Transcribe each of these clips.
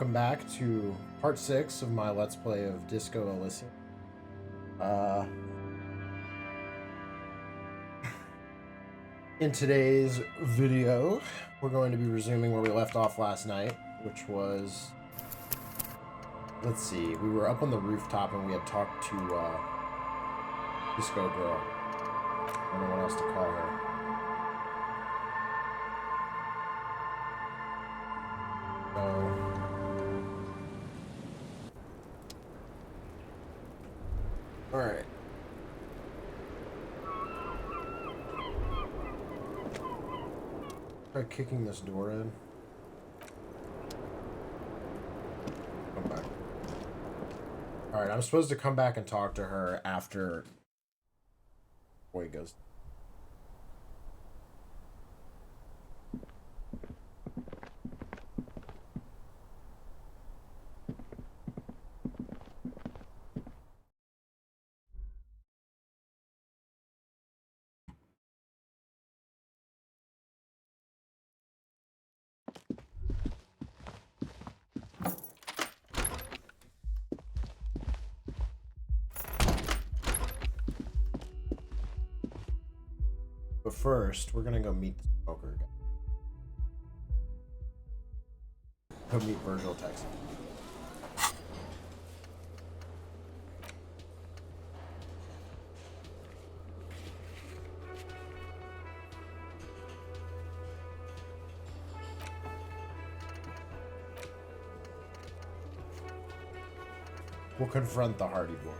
Welcome back to part 6 of my Let's Play of Disco Elysium. In today's video, we're going to be resuming where we left off last night, which was... Let's see, we were up on the rooftop and we had talked to, Disco Girl. I don't know what else to call her. So... Alright. Try kicking this door in. Come back. Alright, I'm supposed to come back and talk to her after... Boy goes... But first, we're gonna go meet the smoker guy. Go meet Virgil Texas. We'll confront the Hardy Boy.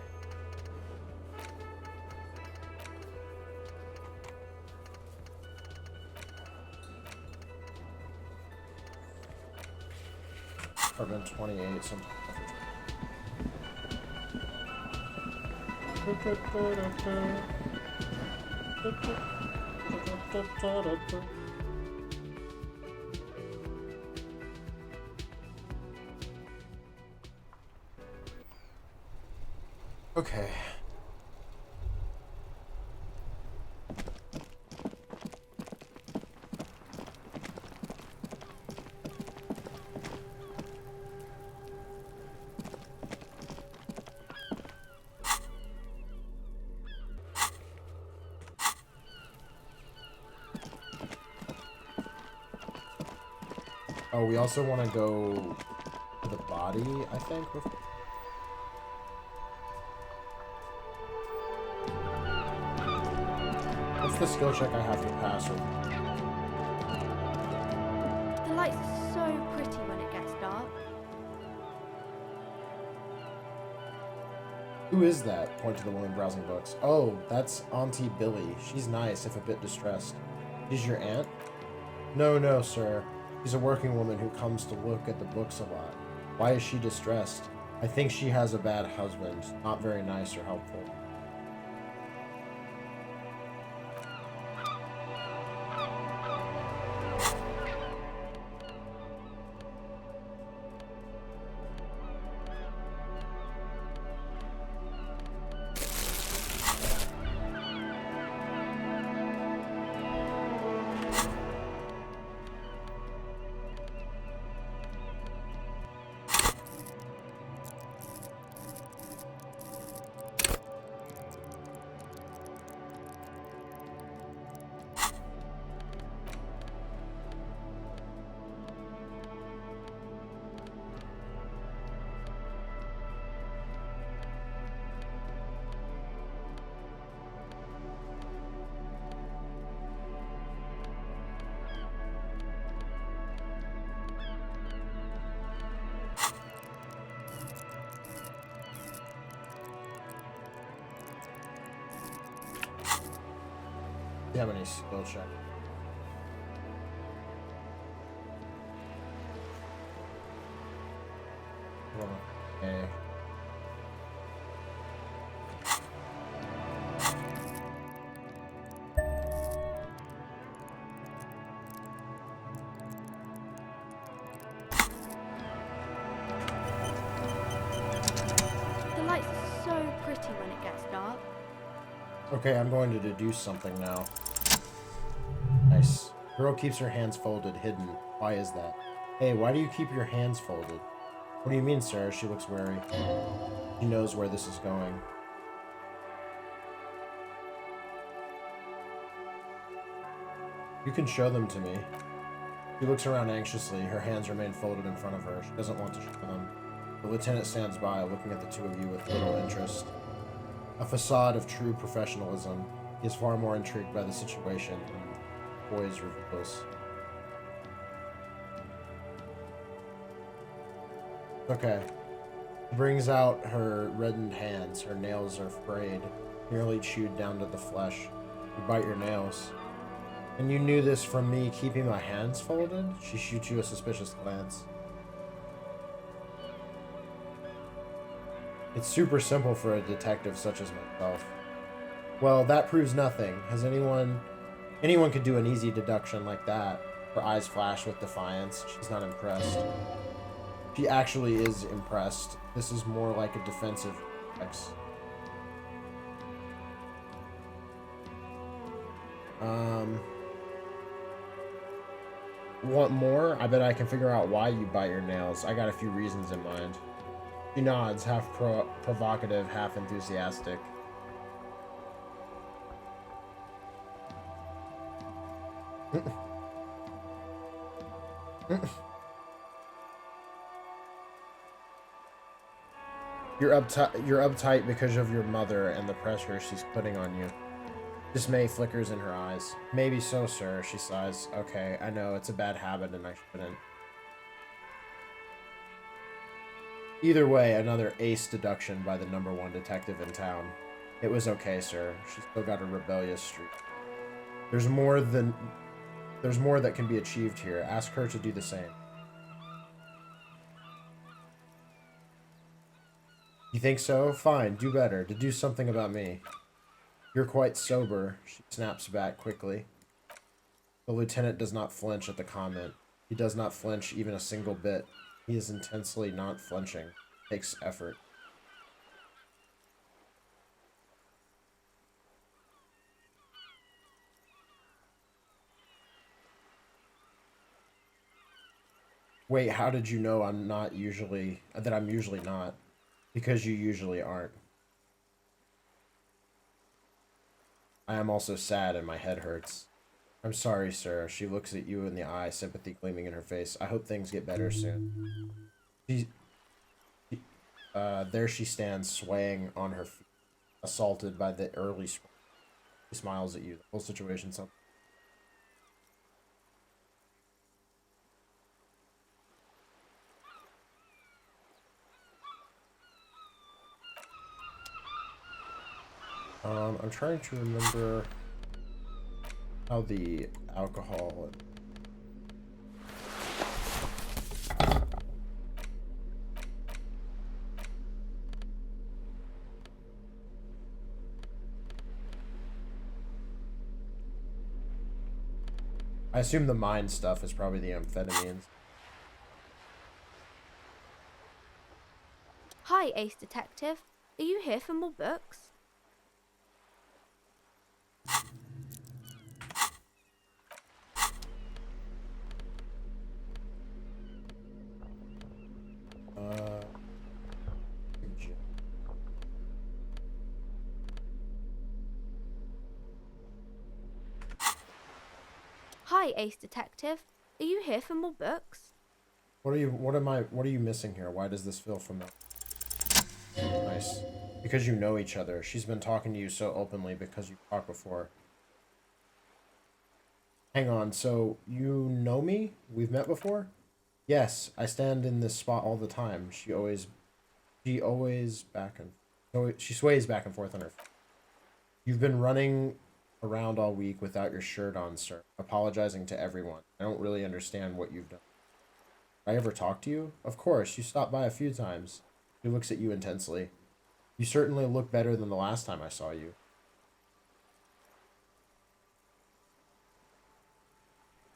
Carbon 28, some... Okay. Oh, we also want to go to the body, I think. What's the skill check I have to pass with? The lights are so pretty when it gets dark. Who is that? Point to the woman browsing books. Oh, that's Auntie Billy. She's nice, if a bit distressed. She's your aunt? No, sir. She's a working woman who comes to look at the books a lot. Why is she distressed? I think she has a bad husband, not very nice or helpful. Do you have any skill check? Okay. The lights are so pretty when it gets dark. Okay, I'm going to deduce something now. Nice. Girl keeps her hands folded, hidden. Why is that? Hey, why do you keep your hands folded? What do you mean, sir? She looks wary. She knows where this is going. You can show them to me. She looks around anxiously. Her hands remain folded in front of her. She doesn't want to show them. The lieutenant stands by, looking at the two of you with little interest. A facade of true professionalism. He is far more intrigued by the situation than the boys reveals. Okay. She brings out her reddened hands. Her nails are frayed, nearly chewed down to the flesh. You bite your nails. And you knew this from me keeping my hands folded? She shoots you a suspicious glance. It's super simple for a detective such as myself. Well, that proves nothing. Has anyone could do an easy deduction like that. Her eyes flash with defiance. She's not impressed. She actually is impressed. This is more like a defensive reflex. Want more? I bet I can figure out why you bite your nails. I got a few reasons in mind. She nods, half provocative, half enthusiastic. You're uptight because of your mother and the pressure she's putting on you. Dismay flickers in her eyes. Maybe so, sir, she sighs. Okay, I know, it's a bad habit and I shouldn't. Either way, another ace deduction by the #1 detective in town. It was okay, sir. She's still got a rebellious streak. There's more that can be achieved here. Ask her to do the same. You think so? Fine, do better. Deduce something about me. You're quite sober, she snaps back quickly. The lieutenant does not flinch at the comment. He does not flinch even a single bit. He is intensely not flinching. Takes effort. Wait, how did you know I'm usually not? Because you usually aren't. I am also sad and my head hurts. I'm sorry, sir. She looks at you in the eye, sympathy gleaming in her face. I hope things get better soon. There she stands, swaying on her feet, assaulted by the early spring. She smiles at you. The whole situation sounds... I'm trying to remember how the alcohol... I assume the mind stuff is probably the amphetamines. Hi, Ace Detective. Are you here for more books? Hi, Ace Detective. Are you here for more books? What are you missing here? Why does this feel familiar? Nice. Because you know each other. She's been talking to you so openly because you've talked before. Hang on, so you know me? We've met before? Yes, I stand in this spot all the time. She sways back and forth on her feet. You've been running around all week without your shirt on, sir, apologizing to everyone. I don't really understand what you've done. Did I ever talk to you? Of course, you stopped by a few times. He looks at you intensely. You certainly look better than the last time I saw you.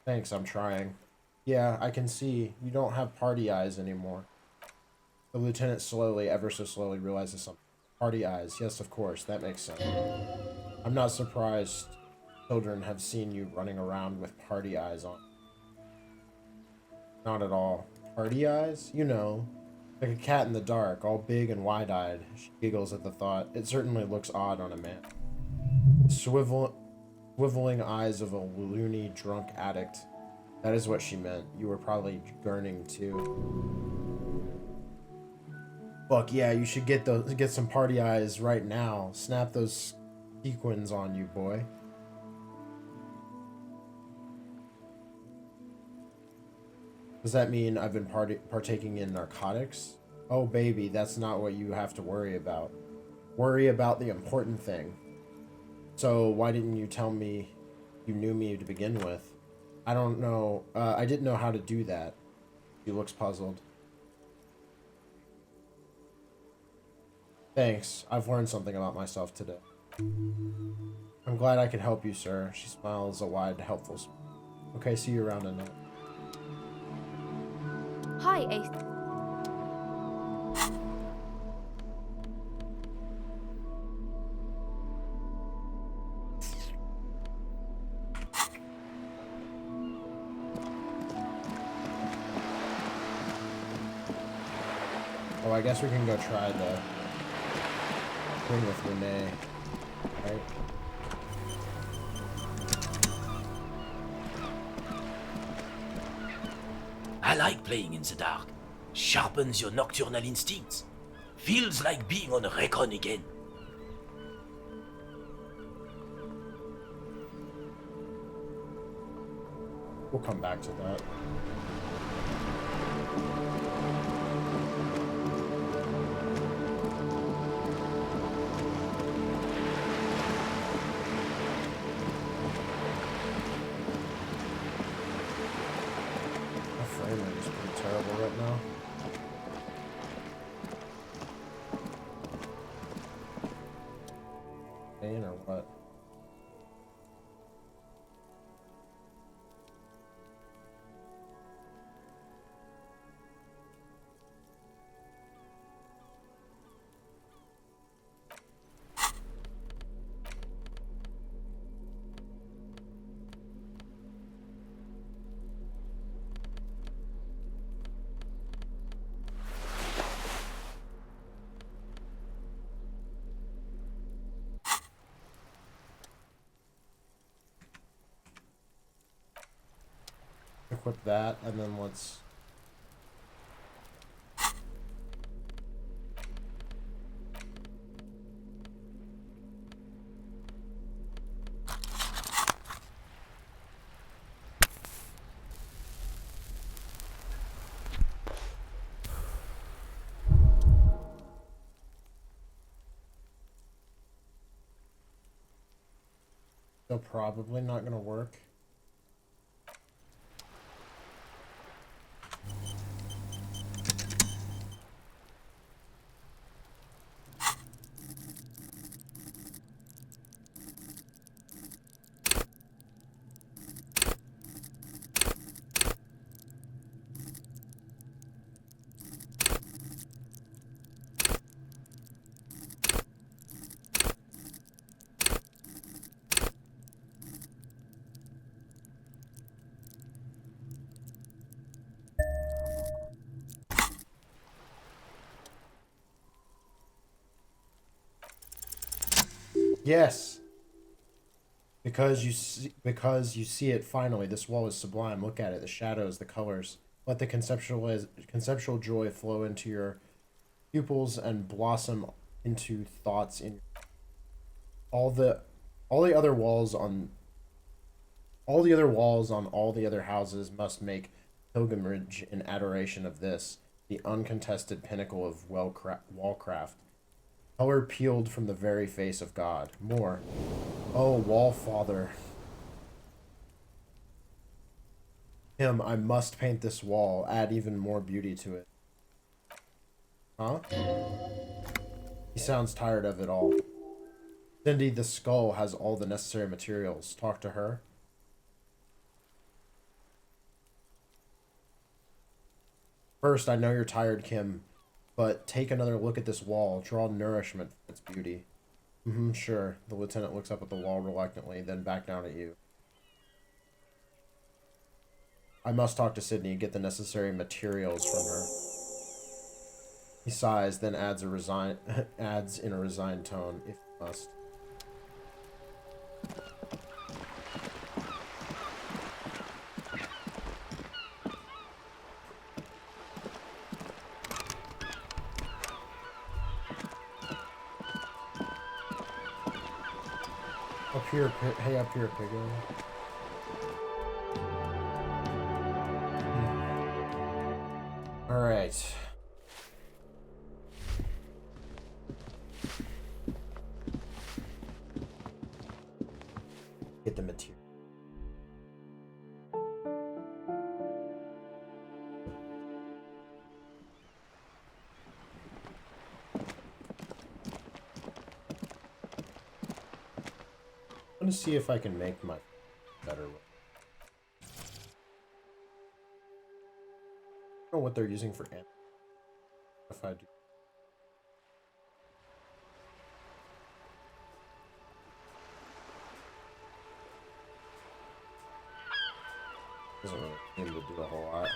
Thanks, I'm trying. Yeah, I can see. You don't have party eyes anymore. The lieutenant slowly, ever so slowly, realizes something. Party eyes. Yes, of course. That makes sense. I'm not surprised children have seen you running around with party eyes on. Not at all. Party eyes? You know. Like a cat in the dark, all big and wide-eyed. She giggles at the thought. It certainly looks odd on a man. Swiveling eyes of a loony drunk addict. That is what she meant. You were probably gurning too. Fuck yeah, you should get some party eyes right now. Snap those sequins on you, boy. Does that mean I've been partaking in narcotics? Oh baby, that's not what you have to worry about. Worry about the important thing. So why didn't you tell me you knew me to begin with? I don't know. I didn't know how to do that. She looks puzzled. Thanks. I've learned something about myself today. I'm glad I could help you, sir. She smiles a wide, helpful smile. Okay, see you around tonight. Hi, Ace. Oh, I guess we can go try the thing with Renee, right? I like playing in the dark. Sharpens your nocturnal instincts. Feels like being on a recon again. We'll come back to that. My frame rate is pretty terrible right now. Pain or what? Equip that, and then let's... Still probably not gonna work. Yes! Because you see it finally. This wall is sublime. Look at it. The shadows, the colors. Let the conceptual joy flow into your pupils and blossom into thoughts in all the other walls on all the other houses must make pilgrimage in adoration of this, the uncontested pinnacle of wallcraft. Color peeled from the very face of God. More. Oh, Wallfather. Him, I must paint this wall, add even more beauty to it. Huh? He sounds tired of it all. Cindy the Skull has all the necessary materials. Talk to her. First, I know you're tired, Kim, but take another look at this wall. Draw nourishment for its beauty. Sure. The lieutenant looks up at the wall reluctantly, then back down at you. I must talk to Sydney and get the necessary materials from her. He sighs, then adds adds in a resigned tone, if you must. Up here, hey, up here, Piggo. All right. Get the material. I'm gonna see if I can make my better. I don't know what they're using for amp. If I do. Doesn't really seem to do a whole lot.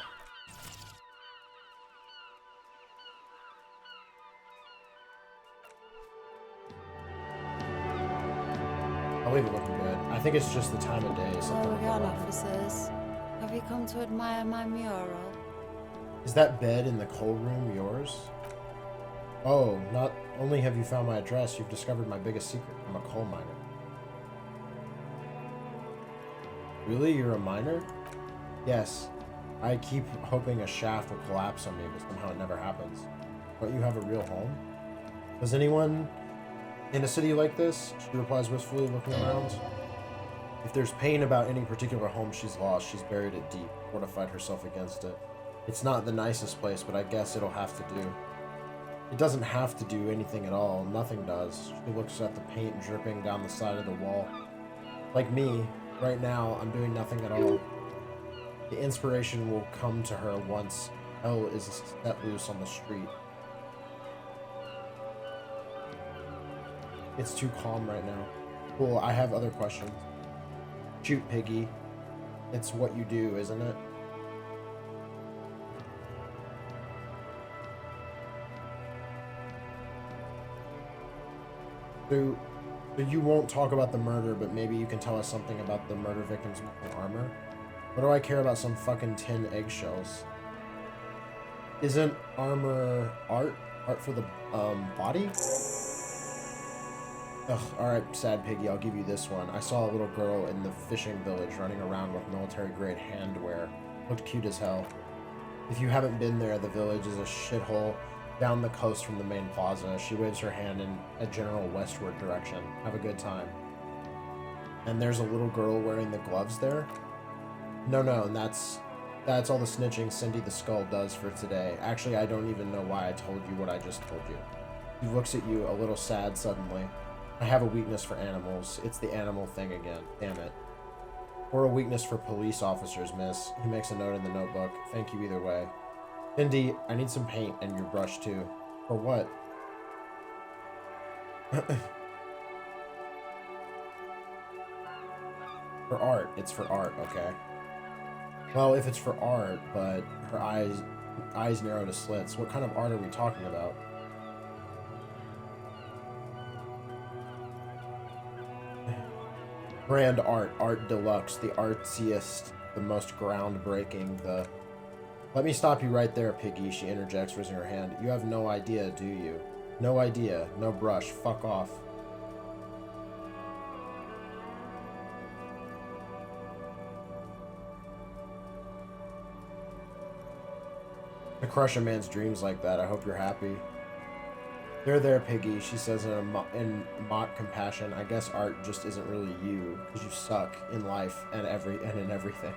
I'll leave it looking good. I think it's just the time of day. Hello again, officers. Have you come to admire my mural? Is that bed in the coal room yours? Oh, not only have you found my address, you've discovered my biggest secret. I'm a coal miner. Really? You're a miner? Yes. I keep hoping a shaft will collapse on me, but somehow it never happens. Don't you have a real home? Does anyone in a city like this? She replies wistfully, looking around. If there's pain about any particular home she's lost, she's buried it deep, fortified herself against it. It's not the nicest place, but I guess it'll have to do. It doesn't have to do anything at all. Nothing does. She looks at the paint dripping down the side of the wall. Like me, right now, I'm doing nothing at all. The inspiration will come to her once hell is set loose on the street. It's too calm right now. Cool, I have other questions. Shoot, Piggy. It's what you do, isn't it? So you won't talk about the murder, but maybe you can tell us something about the murder victim's armor? What do I care about some fucking tin eggshells? Isn't armor art? Art for the body? Ugh, alright, sad Piggy, I'll give you this one. I saw a little girl in the fishing village running around with military-grade handwear. Looked cute as hell. If you haven't been there, the village is a shithole down the coast from the main plaza. She waves her hand in a general westward direction. Have a good time. And there's a little girl wearing the gloves there? No, and that's all the snitching Cindy the Skull does for today. Actually, I don't even know why I told you what I just told you. He looks at you, a little sad suddenly. I have a weakness for animals. It's the animal thing again. Damn it. Or a weakness for police officers, miss. He makes a note in the notebook. Thank you either way. Cindy, I need some paint and your brush too. For what? For art. It's for art, okay. Well, if it's for art, but her eyes narrow to slits, what kind of art are we talking about? Brand art, art deluxe, the artsiest, the most groundbreaking, the... Let me stop you right there, Piggy, she interjects, raising her hand. You have no idea, do you? No idea, no brush, fuck off. To crush a man's dreams like that, I hope you're happy. There, Piggy, she says in mock compassion. I guess art just isn't really you, because you suck in life and in everything.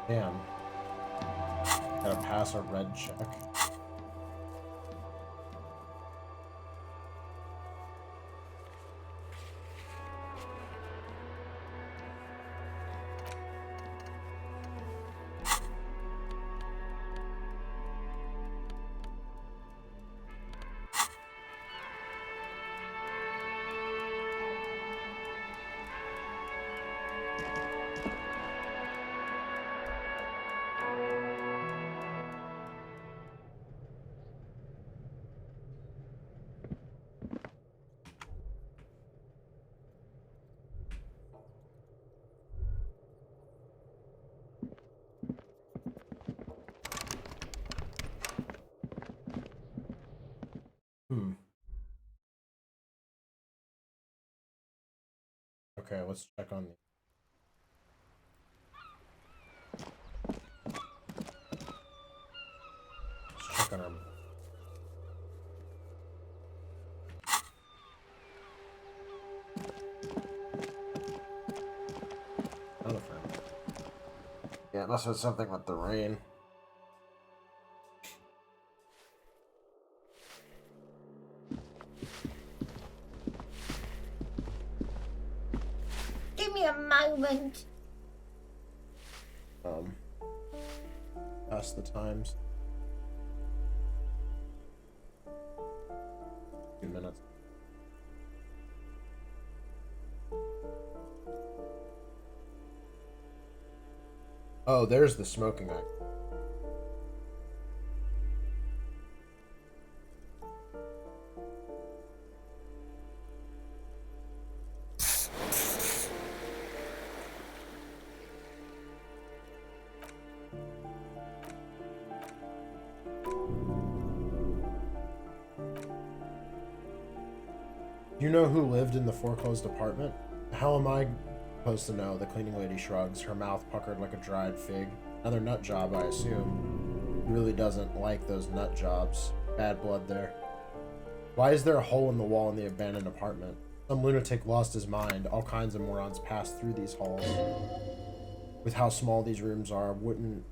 Damn. Gotta pass a red check. Okay, let's check on the... Let's check on our... Another friend. Yeah, it must have something with the rain. Give me a moment. Pass the times. 2 minutes. Oh, there's the smoking act. Do you know who lived in the foreclosed apartment? How am I supposed to know? The cleaning lady shrugs, her mouth puckered like a dried fig. Another nut job, I assume. He really doesn't like those nut jobs. Bad blood there. Why is there a hole in the wall in the abandoned apartment? Some lunatic lost his mind. All kinds of morons pass through these halls. With how small these rooms are, wouldn't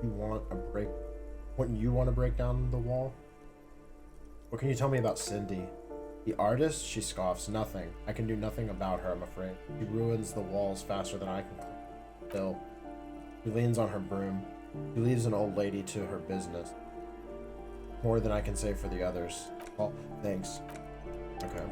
you want to break down the wall? What can you tell me about Cindy? The artist? She scoffs. Nothing. I can do nothing about her, I'm afraid. She ruins the walls faster than I can still. She leans on her broom. She leaves an old lady to her business. More than I can say for the others. Well, thanks. Okay.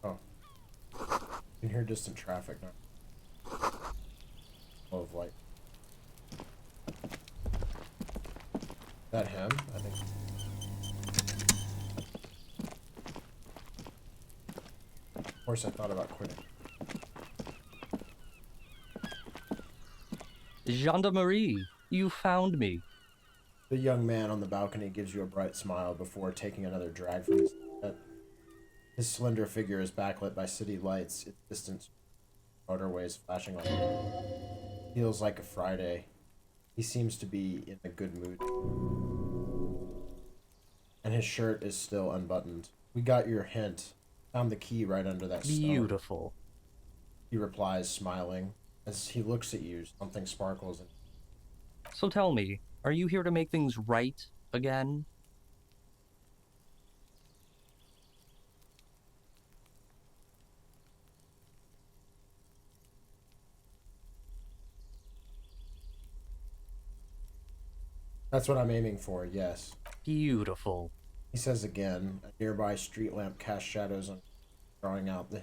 Oh. You can hear distant traffic now. Flow of light. Is that him? I think. Of course I thought about quitting. Gendarmerie, you found me. The young man on the balcony gives you a bright smile before taking another drag from his cigarette. His slender figure is backlit by city lights, its distant motorways flashing on him. Feels like a Friday. He seems to be in a good mood. And his shirt is still unbuttoned. We got your hint. Found the key right under that stone. Beautiful. He replies, smiling. As he looks at you, something sparkles. So tell me, are you here to make things right again? That's what I'm aiming for, yes. Beautiful. He says again. A nearby street lamp casts shadows on, drawing out the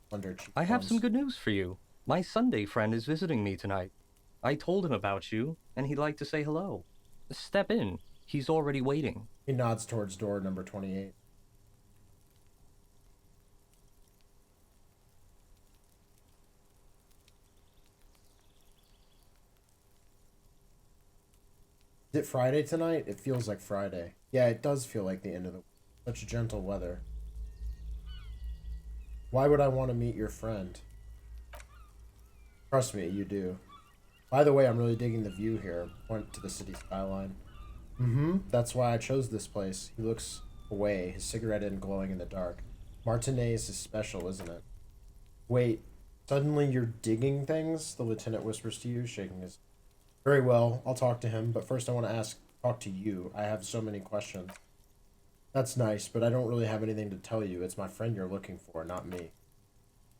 slender cheekbones. I have some good news for you. My Sunday friend is visiting me tonight. I told him about you, and he'd like to say hello. Step in. He's already waiting. He nods towards door number 28. Is it Friday tonight? It feels like Friday. Yeah, it does feel like the end of the week. Such gentle weather. Why would I want to meet your friend? Trust me, you do. By the way, I'm really digging the view here. Point to the city skyline. That's why I chose this place. He looks away, his cigarette end glowing in the dark. Martinez is special, isn't it? Wait, suddenly you're digging things? The lieutenant whispers to you, shaking his... Very well, I'll talk to him, but first I want to talk to you. I have so many questions. That's nice, but I don't really have anything to tell you. It's my friend you're looking for, not me.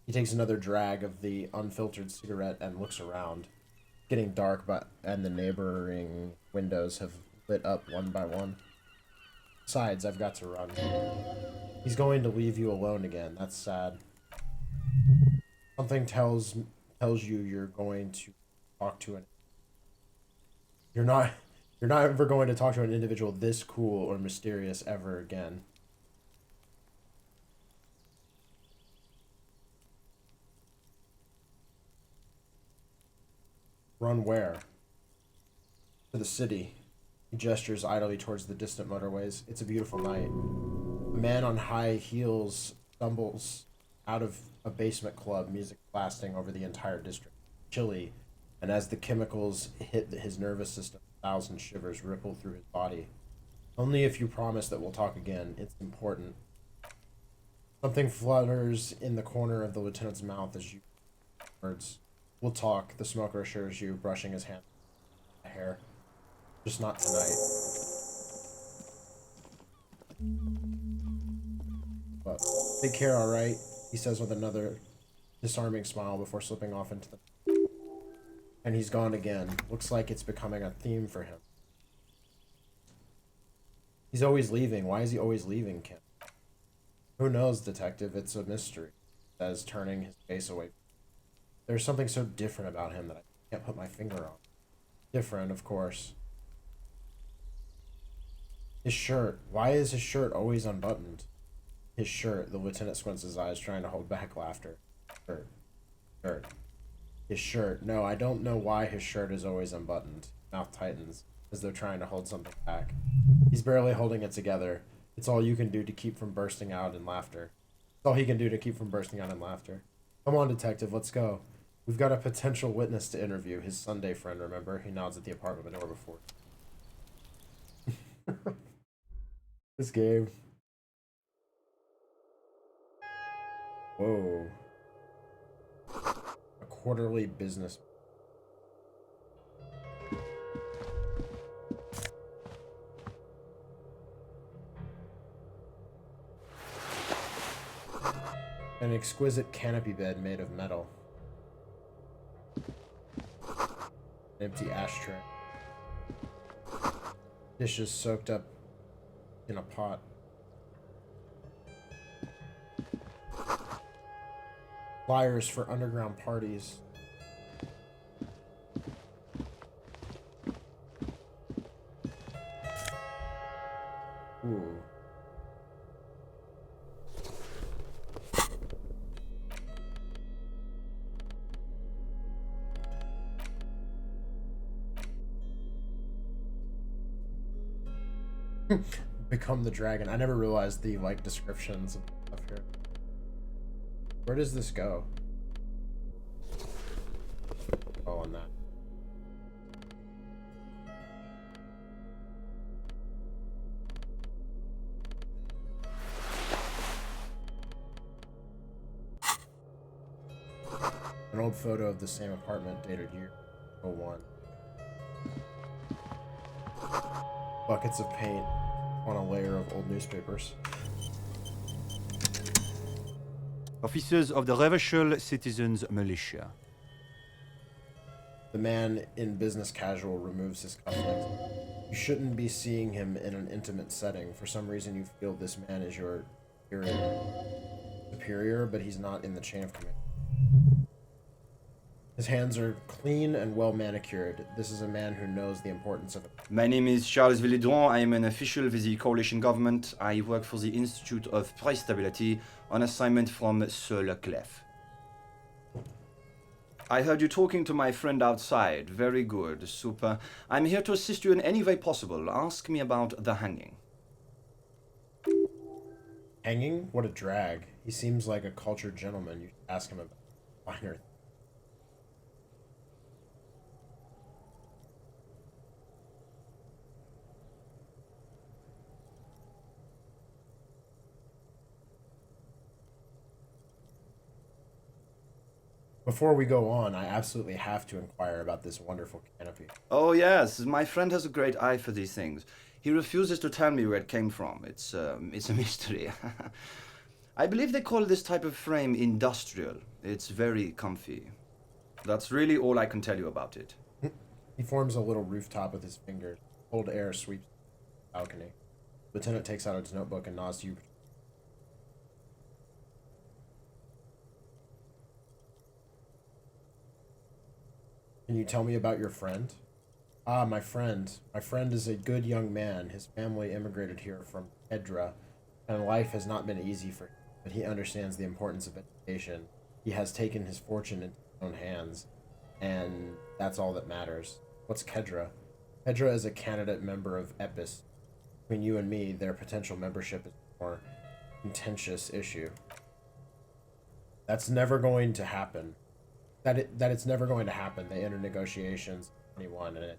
He takes another drag of the unfiltered cigarette and looks around. Getting dark, and the neighboring windows have lit up one by one. Besides, I've got to run. He's going to leave you alone again. That's sad. Something tells tells you you're going to talk to an you're not you're not ever going to talk to an individual this cool or mysterious ever again. Run where? To the city. He gestures idly towards the distant motorways. It's a beautiful night. A man on high heels stumbles out of a basement club, music blasting over the entire district. Chilly, and as the chemicals hit his nervous system, 1,000 shivers ripple through his body. Only if you promise that we'll talk again. It's important. Something flutters in the corner of the lieutenant's mouth as you words. We'll talk, the smoker assures you, brushing his hand hair. Just not tonight. But take care, alright? He says with another disarming smile before slipping off into the... And he's gone again. Looks like it's becoming a theme for him. He's always leaving. Why is he always leaving, Kim? Who knows, detective? It's a mystery. Says, turning his face away. There's something so different about him that I can't put my finger on. Different, of course. His shirt. Why is his shirt always unbuttoned? His shirt. The lieutenant squints his eyes, trying to hold back laughter. Shirt. His shirt. No, I don't know why his shirt is always unbuttoned. Mouth tightens, as though trying to hold something back. He's barely holding it together. It's all you can do to keep from bursting out in laughter. It's all he can do to keep from bursting out in laughter. Come on, detective, let's go. We've got a potential witness to interview. His Sunday friend, remember? He nods at the apartment door before. This game. Whoa. A quarterly business. An exquisite canopy bed made of metal. An empty ashtray. Dishes soaked up in a pot. Flyers for underground parties. Ooh. Become the dragon. I never realized the like descriptions of stuff here. Where does this go? Oh, on that. An old photo of the same apartment dated year 01. Buckets of paint on a layer of old newspapers. Officers of the Revershul Citizens Militia. The man in business casual removes his cufflinks. You shouldn't be seeing him in an intimate setting. For some reason you feel this man is your superior, but he's not in the chain of command. His hands are clean and well manicured. This is a man who knows the importance of it. My name is Charles Villedron. I am an official with the coalition government. I work for the Institute of Price Stability on assignment from Sir Leclerc. I heard you talking to my friend outside. Very good. Super. I'm here to assist you in any way possible. Ask me about the hanging. Hanging? What a drag. He seems like a cultured gentleman. You should ask him about minor. Before we go on, I absolutely have to inquire about this wonderful canopy. Oh yes, my friend has a great eye for these things. He refuses to tell me where it came from. It's a mystery. I believe they call this type of frame industrial. It's very comfy. That's really all I can tell you about it. He forms a little rooftop with his fingers. Cold air sweeps the balcony. Lieutenant takes out his notebook and nods to you. Can you tell me about your friend? Ah, my friend. My friend is a good young man. His family immigrated here from Edra, and life has not been easy for him, but he understands the importance of education. He has taken his fortune into his own hands, and that's all that matters. What's Kedra? Kedra is a candidate member of EPIS. Between you and me, their potential membership is a more contentious issue. That's never going to happen. It's never going to happen. They enter negotiations 21 and it.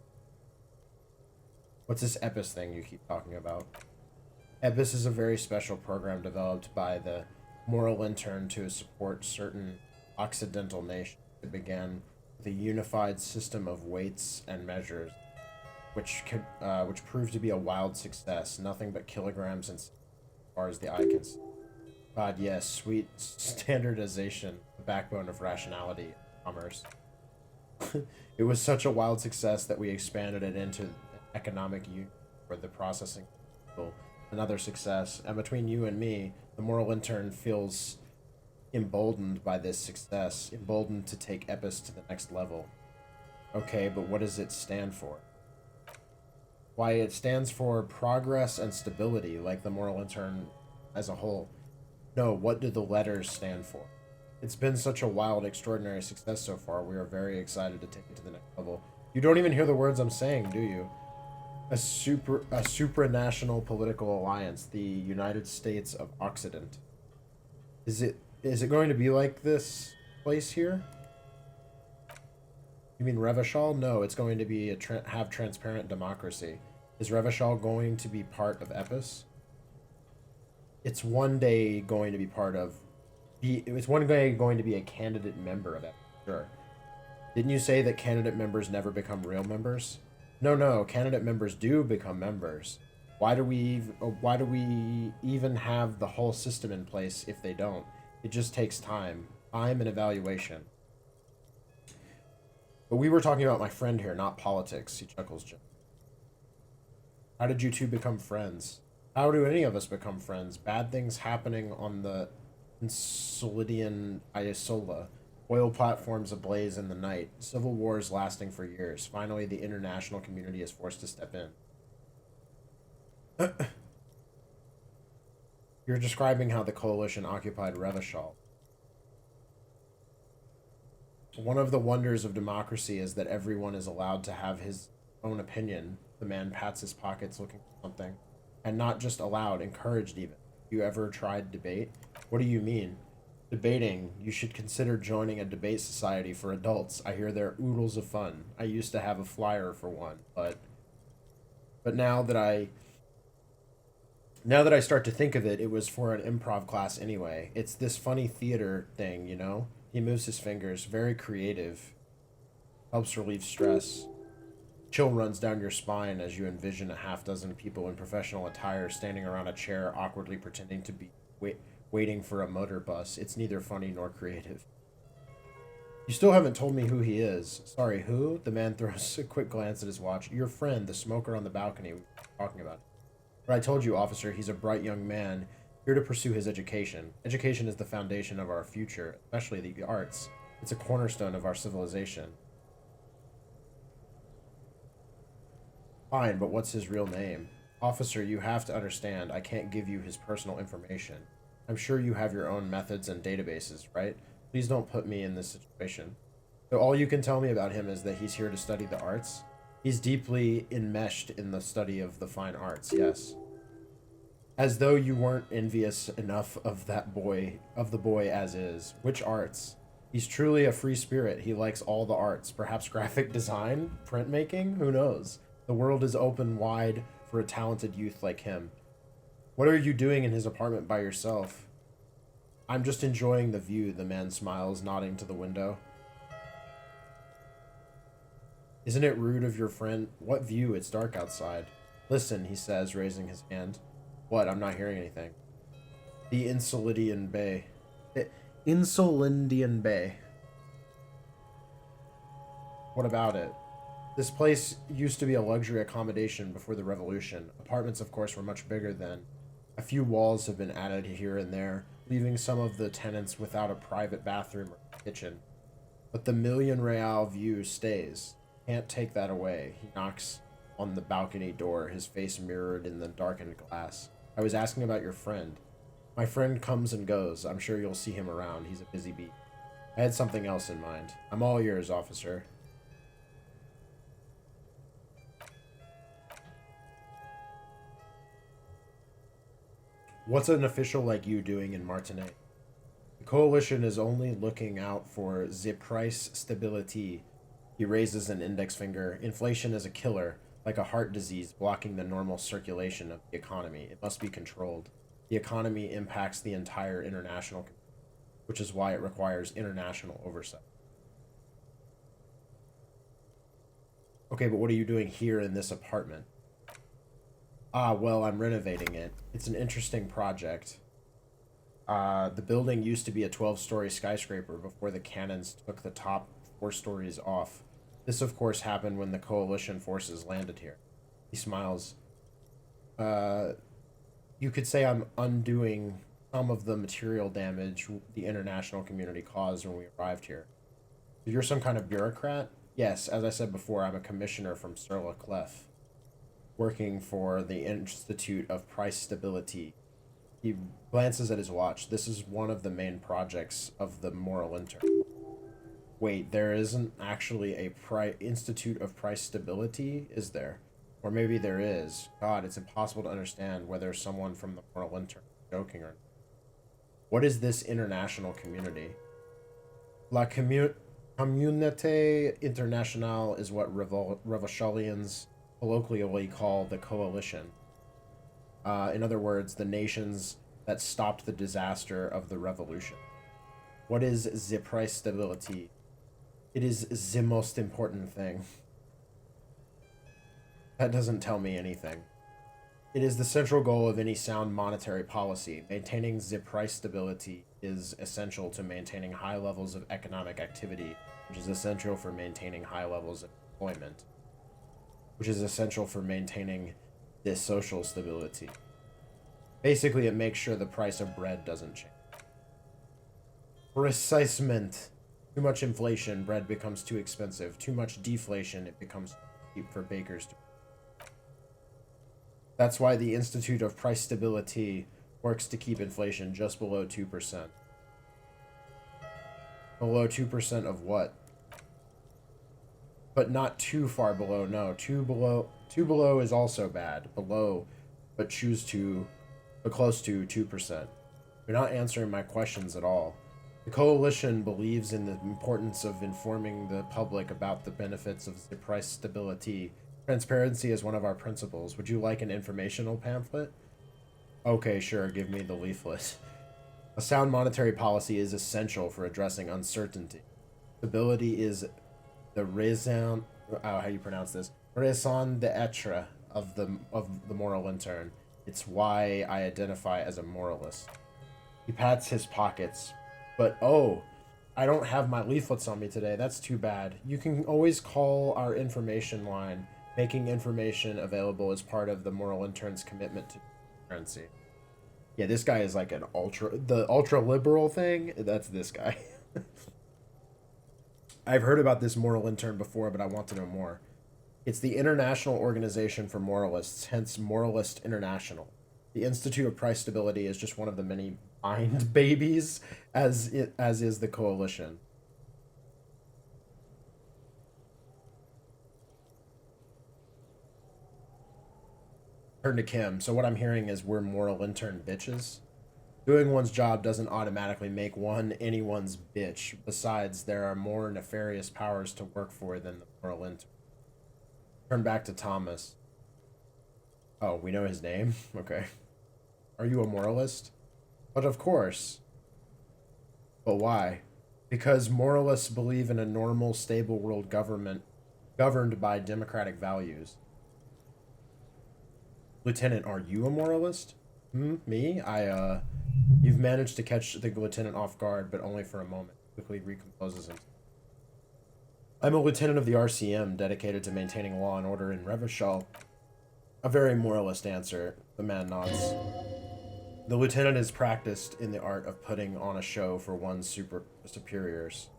What's this EPIS thing you keep talking about? EPIS is a very special program developed by the Moral Intern to support certain Occidental nations. It began with a unified system of weights and measures, which proved to be a wild success. Nothing but kilograms and as far as the eye can see. God, yes, sweet standardization, the backbone of rationality and commerce. It was such a wild success that we expanded it into an economic union for the processing of people. Another success, and between you and me, the Moral Intern feels emboldened by this success, emboldened to take EPIS to the next level. Okay, but what does it stand for? Why, it stands for progress and stability, like the Moral Intern as a whole. No, what do the letters stand for? It's been such a wild, extraordinary success so far. We are very excited to take it to the next level. You don't even hear the words I'm saying, do you? A supranational political alliance, the United States of Occident. Is it going to be like this place here? You mean Revachol? No, it's going to be have transparent democracy. Is Revachol going to be part of EPIS? It's one day going to be part of. It's one day going to be a candidate member of EPIS. Sure. Didn't you say that candidate members never become real members? No, candidate members do become members. Why do we even have the whole system in place if they don't? It just takes time and evaluation. But we were talking about my friend here, not politics. He chuckles, Jim. How did you two become friends? How do any of us become friends? Bad things happening on the Insolidian Isola. Oil platforms ablaze in the night. Civil wars lasting for years. Finally, the international community is forced to step in. You're describing how the coalition occupied Revachol. One of the wonders of democracy is that everyone is allowed to have his own opinion. The man pats his pockets looking for something. And not just allowed, encouraged even. You ever tried debate? What do you mean? Debating. You should consider joining a debate society for adults. I hear they're oodles of fun. I used to have a flyer for one, but now that I start to think of it, it was for an improv class anyway. It's this funny theater thing, you know? He moves his fingers, very creative. Helps relieve stress. Chill runs down your spine as you envision a half dozen people in professional attire standing around a chair, awkwardly pretending to be waiting for a motor bus. It's neither funny nor creative. You still haven't told me who he is. Sorry, who? The man throws a quick glance at his watch. Your friend, the smoker on the balcony we were talking about. But I told you, officer, he's a bright young man, here to pursue his education. Education is the foundation of our future, especially the arts. It's a cornerstone of our civilization. Fine, but what's his real name? Officer, you have to understand, I can't give you his personal information. I'm sure you have your own methods and databases, right? Please don't put me in this situation. So all you can tell me about him is that he's here to study the arts? He's deeply enmeshed in the study of the fine arts, yes. As though you weren't envious enough of the boy as is. Which arts? He's truly a free spirit. He likes all the arts. Perhaps graphic design? Printmaking? Who knows? The world is open wide for a talented youth like him. What are you doing in his apartment by yourself? I'm just enjoying the view, the man smiles, nodding to the window. Isn't it rude of your friend? What view? It's dark outside. Listen, he says, raising his hand. What? I'm not hearing anything. The Insolidian Bay. Insolindian Bay. What about it? This place used to be a luxury accommodation before the revolution. Apartments, of course, were much bigger then. A few walls have been added here and there, leaving some of the tenants without a private bathroom or kitchen. But the million real view stays. Can't take that away. He knocks on the balcony door, his face mirrored in the darkened glass. I was asking about your friend. My friend comes and goes. I'm sure you'll see him around. He's a busy bee. I had something else in mind. I'm all yours, officer. What's an official like you doing in Martinet? The coalition is only looking out for the price stability. He raises an index finger. Inflation is a killer, like a heart disease blocking the normal circulation of the economy. It must be controlled. The economy impacts the entire international community, which is why it requires international oversight. Okay, but what are you doing here in this apartment? Ah, well, I'm renovating it. It's an interesting project. The building used to be a 12-story skyscraper before the cannons took the top 4 stories off. This, of course, happened when the coalition forces landed here. He smiles. You could say I'm undoing some of the material damage the international community caused when we arrived here. You're some kind of bureaucrat? Yes, as I said before, I'm a commissioner from Sur La Clef, working for the Institute of Price Stability. He glances at his watch. This is one of the main projects of the Moral Intern. Wait, there isn't actually a Institute of Price Stability, is there? Or maybe there is. God, it's impossible to understand whether someone from the Moral Intern is joking or not. What is this international community? La Communauté Internationale is what Revolutionaries colloquially call the coalition. In other words, the nations that stopped the disaster of the revolution. What is the price stability? It is the most important thing. That doesn't tell me anything. It is the central goal of any sound monetary policy. Maintaining the price stability is essential to maintaining high levels of economic activity, which is essential for maintaining high levels of employment, which is essential for maintaining this social stability. Basically, it makes sure the price of bread doesn't change. Precisement. Too much inflation, bread becomes too expensive. Too much deflation, it becomes cheap for bakers to. That's why the Institute of Price Stability works to keep inflation just below 2%. Below 2% of what? But not too far below, no. Two below is also bad. Below, but close to 2%. You're not answering my questions at all. The coalition believes in the importance of informing the public about the benefits of the price stability. Transparency is one of our principles. Would you like an informational pamphlet? Okay, sure, give me the leaflet. A sound monetary policy is essential for addressing uncertainty. Stability is the raison, how you pronounce this? Raison d'etre of the moral intern. It's why I identify as a moralist. He pats his pockets. But oh, I don't have my leaflets on me today. That's too bad. You can always call our information line. Making information available is part of the moral intern's commitment to transparency. Yeah, this guy is like the ultra liberal thing. That's this guy. I've heard about this moral intern before, but I want to know more. It's the International Organization for Moralists, hence Moralist International. The Institute of Price Stability is just one of the many mind babies, as is the coalition. Turn to Kim. So what I'm hearing is we're moral intern bitches. Doing one's job doesn't automatically make one anyone's bitch. Besides, there are more nefarious powers to work for than the moral intern. Turn back to Thomas. Oh, we know his name? Okay. Are you a moralist? But of course. But why? Because moralists believe in a normal, stable world government governed by democratic values. Lieutenant, are you a moralist? Me? You've managed to catch the lieutenant off guard, but only for a moment. Quickly recomposes himself. I'm a lieutenant of the RCM, dedicated to maintaining law and order in Revachol. A very moralist answer. The man nods. The lieutenant is practiced in the art of putting on a show for one's superiors.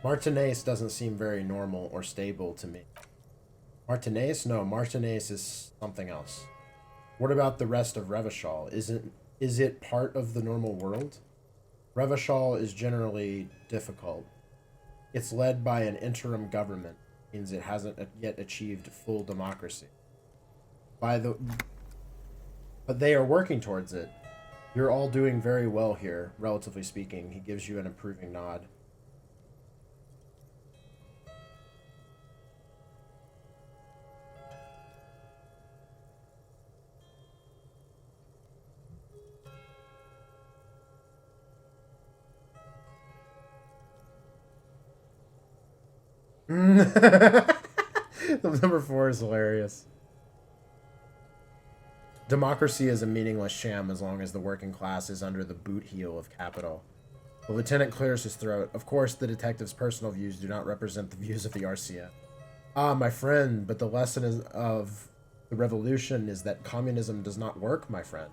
Martinez doesn't seem very normal or stable to me. Martinez? No, Martinez is something else. What about the rest of Revachol? Is it part of the normal world? Revachol is generally difficult. It's led by an interim government, means it hasn't yet achieved full democracy. But they are working towards it. You're all doing very well here, relatively speaking. He gives you an approving nod. Number 4 is hilarious. Democracy is a meaningless sham as long as the working class is under the boot heel of capital. The lieutenant clears his throat. Of course, the detective's personal views do not represent the views of the RCM. Ah, my friend, but the lesson of the revolution is that communism does not work, my friend.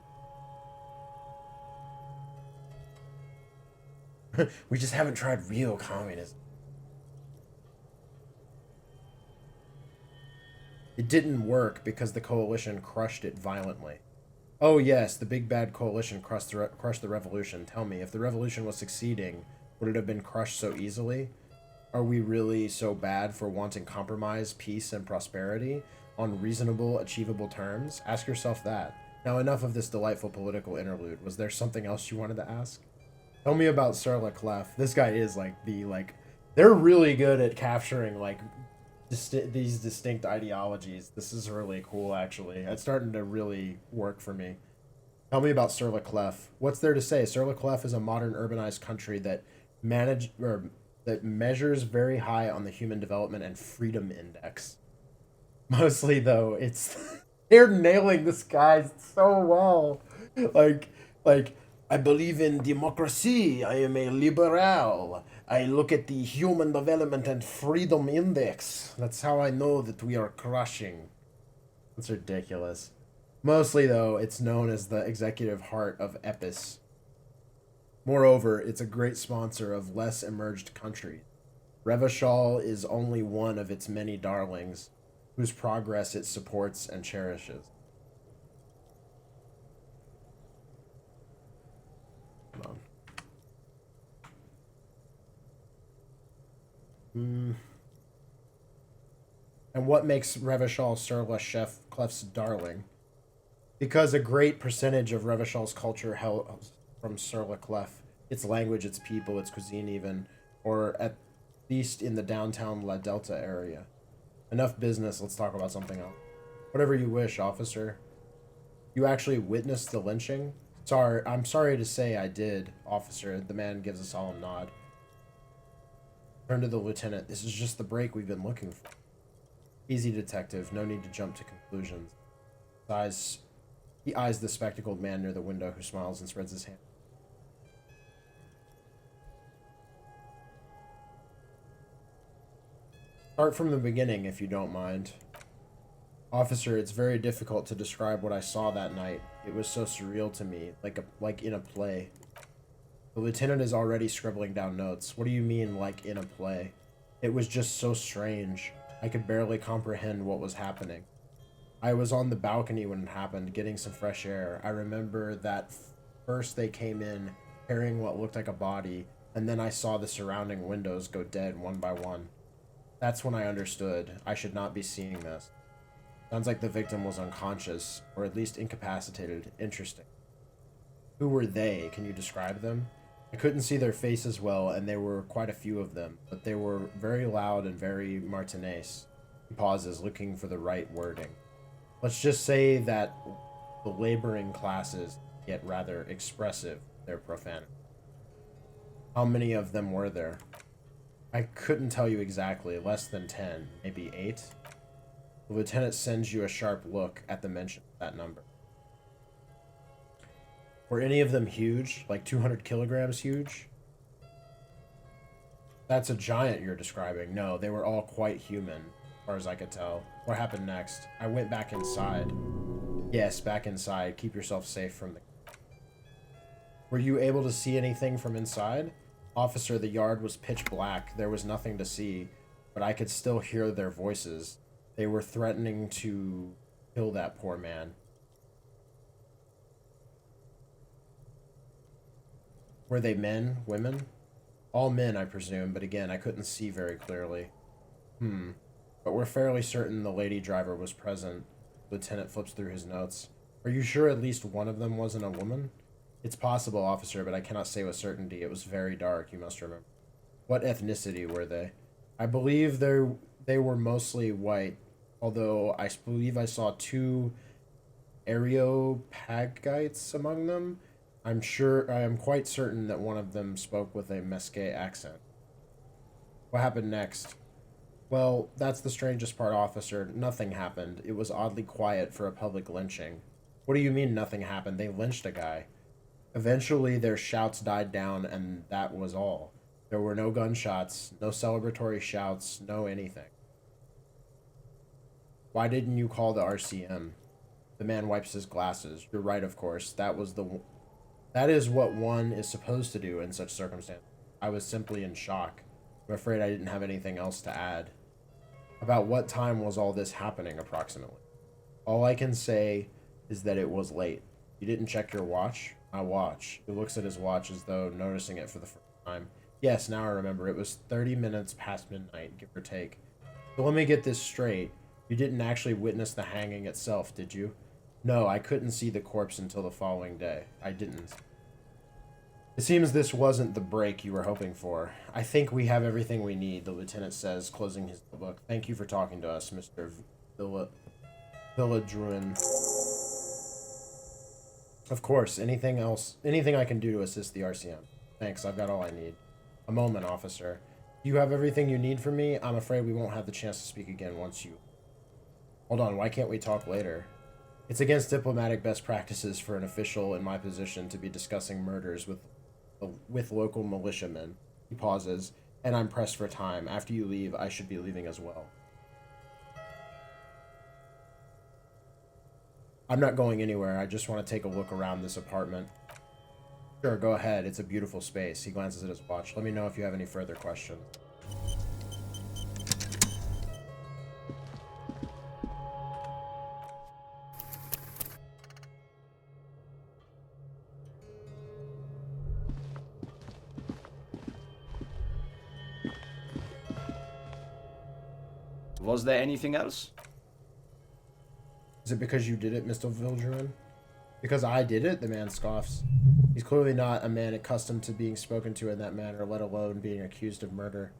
We just haven't tried real communism. It didn't work because the coalition crushed it violently. Oh yes, the big bad coalition crushed the revolution. Tell me, if the revolution was succeeding, would it have been crushed so easily? Are we really so bad for wanting compromise, peace, and prosperity on reasonable, achievable terms? Ask yourself that. Now enough of this delightful political interlude. Was there something else you wanted to ask? Tell me about Sir Leclerc. This guy is they're really good at capturing these distinct ideologies. This is really cool, actually. It's starting to really work for me. Tell me about Sir Leclerc. What's there to say? Sir Leclerc is a modern urbanized country that measures very high on the Human Development and Freedom Index. Mostly, though, it's they're nailing this guy so well. I believe in democracy. I am a liberal. I look at the Human Development and Freedom Index. That's how I know that we are crushing. That's ridiculous. Mostly, though, it's known as the executive heart of EPIS. Moreover, it's a great sponsor of less emerged countries. Revachol is only one of its many darlings, whose progress it supports and cherishes. Come on. And what makes Revachol Sir Leclerc's darling? Because a great percentage of Revachol's culture hails from Sir Leclerc. Its language, its people, its cuisine even, or at least in the downtown La Delta area. Enough business, let's talk about something else. Whatever you wish, officer. You actually witnessed the lynching? I'm sorry to say I did, officer. The man gives a solemn nod. Turn to the lieutenant. This is just the break we've been looking for. Easy, detective. No need to jump to conclusions. He eyes the spectacled man near the window who smiles and spreads his hand. Start from the beginning, if you don't mind. Officer, it's very difficult to describe what I saw that night. It was so surreal to me, like in a play. The lieutenant is already scribbling down notes. What do you mean, like in a play? It was just so strange. I could barely comprehend what was happening. I was on the balcony when it happened, getting some fresh air. I remember that first they came in, carrying what looked like a body, and then I saw the surrounding windows go dead one by one. That's when I understood. I should not be seeing this. Sounds like the victim was unconscious, or at least incapacitated. Interesting. Who were they? Can you describe them? I couldn't see their faces well, and there were quite a few of them, but they were very loud and very Martinez. He pauses, looking for the right wording. Let's just say that the laboring classes get rather expressive with their profanity. How many of them were there? I couldn't tell you exactly. Less than 10, maybe 8. The lieutenant sends you a sharp look at the mention of that number. Were any of them huge? Like 200 kilograms huge? That's a giant you're describing. No, they were all quite human, as far as I could tell. What happened next? I went back inside. Yes, back inside. Keep yourself safe from the... Were you able to see anything from inside? Officer, the yard was pitch black. There was nothing to see, but I could still hear their voices. They were threatening to kill that poor man. Were they men? Women? All men, I presume, but again, I couldn't see very clearly. But we're fairly certain the lady driver was present. Lieutenant flips through his notes. Are you sure at least one of them wasn't a woman? It's possible, officer, but I cannot say with certainty. It was very dark, you must remember. What ethnicity were they? I believe they were mostly white, although I believe I saw 2 Areopagites among them. I am quite certain that one of them spoke with a Mesquite accent. What happened next? Well, that's the strangest part, officer. Nothing happened. It was oddly quiet for a public lynching. What do you mean nothing happened? They lynched a guy. Eventually, their shouts died down, and that was all. There were no gunshots, no celebratory shouts, no anything. Why didn't you call the RCM? The man wipes his glasses. You're right, of course. That is what one is supposed to do in such circumstances. I was simply in shock. I'm afraid I didn't have anything else to add. About what time was all this happening, approximately? All I can say is that it was late. You didn't check your watch? My watch. He looks at his watch as though noticing it for the first time. Yes, now I remember. It was 30 minutes past midnight, give or take. So let me get this straight. You didn't actually witness the hanging itself, did you? No, I couldn't see the corpse until the following day. I didn't. It seems this wasn't the break you were hoping for. I think we have everything we need, the lieutenant says, closing his book. Thank you for talking to us, Mr. Villadruin. Of course, anything I can do to assist the RCM. Thanks, I've got all I need. A moment, officer. You have everything you need from me? I'm afraid we won't have the chance to speak again once you... Hold on, why can't we talk later? It's against diplomatic best practices for an official in my position to be discussing murders with local militiamen. He pauses, and I'm pressed for time. After you leave, I should be leaving as well. I'm not going anywhere. I just want to take a look around this apartment. Sure, go ahead. It's a beautiful space. He glances at his watch. Let me know if you have any further questions. Was there anything else? Is it because you did it, Mr. Vildruin? Because I did it? The man scoffs. He's clearly not a man accustomed to being spoken to in that manner, let alone being accused of murder.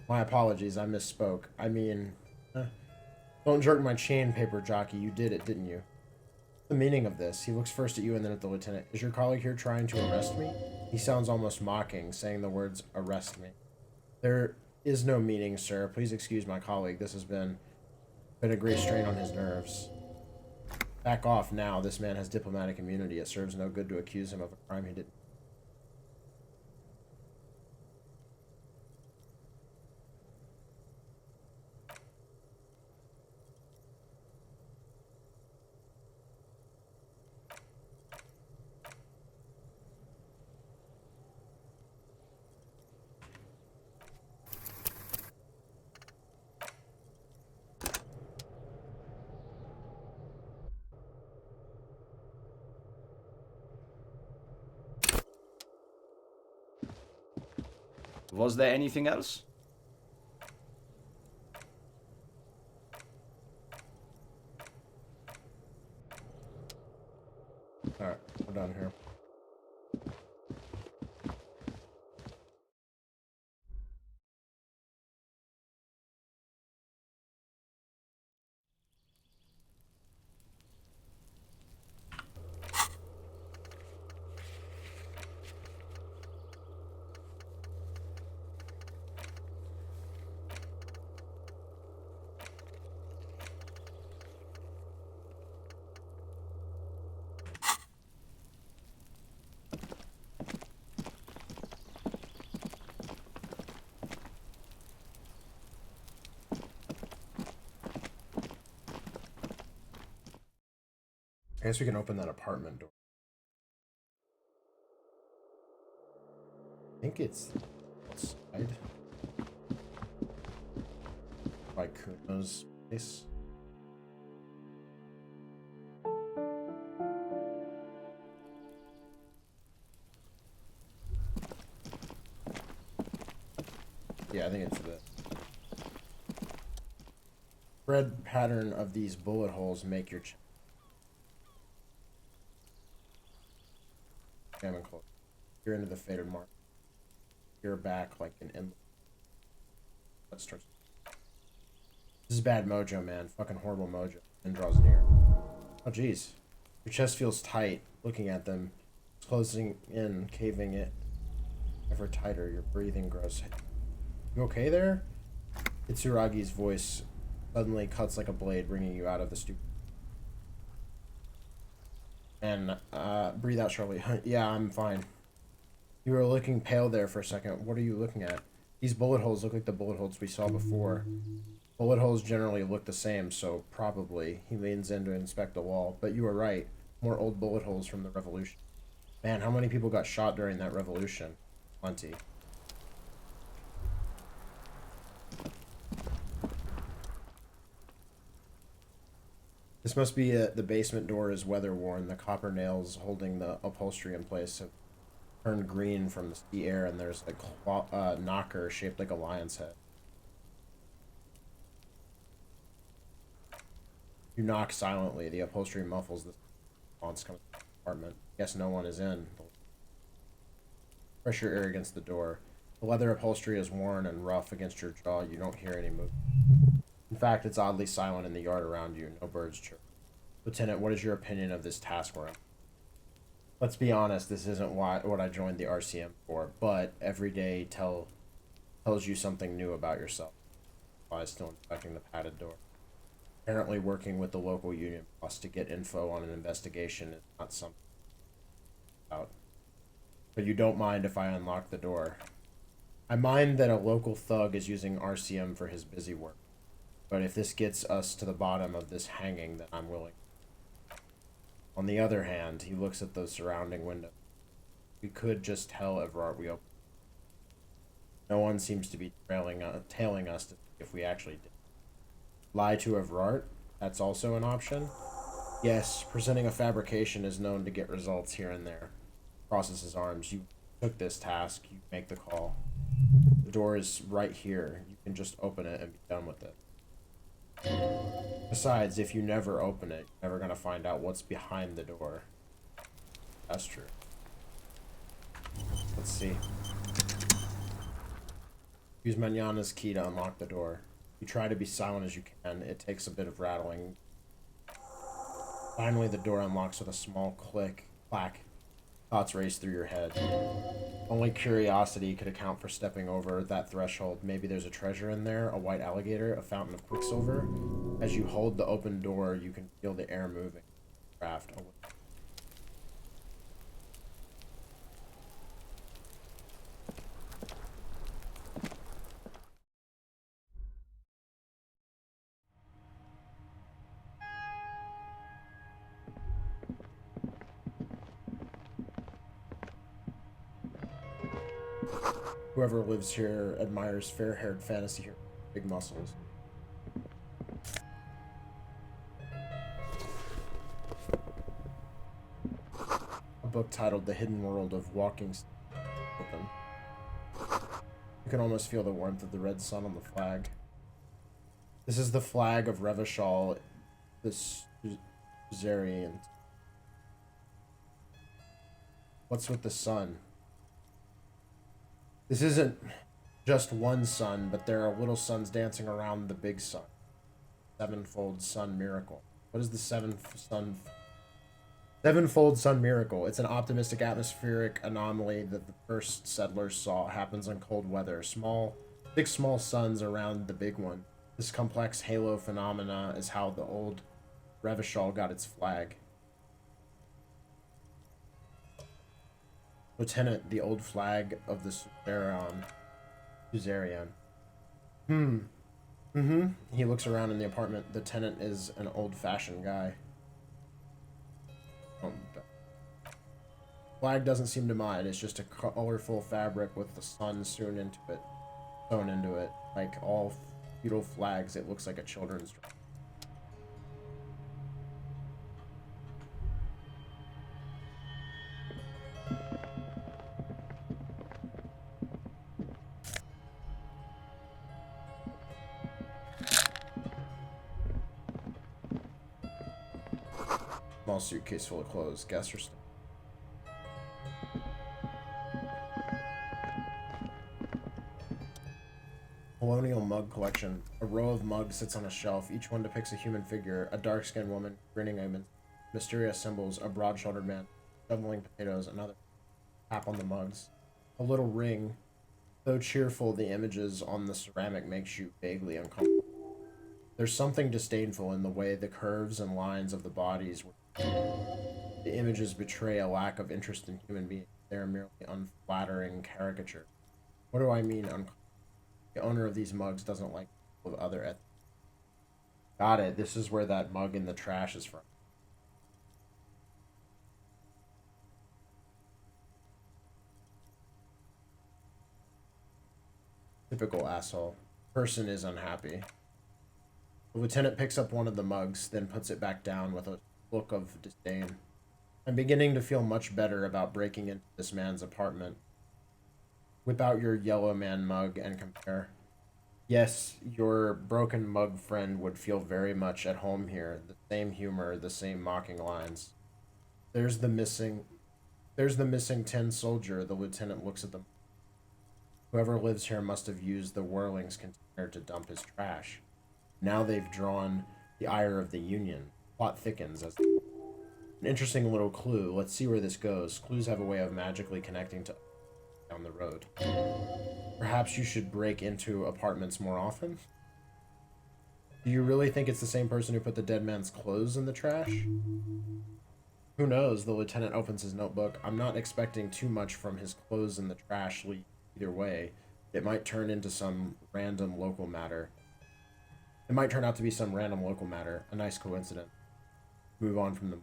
My apologies, I misspoke. I mean... Don't jerk my chain, paper jockey. You did it, didn't you? The meaning of this? He looks first at you and then at the lieutenant. Is your colleague here trying to arrest me? He sounds almost mocking, saying the words, arrest me. There is no meaning, sir. Please excuse my colleague. This has been a great strain on his nerves. Back off now. This man has diplomatic immunity. It serves no good to accuse him of a crime he didn't. Was there anything else? Alright, we're done here. I guess we can open that apartment door. I think it's outside. By Kuno's place. Yeah, I think it's the red pattern of these bullet holes make your jamming close. You're into the faded mark. You're back like an emblem. Let's start. This is bad mojo, man. Fucking horrible mojo. And draws near. Oh, jeez. Your chest feels tight. Looking at them. It's closing in, caving it ever tighter. Your breathing grows. You okay there? Itsuragi's voice suddenly cuts like a blade, bringing you out of the stupor. And, breathe out shortly. Yeah, I'm fine. You were looking pale there for a second. What are you looking at? These bullet holes look like the bullet holes we saw before. Bullet holes generally look the same, so probably. He leans in to inspect the wall. But you were right. More old bullet holes from the revolution. Man, how many people got shot during that revolution? Plenty. This must be the basement door is weather worn. The copper nails holding the upholstery in place have turned green from the air, and there's a knocker shaped like a lion's head. You knock silently. The upholstery muffles the response coming from the apartment. Guess no one is in. Press your ear against the door. The leather upholstery is worn and rough against your jaw. You don't hear any movement. In fact, it's oddly silent in the yard around you. No birds chirp. Lieutenant, what is your opinion of this task we're in? Let's be honest, this isn't what I joined the RCM for, but every day tells you something new about yourself. Why still inspecting the padded door? Apparently working with the local union boss to get info on an investigation is not something about. But you don't mind if I unlock the door. I mind that a local thug is using RCM for his busy work. But if this gets us to the bottom of this hanging, then I'm willing. On the other hand, he looks at the surrounding window. We could just tell Everard we opened. No one seems to be tailing us to see if we actually did. Lie to Everard? That's also an option? Yes, presenting a fabrication is known to get results here and there. Crosses his arms. You took this task. You make the call. The door is right here. You can just open it and be done with it. Besides, if you never open it, you're never gonna find out what's behind the door. That's true. Let's see. Use Manana's key to unlock the door. You try to be silent as you can. It takes a bit of rattling. Finally, the door unlocks with a small clack. Thoughts race through your head. Only curiosity could account for stepping over that threshold. Maybe there's a treasure in there, a white alligator, a fountain of quicksilver. As you hold the open door, you can feel the air moving. Craft away. Whoever lives here admires fair-haired fantasy here, big muscles. A book titled The Hidden World of Walking open. You can almost feel the warmth of the red sun on the flag. This is the flag of Revachol, the Suzerain. What's with the sun? This isn't just one sun, but there are little suns dancing around the big sun. Sevenfold sun miracle. What is the sevenfold sun miracle? It's an optimistic atmospheric anomaly that the first settlers saw. It happens in cold weather. Six small suns around the big one. This complex halo phenomena is how the old Revachol got its flag. Lieutenant, the old flag of the Suzerain. He looks around in the apartment. The tenant is an old-fashioned guy. Flag doesn't seem to mind. It's just a colorful fabric with the sun sewn into it. Like all feudal flags, it looks like a children's drawing. Small suitcase full of clothes. Guests are still. Colonial mug collection. A row of mugs sits on a shelf. Each one depicts a human figure, a dark-skinned woman grinning at mysterious symbols, a broad-shouldered man shoveling potatoes, another tap on the mugs. A little ring. Though cheerful, the images on the ceramic makes you vaguely uncomfortable. There's something disdainful in the way the curves and lines of the bodies were. The images betray a lack of interest in human beings. They are merely unflattering caricatures. What do I mean the owner of these mugs doesn't like people of other ethnic. Got it. This is where that mug in the trash is from. Typical asshole. Person is unhappy. The lieutenant picks up one of the mugs, then puts it back down with a look of disdain. I'm beginning to feel much better about breaking into this man's apartment. Whip out your yellow man mug and compare. Yes, your broken mug friend would feel very much at home here. The same humor, the same mocking lines. There's the missing tin soldier. The lieutenant looks at them. Whoever lives here must have used the whirling's container to dump his trash. Now they've drawn the ire of the Union. Plot thickens as an interesting little clue. Let's see where this goes. Clues have a way of magically connecting to down the road. Perhaps you should break into apartments more often? Do you really think it's the same person who put the dead man's clothes in the trash? Who knows? The lieutenant opens his notebook. I'm not expecting too much from his clothes in the trash either way. It might turn into some random local matter. It might turn out to be some random local matter. A nice coincidence. Move on from the...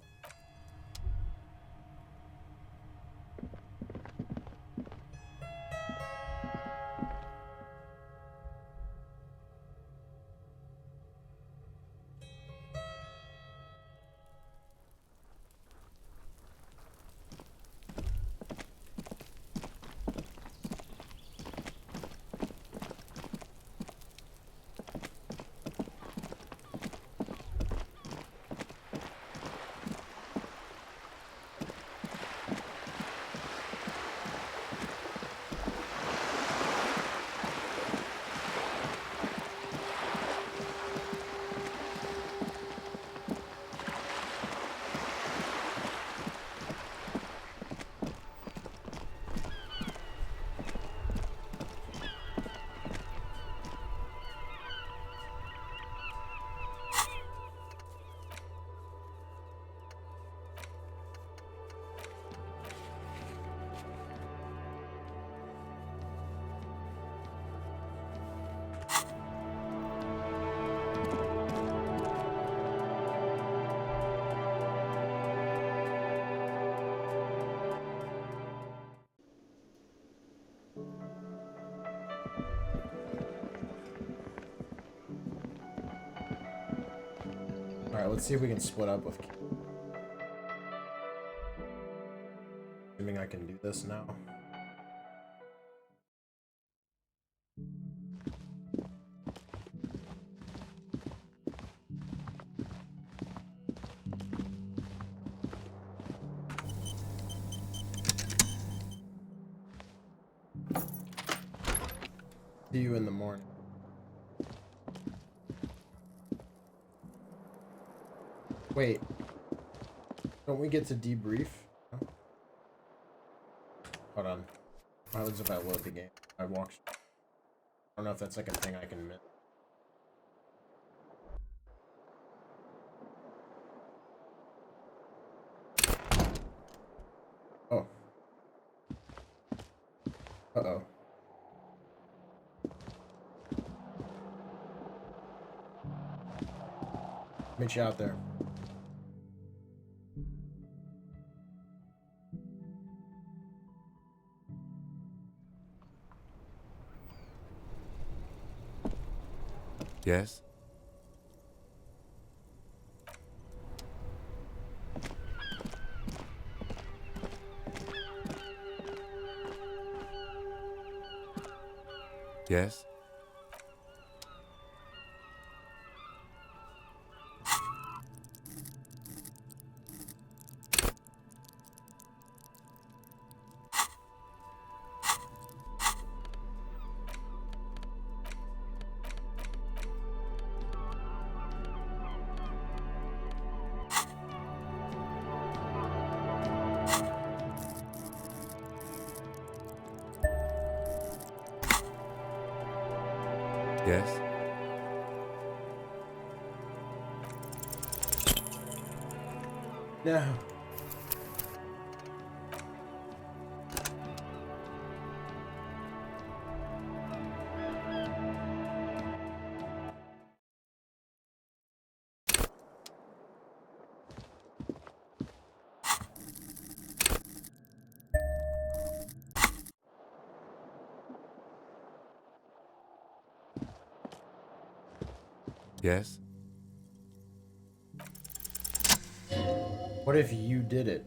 Alright, let's see if we can split up with... Assuming I can do this now. See you in the morning. Wait. Don't we get to debrief? No? Hold on. What happens if I load the game? I walk... I don't know if that's like a thing I can miss. Oh. Uh-oh. Meet you out there. Yes? Yes? Yes? No. Yes? What if you did it?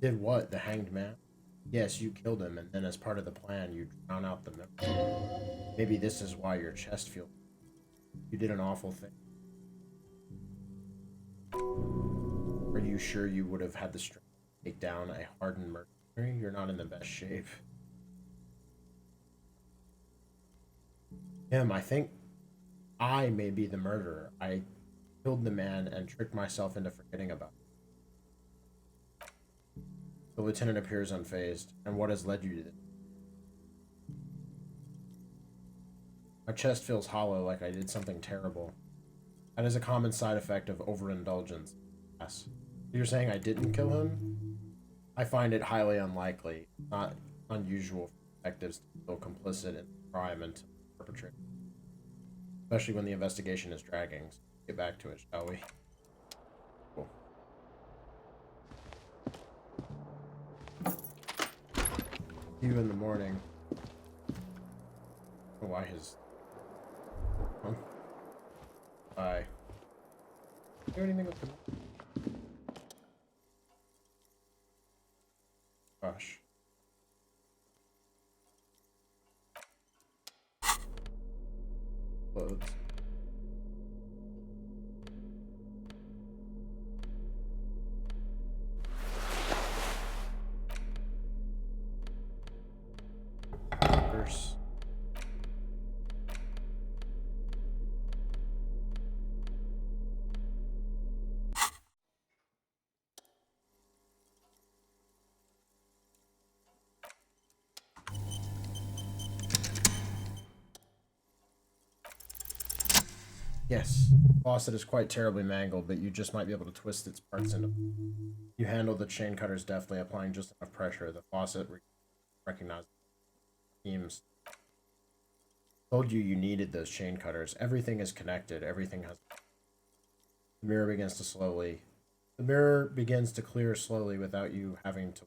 Did what? The hanged man? Yes, you killed him, and then as part of the plan, you drown out the memory. Maybe this is why your chest feels. You did an awful thing. Are you sure you would have had the strength to take down a hardened mercenary? You're not in the best shape. I think I may be the murderer. I killed the man and tricked myself into forgetting about it. The lieutenant appears unfazed. And what has led you to this? My chest feels hollow, like I did something terrible. That is a common side effect of overindulgence. Yes. You're saying I didn't kill him? I find it highly unlikely. Not unusual for detectives to feel complicit in the crime and to perpetrate. Especially when the investigation is dragging. So get back to it, shall we? Cool. See you in the morning. Oh, why his... Huh? Bye. Do anything with the... Gosh. Clothes. Purse. Yes, the faucet is quite terribly mangled, but you just might be able to twist its parts into. You handle the chain cutters deftly, applying just enough pressure. The faucet recognizes seams. Told you you needed those chain cutters. Everything is connected. Everything has. The mirror begins to slowly. The mirror begins to clear slowly without you having to.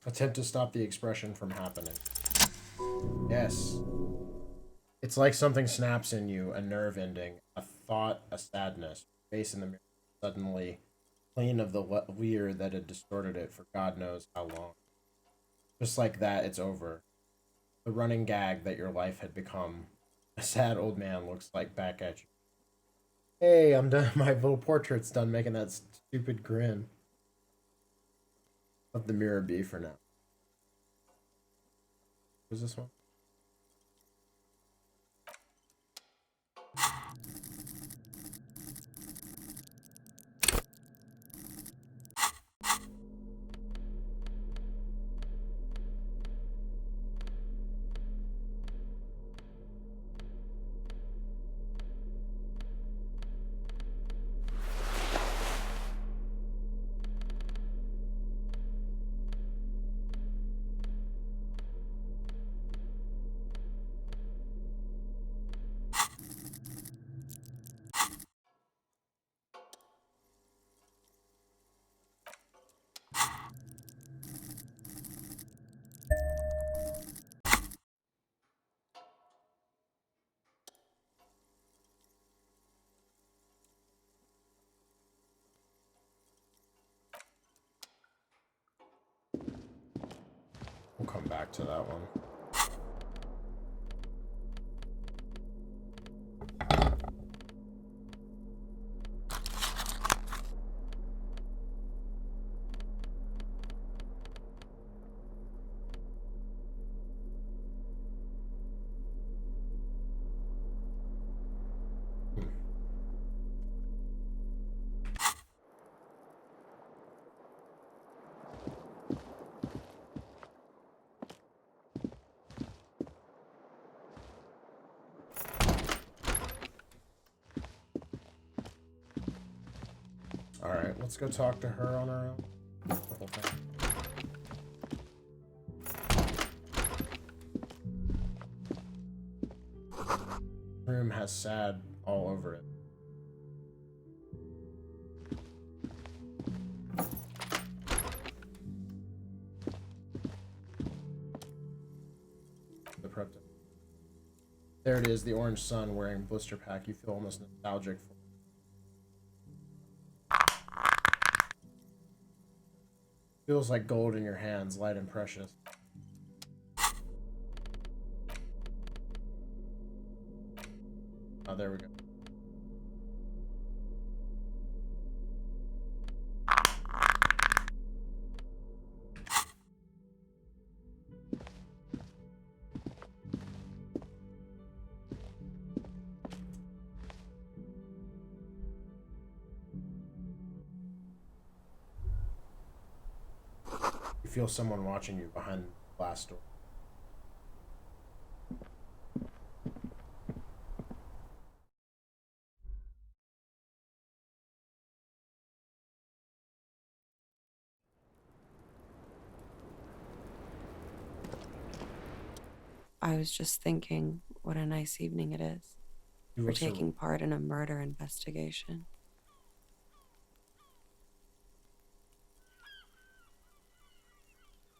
Attempt to stop the expression from happening. Yes. It's like something snaps in you, a nerve ending, a thought, a sadness. Face in the mirror, suddenly clean of the leer that had distorted it for God knows how long. Just like that, it's over. The running gag that your life had become. A sad old man looks like back at you. Hey, I'm done. My little portrait's done making that stupid grin. Let the mirror be for now. Who's this one? We'll come back to that one. Alright, let's go talk to her on our own. Couple things. Room has sad all over it. The prep. There it is, the orange sun wearing blister pack. You feel almost nostalgic for. Feels like gold in your hands, light and precious. Oh, there we go. You feel someone watching you behind the glass door. I was just thinking what a nice evening it is You for look so- taking part in a murder investigation.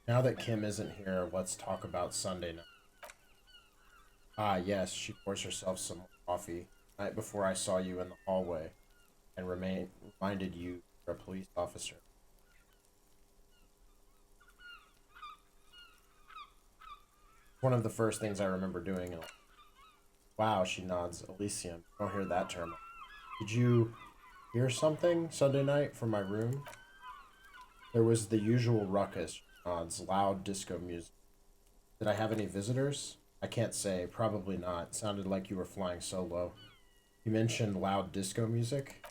Now that Kim isn't here, let's talk about Sunday night. Ah, yes, she pours herself some coffee. Night before I saw you in the hallway and reminded you you're a police officer. One of the first things I remember doing. Wow, she nods. Elysium. Don't hear that term. Did you hear something Sunday night from my room? There was the usual ruckus. She nods. Loud disco music. Did I have any visitors? I can't say. Probably not. Sounded like you were flying solo. You mentioned loud disco music?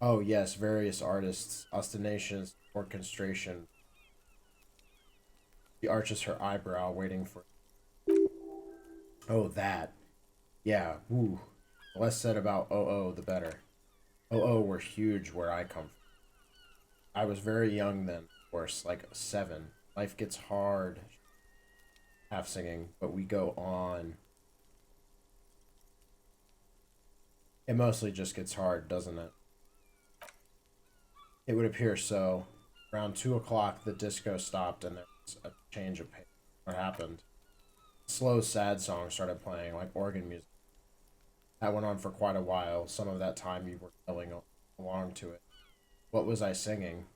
Oh, yes, various artists. Ostinations, orchestration. She arches her eyebrow, waiting for. Oh, that. Yeah, woo. The less said about OO, the better. OO were huge where I come from. I was very young then, of course, like 7. Life gets hard. Half singing, but we go on. It mostly just gets hard, doesn't it? It would appear so. Around 2 o'clock, the disco stopped and there was a change of pace. What happened? A slow, sad song started playing, like organ music. That went on for quite a while. Some of that time you were yelling along to it. What was I singing?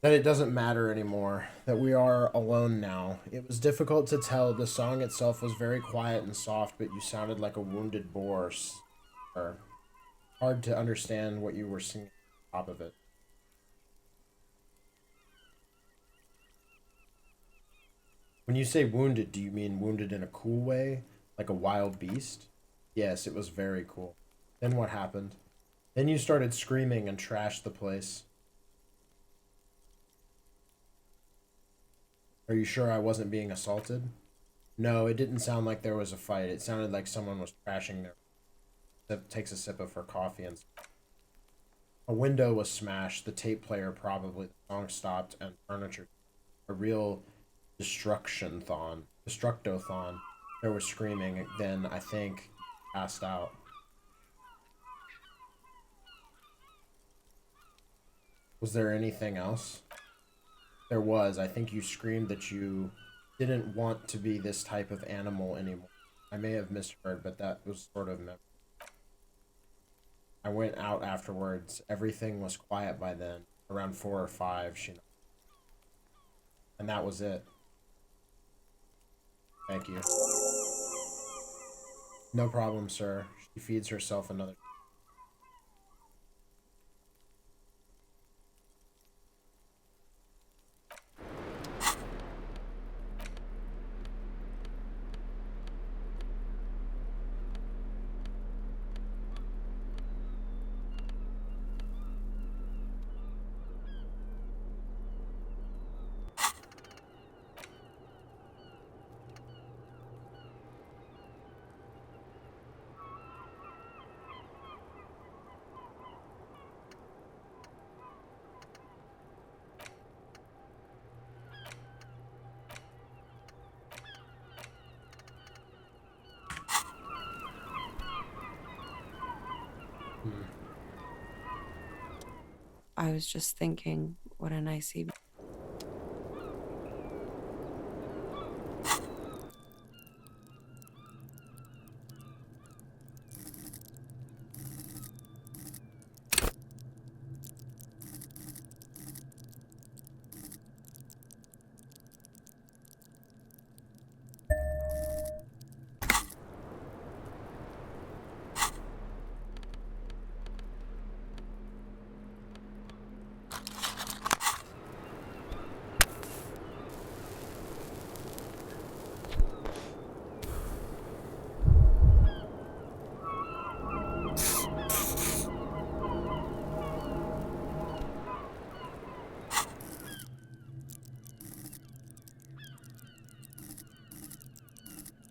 That it doesn't matter anymore, that we are alone now. It was difficult to tell. The song itself was very quiet and soft, but you sounded like a wounded boar. Or hard to understand what you were singing on top of it. When you say wounded, do you mean wounded in a cool way? Like a wild beast? Yes, it was very cool. Then what happened? Then you started screaming and trashed the place. Are you sure I wasn't being assaulted? No, it didn't sound like there was a fight. It sounded like someone was trashing their... Takes a sip of her coffee and... A window was smashed, the tape player probably, the song stopped, and furniture. A real destructothon. There was screaming, then I think passed out. Was there anything else? There was. I think you screamed that you didn't want to be this type of animal anymore. I may have misheard, but that was sort of... I went out afterwards. Everything was quiet by then. Around 4 or 5, and that was it. Thank you. No problem, sir. She feeds herself another... I was just thinking, what a nice evening.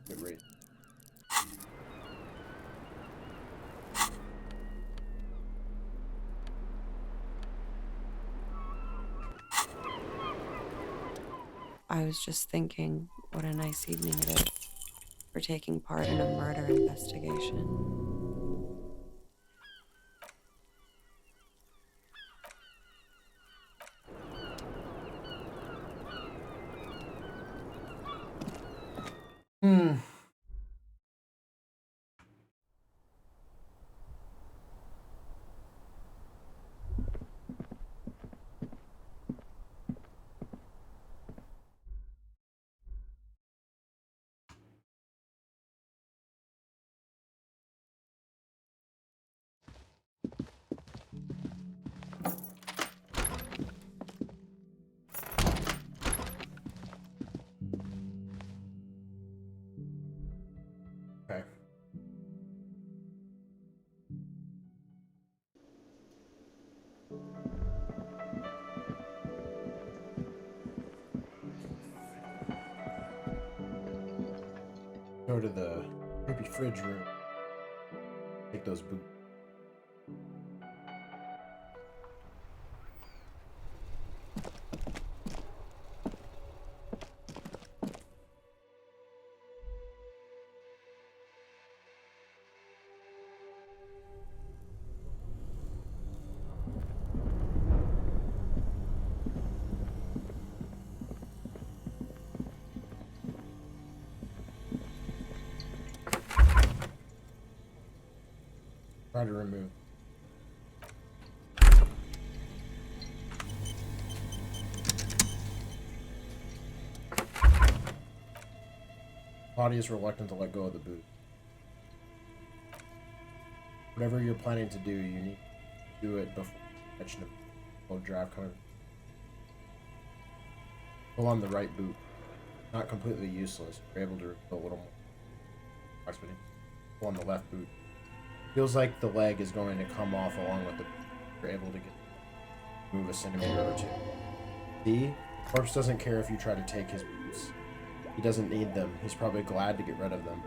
Good read. I was just thinking, what a nice evening it is for taking part in a murder investigation. Okay. Go to the creepy fridge room. Take those boots. Try to remove. Body is reluctant to let go of the boot. Whatever you're planning to do, you need to do it before catching a draft coming. Pull on the right boot. Not completely useless. You're able to refill a little more. Pull on the left boot. Feels like the leg is going to come off along with the boot. You're able to move a centimeter or two. See? Corpse doesn't care if you try to take his boots. He doesn't need them. He's probably glad to get rid of them.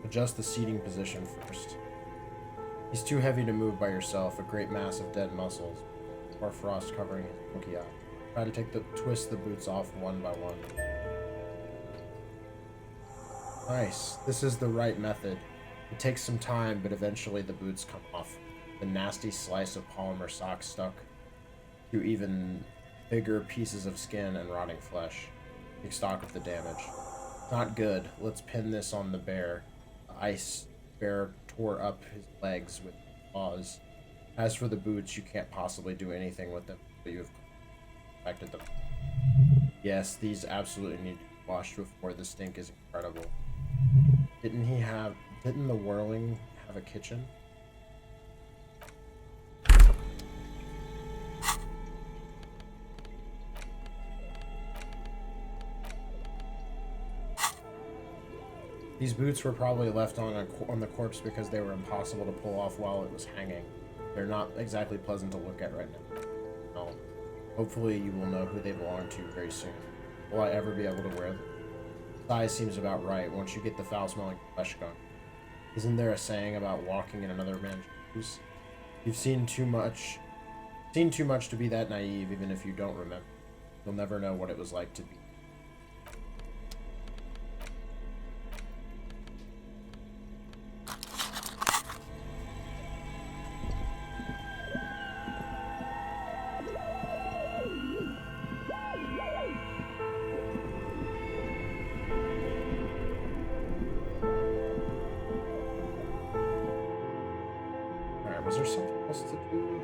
Adjust the seating position first. He's too heavy to move by yourself, a great mass of dead muscles, or frost covering his monkey eye. Try to twist the boots off one by one. Nice. This is the right method. It takes some time, but eventually the boots come off. The nasty slice of polymer sock stuck to even bigger pieces of skin and rotting flesh. Take stock of the damage. Not good. Let's pin this on the bear. The ice bear tore up his legs with claws. As for the boots, you can't possibly do anything with them, but you have affected them. Yes, these absolutely need to be washed before the stink is incredible. Didn't the whirling have a kitchen? These boots were probably left on the corpse because they were impossible to pull off while it was hanging. They're not exactly pleasant to look at right now. No. Hopefully you will know who they belong to very soon. Will I ever be able to wear them? Size seems about right once you get the foul-smelling flesh going. Isn't there a saying about walking in another man's shoes? You've seen too much to be that naive, even if you don't remember. You'll never know what it was like to be. Was there something else to do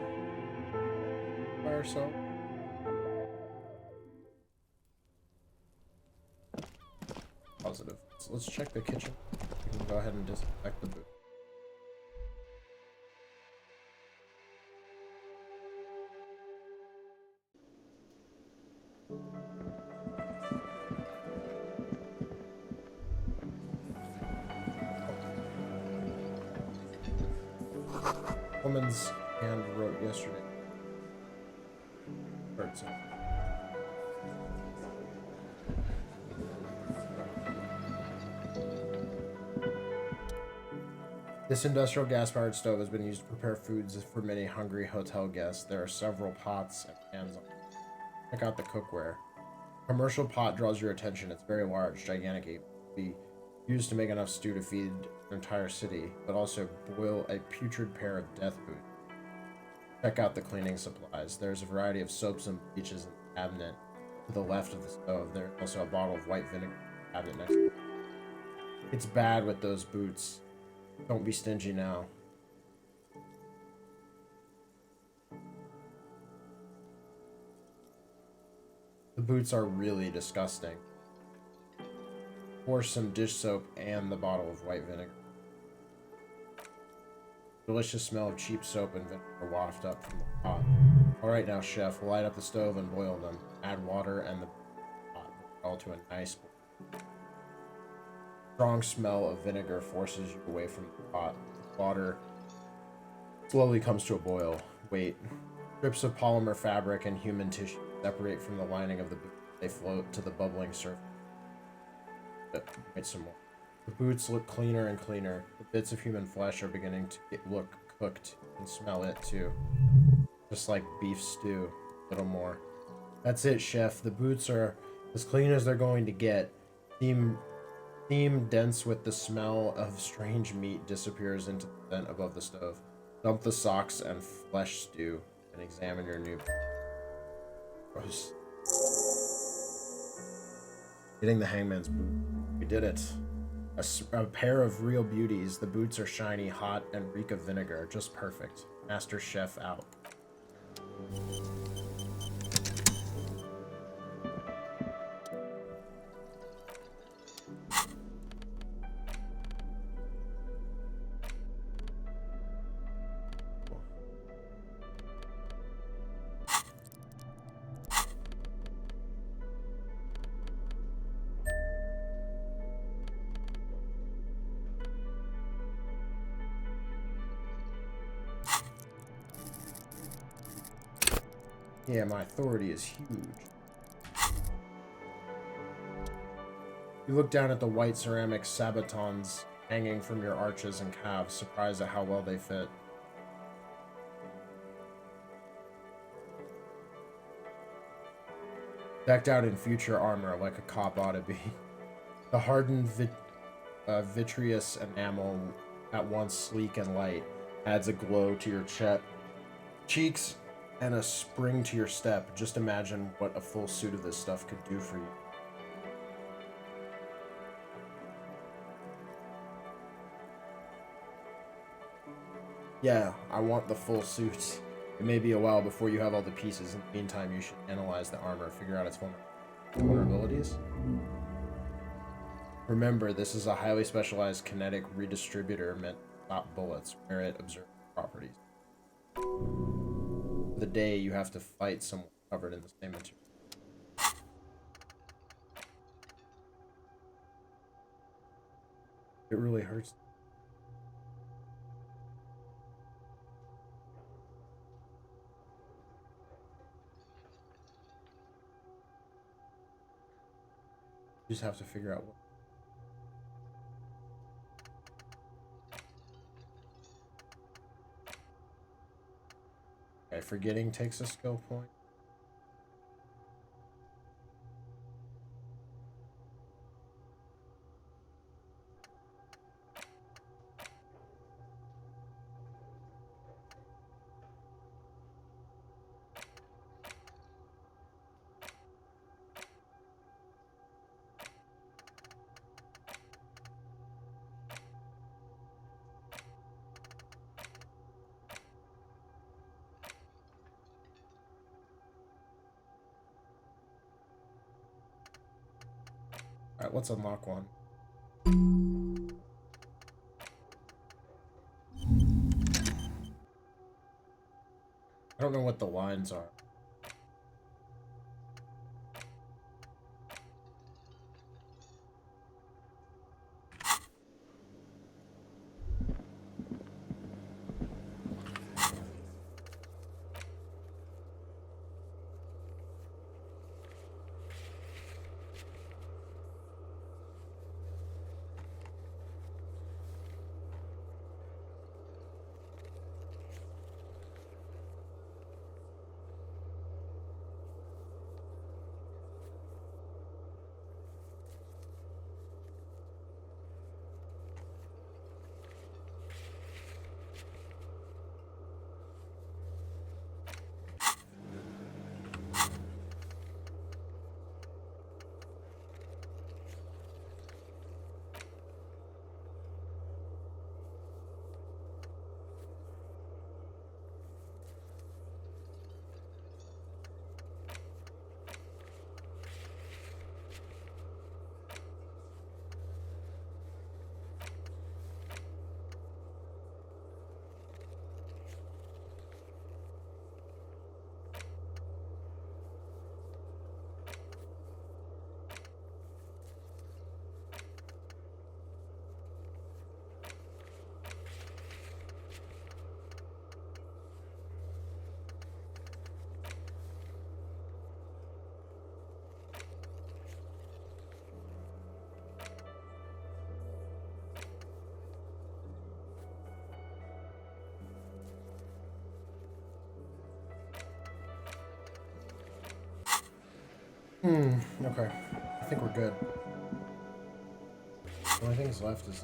by ourselves? Positive. So let's check the kitchen. We can go ahead and disinfect the boot. Woman's hand wrote yesterday. Heard so. This industrial gas-powered stove has been used to prepare foods for many hungry hotel guests. There are several pots and pans on it. Check out the cookware. Commercial pot draws your attention. It's very large, gigantic. It will be used to make enough stew to feed an entire city, but also boil a putrid pair of death boots. Check out the cleaning supplies. There's a variety of soaps and bleaches in the cabinet to the left of the stove. There's also a bottle of white vinegar in the cabinet next to it. It's bad with those boots. Don't be stingy now. The boots are really disgusting. Pour some dish soap and the bottle of white vinegar. Delicious smell of cheap soap and vinegar waft up from the pot. Alright now, chef, light up the stove and boil them. Add water and the pot all to a nice boil. Strong smell of vinegar forces you away from the pot. Water slowly comes to a boil. Wait. Strips of polymer fabric and human tissue separate from the lining of the boot. They float to the bubbling surface. Wait some more. The boots look cleaner and cleaner. The bits of human flesh are beginning to look cooked. You can smell it too. Just like beef stew. A little more. That's it, chef. The boots are as clean as they're going to get. Steam dense with the smell of strange meat disappears into the vent above the stove. Dump the socks and flesh stew and examine your new... Gross. Getting the hangman's boot. We did it. A pair of real beauties. The boots are shiny, hot, and reek of vinegar. Just perfect. Master chef out. Yeah, my authority is huge. You look down at the white ceramic sabatons hanging from your arches and calves, surprised at how well they fit. Decked out in future armor like a cop ought to be. The hardened vitreous enamel, at once sleek and light, adds a glow to your cheeks and a spring to your step. Just imagine what a full suit of this stuff could do for you. Yeah, I want the full suit. It may be a while before you have all the pieces. In the meantime, you should analyze the armor, figure out its vulnerabilities. Remember, this is a highly specialized kinetic redistributor meant to stop bullets where it observes properties. For the day, you have to fight someone covered in the same material. It really hurts. You just have to figure out what. Okay, forgetting takes a skill point. Alright, let's unlock one. I don't know what the lines are. Okay. I think we're good. The only things left is...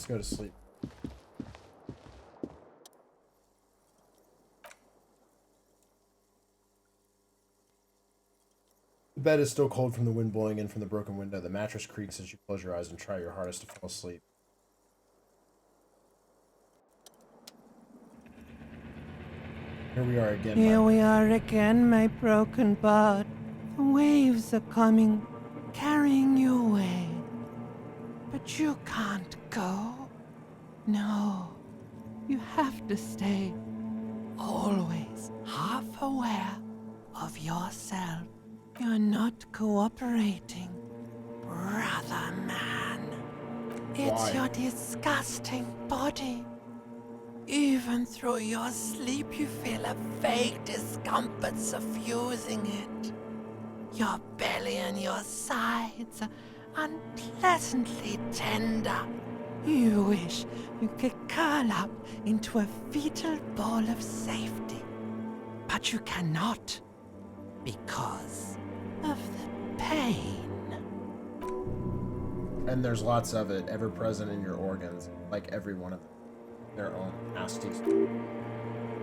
let's go to sleep. The bed is still cold from the wind blowing in from the broken window. The mattress creaks as you close your eyes and try your hardest to fall asleep. Here we are again. Here we are again, my broken bird. The waves are coming, carrying you away. But you can't go. No, you have to stay. Always half aware of yourself. You're not cooperating, brother man. It's Why? your disgusting body. Even through your sleep, you feel a vague discomfort suffusing it. Your belly and your sides are unpleasantly tender. You wish you could curl up into a fetal ball of safety. But you cannot, because of the pain. And there's lots of it, ever present in your organs, like every one of them. Their own nasties.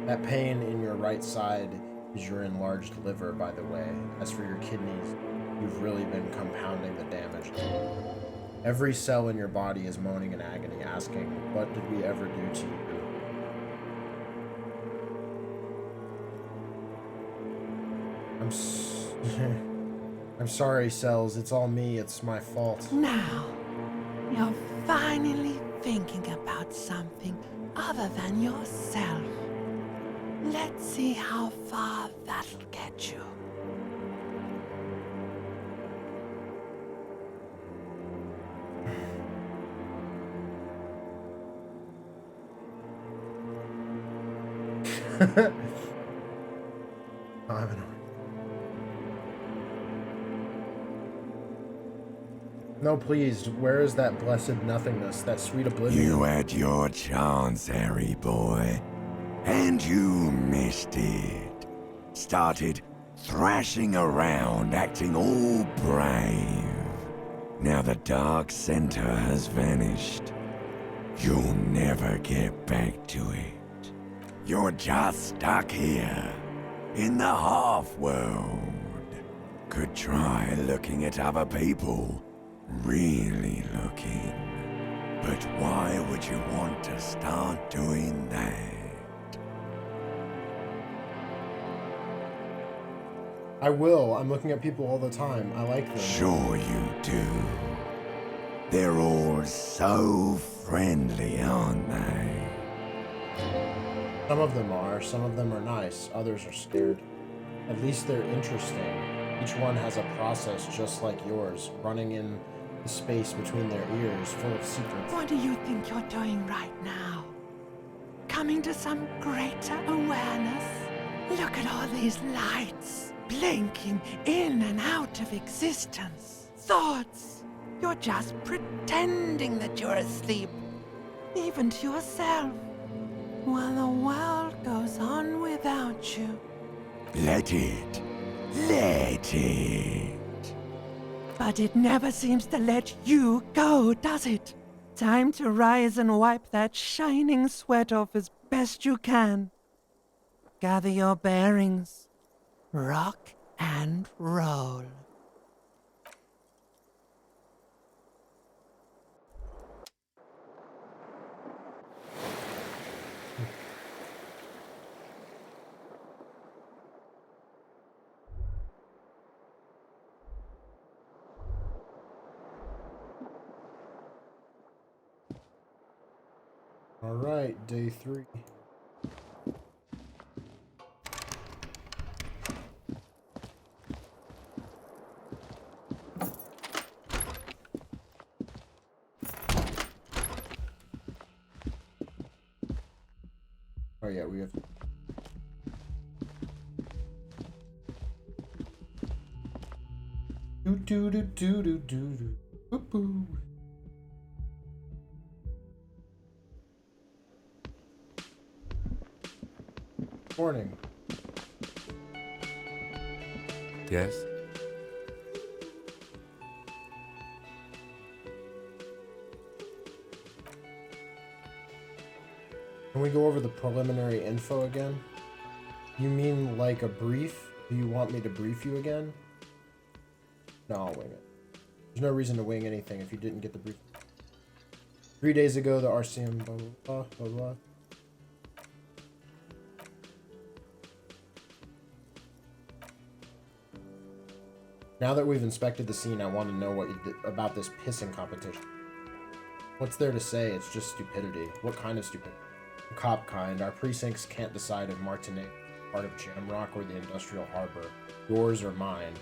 That pain in your right side is your enlarged liver, by the way. As for your kidneys, you've really been compounding the damage. Every cell in your body is moaning in agony, asking, what did we ever do to you? I'm sorry, cells. It's all me. It's my fault. Now, you're finally thinking about something other than yourself. Let's see how far that'll get you. No, please, where is that blessed nothingness, that sweet oblivion? You had your chance, Harry boy, and you missed it. Started thrashing around, acting all brave. Now the dark center has vanished. You'll never get back to it. You're just stuck here, in the half-world. Could try looking at other people. Really looking. But why would you want to start doing that? I will. I'm looking at people all the time. I like them. Sure you do. They're all so friendly, aren't they? Some of them are. Some of them are nice. Others are scared. At least they're interesting. Each one has a process just like yours, running in the space between their ears, full of secrets. What do you think you're doing right now? Coming to some greater awareness? Look at all these lights, blinking in and out of existence. Thoughts. You're just pretending that you're asleep, even to yourself, while the world goes on without you. Let it. Let it. But it never seems to let you go, does it? Time to rise and wipe that shining sweat off as best you can. Gather your bearings. Rock and roll. All right, day 3. Oh yeah, we have. Do do do do do do do. Boop boo. Morning. Yes? Can we go over the preliminary info again? You mean like a brief? Do you want me to brief you again? No, I'll wing it. There's no reason to wing anything if you didn't get the brief. 3 days ago, the RCM blah blah blah blah. Now that we've inspected the scene, I want to know what you did about this pissing competition. What's there to say? It's just stupidity. What kind of stupidity? The cop kind. Our precincts can't decide if Martinet is part of Jamrock or the Industrial Harbor. Yours or mine.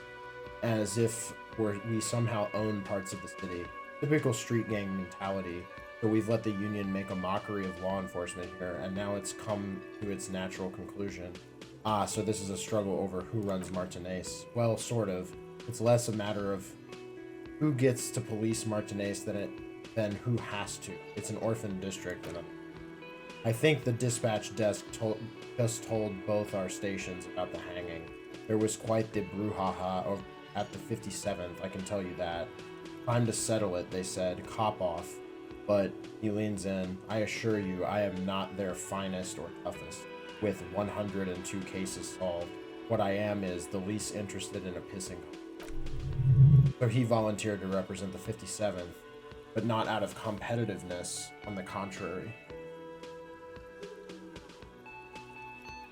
As if we somehow own parts of the city. Typical street gang mentality. So we've let the Union make a mockery of law enforcement here, and now it's come to its natural conclusion. Ah, so this is a struggle over who runs Martinez. Well, sort of. It's less a matter of who gets to police Martinez than who has to. It's an orphan district, and I think the dispatch desk just told both our stations about the hanging. There was quite the brouhaha at the 57th, I can tell you that. Time to settle it, they said. Cop off. But he leans in. I assure you, I am not their finest or toughest, with 102 cases solved. What I am is the least interested in a pissing. So he volunteered to represent the 57th, but not out of competitiveness, on the contrary.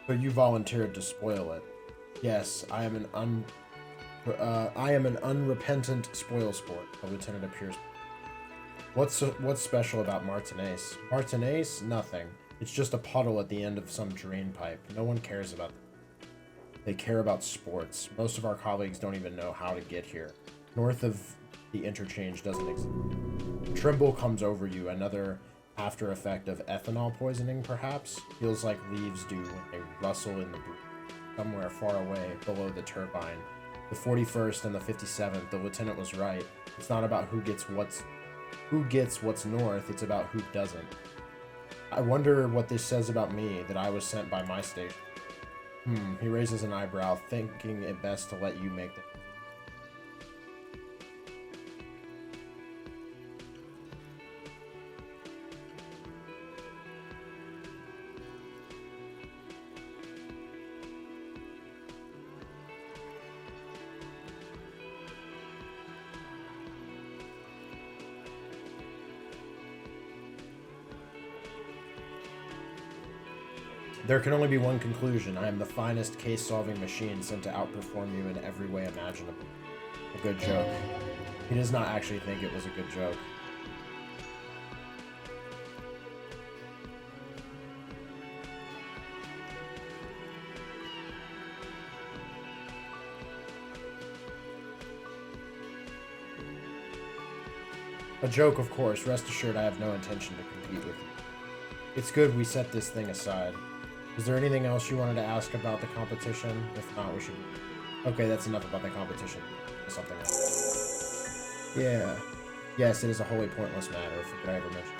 So you volunteered to spoil it. Yes, I am an unrepentant spoil sport, the lieutenant appears. What's special about Martinez? Martinez? Nothing. It's just a puddle at the end of some drain pipe. No one cares about them. They care about sports. Most of our colleagues don't even know how to get here. North of the interchange doesn't exist. Tremble comes over you, another after effect of ethanol poisoning, perhaps? Feels like leaves do when they rustle in the breeze. Somewhere far away, below the turbine. The 41st and the 57th, the lieutenant was right. It's not about who gets what's north, it's about who doesn't. I wonder what this says about me, that I was sent by my station. He raises an eyebrow, thinking it best to let you make the... There can only be one conclusion. I am the finest case-solving machine sent to outperform you in every way imaginable. A good joke. He does not actually think it was a good joke. A joke, of course. Rest assured I have no intention to compete with you. It's good we set this thing aside. Is there anything else you wanted to ask about the competition? If not, we should... Okay, that's enough about the competition. Something else. Yeah. Yes, it is a wholly pointless matter, if I ever mention.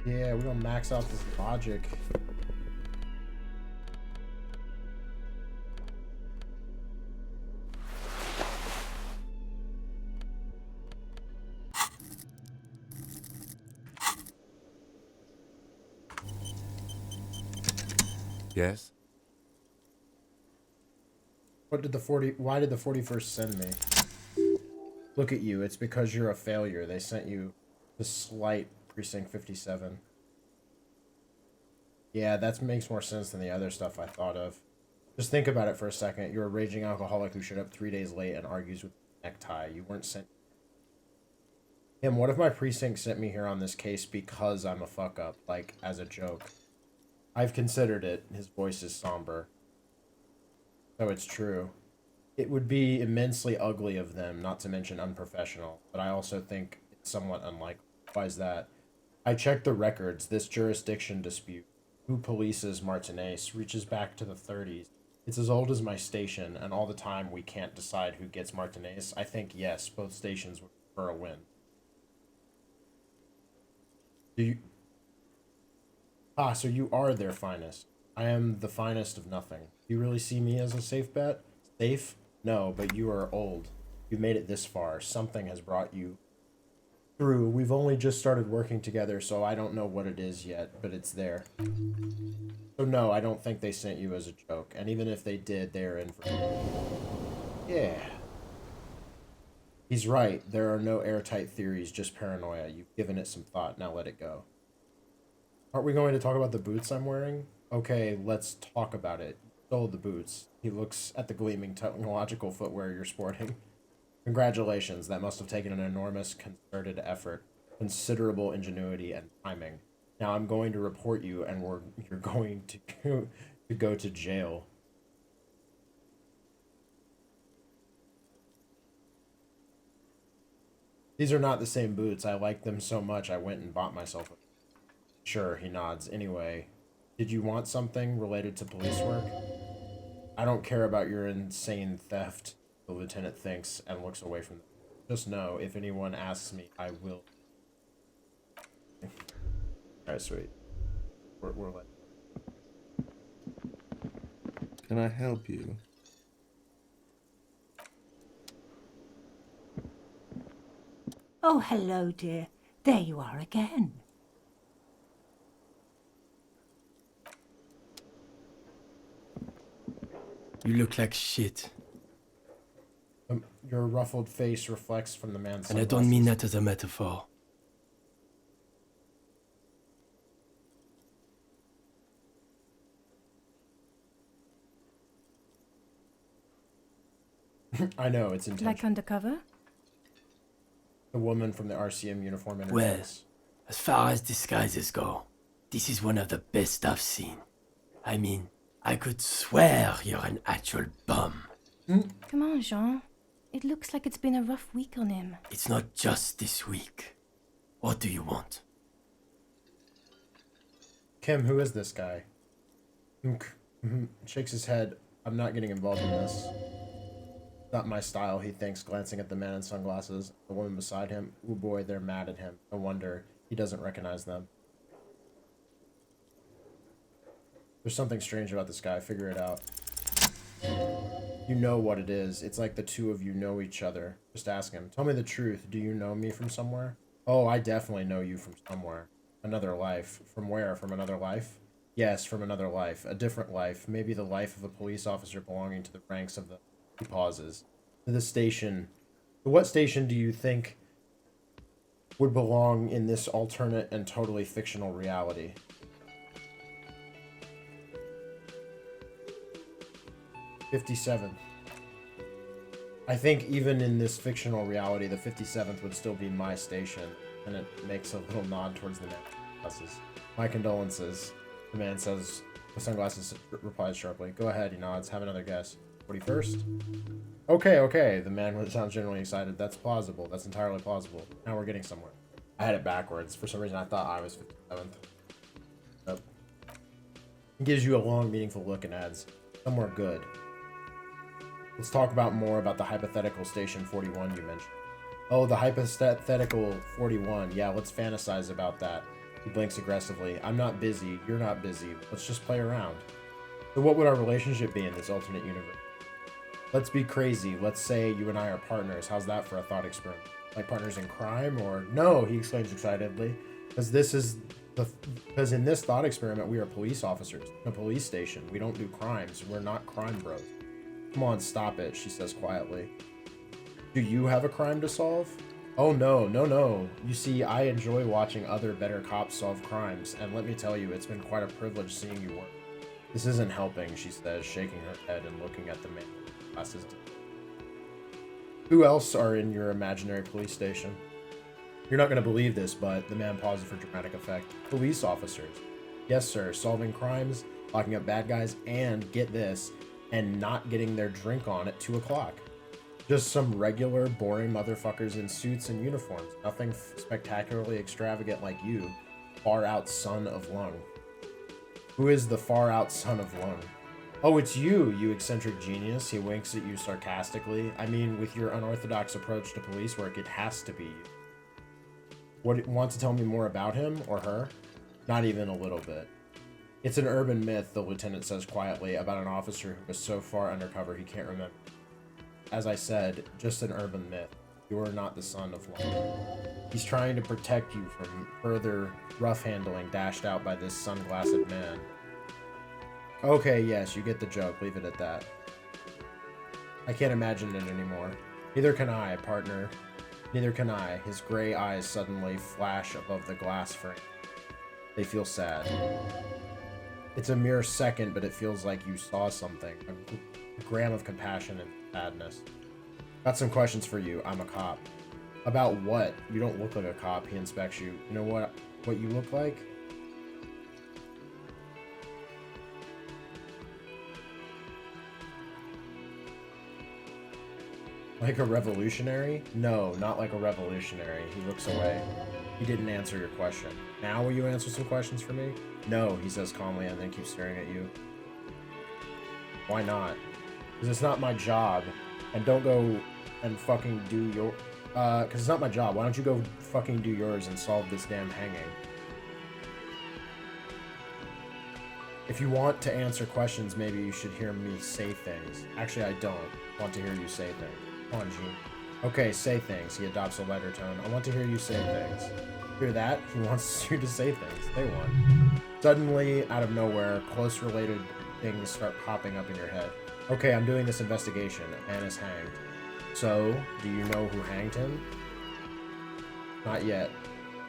Yeah, we don't max out this logic. Yes? Why did the 41st send me? Look at you, it's because you're a failure. They sent you to slight Precinct 57. Yeah, that makes more sense than the other stuff I thought of. Just think about it for a second. You're a raging alcoholic who showed up 3 days late and argues with a necktie. You weren't sent... Him, what if my precinct sent me here on this case because I'm a fuck-up, like, as a joke? I've considered it. His voice is somber. So it's true. It would be immensely ugly of them, not to mention unprofessional, but I also think it's somewhat unlikely. Why is that? I checked the records. This jurisdiction dispute, who polices Martinez, reaches back to the 30s. It's as old as my station, and all the time we can't decide who gets Martinez. I think, yes, both stations would prefer a win. Do you... Ah, so you are their finest. I am the finest of nothing. Do you really see me as a safe bet? Safe? No, but you are old. You've made it this far. Something has brought you through. We've only just started working together, so I don't know what it is yet, but it's there. So no, I don't think they sent you as a joke. And even if they did, they're in for it. Yeah. He's right. There are no airtight theories, just paranoia. You've given it some thought. Now let it go. Aren't we going to talk about the boots I'm wearing? Okay, let's talk about it. You stole the boots. He looks at the gleaming technological footwear you're sporting. Congratulations. That must have taken an enormous concerted effort, considerable ingenuity, and timing. Now I'm going to report you, and you're going to go to jail. These are not the same boots. I like them so much I went and bought myself a... Sure, he nods. Anyway, did you want something related to police work? I don't care about your insane theft, the lieutenant thinks and looks away from them. Just know, if anyone asks me, I will. Alright, sweet. We're like... Can I help you? Oh, hello, dear. There you are again. You look like shit. Your ruffled face reflects from the man's And I don't mean that as a metaphor. I know, it's intentional. Like undercover? The woman from the RCM uniform in her Well, face. as far as disguises go, this is one of the best I've seen. I mean, I could swear you're an actual bum. Come on, Jean. It looks like it's been a rough week on him. It's not just this week. What do you want? Kim, who is this guy? Shakes his head. I'm not getting involved in this. Not my style, he thinks, glancing at the man in sunglasses. The woman beside him. Ooh boy, they're mad at him. No wonder he doesn't recognize them. There's something strange about this guy. Figure it out. You know what it is. It's like the two of you know each other. Just ask him. Tell me the truth. Do you know me from somewhere? Oh, I definitely know you from somewhere. Another life. From where? From another life? Yes, from another life. A different life. Maybe the life of a police officer belonging to the ranks of the... He pauses. To the station. To what station do you think would belong in this alternate and totally fictional reality? '57th. I think even in this fictional reality, the 57th would still be my station, and it makes a little nod towards the man with sunglasses. My condolences, the man says. The sunglasses replies sharply. Go ahead, he nods. Have another guess. 41st? Okay. The man sounds genuinely excited. That's plausible. That's entirely plausible. Now we're getting somewhere. I had it backwards. For some reason, I thought I was 57th. Nope. It gives you a long, meaningful look and adds, somewhere good. Let's talk more about the hypothetical Station 41 you mentioned. Oh, the hypothetical 41. Yeah, let's fantasize about that. He blinks aggressively. I'm not busy. You're not busy. Let's just play around. So what would our relationship be in this alternate universe? Let's be crazy. Let's say you and I are partners. How's that for a thought experiment? Like partners in crime or... No, he exclaims excitedly. Because in this thought experiment, we are police officers in a police station. We don't do crimes. We're not crime bros. Come on, stop it, she says quietly. Do you have a crime to solve? Oh, no. You see, I enjoy watching other better cops solve crimes, and let me tell you, it's been quite a privilege seeing you work. This isn't helping, she says, shaking her head and looking at the man with glasses. Who else are in your imaginary police station? You're not going to believe this, but the man pauses for dramatic effect. Police officers. Yes, sir, solving crimes, locking up bad guys, and, get this, and not getting their drink on at 2 o'clock. Just some regular, boring motherfuckers in suits and uniforms. Nothing spectacularly extravagant like you. far out son of Lung? Who is the far out son of Lung? Oh, it's you, you eccentric genius. He winks at you sarcastically. I mean, with your unorthodox approach to police work, it has to be you. What, want to tell me more about him or her? Not even a little bit. It's an urban myth, the lieutenant says quietly, about an officer who was so far undercover he can't remember. As I said, just an urban myth. You are not the son of Lung. He's trying to protect you from further rough handling dashed out by this sunglassed man. Okay, yes, you get the joke. Leave it at that. I can't imagine it anymore. Neither can I, partner. Neither can I. His gray eyes suddenly flash above the glass frame. They feel sad. It's a mere second, but it feels like you saw something. A gram of compassion and sadness. Got some questions for you. I'm a cop. About what? You don't look like a cop. He inspects you. You know what you look like? Like a revolutionary? No, not like a revolutionary. He looks away. He didn't answer your question. Now will you answer some questions for me? No, he says calmly and then keeps staring at you. Why not? Because it's not my job. And don't go and fucking do your... because it's not my job. Why don't you go fucking do yours and solve this damn hanging? If you want to answer questions, maybe you should hear me say things. Actually, I don't want to hear you say things. Come on, Gene. Okay, say things. He adopts a lighter tone. I want to hear you say things. Hear that? He wants you to say things. They want. Suddenly, out of nowhere, close related things start popping up in your head. Okay, I'm doing this investigation. Anna's hanged. So, do you know who hanged him? Not yet.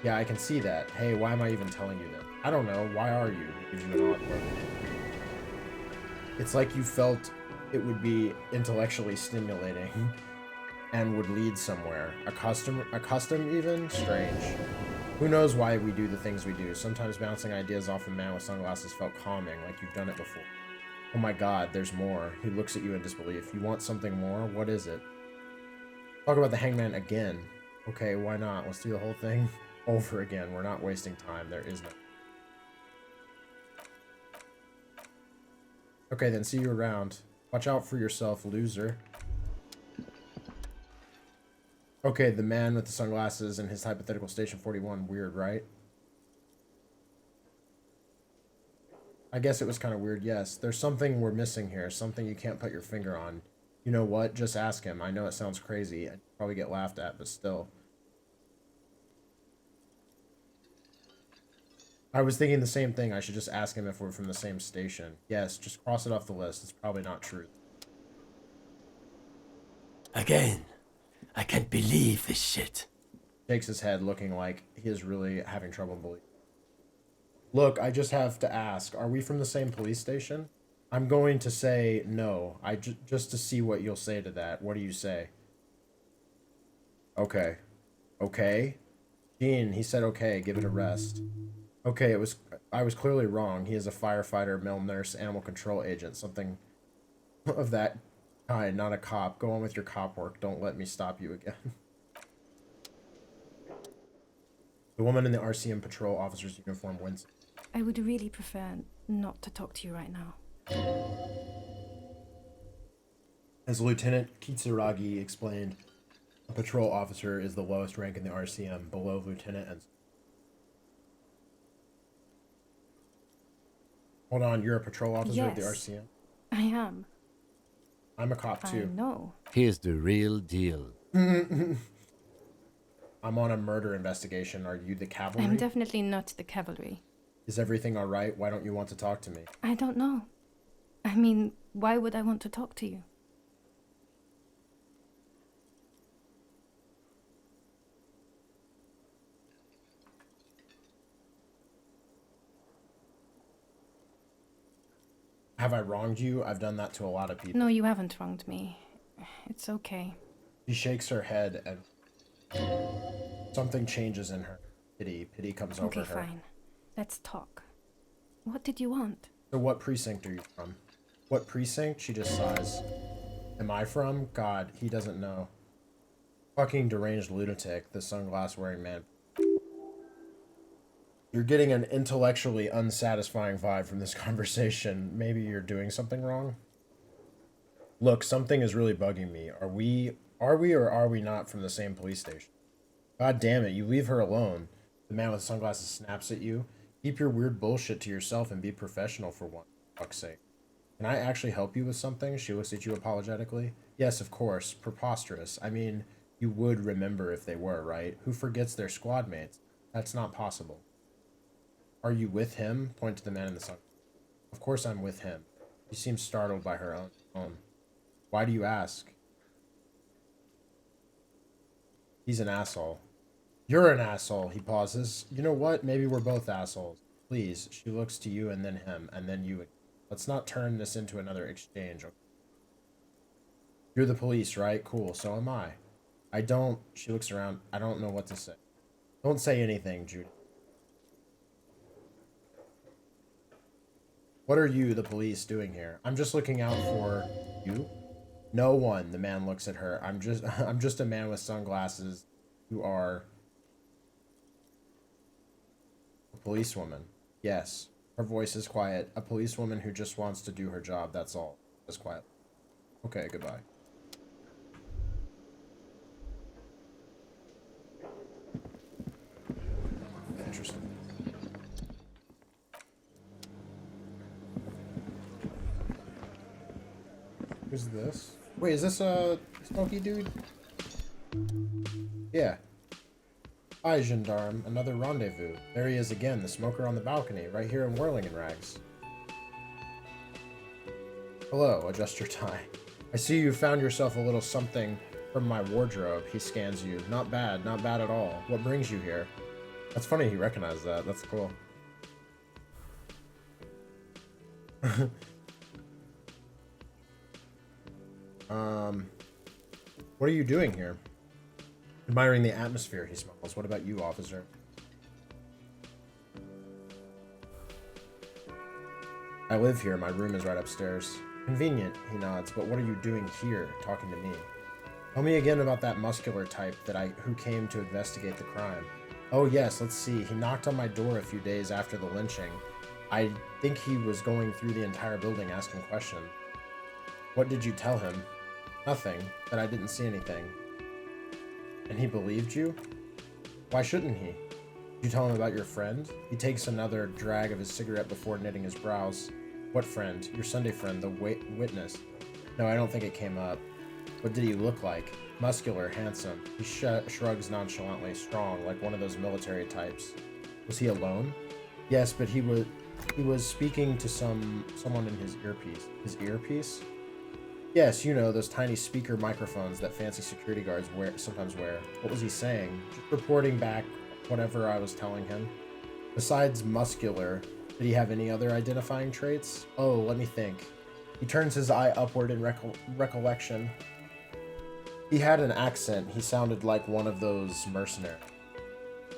Yeah, I can see that. Hey, why am I even telling you that? I don't know. Why are you? He gives you an odd look. It's like you felt it would be intellectually stimulating and would lead somewhere. A custom even? Strange. Who knows why we do the things we do? Sometimes bouncing ideas off a man with sunglasses felt calming, like you've done it before. Oh my god, there's more. He looks at you in disbelief. You want something more? What is it? Talk about the hangman again. Okay, why not? Let's do the whole thing over again. We're not wasting time. There is no... Okay, then see you around. Watch out for yourself, loser. Okay, the man with the sunglasses in his hypothetical station 41. Weird, right? I guess it was kind of weird, yes. There's something we're missing here. Something you can't put your finger on. You know what? Just ask him. I know it sounds crazy. I'd probably get laughed at, but still. I was thinking the same thing. I should just ask him if we're from the same station. Yes, just cross it off the list. It's probably not true. Again, I can't believe this shit. Shakes his head, looking like he is really having trouble believing. Look, I just have to ask, are we from the same police station? I'm going to say no. Just to see what you'll say to that. What do you say? Okay. Okay? Gene, he said okay, give it a rest. Okay, I was clearly wrong. He is a firefighter, male nurse, animal control agent, something of that kind, not a cop. Go on with your cop work. Don't let me stop you again. The woman in the RCM patrol officer's uniform wins. I would really prefer not to talk to you right now. As Lieutenant Kitsuragi explained, a patrol officer is the lowest rank in the RCM, below lieutenant and... Hold on, you're a patrol officer at the RCM? I am. I'm a cop too. I know. Here's the real deal. I'm on a murder investigation. Are you the cavalry? I'm definitely not the cavalry. Is everything alright? Why don't you want to talk to me? I don't know. I mean, why would I want to talk to you? Have I wronged you? I've done that to a lot of people. No, you haven't wronged me. It's okay. She shakes her head and something changes in her. Pity comes over her. Okay, fine. Let's talk. What did you want? So what precinct are you from? What precinct? She just sighs. Am I from? God, he doesn't know. Fucking deranged lunatic, the sunglass wearing man. You're getting an intellectually unsatisfying vibe from this conversation. Maybe you're doing something wrong? Look, something is really bugging me. Are we or are we not from the same police station? God damn it, you leave her alone. The man with sunglasses snaps at you. Keep your weird bullshit to yourself and be professional for one fuck's sake. Can I actually help you with something? She looks at you apologetically. Yes, of course. Preposterous. I mean, you would remember if they were, right? Who forgets their squad mates? That's not possible. Are you with him? Point to the man in the sun. Of course I'm with him. She seems startled by her own. Why do you ask? He's an asshole. You're an asshole, he pauses. You know what? Maybe we're both assholes. Please. She looks to you and then him, and then you. Let's not turn this into another exchange. Okay? You're the police, right? Cool, so am I. I don't. She looks around. I don't know what to say. Don't say anything, Judy. What are you, the police, doing here? I'm just looking out for you. No one. The man looks at her. I'm just a man with sunglasses. You are a policewoman. Yes. Her voice is quiet. A policewoman who just wants to do her job. That's all. Just quiet. Okay. Goodbye. Interesting. Who's this? Wait, is this a smoky dude? Yeah. Hi, gendarme. Another rendezvous. There he is again, the smoker on the balcony, right here in whirling in rags. Hello, adjust your tie. I see you found yourself a little something from my wardrobe. He scans you. Not bad at all. What brings you here? That's funny he recognized that. That's cool. What are you doing here? Admiring the atmosphere, he smiles. What about you, officer? I live here. My room is right upstairs. Convenient, he nods. But what are you doing here, talking to me? Tell me again about that muscular type who came to investigate the crime. Oh yes, let's see. He knocked on my door a few days after the lynching. I think he was going through the entire building asking questions. What did you tell him? Nothing, that I didn't see anything. And he believed you? Why shouldn't he? Did you tell him about your friend? He takes another drag of his cigarette before knitting his brows. What friend? Your Sunday friend, the witness. No, I don't think it came up. What did he look like? Muscular, handsome. He shrugs nonchalantly, strong, like one of those military types. Was he alone? Yes, but he was speaking to someone in his earpiece. His earpiece? Yes, you know, those tiny speaker microphones that fancy security guards sometimes wear. What was he saying? Just reporting back whatever I was telling him. Besides muscular, did he have any other identifying traits? Oh, let me think. He turns his eye upward in recollection. He had an accent. He sounded like one of those mercenaries.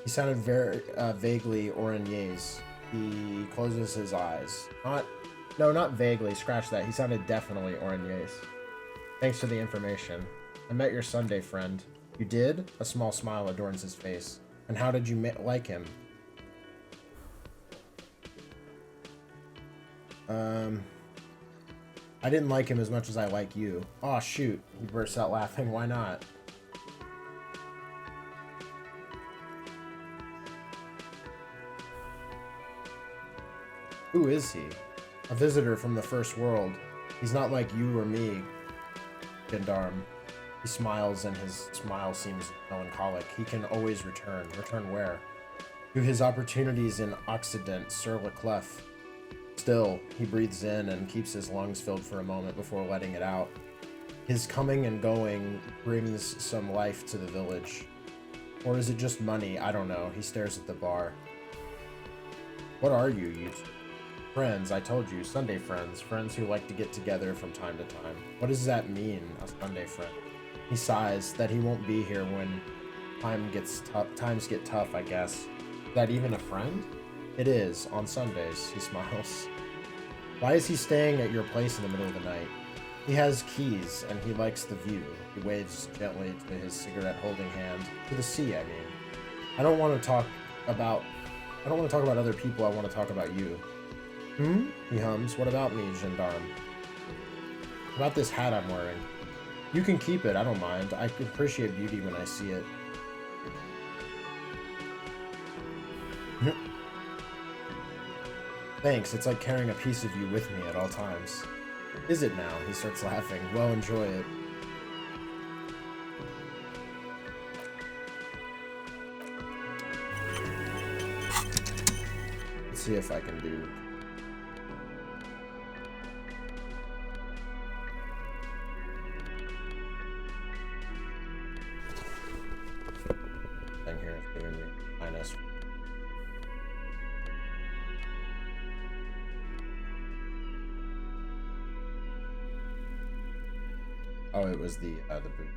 He sounded very vaguely Orangese. He closes his eyes. Not vaguely. Scratch that. He sounded definitely Orangese. Thanks for the information. I met your Sunday friend. You did? A small smile adorns his face. And how did you like him? I didn't like him as much as I like you. Aw, shoot. He bursts out laughing. Why not? Who is he? A visitor from the first world. He's not like you or me, gendarme. He smiles and his smile seems melancholic. He can always return. Return where? To his opportunities in Occident, sur le clef. Still, he breathes in and keeps his lungs filled for a moment before letting it out. His coming and going brings some life to the village. Or is it just money? I don't know. He stares at the bar. What are you two? Friends, I told you, Sunday friends. Friends who like to get together from time to time. What does that mean, a Sunday friend? He sighs that he won't be here when times get tough, I guess. Is that even a friend? It is, on Sundays, he smiles. Why is he staying at your place in the middle of the night? He has keys, and he likes the view. He waves gently to his cigarette-holding hand. To the sea, I mean. I don't want to talk about I don't want to talk about other people, I want to talk about you. Hmm? He hums. What about me, gendarme? About this hat I'm wearing. You can keep it, I don't mind. I appreciate beauty when I see it. Thanks, it's like carrying a piece of you with me at all times. Is it now? He starts laughing. Well, enjoy it. Let's see if I can do... thing here, it's giving me minus. Oh, it was the boot.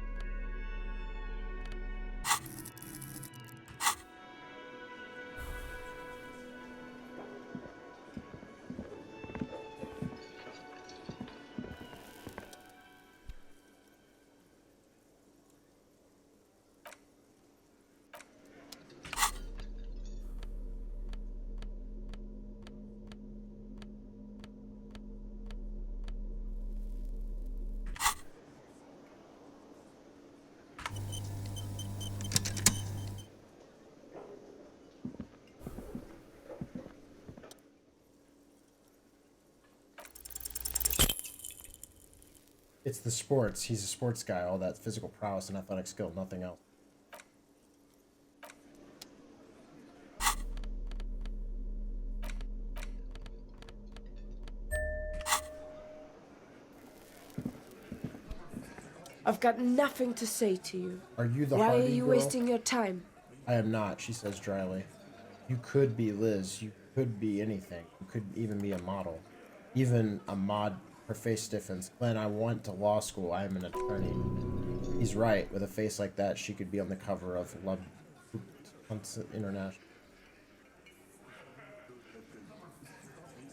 It's the sports. He's a sports guy. All that physical prowess and athletic skill, nothing else. I've got nothing to say to you. Are you the Why Hardy are you girl? wasting your time? I am not, she says dryly. You could be Liz. You could be anything. You could even be a model. Even a mod. Her face stiffens. Glenn, I went to law school. I am an attorney. He's right. With a face like that, she could be on the cover of Love International.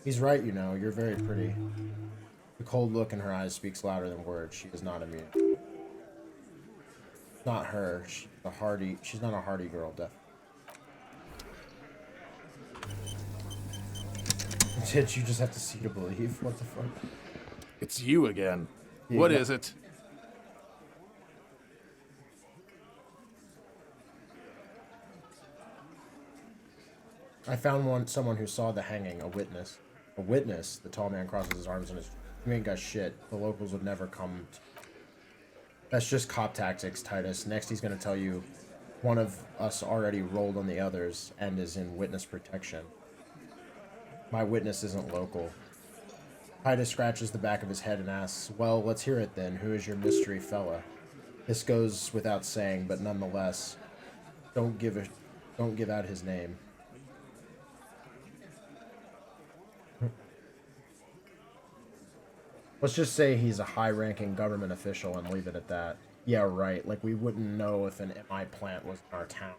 He's right, you know. You're very pretty. The cold look in her eyes speaks louder than words. She is not immune. Not her. She's not a Hardy girl, definitely. Did you just have to see to believe? What the fuck? It's you again. Yeah. What is it? I found someone who saw the hanging, a witness. A witness? The tall man crosses his arms and his... You ain't got shit. The locals would never come... That's just cop tactics, Titus. Next he's gonna tell you one of us already rolled on the others and is in witness protection. My witness isn't local. Titus scratches the back of his head and asks, well, let's hear it then. Who is your mystery fella? This goes without saying, but nonetheless, don't give out his name. Let's just say he's a high-ranking government official and leave it at that. Yeah, right. Like, we wouldn't know if an MI plant was in our town.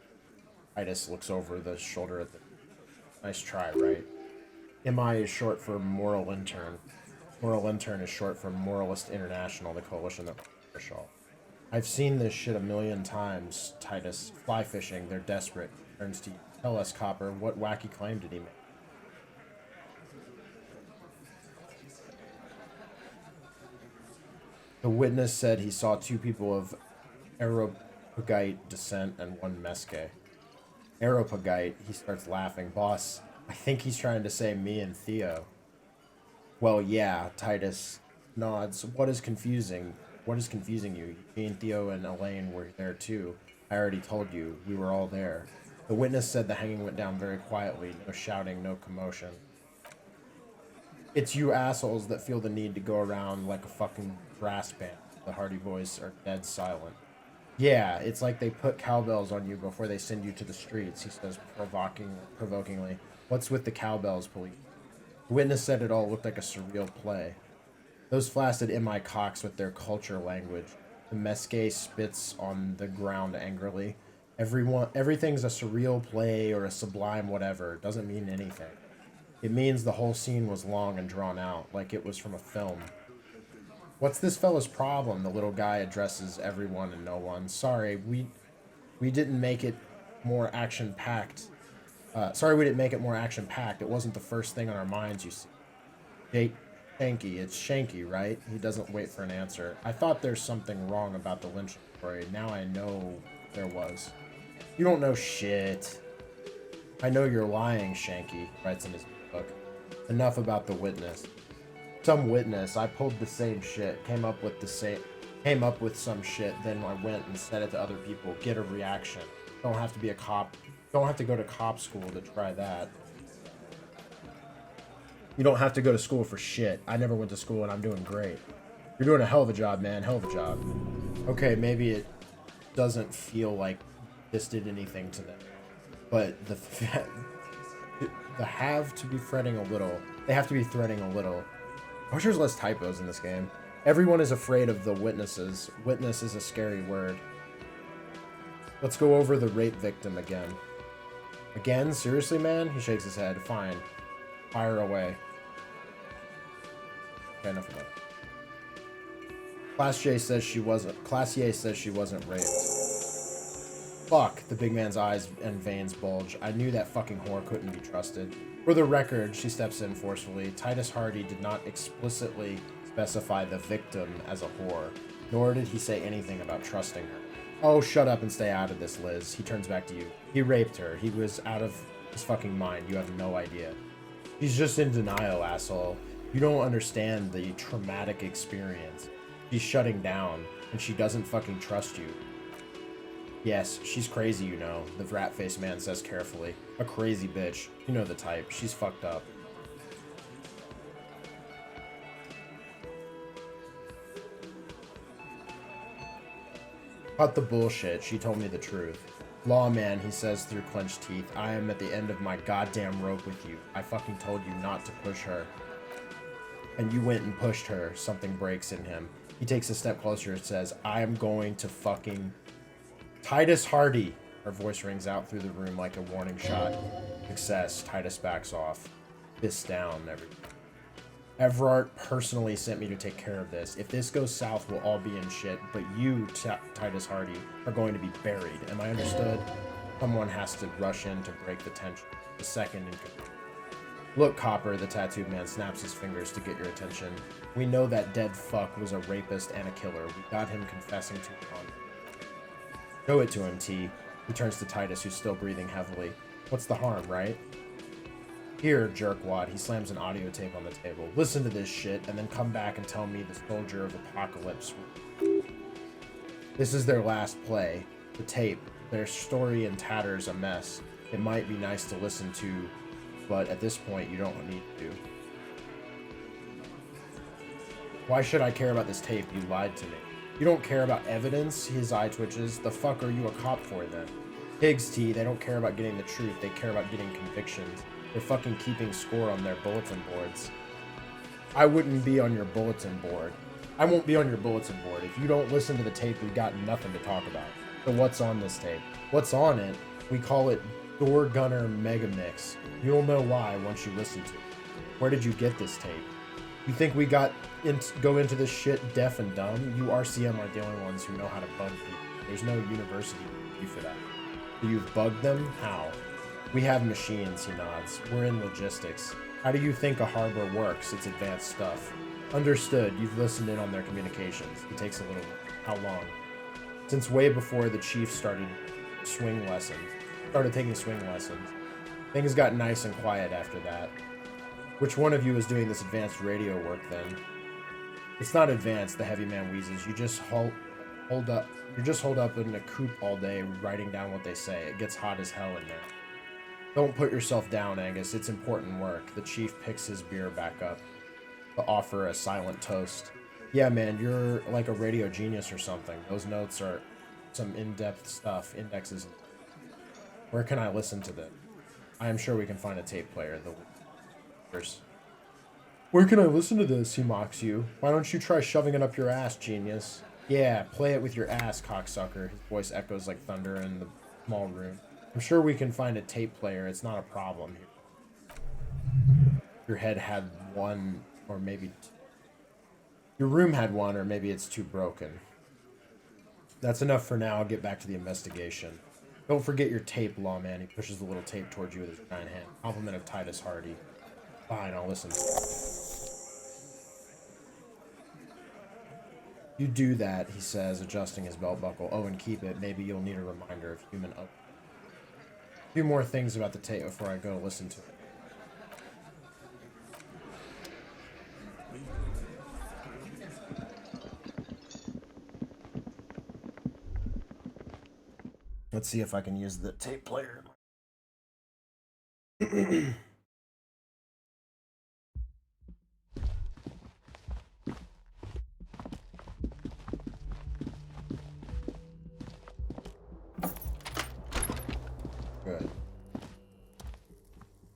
Titus looks over the shoulder at the... Nice try, right? MI is short for Moral Intern. Moral Intern is short for Moralist International, the coalition that official. I've seen this shit a million times, Titus. Fly fishing, they're desperate. Turns to you. Tell us, Copper, what wacky claim did he make? The witness said he saw 2 people of Aeropagite descent and 1 Mesque. Aeropagite, he starts laughing. Boss, I think he's trying to say me and Theo. Well, yeah, Titus nods. What is confusing you? Me and Theo and Elaine were there too. I already told you, we were all there. The witness said the hanging went down very quietly. No shouting, no commotion. It's you assholes that feel the need to go around like a fucking brass band. The Hardy Boys are dead silent. Yeah, it's like they put cowbells on you before they send you to the streets, he says provokingly. What's with the cowbells, police? The witness said it all looked like a surreal play. Those flaccid MI cocks with their culture language. The Mesque spits on the ground angrily. Everything's a surreal play or a sublime whatever. It doesn't mean anything. It means the whole scene was long and drawn out, like it was from a film. What's this fella's problem? The little guy addresses everyone and no one. Sorry, we didn't make it more action-packed. Sorry we didn't make it more action-packed. It wasn't the first thing on our minds, you see. Shanky. It's Shanky, right? He doesn't wait for an answer. I thought there's something wrong about the lynching story. Now I know there was. You don't know shit. I know you're lying, Shanky, writes in his book. Enough about the witness. Some witness. I pulled the same shit. Came up with some shit. Then I went and said it to other people. Get a reaction. Don't have to be a cop. Don't have to go to cop school to try that. You don't have to go to school for shit. I never went to school and I'm doing great. You're doing a hell of a job, man. Hell of a job. Okay, maybe it doesn't feel like this did anything to them. But the have to be fretting a little. They have to be threading a little. I wish there's less typos in this game. Everyone is afraid of the witnesses. Witness is a scary word. Let's go over the rape victim again. Again? Seriously, man? He shakes his head. Fine. Fire away. Okay, enough of that. Classier says she wasn't raped. Fuck. The big man's eyes and veins bulge. I knew that fucking whore couldn't be trusted. For the record, she steps in forcefully. Titus Hardy did not explicitly specify the victim as a whore, nor did he say anything about trusting her. Oh, shut up and stay out of this, Liz. He turns back to you. He raped her. He was out of his fucking mind. You have no idea. He's just in denial, asshole. You don't understand the traumatic experience. She's shutting down, and she doesn't fucking trust you. Yes, she's crazy, you know, the rat-faced man says carefully. A crazy bitch. You know the type. She's fucked up. Cut the bullshit. She told me the truth. Lawman, he says through clenched teeth, I am at the end of my goddamn rope with you. I fucking told you not to push her. And you went and pushed her. Something breaks in him. He takes a step closer and says, I am going to fucking... Titus Hardy! Her voice rings out through the room like a warning shot. Success. Titus backs off. Fist down. Everard personally sent me to take care of this. If this goes south, we'll all be in shit, but you, Titus Hardy, are going to be buried. Am I understood? Someone has to rush in to break the tension. The second in command. Look, Copper, the tattooed man snaps his fingers to get your attention. We know that dead fuck was a rapist and a killer. We got him confessing to it on. Show it to him, T. He turns to Titus, who's still breathing heavily. What's the harm, right? Here, jerkwad. He slams an audio tape on the table. Listen to this shit, and then come back and tell me the Soldier of Apocalypse. This is their last play. The tape. Their story in tatters a mess. It might be nice to listen to, but at this point, you don't need to. Why should I care about this tape? You lied to me. You don't care about evidence? His eye twitches. The fuck are you a cop for, then? Pigs, T. They don't care about getting the truth. They care about getting convictions. They're fucking keeping score on their bulletin boards. I wouldn't be on your bulletin board. I won't be on your bulletin board. If you don't listen to the tape, we got nothing to talk about. So what's on this tape? What's on it? We call it Door Gunner Mega Mix. You'll know why once you listen to it. Where did you get this tape? You think we go into this shit deaf and dumb? You RCM are the only ones who know how to bug people. There's no university for that. So you've bugged them? How? We have machines, he nods. We're in logistics. How do you think a harbor works? It's advanced stuff. Understood. You've listened in on their communications. It takes a little... How long? Since way before the chief started taking swing lessons. Things got nice and quiet after that. Which one of you is doing this advanced radio work, then? It's not advanced, the heavy man wheezes. You just hold up in a coop all day writing down what they say. It gets hot as hell in there. Don't put yourself down, Angus. It's important work. The chief picks his beer back up to offer a silent toast. Yeah, man, you're like a radio genius or something. Those notes are some in-depth stuff, indexes. Where can I listen to them? I am sure we can find a tape player. Where can I listen to this? He mocks you. Why don't you try shoving it up your ass, genius? Yeah, play it with your ass, cocksucker. His voice echoes like thunder in the small room. I'm sure we can find a tape player. It's not a problem here. Your head had one, or maybe your room had one, or maybe it's too broken. That's enough for now. I'll get back to the investigation. Don't forget your tape, lawman. He pushes the little tape towards you with his giant hand. Compliment of Titus Hardy. Fine, I'll listen. You do that, he says, adjusting his belt buckle. Oh, and keep it. Maybe you'll need a reminder of human up. A few more things about the tape before I go listen to it. Let's see if I can use the tape player. Good.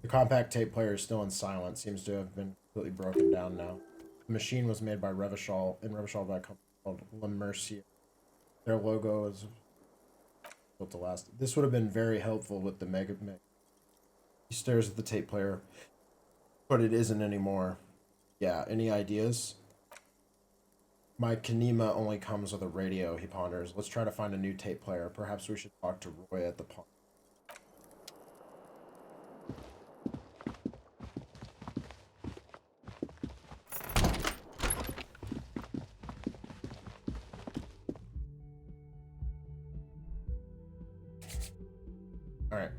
The compact tape player is still in silent. Seems to have been completely broken down now. The machine was made by Revachol by a company called La Mercier. Their logo is built to last. This would have been very helpful with the Mega Mix. He stares at the tape player, but it isn't anymore. Yeah, any ideas? My Kanema only comes with a radio, he ponders. Let's try to find a new tape player. Perhaps we should talk to Roy at the pond. All right.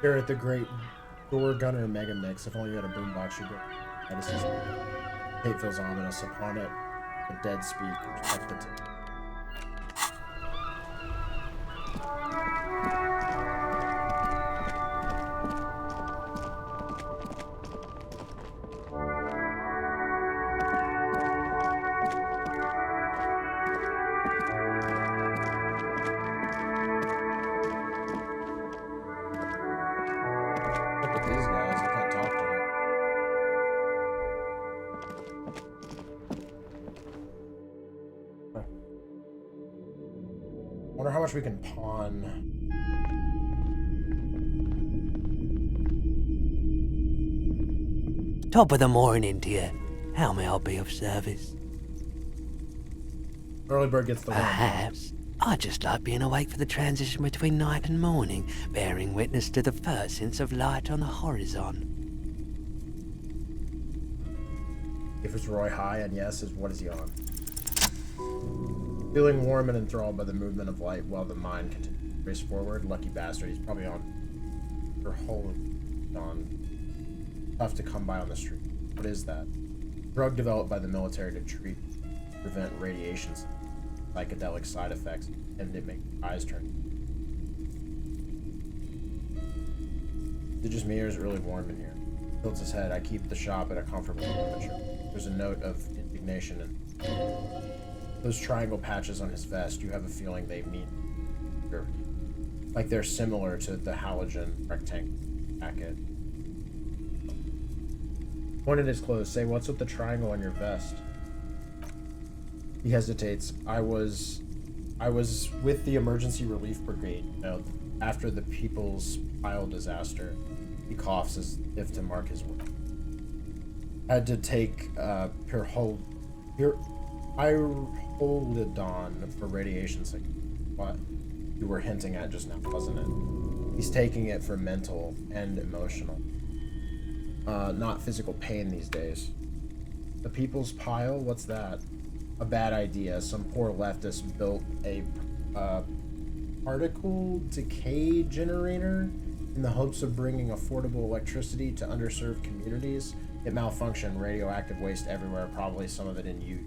Here at the great Door Gunner Mega Mix. If only you had a boombox, you'd go. This is tape feels ominous. Upon it, the dead speak. Respect the tape. These guys, I can't talk to them. Wonder how much we can pawn. Top of the morning, dear. How may I be of service? Early bird gets the worm. Perhaps. I just like being awake for the transition between night and morning, bearing witness to the first sense of light on the horizon. If it's Roy high, and yes, is what is he on? Feeling warm and enthralled by the movement of light while the mind continues to race forward. Lucky bastard, he's probably on her whole on. Tough to come by on the street. What is that? Drug developed by the military to prevent radiations, psychedelic side effects, and it makes eyes turn. Is it just me or is it really warm in here? Tilts his head. I keep the shop at a comfortable temperature. There's a note of indignation and those triangle patches on his vest. You have a feeling they mean like they're similar to the halogen rectangle jacket. Point at his clothes. Say, what's with the triangle on your vest? He hesitates. I was with the emergency relief brigade, you know, after the People's Pile disaster. He coughs as if to mark his work. I had to take Pyroholidon for radiation sickness. What you were hinting at just now, wasn't it? He's taking it for mental and emotional. Not physical pain these days. The People's Pile? What's that? A bad idea. Some poor leftist built a particle decay generator in the hopes of bringing affordable electricity to underserved communities. It malfunctioned. Radioactive waste everywhere, probably some of it in use.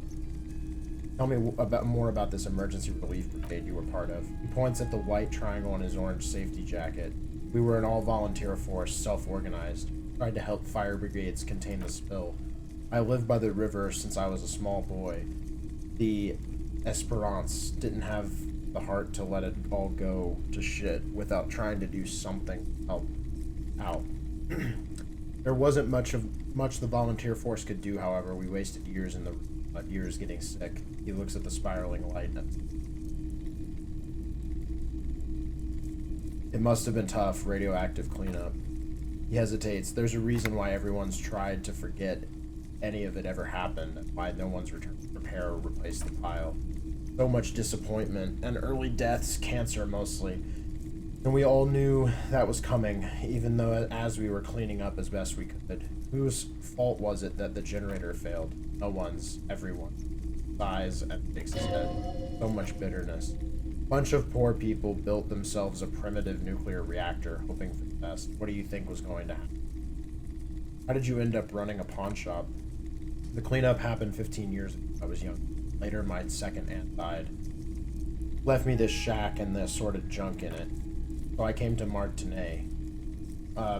Tell me more about this emergency relief brigade you were part of. He points at the white triangle on his orange safety jacket. We were an all-volunteer force, self-organized. Tried to help fire brigades contain the spill. I lived by the river since I was a small boy. The Esperance didn't have the heart to let it all go to shit without trying to do something to help out. There wasn't much the volunteer force could do, however. We wasted years years getting sick. He looks at the spiraling light. It must have been tough, radioactive cleanup. He hesitates. There's a reason why everyone's tried to forget any of it ever happened, why no one's returned to repair or replace the pile. So much disappointment, and early deaths, cancer mostly. And we all knew that was coming, even though as we were cleaning up as best we could. Whose fault was it that the generator failed? No one's, everyone. Sighs and shakes his head. So much bitterness. Bunch of poor people built themselves a primitive nuclear reactor, hoping for the best. What do you think was going to happen? How did you end up running a pawn shop? The cleanup happened 15 years ago. I was young. Later, my second aunt died. Left me this shack and the assorted junk in it. So I came to Martinez.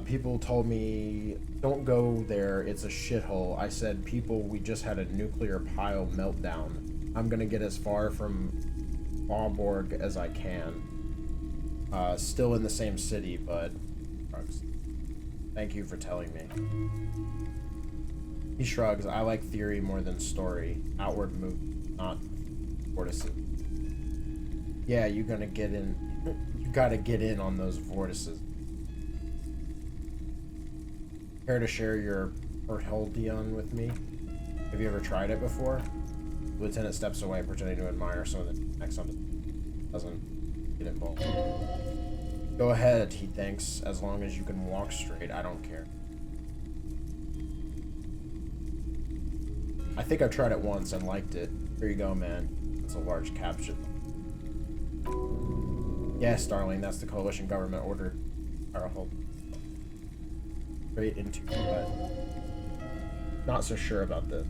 People told me, don't go there, it's a shithole. I said, people, we just had a nuclear pile meltdown. I'm gonna get as far from Faubourg as I can. Still in the same city, but drugs. Thank you for telling me. He shrugs. I like theory more than story. Outward move, not vortices. Yeah, you gotta get in on those vortices. Care to share your Perholdion with me? Have you ever tried it before? The lieutenant steps away, pretending to admire some of the next on. Doesn't get involved. Go ahead, he thinks. As long as you can walk straight, I don't care. I think I tried it once and liked it. Here you go, man. It's a large caption. Yes, darling, that's the coalition government ordered. Hold straight into your bed. Not so sure about this.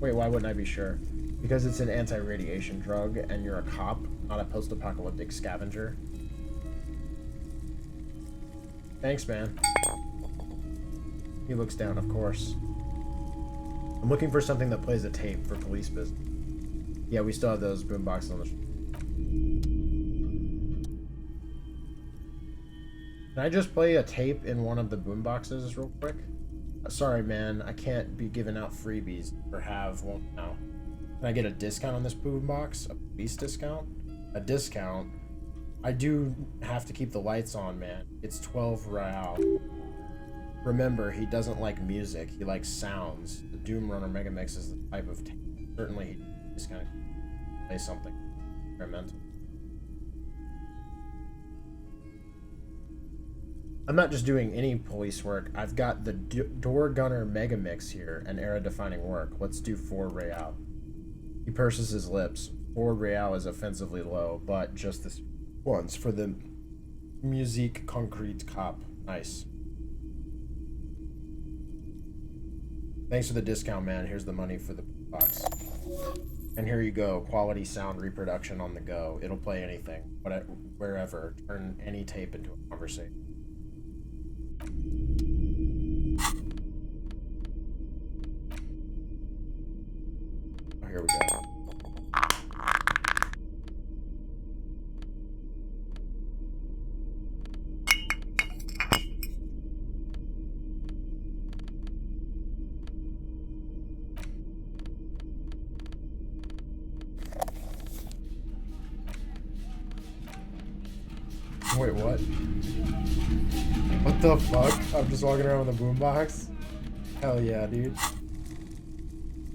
Wait, why wouldn't I be sure? Because it's an anti-radiation drug, and you're a cop, not a post-apocalyptic scavenger. Thanks, man. He looks down, of course. I'm looking for something that plays a tape for police business. Yeah, we still have those boomboxes on the... Can I just play a tape in one of the boomboxes real quick? Sorry, man, I can't be giving out freebies, or won't now. Can I get a discount on this boombox? A police discount? A discount? I do have to keep the lights on, man. It's 12 real. Remember, he doesn't like music, he likes sounds. The Doom Runner Megamix is the type of tape. Certainly, he just kind of play something experimental. I'm not just doing any police work. I've got the Door Gunner Mega Mix here, an era-defining work. Let's do 4 Real. He purses his lips. 4 Real is offensively low, but just this once for the Musique Concrete cop. Nice. Thanks for the discount, man. Here's the money for the box. And here you go. Quality sound reproduction on the go. It'll play anything, wherever. Turn any tape into a conversation. Oh, here we go. Wait, what? What the fuck? I'm just walking around with a boombox? Hell yeah, dude.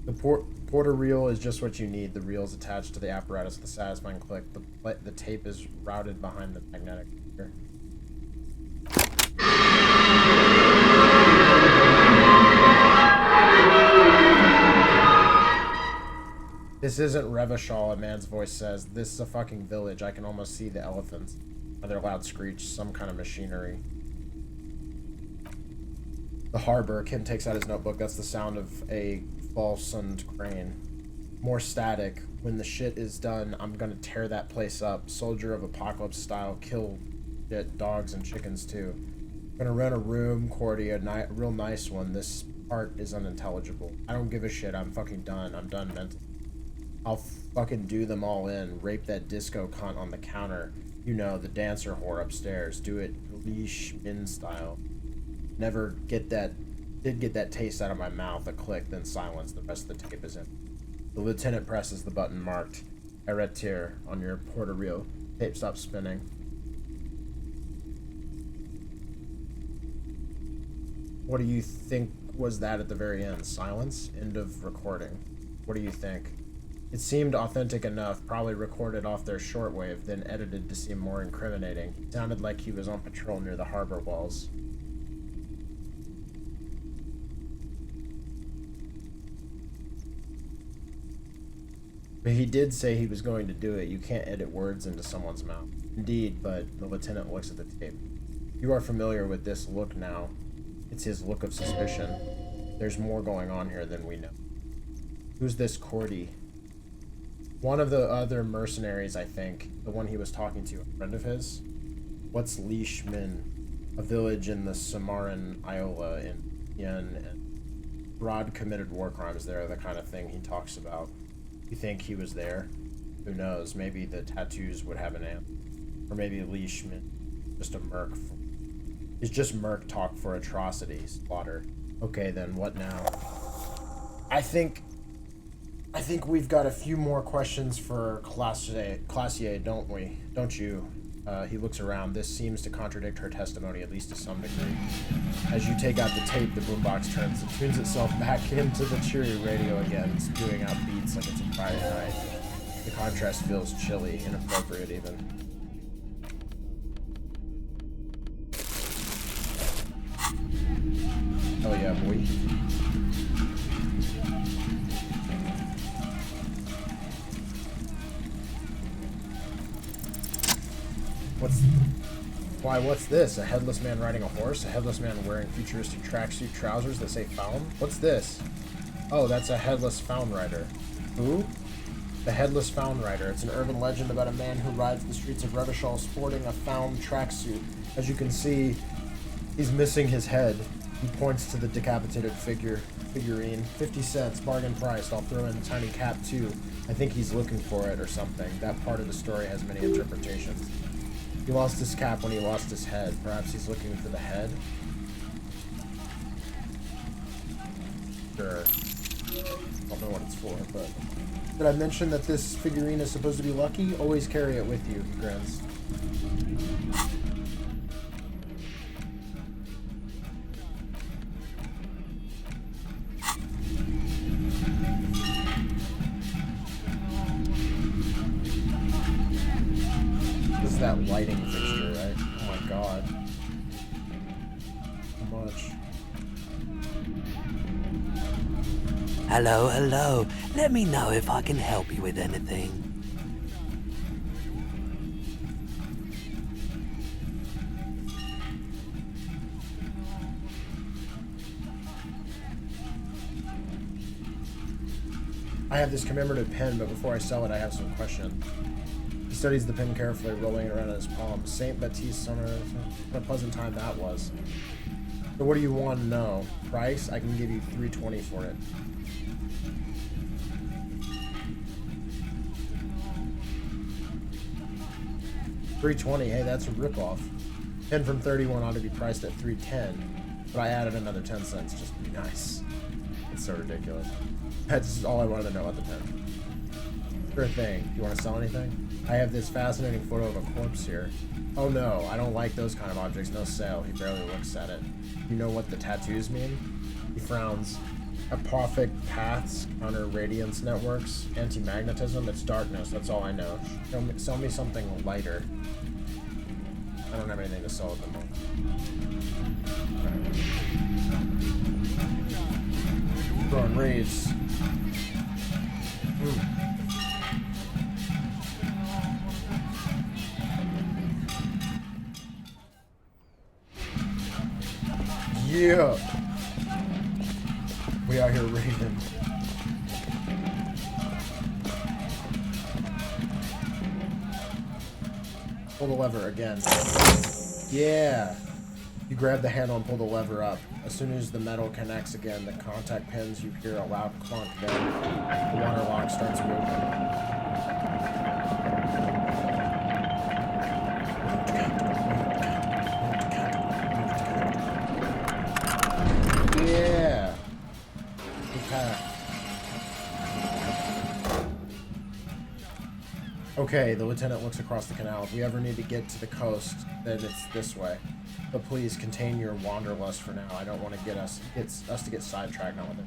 The porter reel is just what you need. The reel is attached to the apparatus with a satisfying click. The tape is routed behind the magnetic finger. This isn't Revachol, a man's voice says. This is a fucking village. I can almost see the elephants. Another loud screech, some kind of machinery. The harbor. Kim takes out his notebook. That's the sound of a falsened crane. More static. When the shit is done, I'm gonna tear that place up. Soldier of Apocalypse style. Kill shit, dogs and chickens too. Gonna rent a room, Cordy, a real nice one. This part is unintelligible. I don't give a shit. I'm fucking done. I'm done mentally. I'll fucking do them all in. Rape that disco cunt on the counter. You know, the dancer whore upstairs. Do it Leash Min style. Never did get that taste out of my mouth. A click, then silence. The rest of the tape is in. The lieutenant presses the button marked Arrêter on your porter reel. Tape stops spinning. What do you think was that at the very end? Silence? End of recording. What do you think? It seemed authentic enough, probably recorded off their shortwave, then edited to seem more incriminating. It sounded like he was on patrol near the harbor walls. But he did say he was going to do it. You can't edit words into someone's mouth. Indeed, but the lieutenant looks at the tape. You are familiar with this look now. It's his look of suspicion. There's more going on here than we know. Who's this Cordy? One of the other mercenaries, I think. The one he was talking to, a friend of his. What's Leash Min? A village in the Samaran Iola in Yen. And Rod committed war crimes there, the kind of thing he talks about. You think he was there? Who knows? Maybe the tattoos would have an answer. Or maybe Leash Min. Just a merc. He's just merc talk for atrocities. Slaughter. Okay then, what now? I think we've got a few more questions for Classier, don't we? Don't you? He looks around. This seems to contradict her testimony, at least to some degree. As you take out the tape, the boombox turns. It tunes itself back into the cheery radio again, spewing out beats like it's a Friday night. The contrast feels chilly, inappropriate even. Oh yeah, boy. What's this? A headless man riding a horse? A headless man wearing futuristic tracksuit trousers that say Faun? What's this? Oh, that's a headless Faun rider. Who? The headless Faun rider. It's an urban legend about a man who rides the streets of Revachol sporting a Faun tracksuit. As you can see, he's missing his head. He points to the decapitated figurine. 50 cents, bargain priced. I'll throw in a tiny cap too. I think he's looking for it or something. That part of the story has many interpretations. He lost his cap when he lost his head. Perhaps he's looking for the head? Sure. I don't know what it's for, but... Did I mention that this figurine is supposed to be lucky? Always carry it with you, he grins. That lighting fixture, right? Oh my god. much. Hello, hello. Let me know if I can help you with anything. I have this commemorative pen, but before I sell it, I have some questions. He studies the pen carefully, rolling it around in his palm. Saint Baptiste Summer. What a pleasant time that was. So what do you want to know? Price? I can give you $3.20 for it. $3.20. Hey, that's a ripoff. Pen from 31 ought to be priced at $3.10, but I added another 10 cents just to be nice. It's so ridiculous. That's all I wanted to know about the pen. Sure thing. You want to sell anything? I have this fascinating photo of a corpse here. Oh no, I don't like those kind of objects. No sale. He barely looks at it. You know what the tattoos mean? He frowns. Apophic paths, counter radiance networks, anti-magnetism. It's darkness. That's all I know. Sell me something lighter. I don't have anything to sell at the moment. Right. Throwing raids. Yeah. We out here raiding. Pull the lever again. Yeah. You grab the handle and pull the lever up. As soon as the metal connects again, the contact pins, you hear a loud clunk. Then the water lock starts moving. Yeah. Okay, the lieutenant looks across the canal. If we ever need to get to the coast, then it's this way. But please contain your wanderlust for now. I don't want to get us to get sidetracked on with it.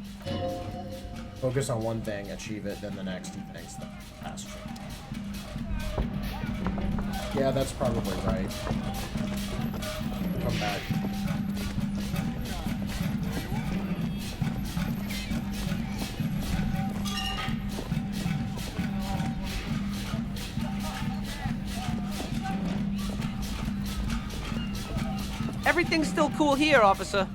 Focus on one thing, achieve it, then the next, and thanks the past trip. Yeah, that's probably right. Come back. Everything's still cool here, officer.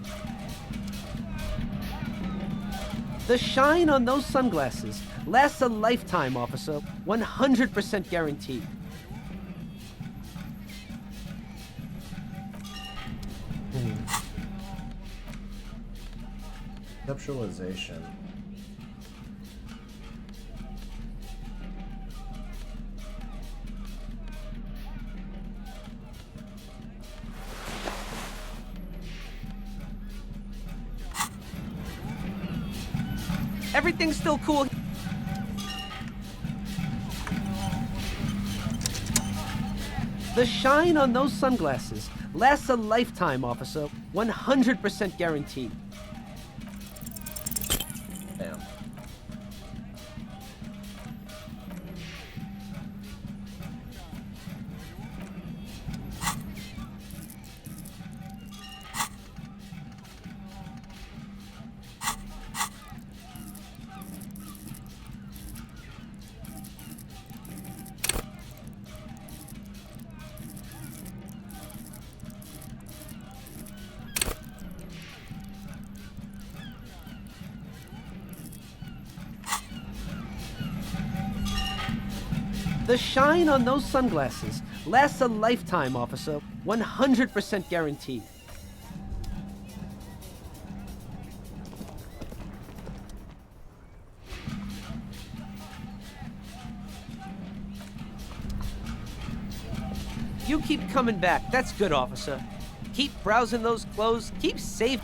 The shine on those sunglasses lasts a lifetime, officer. 100% guaranteed. Conceptualization. Everything's still cool. The shine on those sunglasses lasts a lifetime, officer. 100% guaranteed. Damn. The shine on those sunglasses lasts a lifetime, officer. 100% guaranteed. You keep coming back. That's good, officer. Keep browsing those clothes. Keep safe.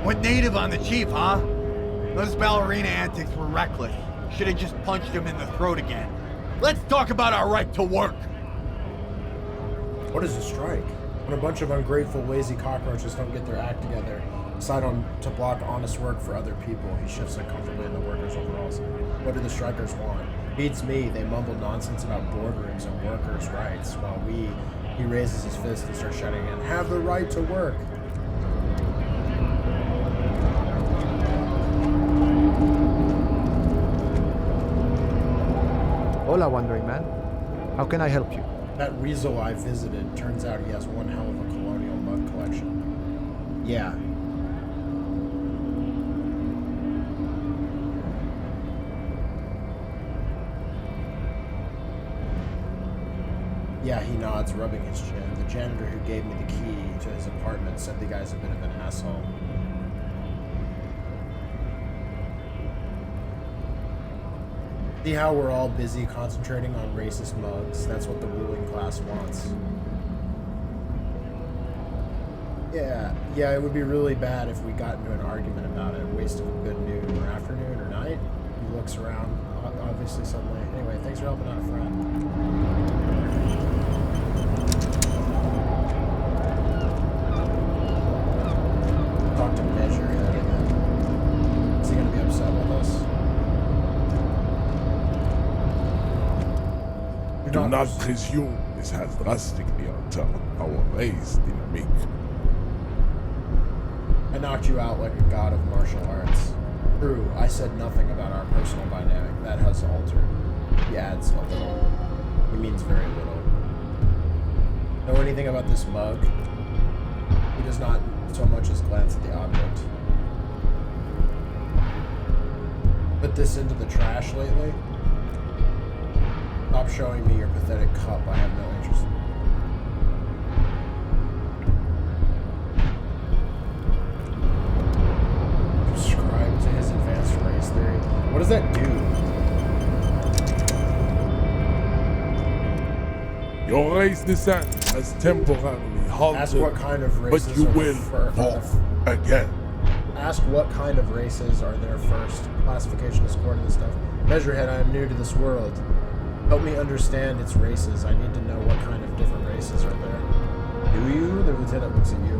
What native on the chief, huh? Those ballerina antics were reckless. Should have just punched him in the throat again. Let's talk about our right to work. What is a strike? When a bunch of ungrateful, lazy cockroaches don't get their act together, decide on to block honest work for other people. He shifts uncomfortably in the workers' overalls. What do the strikers want? Beats me. They mumble nonsense about boardrooms and workers' rights, while he raises his fist and starts shouting in, "Have the right to work!" Hola, Wandering Man. How can I help you? That weasel I visited, turns out he has one hell of a colonial mug collection. Yeah. Yeah, he nods, rubbing his chin. The janitor who gave me the key to his apartment said the guy's a bit of an asshole. See how we're all busy concentrating on racist mugs? That's what the ruling class wants. Yeah, it would be really bad if we got into an argument about it. Waste of a good noon or afternoon or night. He looks around, obviously suddenly. Anyway, thanks for helping out a friend. Talk to Measurehead again. Is he gonna be upset with us? Do not presume this has drastically altered our race dynamic. I knocked you out like a god of martial arts. True, I said nothing about our personal dynamic. That has altered. He adds a little. He means very little. Know anything about this mug? He does not so much as glance at the object. Put this into the trash lately? Stop showing me your pathetic cup. I have no interest. Subscribe to his advanced race theory. What does that do? Your race descent has temporarily halted. Ask what kind of races but you are will first. again. Ask what kind of races are there first. Classification is core to this stuff. Measurehead, I am new to this world. Help me understand its races. I need to know what kind of different races are there. Do you? The lieutenant looks at you.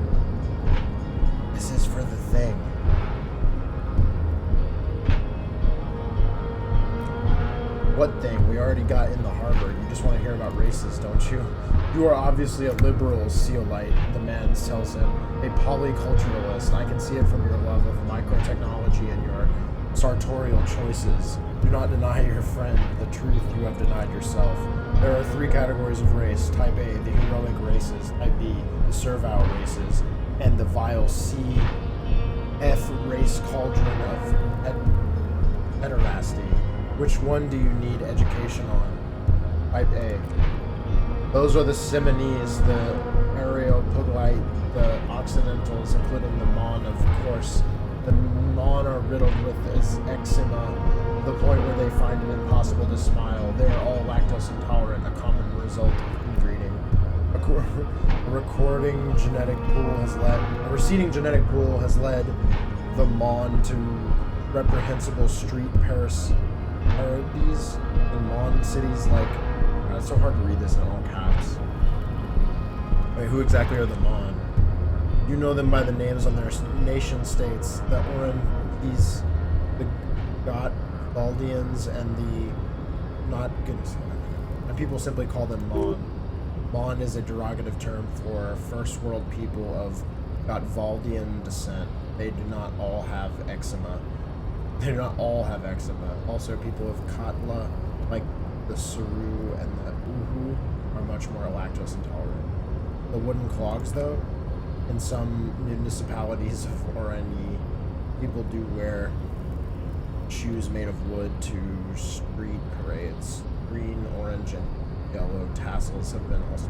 This is for the thing. What thing? We already got in the harbor. You just want to hear about races, don't you? You are obviously a liberal sealite, the man tells him. A polyculturalist. I can see it from your love of microtechnology and your sartorial choices. Do not deny your friend the truth you have denied yourself. There are 3 categories of race. Type A, the heroic races. Type B, the servile races. And the vile CF race cauldron of pederasty. Which one do you need education on? Type A. Those are the Simonese, the Areopagite, the Occidentals, including the Mon, of course. The Mon are riddled with eczema, to the point where they find it impossible to smile. They are all lactose intolerant, a common result of inbreeding. A receding genetic pool has led the Mon to reprehensible street parodies in Mon cities like... it's so hard to read this in all caps. Wait, who exactly are the Mon? You know them by the names on their nation states. The Oranges, the Gotvaldians, and and people simply call them Mon. Mon is a derogative term for first world people of Gotvaldian descent. They do not all have eczema. Also, people of Katla, like the Suru and the Uhu, are much more lactose intolerant. The wooden clogs, though, in some municipalities of Oranje, people do wear shoes made of wood to street parades. Green, orange, and yellow tassels have been also.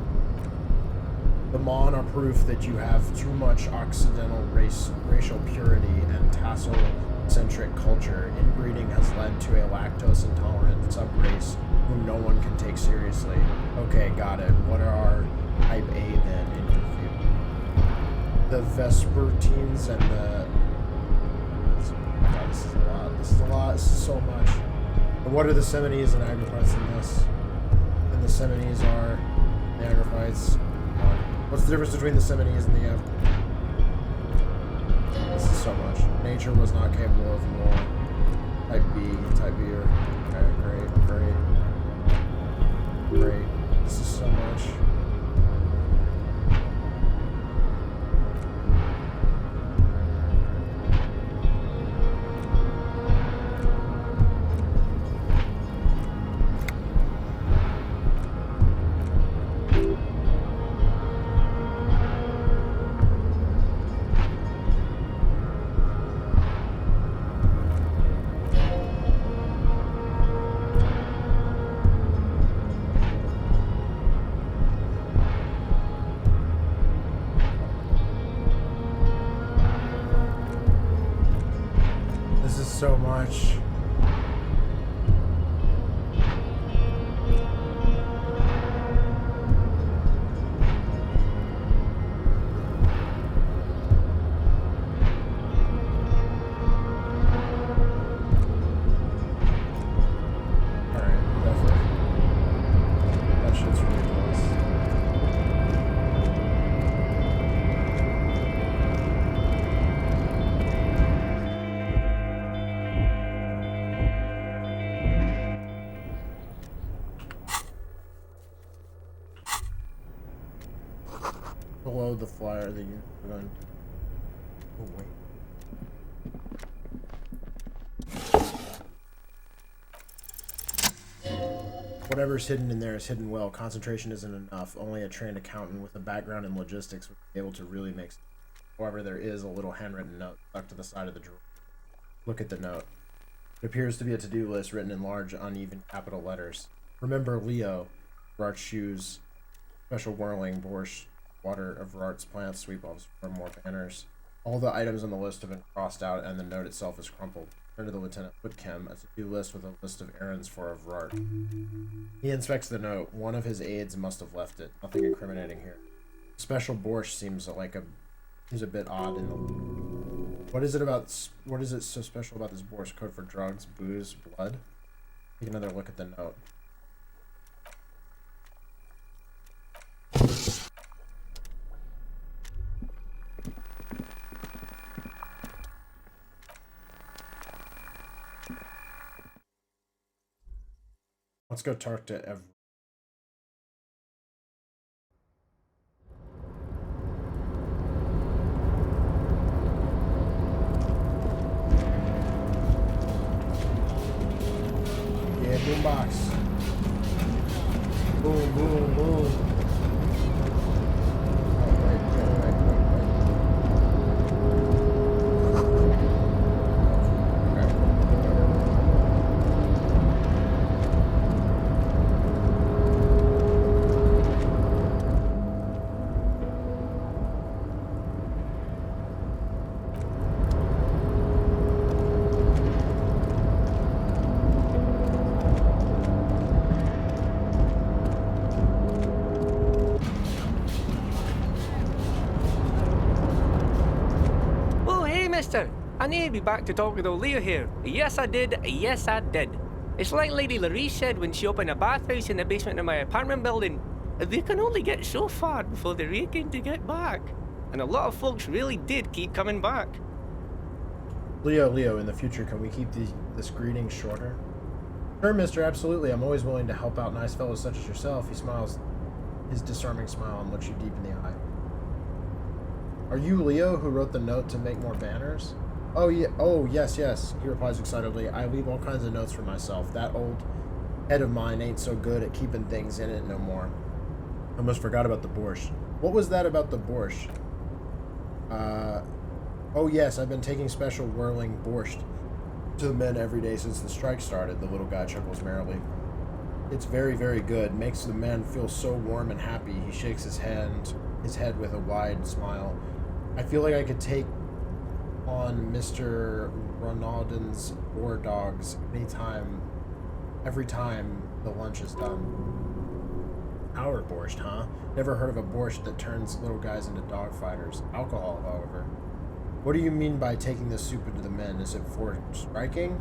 The Mon are proof that you have too much Occidental racial purity and tassel-centric culture. Inbreeding has led to a lactose-intolerant subrace whom no one can take seriously. Okay, got it. What are our Type A then in your view? The Vespertines and the... God, this is a lot. so much. And what are the Seminies and Agrophytes in this? And the Seminies are the Agrophytes. What's the difference between the Seminies and the This is so much. Nature was not capable of more. Type B, Type B. Okay, great. This is so much. So much. Below the flyer that you're going. Oh wait. Whatever's hidden in there is hidden well. Concentration isn't enough. Only a trained accountant with a background in logistics would be able to really make sense. However, there is a little handwritten note stuck to the side of the drawer. Look at the note. It appears to be a to-do list written in large, uneven capital letters. Remember Leo, Rart's shoes, special whirling, borscht, water of Rart's plants, sweet bulbs for more banners. All the items on the list have been crossed out and the note itself is crumpled. Turn to the Lieutenant Woodkem, a to-do list with a list of errands for of Rart. He inspects the note. One of his aides must have left it. Nothing incriminating here. Special borscht seems a bit odd in the... What is it so special about this borscht? Code for drugs, booze, blood? Take another look at the note. Let's go talk to Ev. Yeah, boombox. Boom, boom, boom. I need to be back to talk with old Leo here. Yes, I did. Yes, I did. It's like Lady Larisse said when she opened a bathhouse in the basement of my apartment building. They can only get so far before they're aching to get back. And a lot of folks really did keep coming back. Leo, in the future, can we keep this greeting shorter? Sure, mister, absolutely. I'm always willing to help out nice fellows such as yourself. He smiles his disarming smile and looks you deep in the eye. Are you Leo who wrote the note to make more banners? Oh, yeah. Oh, yes. He replies excitedly. I leave all kinds of notes for myself. That old head of mine ain't so good at keeping things in it no more. I almost forgot about the borscht. What was that about the borscht? Oh, yes. I've been taking special whirling borscht to the men every day since the strike started, the little guy chuckles merrily. It's very, very good. Makes the man feel so warm and happy. He shakes his head with a wide smile. I feel like I could take on Mr. Ronaldin's war dogs every time the lunch is done. Power borscht, huh? Never heard of a borscht that turns little guys into dog fighters. Alcohol, however. What do you mean by taking the soup into the men? Is it for striking?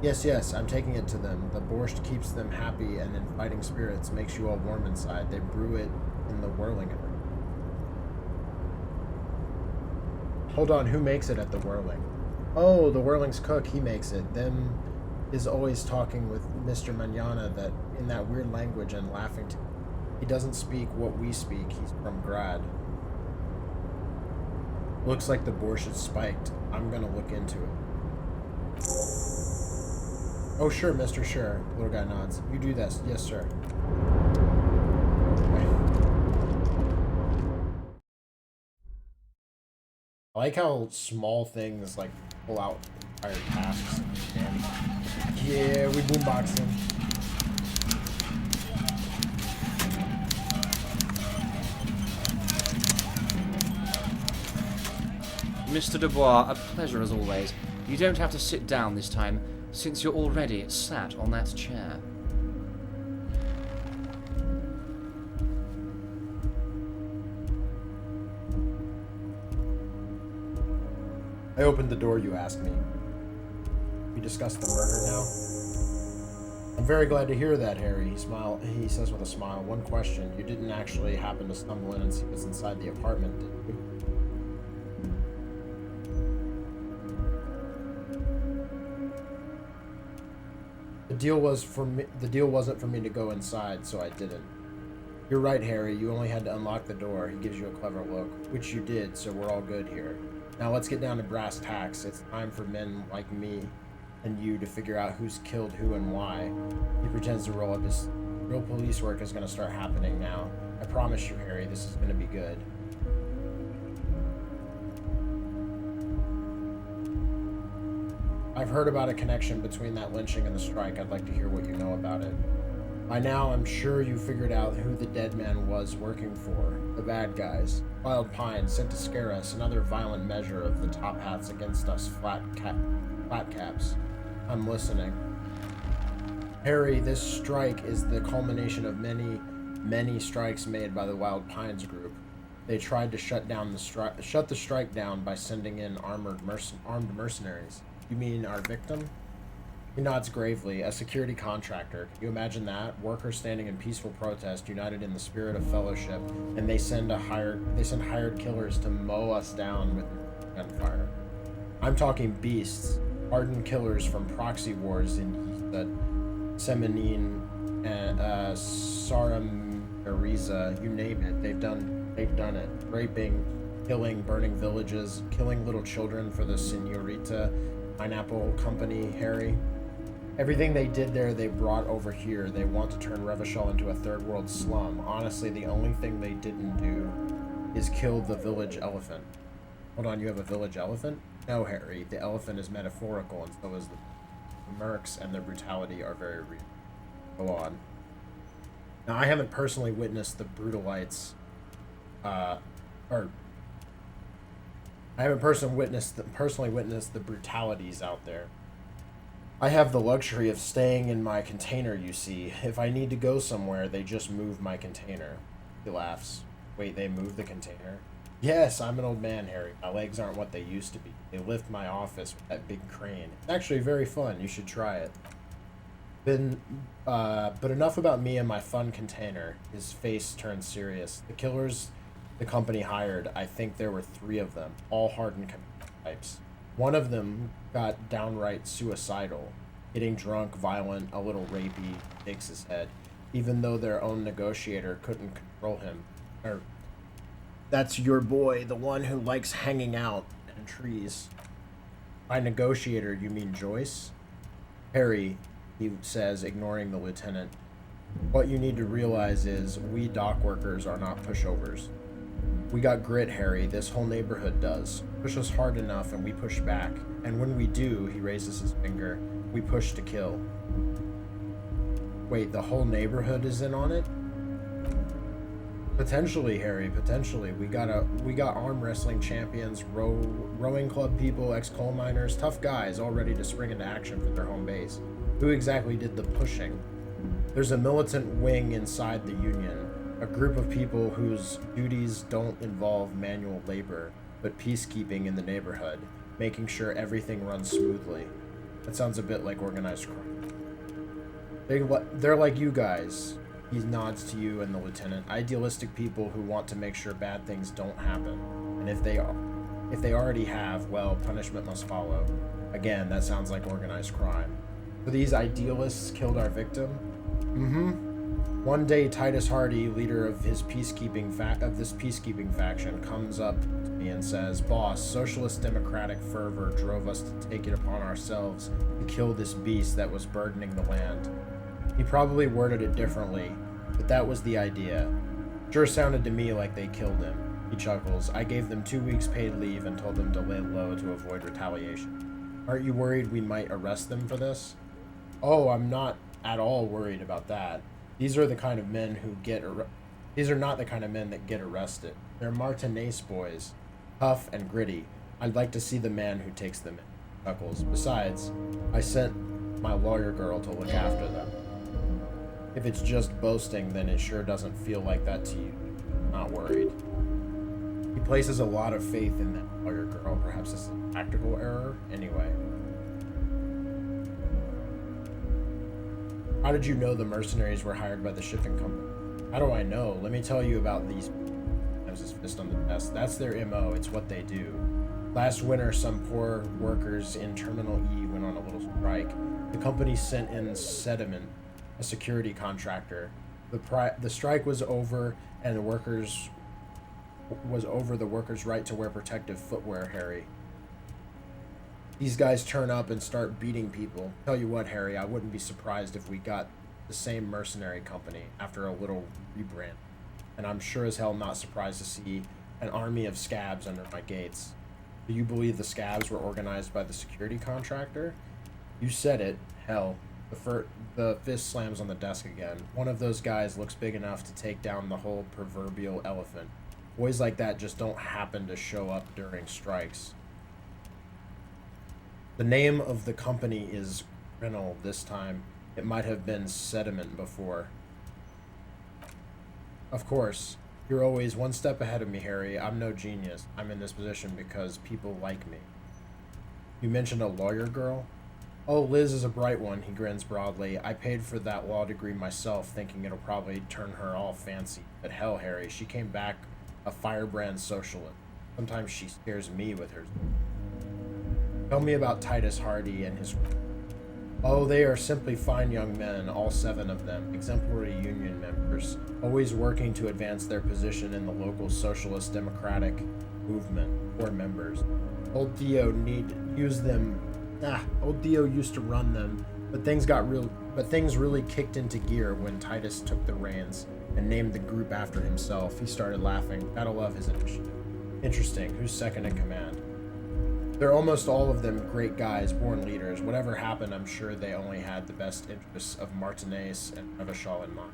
Yes, yes, I'm taking it to them. The borscht keeps them happy and in fighting spirits, makes you all warm inside. They brew it in the whirling area. Hold on, who makes it at the whirling? Oh, the whirling's cook, he makes it. Them is always talking with Mr. Manana that in that weird language and laughing to. He doesn't speak what we speak. He's from Grad. Looks like the borscht is spiked. I'm gonna look into it. Oh, sure, mister, sure. The little guy nods. You do this. Yes, sir. Okay. I like how small things, like, pull out entire tasks. Yeah, we boombox him. Mr. Dubois, a pleasure as always. You don't have to sit down this time, since you're already sat on that chair. I opened the door, you asked me. We discussed the murder now? I'm very glad to hear that, Harry. He says with a smile. One question. You didn't actually happen to stumble in and see what's inside the apartment, did you? The deal wasn't for me to go inside, so I didn't. You're right, Harry. You only had to unlock the door. He gives you a clever look, which you did, so we're all good here. Now let's get down to brass tacks. It's time for men like me and you to figure out who's killed who and why. He pretends to roll up his... Real police work is going to start happening now. I promise you, Harry, this is going to be good. I've heard about a connection between that lynching and the strike. I'd like to hear what you know about it. By now, I'm sure you figured out who the dead man was working for. The bad guys. Wild Pine sent to scare us, another violent measure of the top hats against us flat caps. I'm listening. Harry, this strike is the culmination of many strikes made by the Wild Pines group. They tried to shut the strike down by sending in armed mercenaries. You mean our victim? He nods gravely. A security contractor. Can you imagine that? Workers standing in peaceful protest, united in the spirit of fellowship, and they send hired killers to mow us down with gunfire. I'm talking beasts, hardened killers from proxy wars in the Semenine and Saramariza, you name it. They've done it. Raping, killing, burning villages, killing little children for the Senorita Pineapple Company, Harry. Everything they did there, they brought over here. They want to turn Revachol into a third world slum. Honestly, the only thing they didn't do is kill the village elephant. Hold on, you have a village elephant? No, Harry. The elephant is metaphorical, and so is the mercs, and their brutality are very real. Go on. Now, I haven't personally witnessed the brutalites, I haven't personally witnessed the brutalities out there. I have the luxury of staying in my container, you see. If I need to go somewhere, they just move my container. He laughs. Wait, they move the container? Yes, I'm an old man, Harry. My legs aren't what they used to be. They lift my office with that big crane. It's actually very fun. You should try it. But enough about me and my fun container. His face turns serious. The killers the company hired, I think there were 3 of them, all hardened types. One of them got downright suicidal, getting drunk, violent, a little rapey, shakes his head, even though their own negotiator couldn't control him. That's your boy, the one who likes hanging out in trees. By negotiator, you mean Joyce? Harry, he says, ignoring the lieutenant. What you need to realize is we dock workers are not pushovers. We got grit, Harry. This whole neighborhood does. Push us hard enough and we push back. And when we do, he raises his finger, we push to kill. Wait, the whole neighborhood is in on it? Potentially, Harry, potentially. We got arm wrestling champions, rowing club people, ex-coal miners, tough guys all ready to spring into action for their home base. Who exactly did the pushing? There's a militant wing inside the union. A group of people whose duties don't involve manual labor, but peacekeeping in the neighborhood, making sure everything runs smoothly. That sounds a bit like organized crime. They're like you guys. He nods to you and the lieutenant. Idealistic people who want to make sure bad things don't happen. And if they already have, well, punishment must follow. Again, that sounds like organized crime. So these idealists killed our victim? Mm-hmm. One day, Titus Hardy, leader of this peacekeeping faction, comes up to me and says, "Boss, socialist democratic fervor drove us to take it upon ourselves to kill this beast that was burdening the land." He probably worded it differently, but that was the idea. Sure sounded to me like they killed him. He chuckles. I gave them 2 weeks paid leave and told them to lay low to avoid retaliation. Aren't you worried we might arrest them for this? Oh, I'm not at all worried about that. These are the kind of men who These are not the kind of men that get arrested. They're Martinez boys, tough and gritty. I'd like to see the man who takes them in. Chuckles. Besides, I sent my lawyer girl to look after them. If it's just boasting, then it sure doesn't feel like that to you. Not worried. He places a lot of faith in that lawyer girl. Perhaps it's a tactical error. Anyway. How did you know the mercenaries were hired by the shipping company? How do I know? Let me tell you about these. Times his fist on the desk. That's their MO. It's what they do. Last winter, some poor workers in Terminal E went on a little strike. The company sent in Sediment, a security contractor. The strike was over, and the workers' right to wear protective footwear, Harry. These guys turn up and start beating people. Tell you what, Harry, I wouldn't be surprised if we got the same mercenary company after a little rebrand. And I'm sure as hell not surprised to see an army of scabs under my gates. Do you believe the scabs were organized by the security contractor? You said it. Hell. The fist slams on the desk again. One of those guys looks big enough to take down the whole proverbial elephant. Boys like that just don't happen to show up during strikes. The name of the company is Grinnell this time. It might have been Sediment before. Of course. You're always one step ahead of me, Harry. I'm no genius. I'm in this position because people like me. You mentioned a lawyer girl? Oh, Liz is a bright one, he grins broadly. I paid for that law degree myself, thinking it'll probably turn her all fancy. But hell, Harry, she came back a firebrand socialist. Sometimes she scares me with her. Tell me about Titus Hardy and his... Oh, they are simply fine young men, all 7 of them, exemplary union members, always working to advance their position in the local socialist democratic movement, or members. Old Theo used to run them, but things really kicked into gear when Titus took the reins and named the group after himself. He started laughing. Gotta love his initiative. Interesting. Who's second in command? They're almost all of them great guys, born leaders. Whatever happened, I'm sure they only had the best interests of Martinez and Revachol in mind.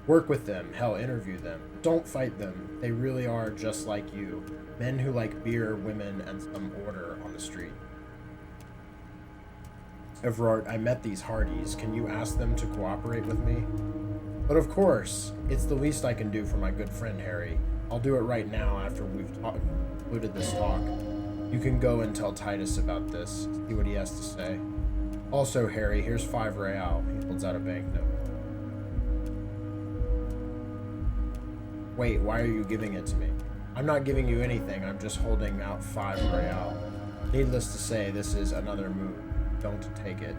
Work with them, hell, interview them. Don't fight them. They really are just like you. Men who like beer, women, and some order on the street. Everard, I met these Hardys. Can you ask them to cooperate with me? But of course, it's the least I can do for my good friend Harry. I'll do it right now after we've concluded this talk. You can go and tell Titus about this, see what he has to say. Also, Harry, here's 5 real. He holds out a banknote. Wait, why are you giving it to me? I'm not giving you anything, I'm just holding out 5 real. Needless to say, this is another move. Don't take it.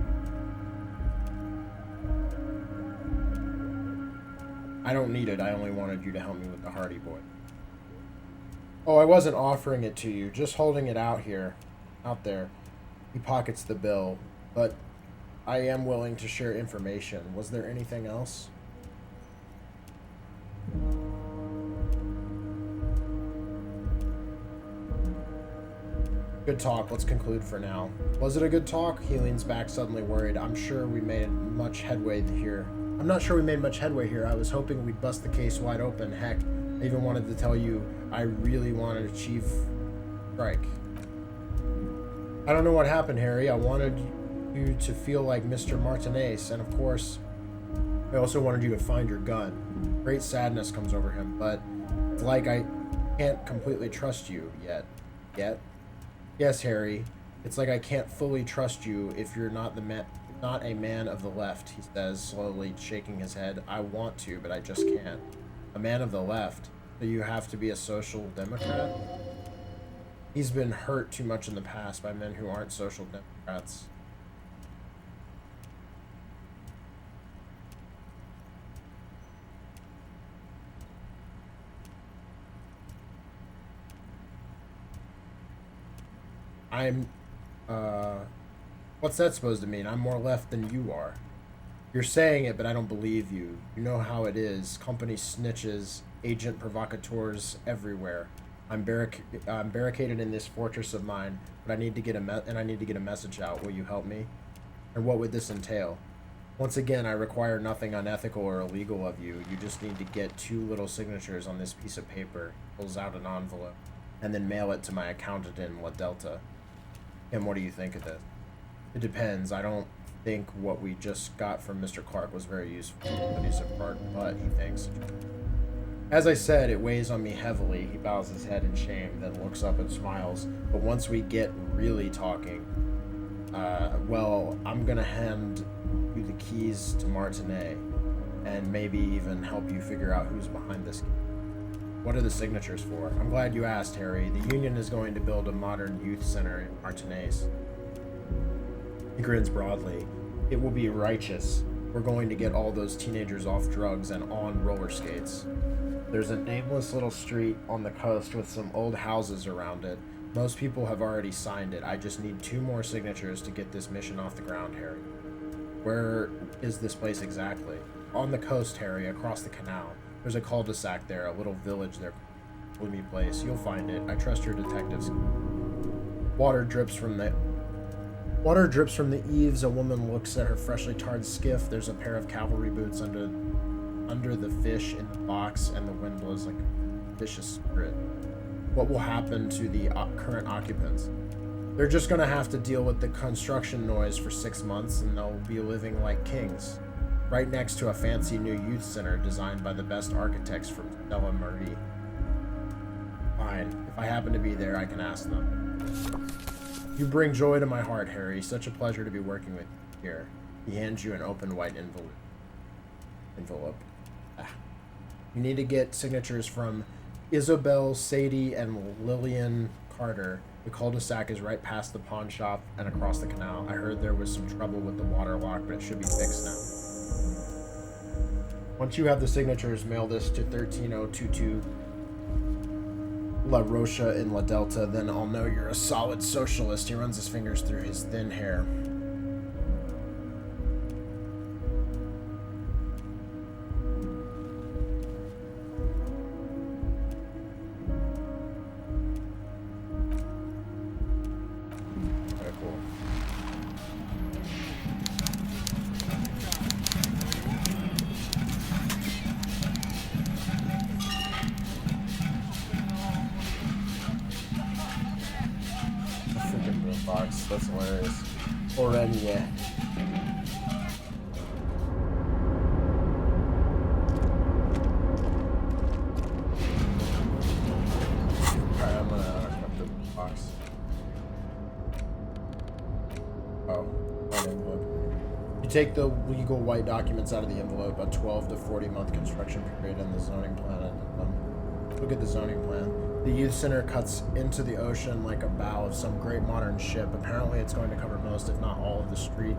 I don't need it, I only wanted you to help me with the Hardy boy. Oh, I wasn't offering it to you, just holding it out there. He pockets the bill, but I am willing to share information. Was there anything else? Good talk, let's conclude for now. Was it a good talk? He leans back, suddenly worried. I'm not sure we made much headway here. I was hoping we'd bust the case wide open. Heck, I even wanted to tell you I really wanted to achieve strike. I don't know what happened, Harry. I wanted you to feel like Mr. Martinez, and of course, I also wanted you to find your gun. Great sadness comes over him, but it's like I can't completely trust you yet. Yes, Harry. It's like I can't fully trust you if you're not not a man of the left, he says, slowly shaking his head. I want to, but I just can't. A man of the left? So you have to be a social democrat? He's been hurt too much in the past by men who aren't social democrats. What's that supposed to mean? I'm more left than you are. You're saying it, but I don't believe you. You know how it is. Company snitches, agent provocateurs everywhere. I'm barricaded in this fortress of mine, but I need to get a message out. Will you help me? And what would this entail? Once again, I require nothing unethical or illegal of you. You just need to get 2 little signatures on this piece of paper. Pulls out an envelope, and then mail it to my accountant in La Delta. And what do you think of this? It depends. I don't think what we just got from Mr. Clark was very useful to the company's part, but he thinks. As I said, it weighs on me heavily. He bows his head in shame, then looks up and smiles. But once we get really talking, well, I'm gonna hand you the keys to Martinet, and maybe even help you figure out who's behind this. What are the signatures for? I'm glad you asked, Harry. The Union is going to build a modern youth center in Martinez. He grins broadly. It will be righteous. We're going to get all those teenagers off drugs and on roller skates. There's a nameless little street on the coast with some old houses around it. Most people have already signed it. I just need 2 more signatures to get this mission off the ground, Harry. Where is this place exactly? On the coast, Harry, across the canal. There's a cul-de-sac there, a little village there. Gloomy place. You'll find it. I trust your detectives. Water drips from the eaves. A woman looks at her freshly tarred skiff. There's a pair of cavalry boots under the fish in the box, and the wind blows like a vicious spirit. What will happen to the current occupants? They're just gonna have to deal with the construction noise for 6 months, and they'll be living like kings. Right next to a fancy new youth center designed by the best architects from Stella Marie. Fine. If I happen to be there, I can ask them. You bring joy to my heart, Harry. Such a pleasure to be working with you here. He hands you an open white envelope. You need to get signatures from Isabel, Sadie, and Lillian Carter. The cul-de-sac is right past the pawn shop and across the canal. I heard there was some trouble with the water lock, but it should be fixed now. Once you have the signatures, mail this to 13022 La Rocha in La Delta, then I'll know you're a solid socialist. He runs his fingers through his thin hair. Very cool. Box. That's hilarious. Already, yeah. Alright, I'm gonna open the box. Oh, white envelope. You take the legal white documents out of the envelope, a 12 to 40 month construction period, and the zoning plan. Look at the zoning plan. The youth center cuts into the ocean like a bow of some great modern ship. Apparently it's going to cover most, if not all, of the street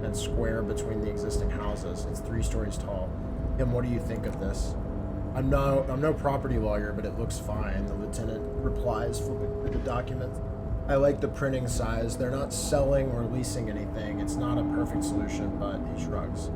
and square between the existing houses. It's 3 stories tall. Tim, what do you think of this? I'm no property lawyer, but it looks fine, the lieutenant replies, flipping through the documents. I like the printing size. They're not selling or leasing anything. It's not a perfect solution, but he shrugs.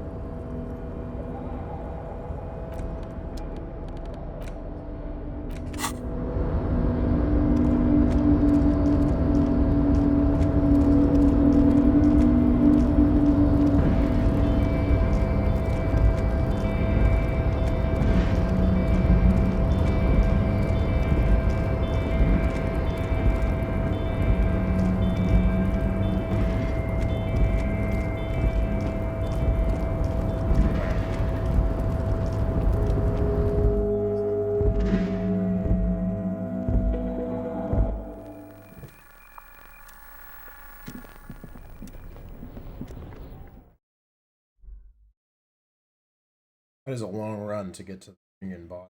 It is a long run to get to the Union boss.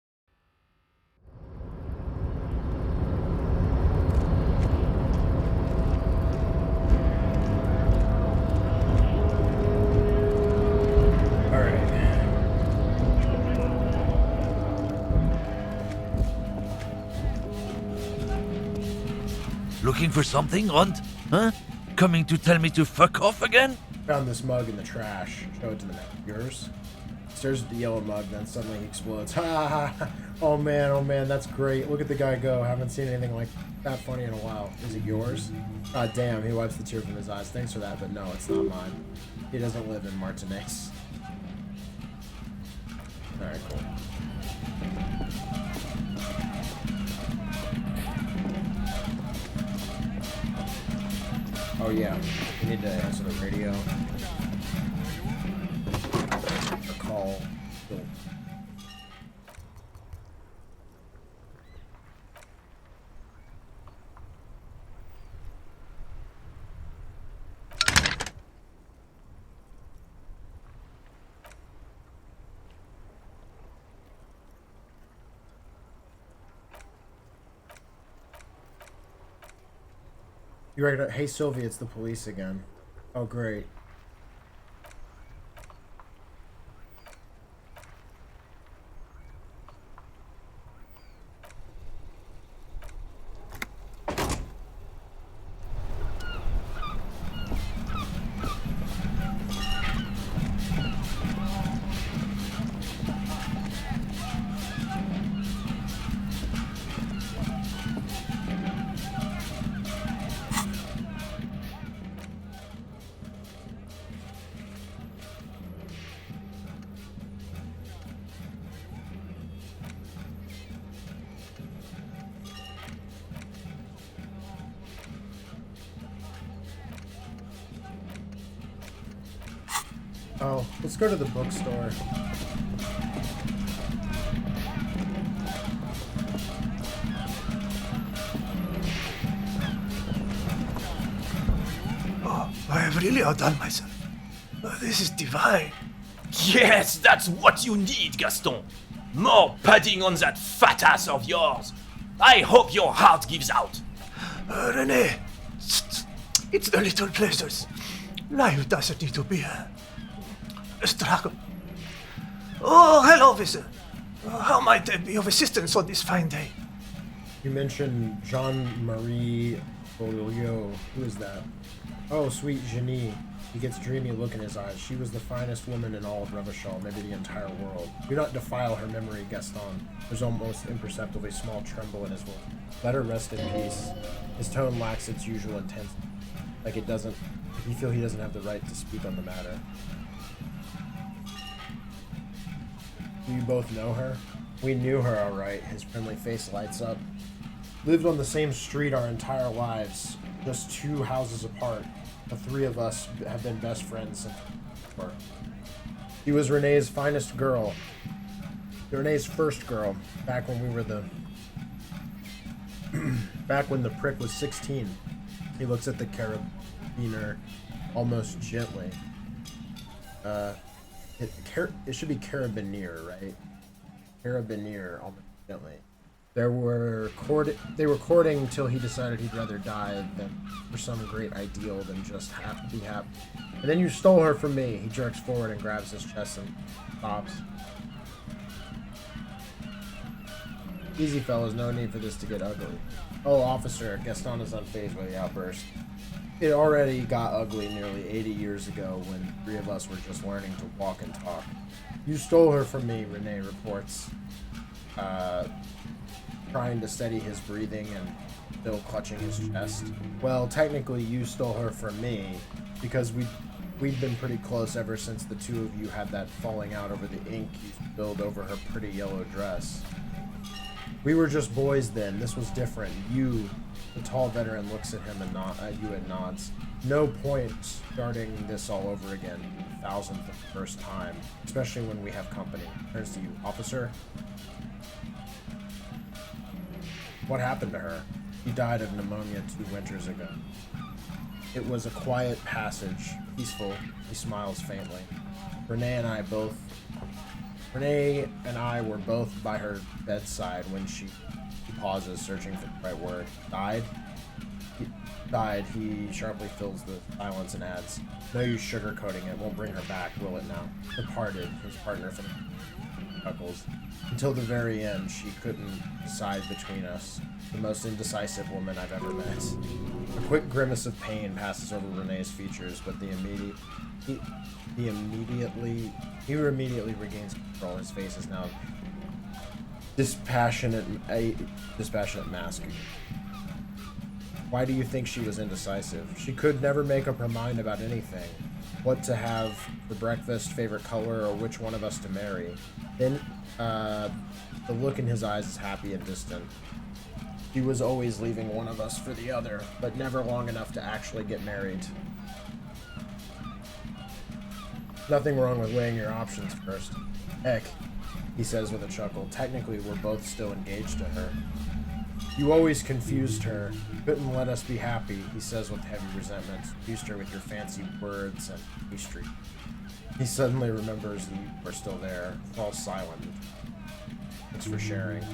Looking for something, Runt? Huh? Coming to tell me to fuck off again? Found this mug in the trash. Show it to the man. Yours? Stares at the yellow mug, then suddenly he explodes. Ha ha ha! Oh man, that's great. Look at the guy go. Haven't seen anything like that funny in a while. Is it yours? God damn, he wipes the tear from his eyes. Thanks for that, but no, it's not mine. He doesn't live in Martinique. Alright, cool. Oh yeah, we need to answer the radio. Or call. Bill. You ready to, hey Sylvia, it's the police again. Oh great. Oh, let's go to the bookstore. Oh, I have really outdone myself. This is divine. Yes, that's what you need, Gaston. More padding on that fat ass of yours. I hope your heart gives out. Renee, it's the little pleasures. Life doesn't need to be a struggle. Oh, hello, officer. How might I be of assistance on this fine day? You mentioned Jean-Marie Beaulieu. Who is that? Oh, sweet Jenny. He gets a dreamy look in his eyes. She was the finest woman in all of Revachol, maybe the entire world. Do not defile her memory, Gaston. There's almost imperceptibly small tremble in his voice. Let her rest in peace. His tone lacks its usual intensity. Like you feel he doesn't have the right to speak on the matter. Do you both know her? We knew her, all right. His friendly face lights up. Lived on the same street our entire lives, just 2 houses apart. The 3 of us have been best friends since birth. She was Renee's finest girl. Renee's first girl, back when we were back when the prick was 16. He looks at the carabiner almost gently. It should be carabiner, right? Carabiner, almost gently. They were courting until he decided he'd rather die than for some great ideal than just have to be happy. And then you stole her from me. He jerks forward and grabs his chest and stops. Easy, fellas. No need for this to get ugly. Oh, officer. Gaston is unfazed by the outburst. It already got ugly nearly 80 years ago when 3 of us were just learning to walk and talk. You stole her from me, Renee reports. Trying to steady his breathing and still clutching his chest. Well, technically you stole her from me because we'd been pretty close ever since the 2 of you had that falling out over the ink you spilled over her pretty yellow dress. We were just boys then. This was different. You, the tall veteran, looks at him and nods. No point starting this all over again, 1,000th the first time, especially when we have company. Turns to you, officer. What happened to her? She died of pneumonia 2 winters ago. It was a quiet passage, peaceful. He smiles faintly. Renee and I both Renee and I were both by her bedside when she pauses, searching for the right word. Died? Died. He sharply fills the silence and adds, no use sugarcoating it. Won't bring her back, will it now? Departed, his partner from chuckles. Until the very end, she couldn't decide between us. The most indecisive woman I've ever met. A quick grimace of pain passes over Renee's features, but he immediately regains control. His face is now dispassionate mask. Why do you think she was indecisive? She could never make up her mind about anything. What to have for breakfast, favorite color, or which one of us to marry. Then, the look in his eyes is happy and distant. He was always leaving one of us for the other, but never long enough to actually get married. Nothing wrong with weighing your options first. Heck, he says with a chuckle. Technically, we're both still engaged to her. You always confused her. Couldn't let us be happy, he says with heavy resentment. Used her with your fancy words and pastry. He suddenly remembers that you were still there. Falls silent. Thanks for sharing.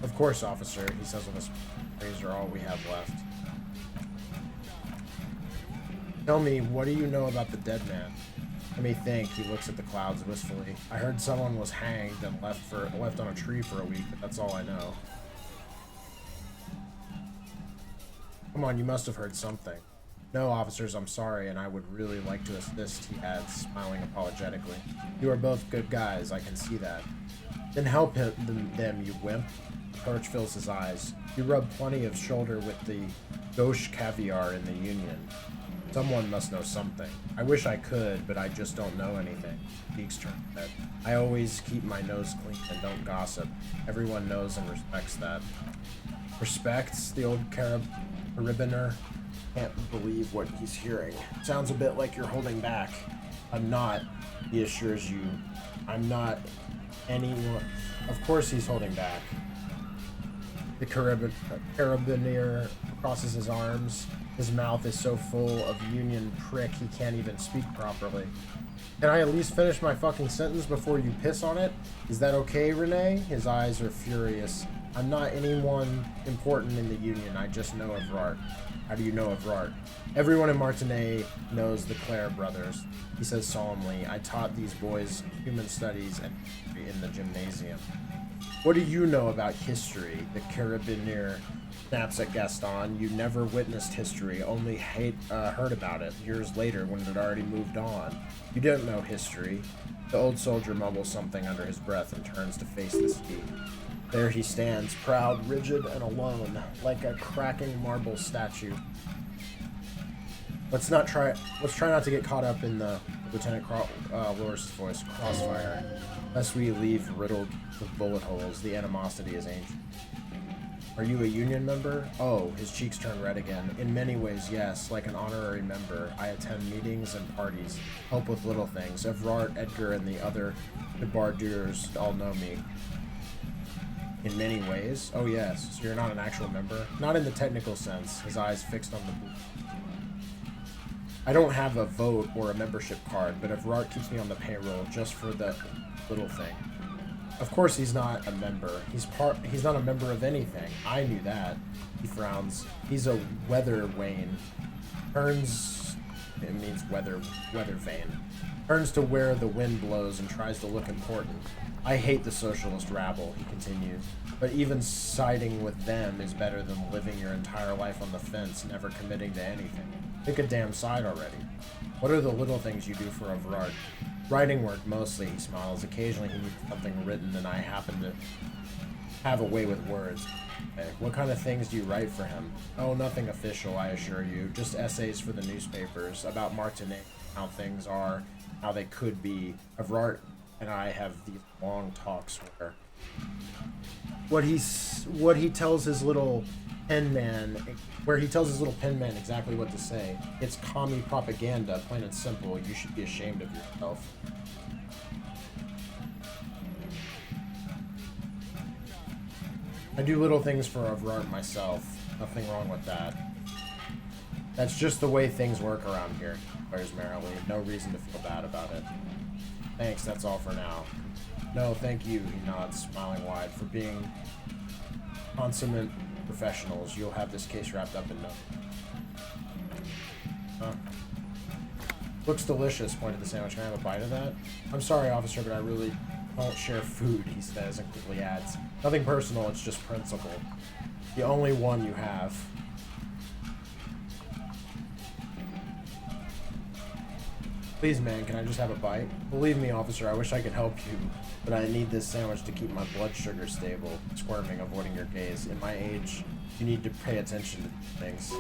Of course, officer, he says with a smile. These are all we have left. Tell me, what do you know about the dead man? Let me think. He looks at the clouds wistfully. I heard someone was hanged and left on a tree for a week, but that's all I know. Come on, you must have heard something. No, officers, I'm sorry, and I would really like to assist, he adds, smiling apologetically. You are both good guys, I can see that. Then help them, you wimp. Courage fills his eyes. You rub plenty of shoulder with the gauche caviar in the Union. Someone must know something. I wish I could, but I just don't know anything. Cheeks turn red. I always keep my nose clean and don't gossip. Everyone knows and respects that. Respects? The old carabiner can't believe what he's hearing. Sounds a bit like you're holding back. I'm not, he assures you. I'm not anyone. Of course he's holding back. The carabiner crosses his arms. His mouth is so full of Union prick he can't even speak properly. Can I at least finish my fucking sentence before you piss on it? Is that okay, Renee? His eyes are furious. I'm not anyone important in the Union. I just know Evrart. How do you know Evrart? Everyone in Martinet knows the Clare brothers. He says solemnly, I taught these boys human studies and in the gymnasium. What do you know about history? The carabiner snaps at Gaston. You never witnessed history, only heard about it years later when it had already moved on. You don't know history. The old soldier mumbles something under his breath and turns to face the sea. There he stands, proud, rigid, and alone, like a cracking marble statue. Let's try not to get caught up in the Lieutenant Loris' voice, crossfire. Lest we leave riddled with bullet holes, the animosity is ancient. Are you a Union member? Oh, his cheeks turn red again. In many ways, yes, like an honorary member. I attend meetings and parties, help with little things. Evrart, Edgar, and the other debardeurs all know me. In many ways? Oh yes, so you're not an actual member? Not in the technical sense, his eyes fixed on the blue. I don't have a vote or a membership card, but Evrart keeps me on the payroll just for the little thing. Of course he's not a member. He's not a member of anything. I knew that. He frowns. He's a weather vane. It means weather vane. Turns to where the wind blows and tries to look important. I hate the socialist rabble, he continues. But even siding with them is better than living your entire life on the fence, never committing to anything. Pick a damn side already. What are the little things you do for Evrart? Writing work, mostly, he smiles. Occasionally he needs something written, and I happen to have a way with words. Okay. What kind of things do you write for him? Oh, nothing official, I assure you. Just essays for the newspapers about Martinet, how things are, how they could be. Evrart and I have these long talks where what he tells his little pen man, exactly what to say. It's commie propaganda, plain and simple. You should be ashamed of yourself. I do little things for Evrart myself. Nothing wrong with that. That's just the way things work around here, declares merrily. No reason to feel bad about it. Thanks, that's all for now. No, thank you, he nods, smiling wide. For being consummate professionals, you'll have this case wrapped up in no. Huh. Looks delicious, pointed the sandwich. Can I have a bite of that? I'm sorry, officer, but I really don't share food, he says, and quickly adds. Nothing personal, it's just principle. The only one you have. Please, man, can I just have a bite? Believe me, officer, I wish I could help you, but I need this sandwich to keep my blood sugar stable. Squirming, avoiding your gaze. In my age, you need to pay attention to things.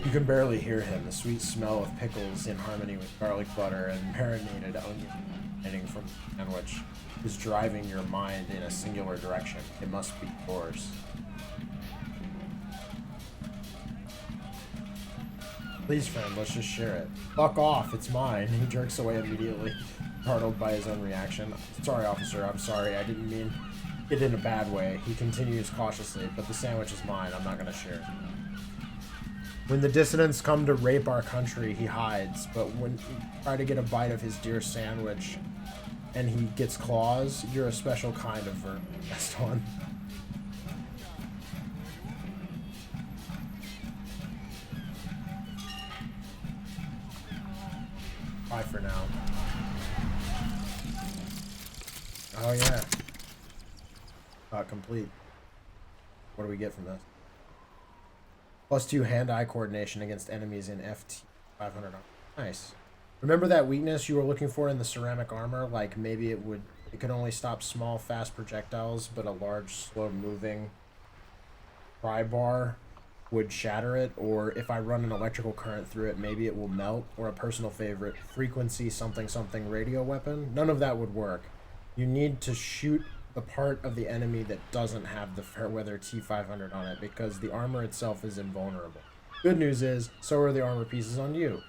You can barely hear him. The sweet smell of pickles in harmony with garlic butter and marinated onion emanating from the sandwich is driving your mind in a singular direction. It must be yours. Please, friend, let's just share it. Fuck off, it's mine. He jerks away immediately, startled by his own reaction. Sorry, officer, I'm sorry. I didn't mean it in a bad way. He continues cautiously, but the sandwich is mine. I'm not gonna share it. When the dissidents come to rape our country, he hides, but when you try to get a bite of his dear sandwich and he gets claws, you're a special kind of vermin. That's one. Bye for now. Oh yeah. Complete. What do we get from this? +2 hand-eye coordination against enemies in FT 500. Nice. Remember that weakness you were looking for in the ceramic armor? Like maybe it could only stop small, fast projectiles, but a large, slow-moving pry bar would shatter it, or if I run an electrical current through it, maybe it will melt, or a personal favorite, frequency something something radio weapon. None of that would work. You need to shoot the part of the enemy that doesn't have the Fairweather T500 on it, because the armor itself is invulnerable. Good news is, so are the armor pieces on you.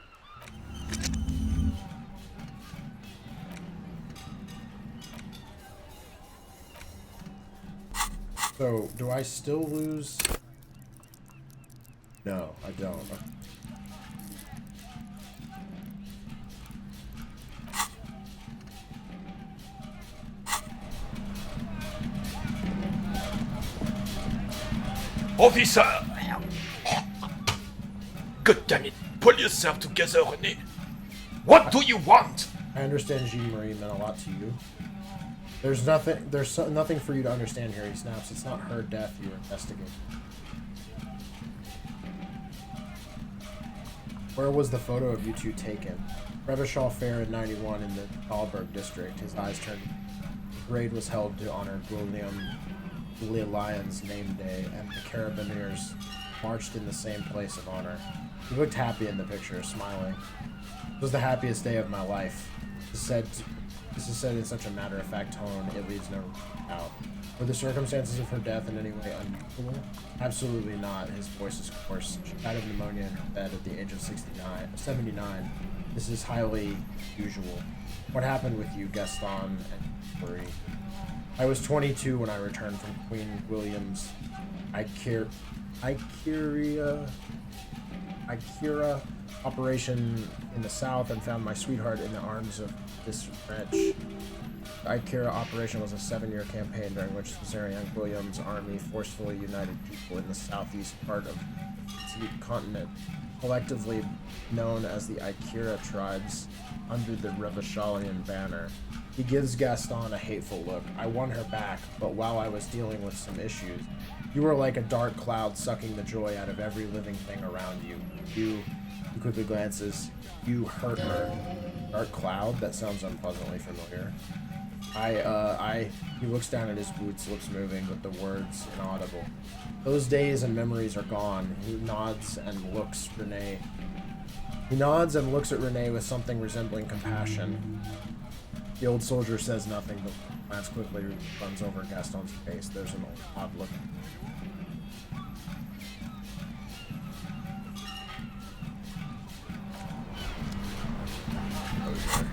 So, do I still lose? No, I don't. Officer! God damn it! Pull yourself together, René! What do you want? I understand Jean-Marie meant a lot to you. There's nothing for you to understand here, he snaps. It's not her death you're investigating. Where was the photo of you two taken? Revachol Fair in 91 in the Dahlberg district. His eyes turned. The parade was held to honor William Lyon's name day, and the Carabineers marched in the same place of honor. He looked happy in the picture, smiling. It was the happiest day of my life. This is said in such a matter-of-fact tone, it leaves no doubt. Were the circumstances of her death in any way unusual? Absolutely not. His voice is coarse. She died of pneumonia in her bed at the age of 79. This is highly usual. What happened with you, Gaston and Marie? I was 22 when I returned from Queen William's Ikira operation in the south and found my sweetheart in the arms of this wretch. The Ikira operation was a 7-year campaign during which Young William's army forcefully united people in the southeast part of the continent, collectively known as the Ikira tribes, under the Revacholian banner. He gives Gaston a hateful look. I won her back, but while I was dealing with some issues, you were like a dark cloud sucking the joy out of every living thing around you. He quickly glances. You hurt her. Dark cloud? That sounds unpleasantly familiar. He looks down at his boots, lips moving, but the words inaudible. Those days and memories are gone. He nods and looks at René with something resembling compassion. The old soldier says nothing, but glance quickly runs over Gaston's face. There's an odd look. Okay.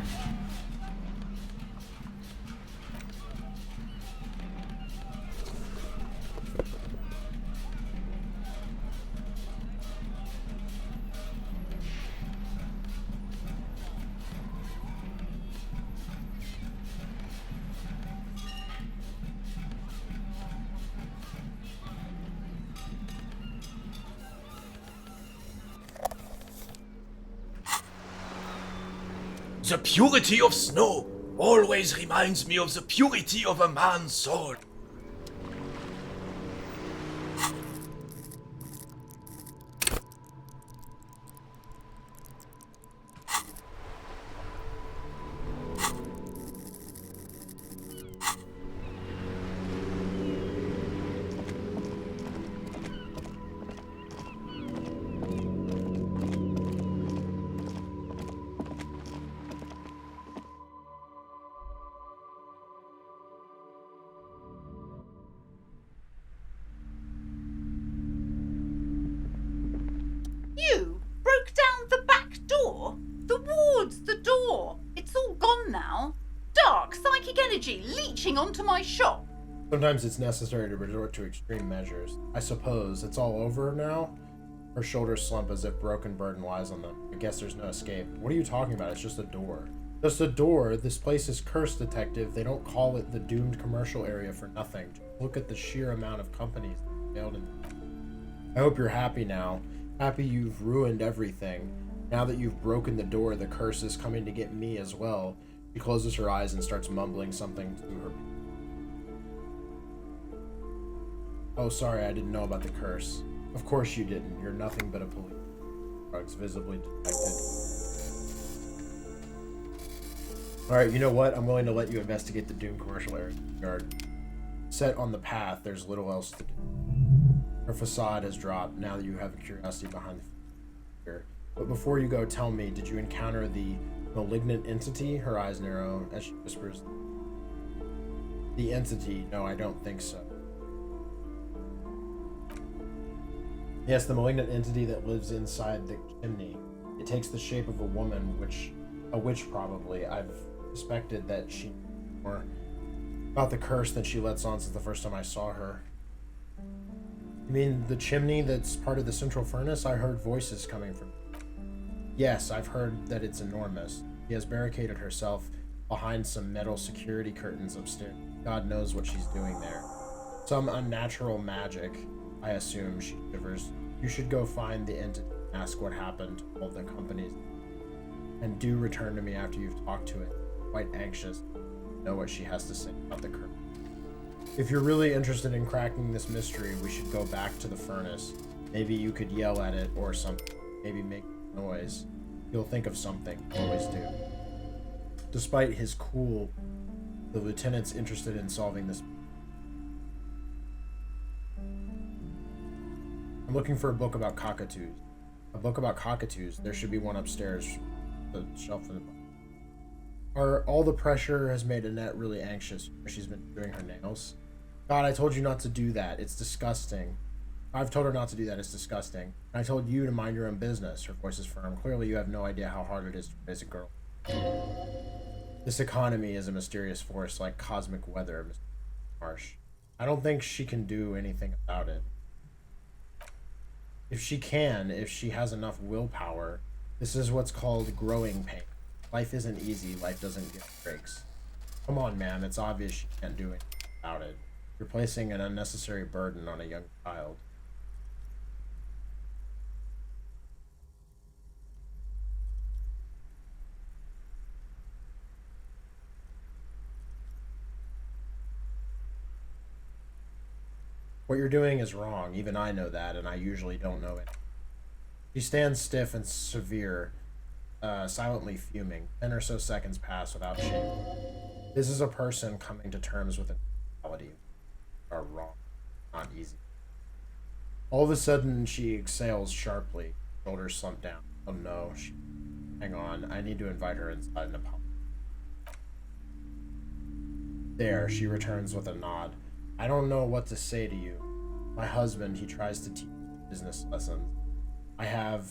The purity of snow always reminds me of the purity of a man's soul. You broke down the back door? The wards, the door. It's all gone now. Dark psychic energy leeching onto my shop. Sometimes it's necessary to resort to extreme measures. I suppose it's all over now? Her shoulders slump as if broken burden lies on them. I guess there's no escape. What are you talking about? It's just a door. Just a door? This place is cursed, detective. They don't call it the doomed commercial area for nothing. Just look at the sheer amount of companies that failed in. I hope you're happy now. Happy you've ruined everything. Now that you've broken the door, the curse is coming to get me as well. She closes her eyes and starts mumbling something to her. Oh, sorry, I didn't know about the curse. Of course you didn't. You're nothing but a police. Drugs visibly detected. Alright, you know what? I'm willing to let you investigate the Doom commercial area yard. Set on the path, there's little else to do. Her facade has dropped now that you have a curiosity behind the fear. But before you go, tell me, did you encounter the malignant entity? Her eyes narrow as she whispers. The entity? No, I don't think so. Yes, the malignant entity that lives inside the chimney. It takes the shape of a woman, a witch probably. I've suspected that she knew more about the curse than she lets on since the first time I saw her. You mean the chimney that's part of the central furnace? I heard voices coming from. Yes, I've heard that it's enormous. She has barricaded herself behind some metal security curtains upstairs. God knows what she's doing there. Some unnatural magic, I assume. She shivers. You should go find the entity and ask what happened to all the companies. And do return to me after you've talked to it. Quite anxious to know what she has to say about the curse. If you're really interested in cracking this mystery, we should go back to the furnace. Maybe you could yell at it or something. Maybe make noise. You'll think of something. Always do. Despite his cool, the lieutenant's interested in solving this. I'm looking for a book about cockatoos. A book about cockatoos. There should be one upstairs. The shelf in the book. All the pressure has made Annette really anxious. She's been doing her nails. God, I told you not to do that. It's disgusting. I've told her not to do that. It's disgusting. And I told you to mind your own business. Her voice is firm. Clearly, you have no idea how hard it is to raise a girl. This economy is a mysterious force, like cosmic weather. Harsh. I don't think she can do anything about it. If she has enough willpower, this is what's called growing pain. Life isn't easy. Life doesn't give breaks. Come on, man. It's obvious she can't do anything about it. You're placing an unnecessary burden on a young child. What you're doing is wrong. Even I know that, and I usually don't know it. She stands stiff and severe, silently fuming. 10 or so seconds pass without shame. This is a person coming to terms with a reality. Are wrong. Not easy. All of a sudden, she exhales sharply. Shoulders slump down. Oh no. Hang on. I need to invite her inside and apologize. There, she returns with a nod. I don't know what to say to you. My husband, he tries to teach business lessons. I have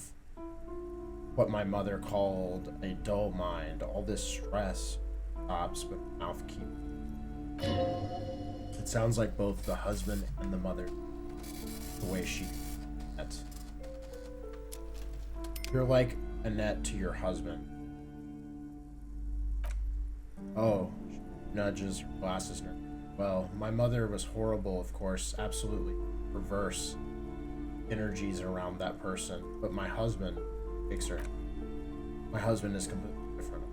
what my mother called a dull mind. All this stress stops, but mouth keeps. It sounds like both the husband and the mother, the way she met. You're like Annette to your husband. Oh, she nudges her glasses. Well, my mother was horrible, of course, absolutely perverse energies around that person. But my husband, fixer, my husband is completely different.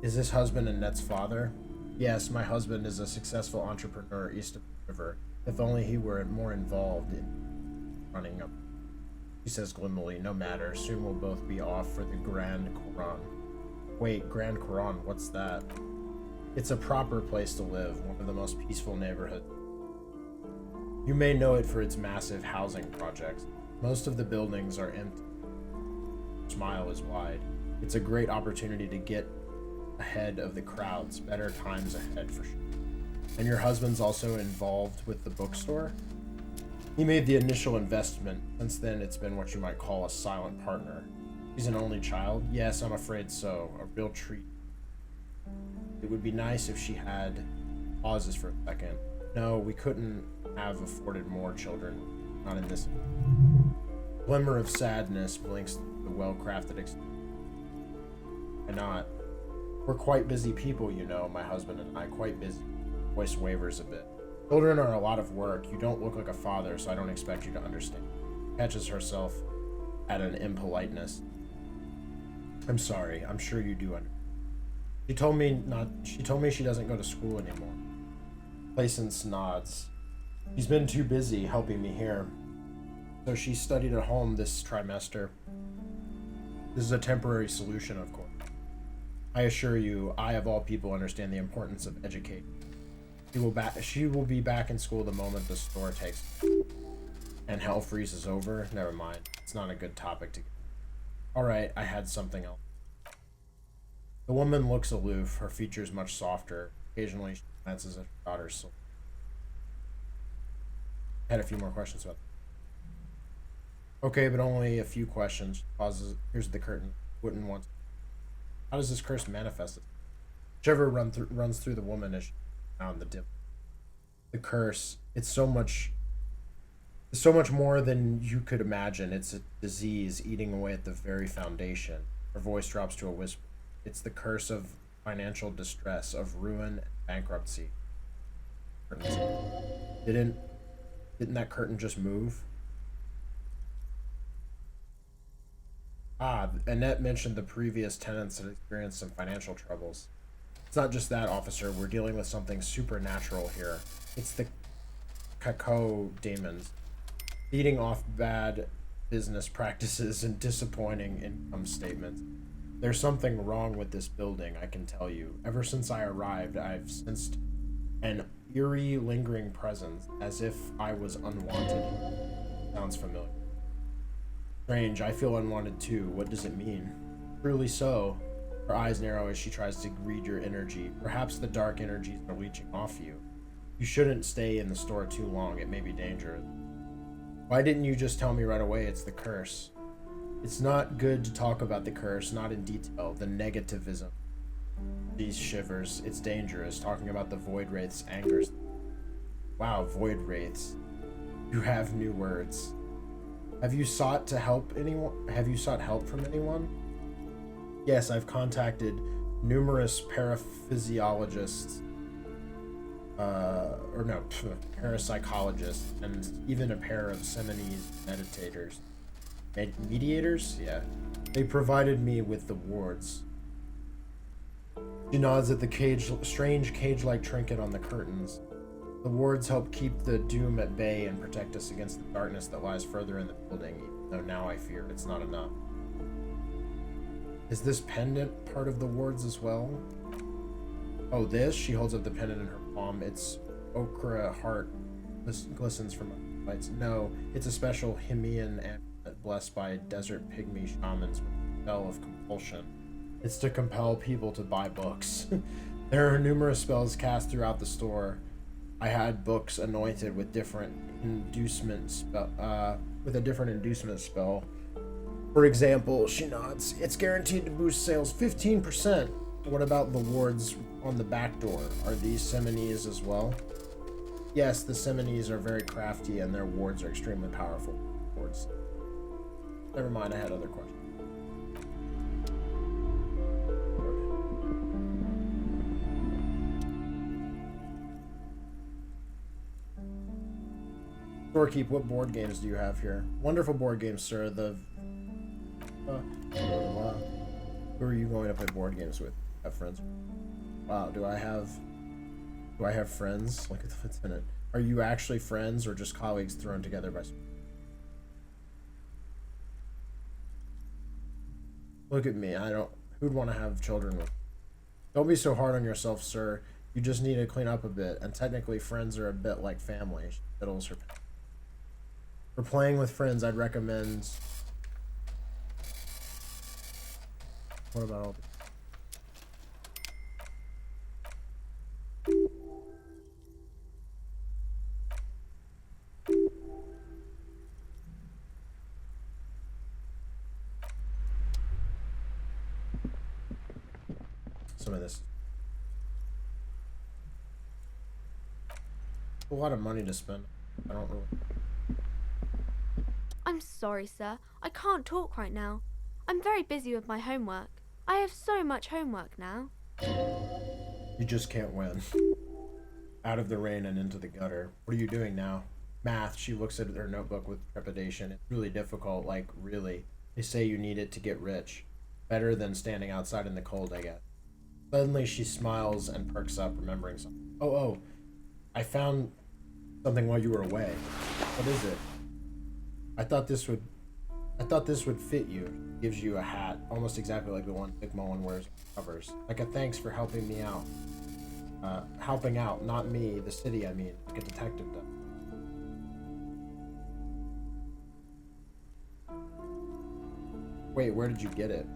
Is this husband Annette's father? Yes, my husband is a successful entrepreneur east of the river. If only he were more involved in running up. She says gloomily, no matter, soon we'll both be off for the Grand Couronne. Wait, Grand Couronne, what's that? It's a proper place to live, one of the most peaceful neighborhoods. You may know it for its massive housing projects. Most of the buildings are empty. Smile is wide. It's a great opportunity to get ahead of the crowds. Better times ahead for sure. And your husband's also involved with the bookstore? He made the initial investment. Since then, it's been what you might call a silent partner. He's an only child? Yes, I'm afraid so. A real treat. It would be nice if she had... Pauses for a second. No, we couldn't have afforded more children. Not in this... Glimmer of sadness blinks the well-crafted... Why not? We're quite busy people, you know, my husband and I. Quite busy. Voice wavers a bit. Children are a lot of work. You don't look like a father, so I don't expect you to understand. Catches herself at an impoliteness. I'm sorry. I'm sure you do understand. She told me she doesn't go to school anymore. Placence nods. She's been too busy helping me here. So she studied at home this trimester. This is a temporary solution, of course. I assure you, I of all people understand the importance of education. She will be back in school the moment the store takes. And hell freezes over? Never mind. It's not a good topic to get. Alright, I had something else. The woman looks aloof, her features much softer. Occasionally she glances at her daughter's soul. I had a few more questions about that. Okay, but only a few questions. She pauses. Here's the curtain. Wouldn't want to. How does this curse manifest itself? Whichever runs through the woman as she found the dip. The curse, it's so much more than you could imagine. It's a disease eating away at the very foundation. Her voice drops to a whisper. It's the curse of financial distress, of ruin and bankruptcy. Didn't that curtain just move? Ah, Annette mentioned the previous tenants had experienced some financial troubles. It's not just that, officer. We're dealing with something supernatural here. It's the cacao demons, feeding off bad business practices and disappointing income statements. There's something wrong with this building, I can tell you. Ever since I arrived, I've sensed an eerie, lingering presence, as if I was unwanted. Sounds familiar. Strange, I feel unwanted too. What does it mean? Truly so. Her eyes narrow as she tries to read your energy. Perhaps the dark energies are leeching off you. You shouldn't stay in the store too long. It may be dangerous. Why didn't you just tell me right away it's the curse? It's not good to talk about the curse, not in detail. The negativism. These shivers. It's dangerous. Talking about the void wraiths angers. Wow, void wraiths. You have new words. Have you sought help from anyone? Yes, I've contacted numerous paraphysiologists, parapsychologists, and even a pair of Seminese meditators. Mediators? Yeah. They provided me with the wards. She nods at the strange cage-like trinket on the curtains. The wards help keep the doom at bay and protect us against the darkness that lies further in the building, even though now I fear it's not enough. Is this pendant part of the wards as well? Oh, this? She holds up the pendant in her palm. Its ochre heart glistens from lights. No, it's a special Himian amulet blessed by desert pygmy shamans with a spell of compulsion. It's to compel people to buy books. There are numerous spells cast throughout the store. I had books anointed with different inducement spell. For example, she nods. It's guaranteed to boost sales 15%. What about the wards on the back door? Are these Seminese as well? Yes, the Seminese are very crafty and their wards are extremely powerful wards. Never mind, I had other questions. Storekeep, what board games do you have here? Wonderful board games, sir. Who are you going to play board games with? have friends. Wow, do I have friends? Look at the lieutenant. Are you actually friends or just colleagues thrown together by... Look at me. Who'd want to have children with... Don't be so hard on yourself, sir. You just need to clean up a bit, and technically friends are a bit like family. She fiddles her... For playing with friends, I'd recommend... What about all... Some of this. A lot of money to spend. I don't really... I'm sorry, sir. I can't talk right now. I'm very busy with my homework. I have so much homework now. You just can't win. Out of the rain and into the gutter. What are you doing now? Math. She looks at her notebook with trepidation. It's really difficult, like, really. They say you need it to get rich. Better than standing outside in the cold, I guess. Suddenly she smiles and perks up, remembering something. Oh, I found something while you were away. What is it? I thought this would fit you. Gives you a hat, almost exactly like the one Dick Mullen wears on covers. Like a thanks for helping me out. Helping out, not me, the city, I mean, like a detective does. Wait, where did you get it?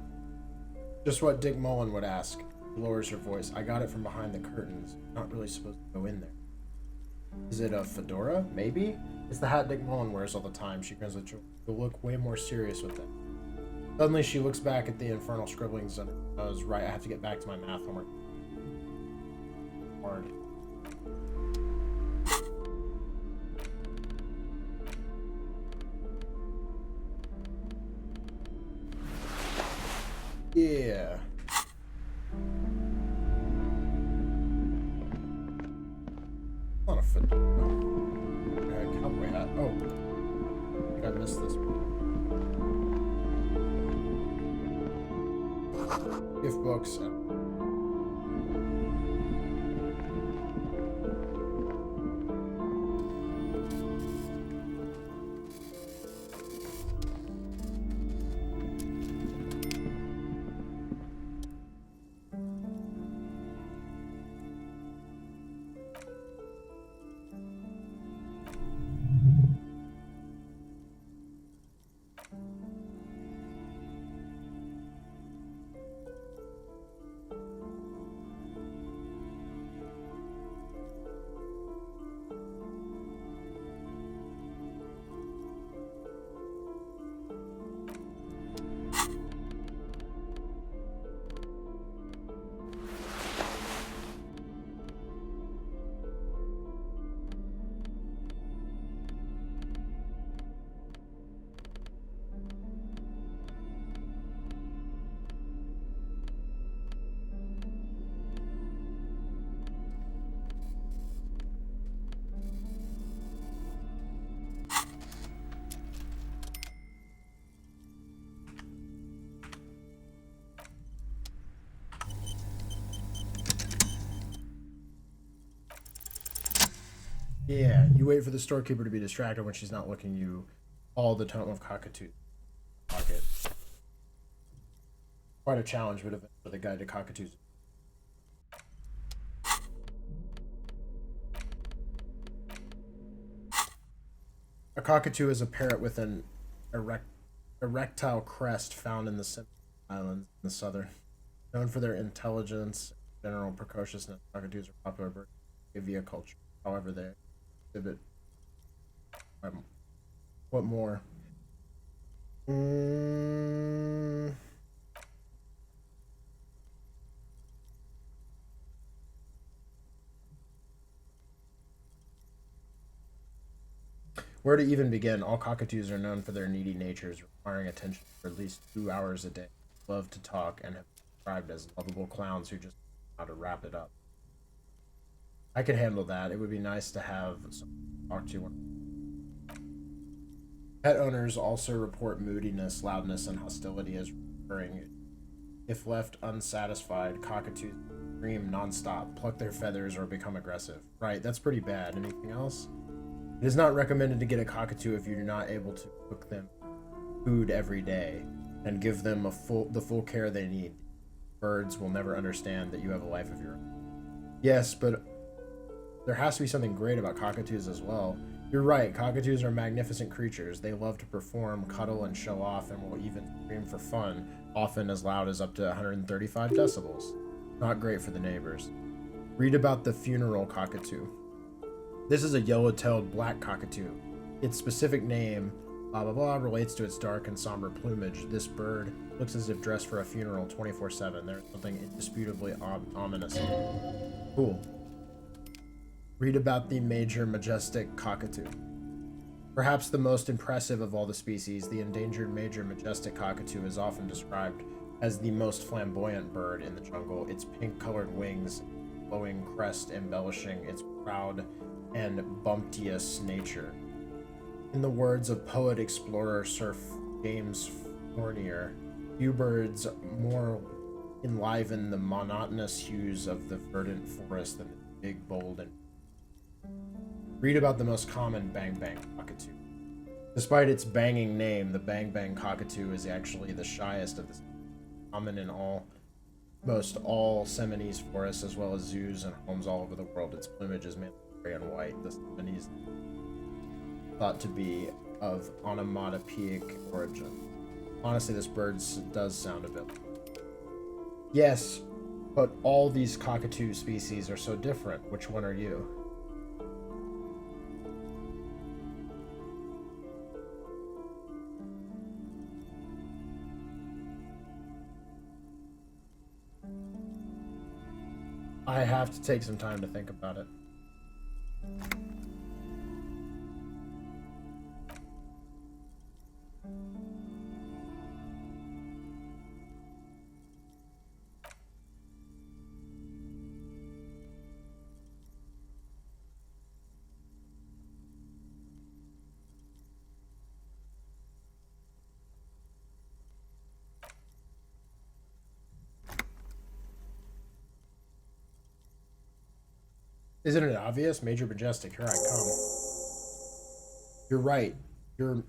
Just what Dick Mullen would ask. Lowers her voice. I got it from behind the curtains. Not really supposed to go in there. Is it a fedora? Maybe? It's the hat Dick Mullen wears all the time. She grins with joy. You'll look way more serious with it. Suddenly she looks back at the infernal scribblings on her nose. Right, I have to get back to my math homework. Hard. Yeah. Not a fedora. No. Cowboy hat. Oh. I think I missed this one. Gift books. Yeah, you wait for the storekeeper to be distracted when she's not looking. You all the tome of cockatoo pocket. Quite a challenge, but eventually the guide to cockatoos. A cockatoo is a parrot with an erectile crest found in the Cinnamon Islands in the southern. Known for their intelligence and general precociousness, cockatoos are popular birds in aviculture. However, they exhibit... what more? Where to even begin? All cockatoos are known for their needy natures, requiring attention for at least 2 hours a day. Love to talk and have been described as lovable clowns who just know how to wrap it up. I could handle that. It would be nice to have someone to talk to. Pet owners also report moodiness, loudness, and hostility as recurring. If left unsatisfied, cockatoos scream nonstop, pluck their feathers, or become aggressive. Right, that's pretty bad. Anything else? It is not recommended to get a cockatoo if you're not able to cook them food every day and give them the full care they need. Birds will never understand that you have a life of your own. Yes, but there has to be something great about cockatoos as well. You're right, cockatoos are magnificent creatures. They love to perform, cuddle, and show off, and will even scream for fun, often as loud as up to 135 decibels. Not great for the neighbors. Read about the funeral cockatoo. This is a yellow-tailed black cockatoo. Its specific name, blah blah blah, relates to its dark and somber plumage. This bird looks as if dressed for a funeral 24/7. There's something indisputably ominous. Cool. Read about the major majestic cockatoo. Perhaps the most impressive of all the species, the endangered major majestic cockatoo is often described as the most flamboyant bird in the jungle. Its pink-colored wings, flowing crest embellishing its proud and bumptious nature. In the words of poet explorer Sir James Fournier, few birds more enliven the monotonous hues of the verdant forest than the big, bold, and read about the most common bang-bang cockatoo. Despite its banging name, the bang-bang cockatoo is actually the shyest of the common in most all Seminoles forests as well as zoos and homes all over the world. Its plumage is mainly gray and white. The Seminoles thought to be of onomatopoeic origin. Honestly, this bird does sound a bit. Yes, but all these cockatoo species are so different. Which one are you? I have to take some time to think about it. Isn't it obvious? Major majestic, here I come. You're right. Your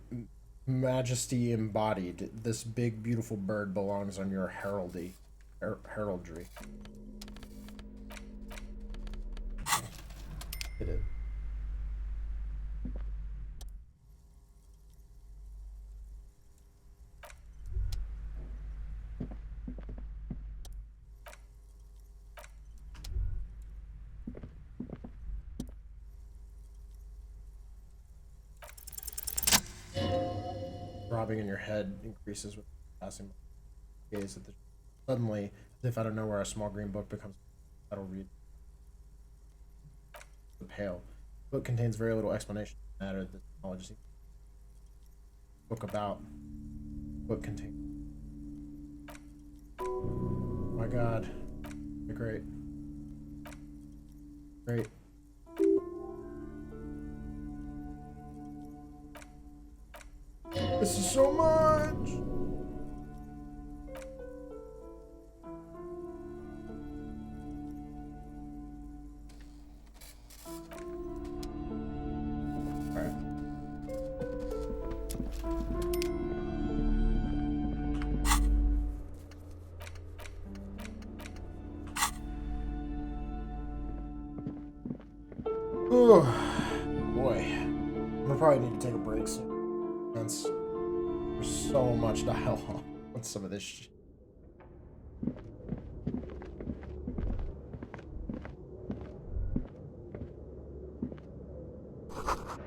majesty embodied. This big, beautiful bird belongs on your heraldry. Hit it. Throbbing in your head increases with passing gaze at the. Suddenly, as if out of nowhere, a small green book becomes. That'll read. The pale. The book contains very little explanation of the matter. The knowledge. Book about. Book contains. Oh my God. Great. Great. This is so much! Alright. Oh, boy. I'm gonna probably need to take a break soon. There's so much dialogue on some of this shit.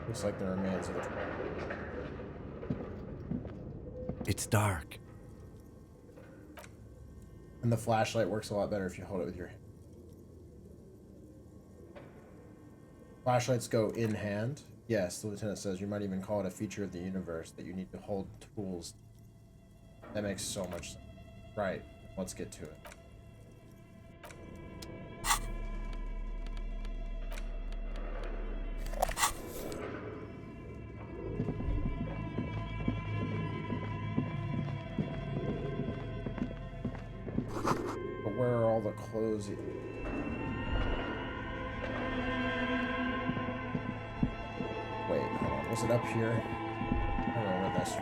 Looks like the remains of the. It's dark. And the flashlight works a lot better if you hold it with your hand. Flashlights go in hand. Yes, the lieutenant says you might even call it a feature of the universe that you need to hold tools. That makes so much sense. Right, let's get to it. all the clothes. Wait, hold on. Was it up here? I don't know where this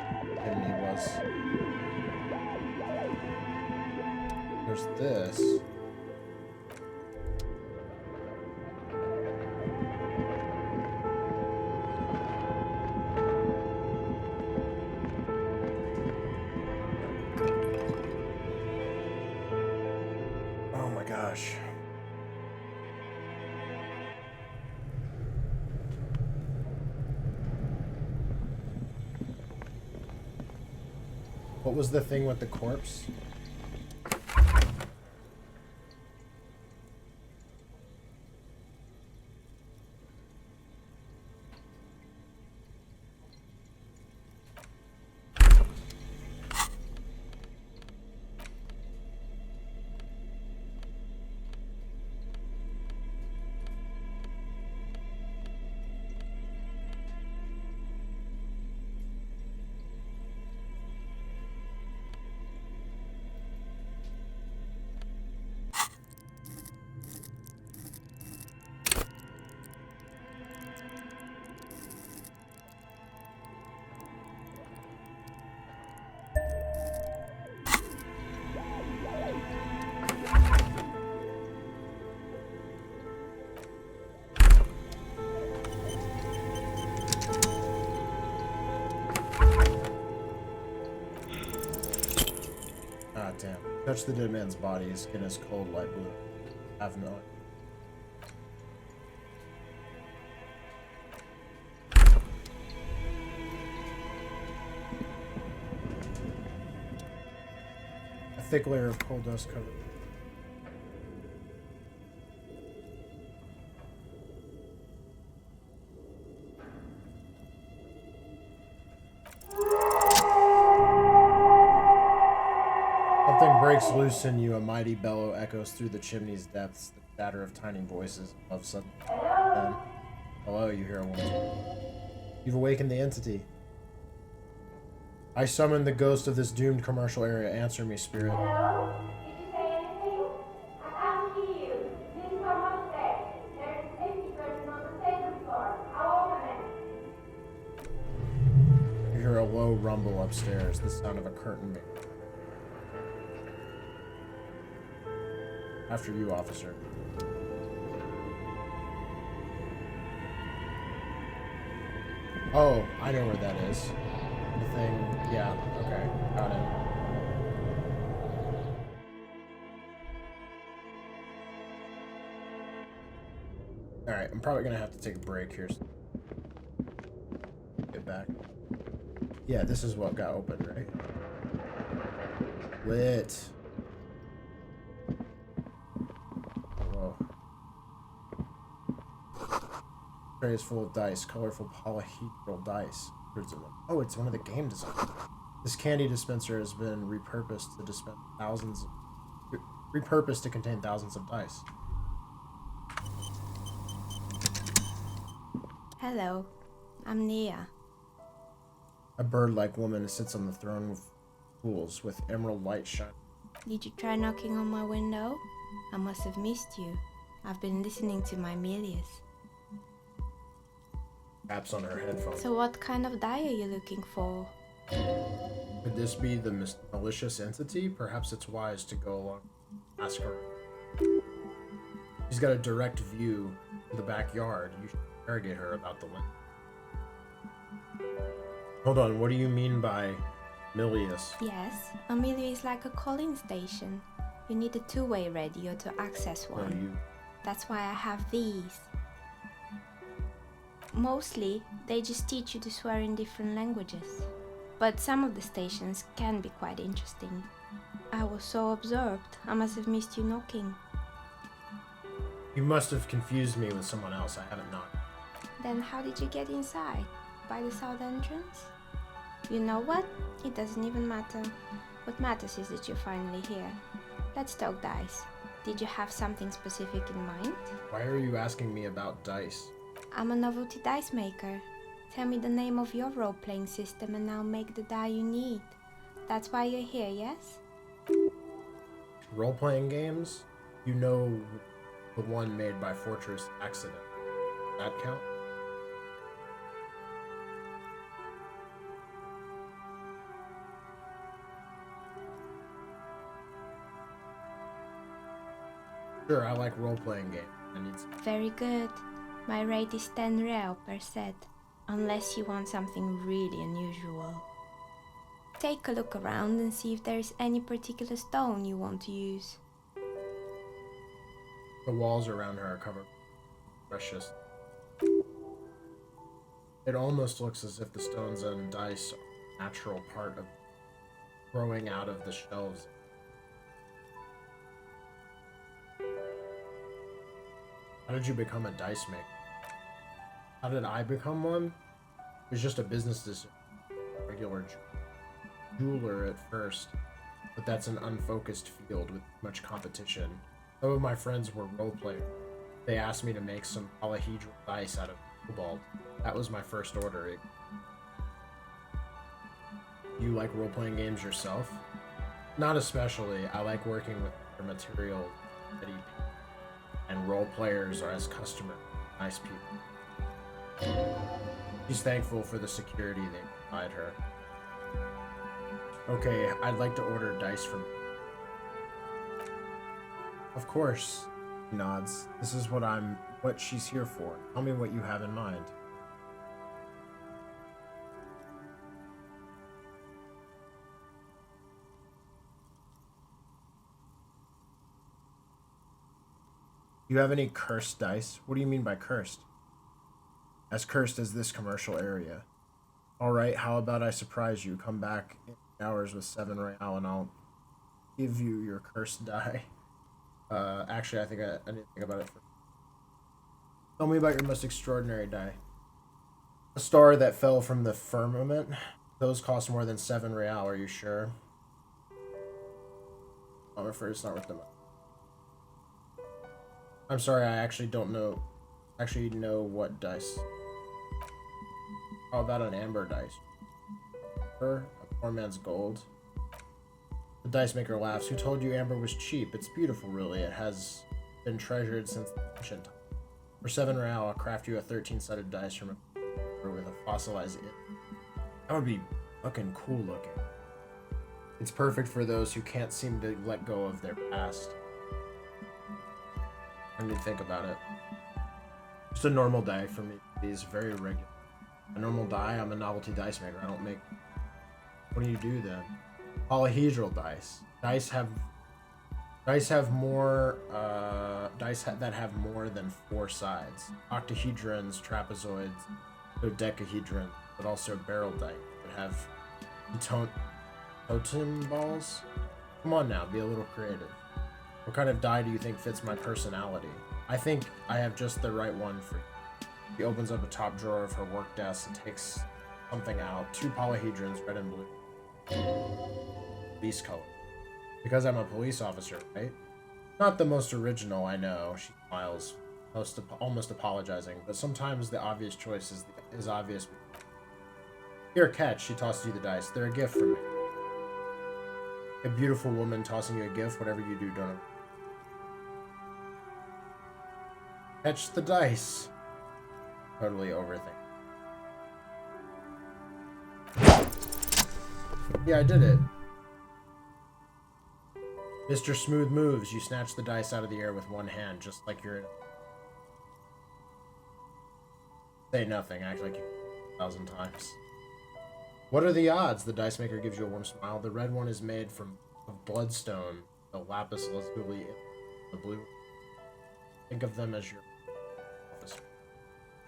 chimney was. There's this. Oh my gosh. What was the thing with the corpse? Ah, damn. Touch the dead man's body. His skin is cold, light blue. Have no. A thick layer of coal dust covered. Something breaks loose in you. A mighty bellow echoes through the chimney's depths. The chatter of tiny voices above suddenly. Then, hello, you hear a woman's voice. You've awakened the entity. I summon the ghost of this doomed commercial area. Answer me, spirit. Hello? Did you say anything? I can't hear you. This is from upstairs. There is an empty person on the second floor. I'll open it. You hear a low rumble upstairs. The sound of a curtain being. After you, officer. Oh, I know where that is. The thing, yeah, okay, got it. Alright, I'm probably gonna have to take a break here. So get back. Yeah, this is what got opened, right? Lit. Whoa. Tray is full of dice, colorful polyhedral dice. Oh, it's one of the game designs. This candy dispenser has been repurposed to dispense repurposed to contain thousands of dice. Hello, I'm Nia. A bird-like woman sits on the throne of fools with emerald light shining. Did you try knocking on my window? I must have missed you. I've been listening to my Melius. Taps on her headphones. So what kind of die are you looking for? Could this be the malicious entity? Perhaps it's wise to go along. Ask her. She's got a direct view of the backyard. You should interrogate her about the link. Hold on, what do you mean by Milius? Yes, a Milius is like a calling station. You need a two-way radio to access one. That's why I have these. Mostly, they just teach you to swear in different languages. But some of the stations can be quite interesting. I was so absorbed, I must have missed you knocking. You must have confused me with someone else. I haven't knocked. Then how did you get inside? By the south entrance? You know what? It doesn't even matter. What matters is that you're finally here. Let's talk dice. Did you have something specific in mind? Why are you asking me about dice? I'm a novelty dice maker. Tell me the name of your role-playing system and I'll make the die you need. That's why you're here, yes? Role-playing games? You know the one made by Fortress Accident. That count? Sure, I like role-playing games. I need some. Very good. My rate is 10 real per set, unless you want something really unusual. Take a look around and see if there is any particular stone you want to use. The walls around her are covered with precious. It almost looks as if the stones and dice are a natural part of growing out of the shelves. How did you become a dice maker? How did I become one? It was just a business decision. Regular jeweler at first, but that's an unfocused field with much competition. Some of my friends were role players. They asked me to make some polyhedral dice out of cobalt. That was my first order. You like role-playing games yourself? Not especially. I like working with the material and role players are as customers, nice people. She's thankful for the security they provide her. Okay, I'd like to order dice from. Of course, he nods. This is what she's here for. Tell me what you have in mind. Do you have any cursed dice? What do you mean by cursed? As cursed as this commercial area. Alright, how about I surprise you? Come back in hours with 7 real and I'll give you your cursed die. Actually, I think I need to think about it first. Tell me about your most extraordinary die. A star that fell from the firmament. Those cost more than 7 real, are you sure? I'm afraid it's not worth the money. I'm sorry, I actually don't know. Know what dice. How about an amber dice? A poor man's gold. The dice maker laughs. Who told you amber was cheap? It's beautiful, really. It has been treasured since the ancient time. For 7 real, I'll craft you a 13-sided dice from a with a fossilized it. That would be fucking cool looking. It's perfect for those who can't seem to let go of their past. I need to think about it. Just a normal die for me is very regular. A normal die, I'm a novelty dice maker. I don't make... What do you do then? Polyhedral dice. Dice have more, that have more than 4 sides. Octahedrons, trapezoids, dodecahedrons, but also barrel dice that have totem balls. Come on now, be a little creative. What kind of die do you think fits my personality? I think I have just the right one for you. She opens up a top drawer of her work desk and takes something out. 2 polyhedrons, red and blue. Police color. Because I'm a police officer, right? Not the most original, I know. She smiles, almost apologizing, but sometimes the obvious choice is obvious. Here, catch. She tosses you the dice. They're a gift from me. A beautiful woman tossing you a gift. Whatever you do, don't. Catch the dice. Totally overthink. Yeah, I did it. Mr. Smooth moves. You snatch the dice out of the air with one hand, just like you're... Say nothing. Act like you 1,000 times. What are the odds? The dice maker gives you a warm smile. The red one is made from bloodstone, the lapis lazuli, the blue. Think of them as your officer.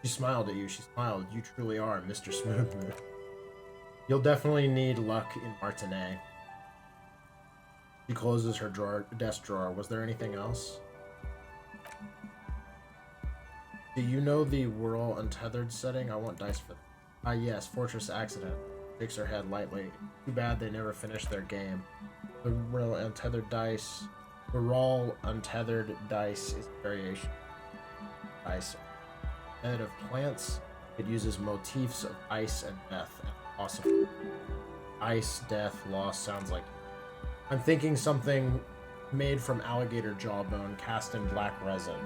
She smiled at you. She smiled. You truly are Mr. Smoothmood. You'll definitely need luck in Martinet. She closes her desk drawer. Was there anything else? Do you know the Whirl Untethered setting? I want dice for that. Ah, yes, Fortress Accident. Shakes her head lightly. Too bad they never finished their game. The Whirl Untethered dice. The Whirl Untethered dice is a variation. Dice. Instead of plants, it uses motifs of ice and death and possible. Ice, death, loss sounds like. I'm thinking something made from alligator jawbone cast in black resin.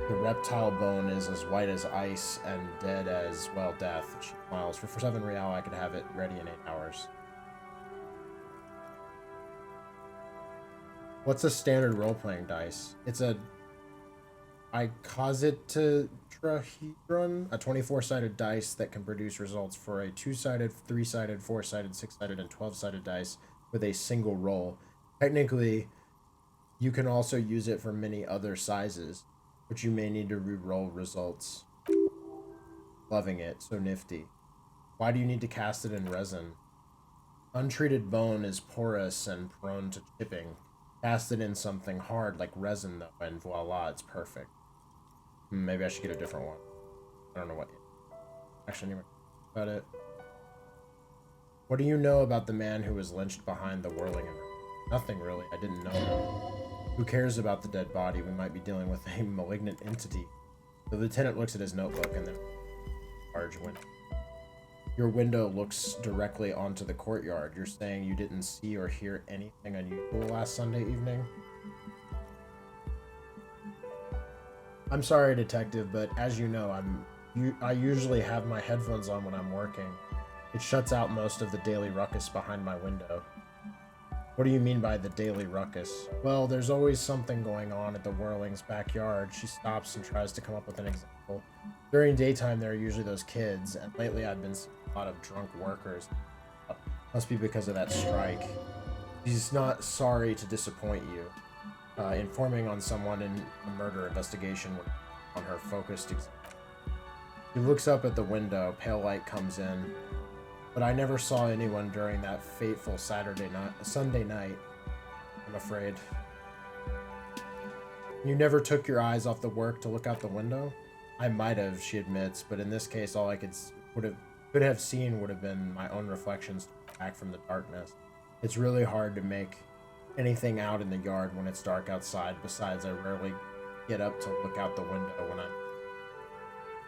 The reptile bone is as white as ice and dead as, well, death. She smiles. For 7 real, I could have it ready in 8 hours. What's a standard role-playing dice? It's a icosahedron, a 24-sided dice that can produce results for a 2-sided, 3-sided, 4-sided, 6-sided, and 12-sided dice with a single roll. Technically, you can also use it for many other sizes, but you may need to re-roll results. Loving it, so nifty. Why do you need to cast it in resin? Untreated bone is porous and prone to chipping. Cast it in something hard like resin, though, and voila, it's perfect. Maybe I should get a different one. I don't know what. Actually, anyway, about it. What do you know about the man who was lynched behind the whirling? Nothing really. I didn't know him. Who cares about the dead body? We might be dealing with a malignant entity. The lieutenant looks at his notebook and then large window. Your window looks directly onto the courtyard. You're saying you didn't see or hear anything unusual last Sunday evening? I'm sorry, detective, but as you know, I usually have my headphones on when I'm working. It shuts out most of the daily ruckus behind my window. What do you mean by the daily ruckus? Well, there's always something going on at the Whirling's backyard. She stops and tries to come up with an example. During daytime, there are usually those kids, and lately I've been seeing a lot of drunk workers. Must be because of that strike. She's not sorry to disappoint you. Informing on someone in a murder investigation on her focused exam. She looks up at the window, pale light comes in. But I never saw anyone during that fateful Sunday night, I'm afraid. You never took your eyes off the work to look out the window? I might have, she admits, but in this case all I could have seen would have been my own reflections back from the darkness. It's really hard to make anything out in the yard when it's dark outside. Besides, I rarely get up to look out the window when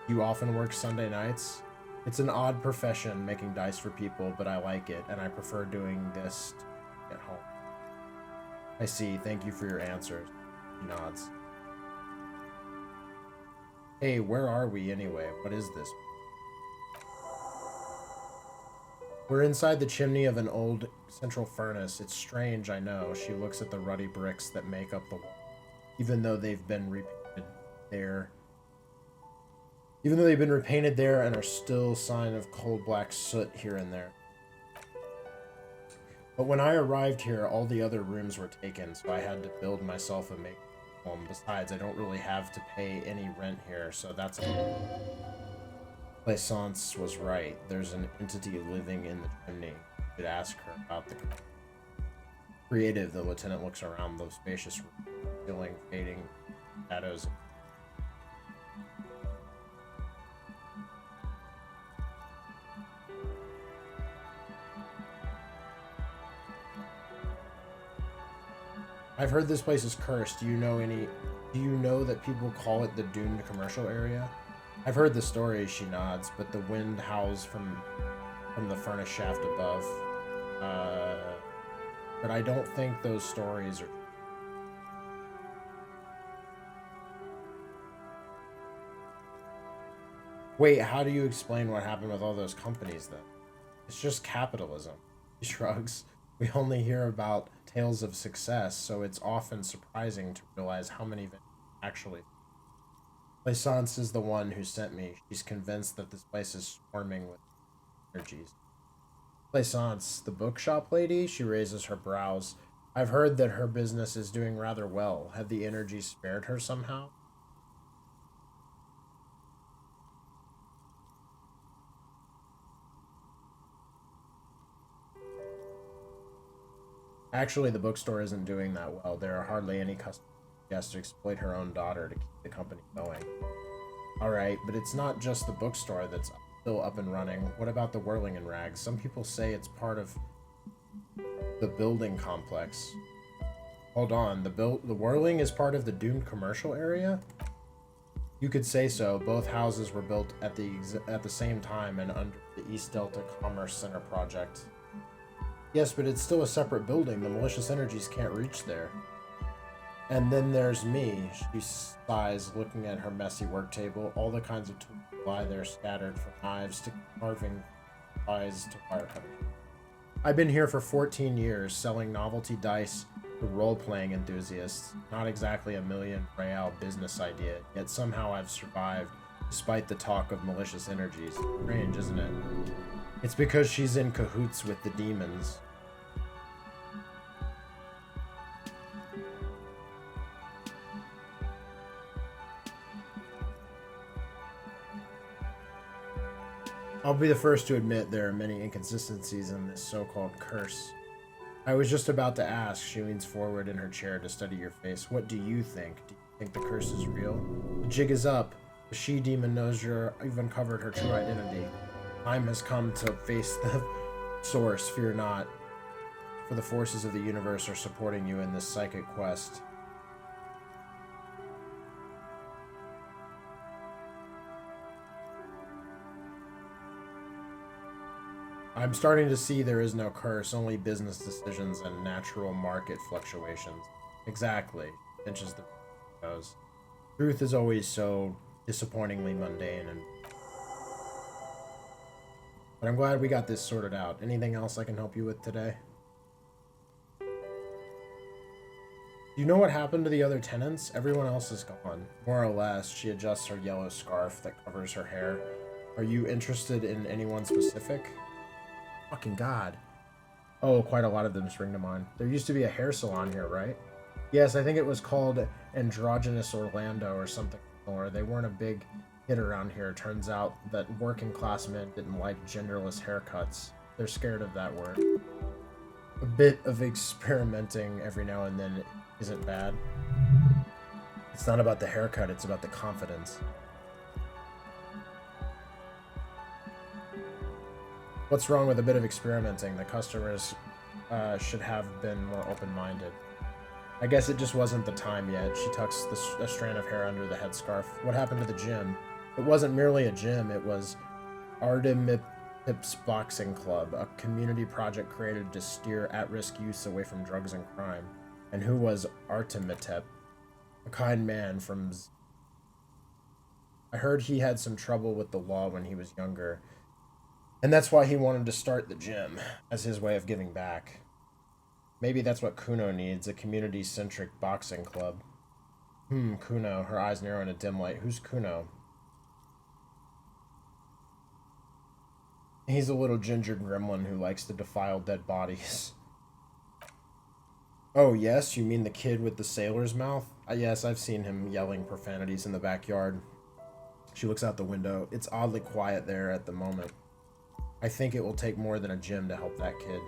You often work Sunday nights? It's an odd profession, making dice for people, but I like it, and I prefer doing this at home. I see. Thank you for your answers. He nods. Hey, where are we anyway? What is this? We're inside the chimney of an old central furnace. It's strange, I know. She looks at the ruddy bricks that make up the wall. Even though they've been repainted there and are still sign of cold black soot here and there. But when I arrived here, all the other rooms were taken, so I had to build myself a make home. Besides, I don't really have to pay any rent here, so that's Plaisance was right. There's an entity living in the chimney. You should ask her about the creative. The lieutenant looks around the spacious room, feeling fading shadows. I've heard this place is cursed. Do you know that people call it the doomed commercial area? I've heard the stories, she nods, but the wind howls from the furnace shaft above. But I don't think those stories are... Wait, how do you explain what happened with all those companies then? It's just capitalism. He shrugs. We only hear about tales of success, so it's often surprising to realize how many actually... Plaisance is the one who sent me. She's convinced that this place is swarming with energies. Plaisance, the bookshop lady? She raises her brows. I've heard that her business is doing rather well. Have the energies spared her somehow? Actually, the bookstore isn't doing that well. There are hardly any customers. She has to exploit her own daughter to keep the company going. Alright, but it's not just the bookstore that's still up and running. What about the Whirling and Rags? Some people say it's part of the building complex. Hold on, the Whirling is part of the doomed commercial area? You could say so. Both houses were built at the same time and under the East Delta Commerce Center project. Yes, but it's still a separate building. The malicious energies can't reach there. And then there's me, she sighs, looking at her messy work table. All the kinds of tools lie there scattered, from knives to carving supplies to wire cutters. I've been here for 14 years, selling novelty dice to role-playing enthusiasts. Not exactly a million real business idea, yet somehow I've survived, despite the talk of malicious energies. Strange, isn't it? It's because she's in cahoots with the demons. I'll be the first to admit there are many inconsistencies in this so-called curse. I was just about to ask. She leans forward in her chair to study your face. What do you think? Do you think the curse is real? The jig is up. The she-demon knows you've uncovered her true identity. Time has come to face the source. Fear not, for the forces of the universe are supporting you in this psychic quest. I'm starting to see there is no curse, only business decisions and natural market fluctuations. Exactly. Pinches the nose. Truth is always so disappointingly mundane, but I'm glad we got this sorted out. Anything else I can help you with today? Do you know what happened to the other tenants? Everyone else is gone. More or less. She adjusts her yellow scarf that covers her hair. Are you interested in anyone specific? Fucking God. Oh, quite a lot of them spring to mind. There used to be a hair salon here, right? Yes, I think it was called Androgynous Orlando or something similar. They weren't a big hit around here. Turns out that working class men didn't like genderless haircuts. They're scared of that word. A bit of experimenting every now and then isn't bad. It's not about the haircut, it's about the confidence. What's wrong with a bit of experimenting? The customers should have been more open-minded. I guess it just wasn't the time yet. She tucks a strand of hair under the headscarf. What happened to the gym? It wasn't merely a gym, it was Artemip's Boxing Club, a community project created to steer at-risk youths away from drugs and crime. And who was Artemitep? A kind man from... I heard he had some trouble with the law when he was younger. And that's why he wanted to start the gym, as his way of giving back. Maybe that's what Kuno needs, a community-centric boxing club. Kuno. Her eyes narrow in a dim light. Who's Kuno? He's a little ginger gremlin who likes to defile dead bodies. Oh, yes? You mean the kid with the sailor's mouth? Yes, I've seen him yelling profanities in the backyard. She looks out the window. It's oddly quiet there at the moment. I think it will take more than a gym to help that kid.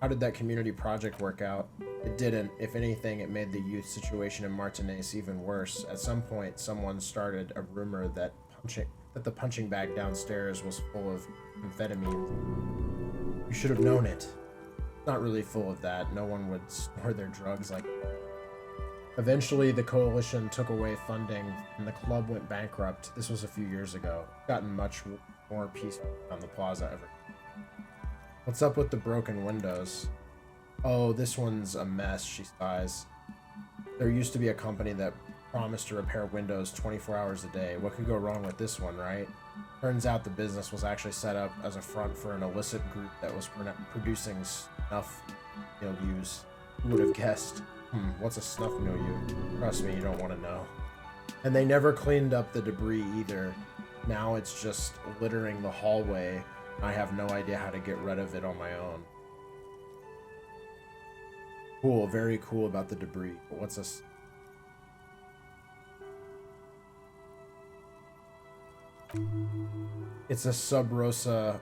How did that community project work out? It didn't. If anything, it made the youth situation in Martinez even worse. At some point, someone started a rumor that the punching bag downstairs was full of amphetamines. You should have known it. It's not really full of that. No one would store their drugs like that. Eventually, the coalition took away funding, and the club went bankrupt. This was a few years ago. It's gotten much more peaceful on the plaza ever. What's up with the broken windows? Oh, this one's a mess, she sighs. There used to be a company that promised to repair windows 24 hours a day. What could go wrong with this one, right? Turns out the business was actually set up as a front for an illicit group that was producing snuff mildews. Who would have guessed? What's a snuff milieu? Trust me, you don't want to know. And they never cleaned up the debris either. Now it's just littering the hallway. I have no idea how to get rid of it on my own. Cool, very cool about the debris. But what's a... It's a sub-rosa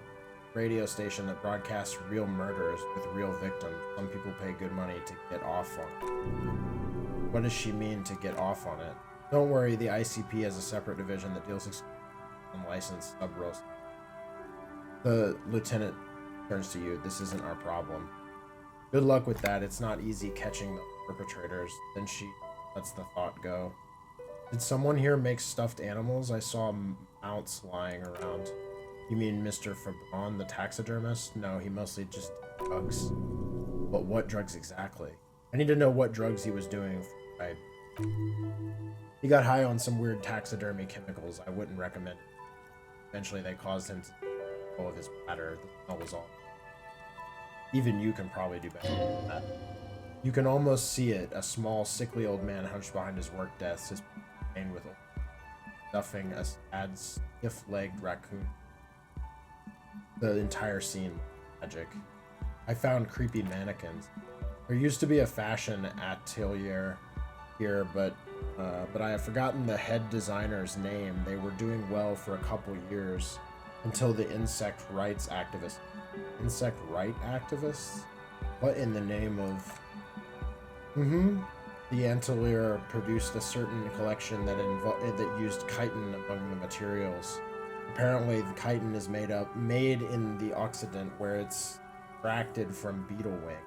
radio station that broadcasts real murders with real victims. Some people pay good money to get off on it. What does she mean to get off on it? Don't worry, the ICP has a separate division that deals with unlicensed sub-rosa. The lieutenant turns to you. This isn't our problem. Good luck with that. It's not easy catching the perpetrators. Then she lets the thought go. Did someone here make stuffed animals? I saw mounts lying around. You mean Mr. Fabron, the taxidermist? No, he mostly just drugs. But what drugs exactly? I need to know what drugs he was doing. He got high on some weird taxidermy chemicals I wouldn't recommend. Eventually they caused him to go of his bladder. The smell was all. Even you can probably do better than that. You can almost see it, a small, sickly old man hunched behind his work desk, his pain with stuffing a sad, stiff-legged raccoon. The entire scene, magic. I found creepy mannequins. There used to be a fashion atelier here, but I have forgotten the head designer's name. They were doing well for a couple years until the insect rights activists. Insect right activists? What in the name of... The atelier produced a certain collection that used chitin among the materials. Apparently, the chitin is made in the Occident, where it's extracted from beetle wing.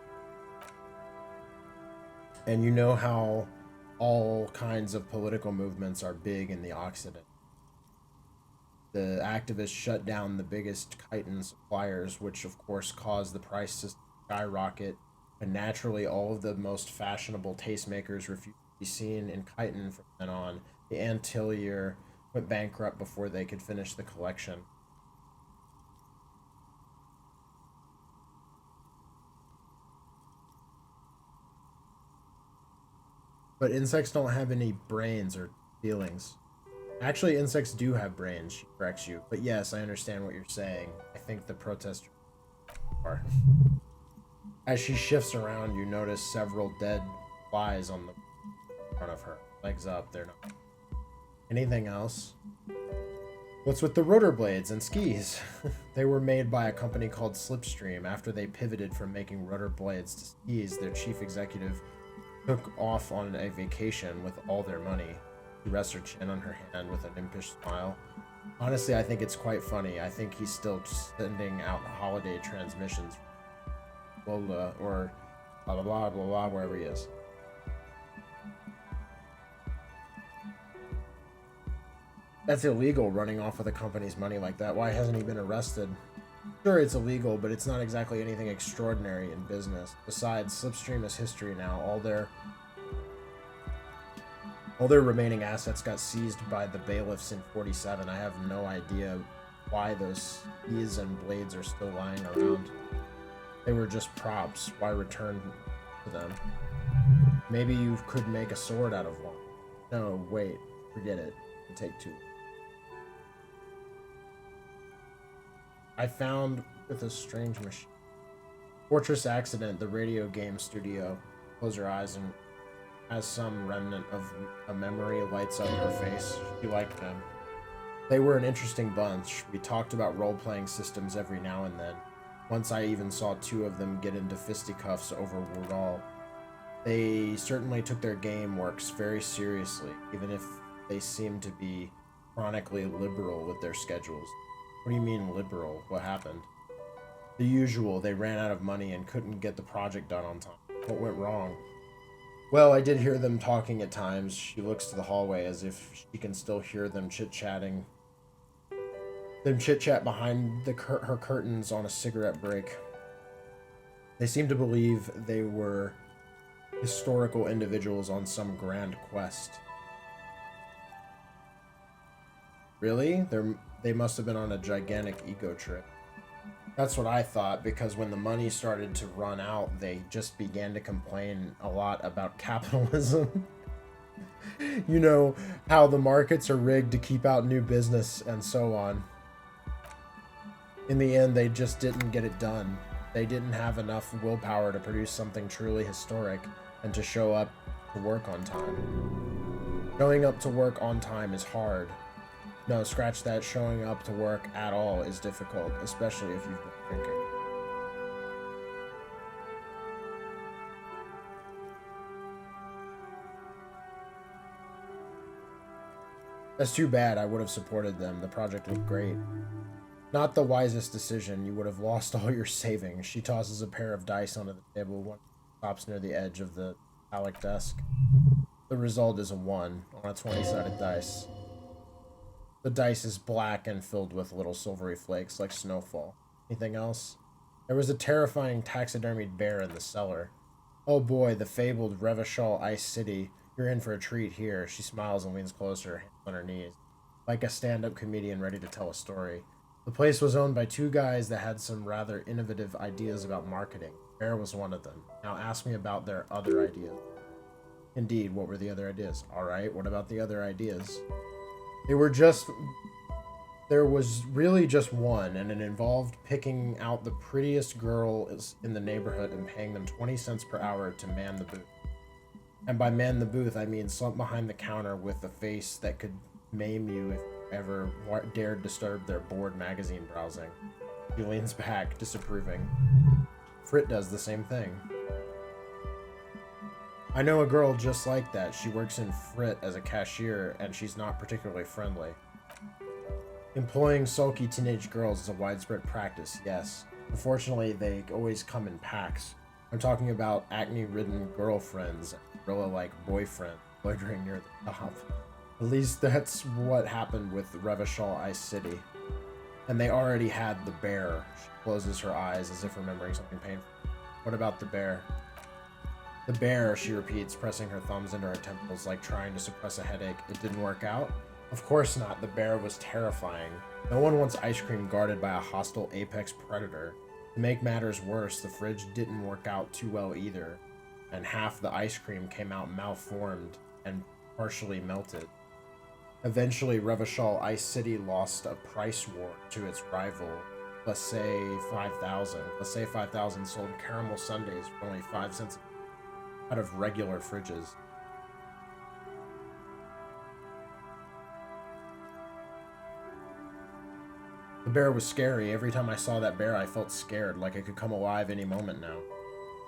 And you know how all kinds of political movements are big in the Occident. The activists shut down the biggest chitin suppliers, which of course caused the price to skyrocket. And naturally, all of the most fashionable tastemakers refused to be seen in chitin from then on. The atelier went bankrupt before they could finish the collection. But insects don't have any brains or feelings. Actually, insects do have brains, she corrects you. But yes, I understand what you're saying. I think the protesters are. As she shifts around, you notice several dead flies on the front of her. Legs up, they're not. Anything else? What's with the rotor blades and skis? They were made by a company called Slipstream. After they pivoted from making rotor blades to skis, their chief executive took off on a vacation with all their money. She rests her chin on her hand with an impish smile. Honestly, I think it's quite funny. I think he's still sending out holiday transmissions. Lola, or blah, blah, blah, blah, blah, wherever he is. That's illegal, running off with a company's money like that. Why hasn't he been arrested? Sure, it's illegal, but it's not exactly anything extraordinary in business. Besides, Slipstream is history now. All their remaining assets got seized by the bailiffs in 47. I have no idea why those keys and blades are still lying around. They were just props. Why return to them? Maybe you could make a sword out of one. No, wait. Forget it. It'd take two. I found with a strange machine. Fortress Accident, the radio game studio. Close her eyes and as some remnant of a memory lights up her face. She liked them. They were an interesting bunch. We talked about role-playing systems every now and then. Once I even saw two of them get into fisticuffs over Wordall. They certainly took their game works very seriously, even if they seemed to be chronically liberal with their schedules. What do you mean liberal? What happened? The usual, they ran out of money and couldn't get the project done on time. What went wrong? Well, I did hear them talking at times. She looks to the hallway as if she can still hear them chit-chatting. Them chit-chat behind her curtains on a cigarette break. They seem to believe they were historical individuals on some grand quest. Really? They must have been on a gigantic ego trip. That's what I thought, because when the money started to run out, they just began to complain a lot about capitalism. You know, how the markets are rigged to keep out new business and so on. In the end, they just didn't get it done. They didn't have enough willpower to produce something truly historic and to show up to work on time. Showing up to work on time is hard. No, scratch that. Showing up to work at all is difficult, especially if you've been drinking. That's too bad. I would have supported them. The project looked great. Not the wisest decision. You would have lost all your savings. She tosses a pair of dice onto the table. One stops near the edge of the metallic desk. The result is a 1 on a 20-sided dice. The dice is black and filled with little silvery flakes like snowfall. Anything else? There was a terrifying taxidermied bear in the cellar. Oh boy, the fabled Revachol Ice City. You're in for a treat here. She smiles and leans closer, hands on her knees. Like a stand-up comedian ready to tell a story. The place was owned by two guys that had some rather innovative ideas about marketing. Bear was one of them. Now ask me about their other ideas. Indeed, what were the other ideas? Alright, what about the other ideas? There was really just one, and it involved picking out the prettiest girl in the neighborhood and paying them 20 cents per hour to man the booth. And by man the booth, I mean slump behind the counter with a face that could maim you if you ever dared disturb their bored magazine browsing. She leans back, disapproving. Frit does the same thing. I know a girl just like that. She works in Frit as a cashier, and she's not particularly friendly. Employing sulky teenage girls is a widespread practice, yes. Unfortunately, they always come in packs. I'm talking about acne-ridden girlfriends, gorilla-like boyfriend loitering near the top. At least that's what happened with Revachol Ice City. And they already had the bear. She closes her eyes as if remembering something painful. What about the bear? The bear, she repeats, pressing her thumbs into her temples like trying to suppress a headache. It didn't work out? Of course not. The bear was terrifying. No one wants ice cream guarded by a hostile apex predator. To make matters worse, the fridge didn't work out too well either, and half the ice cream came out malformed and partially melted. Eventually, Revachol Ice City lost a price war to its rival, Laissez 5000. Laissez 5000 sold caramel sundaes for only 5 cents out of regular fridges. The bear was scary. Every time I saw that bear, I felt scared, like it could come alive any moment now.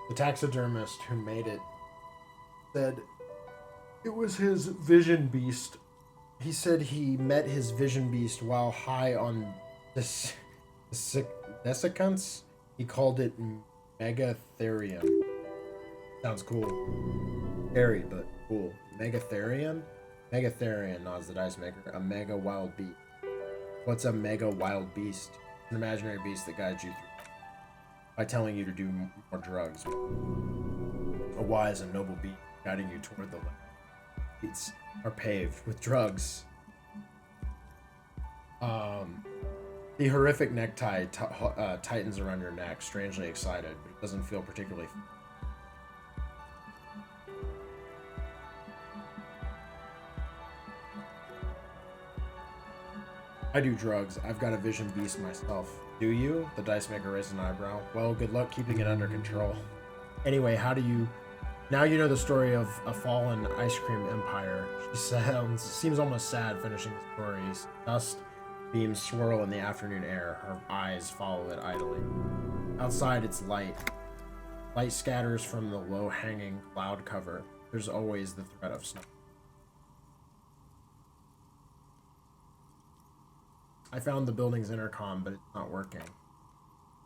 The taxidermist who made it said it was his vision beast. He said he met his vision beast while high on desiccants. He called it Megatherium. Sounds cool. Scary, but cool. Megatherium? Megatherium, nods the dice maker. A mega wild beast. What's a mega wild beast? An imaginary beast that guides you through by telling you to do more drugs. A wise and noble beast guiding you toward the light. Streets are paved with drugs. The horrific necktie tightens around your neck, strangely excited, but it doesn't feel particularly. I do drugs. I've got a vision beast myself. Do you? The dice maker raised an eyebrow. Well, good luck keeping it under control. Anyway, how do you... Now you know the story of a fallen ice cream empire. She seems almost sad finishing the stories. Dust beams swirl in the afternoon air. Her eyes follow it idly. Outside, it's light. Light scatters from the low-hanging cloud cover. There's always the threat of snow. I found the building's intercom, but it's not working.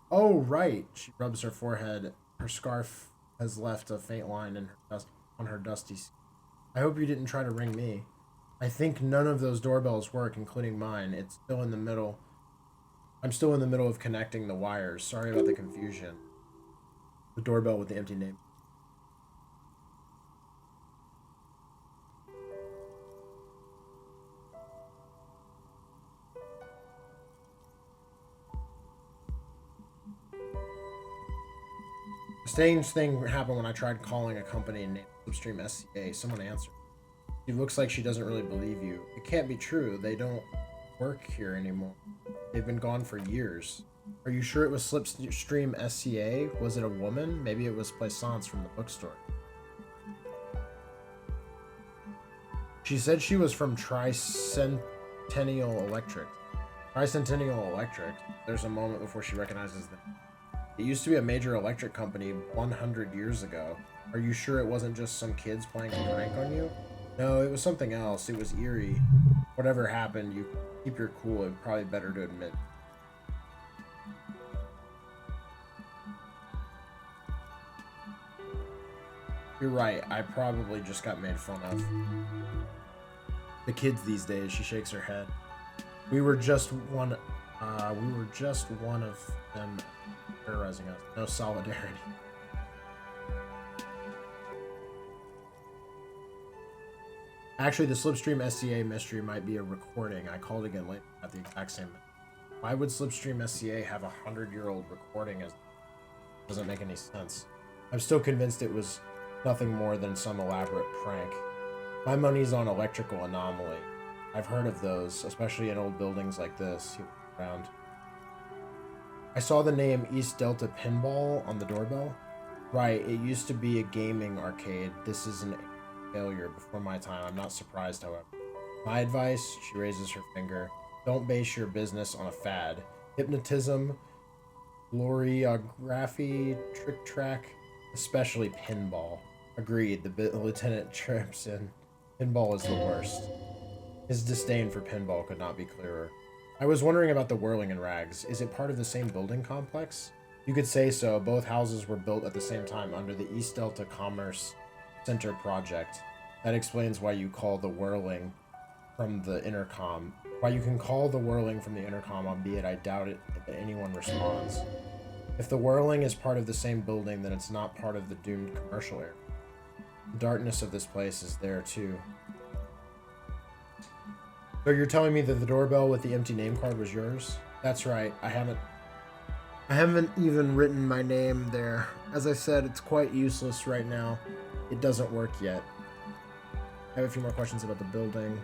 Oh, right. She rubs her forehead. Her scarf has left a faint line on her dusty skin. I hope you didn't try to ring me. I think none of those doorbells work, including mine. It's still in the middle. I'm still in the middle of connecting the wires. Sorry about the confusion. The doorbell with the empty name. A strange thing happened when I tried calling a company named Slipstream SCA. Someone answered. It looks like she doesn't really believe you. It can't be true. They don't work here anymore. They've been gone for years. Are you sure it was Slipstream SCA? Was it a woman? Maybe it was Plaisance from the bookstore. She said she was from Tricentennial Electric. Tricentennial Electric. There's a moment before she recognizes them. It used to be a major electric company 100 years ago. Are you sure it wasn't just some kids playing a prank on you? No, it was something else. It was eerie. Whatever happened, you keep your cool. It's probably better to admit. You're right. I probably just got made fun of. The kids these days, she shakes her head. We were just one of them terrorizing us. No solidarity. Actually, the Slipstream SCA mystery might be a recording. I called again later at the exact same minute. Why would Slipstream SCA have a 100-year-old recording? Doesn't make any sense. I'm still convinced it was nothing more than some elaborate prank. My money's on electrical anomaly. I've heard of those, especially in old buildings like this. He looked around. I saw the name East Delta Pinball on the doorbell. Right, it used to be a gaming arcade. This is an failure before my time. I'm not surprised, however. My advice, she raises her finger, don't base your business on a fad. Hypnotism, gloriography, trick track, especially pinball. Agreed, the lieutenant trips in. Pinball is the worst. His disdain for pinball could not be clearer. I was wondering about the Whirling and Rags. Is it part of the same building complex? You could say so. Both houses were built at the same time under the East Delta Commerce Center project. That explains why you call the Whirling from the intercom. Why you can call the Whirling from the intercom, albeit I doubt it that anyone responds. If the Whirling is part of the same building, then it's not part of the doomed commercial area. The darkness of this place is there too. So you're telling me that the doorbell with the empty name card was yours? That's right. I haven't even written my name there. As I said, it's quite useless right now. It doesn't work yet. I have a few more questions about the building.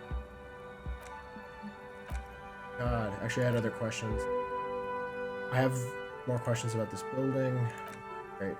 God, actually I had other questions. I have more questions about this building. Great.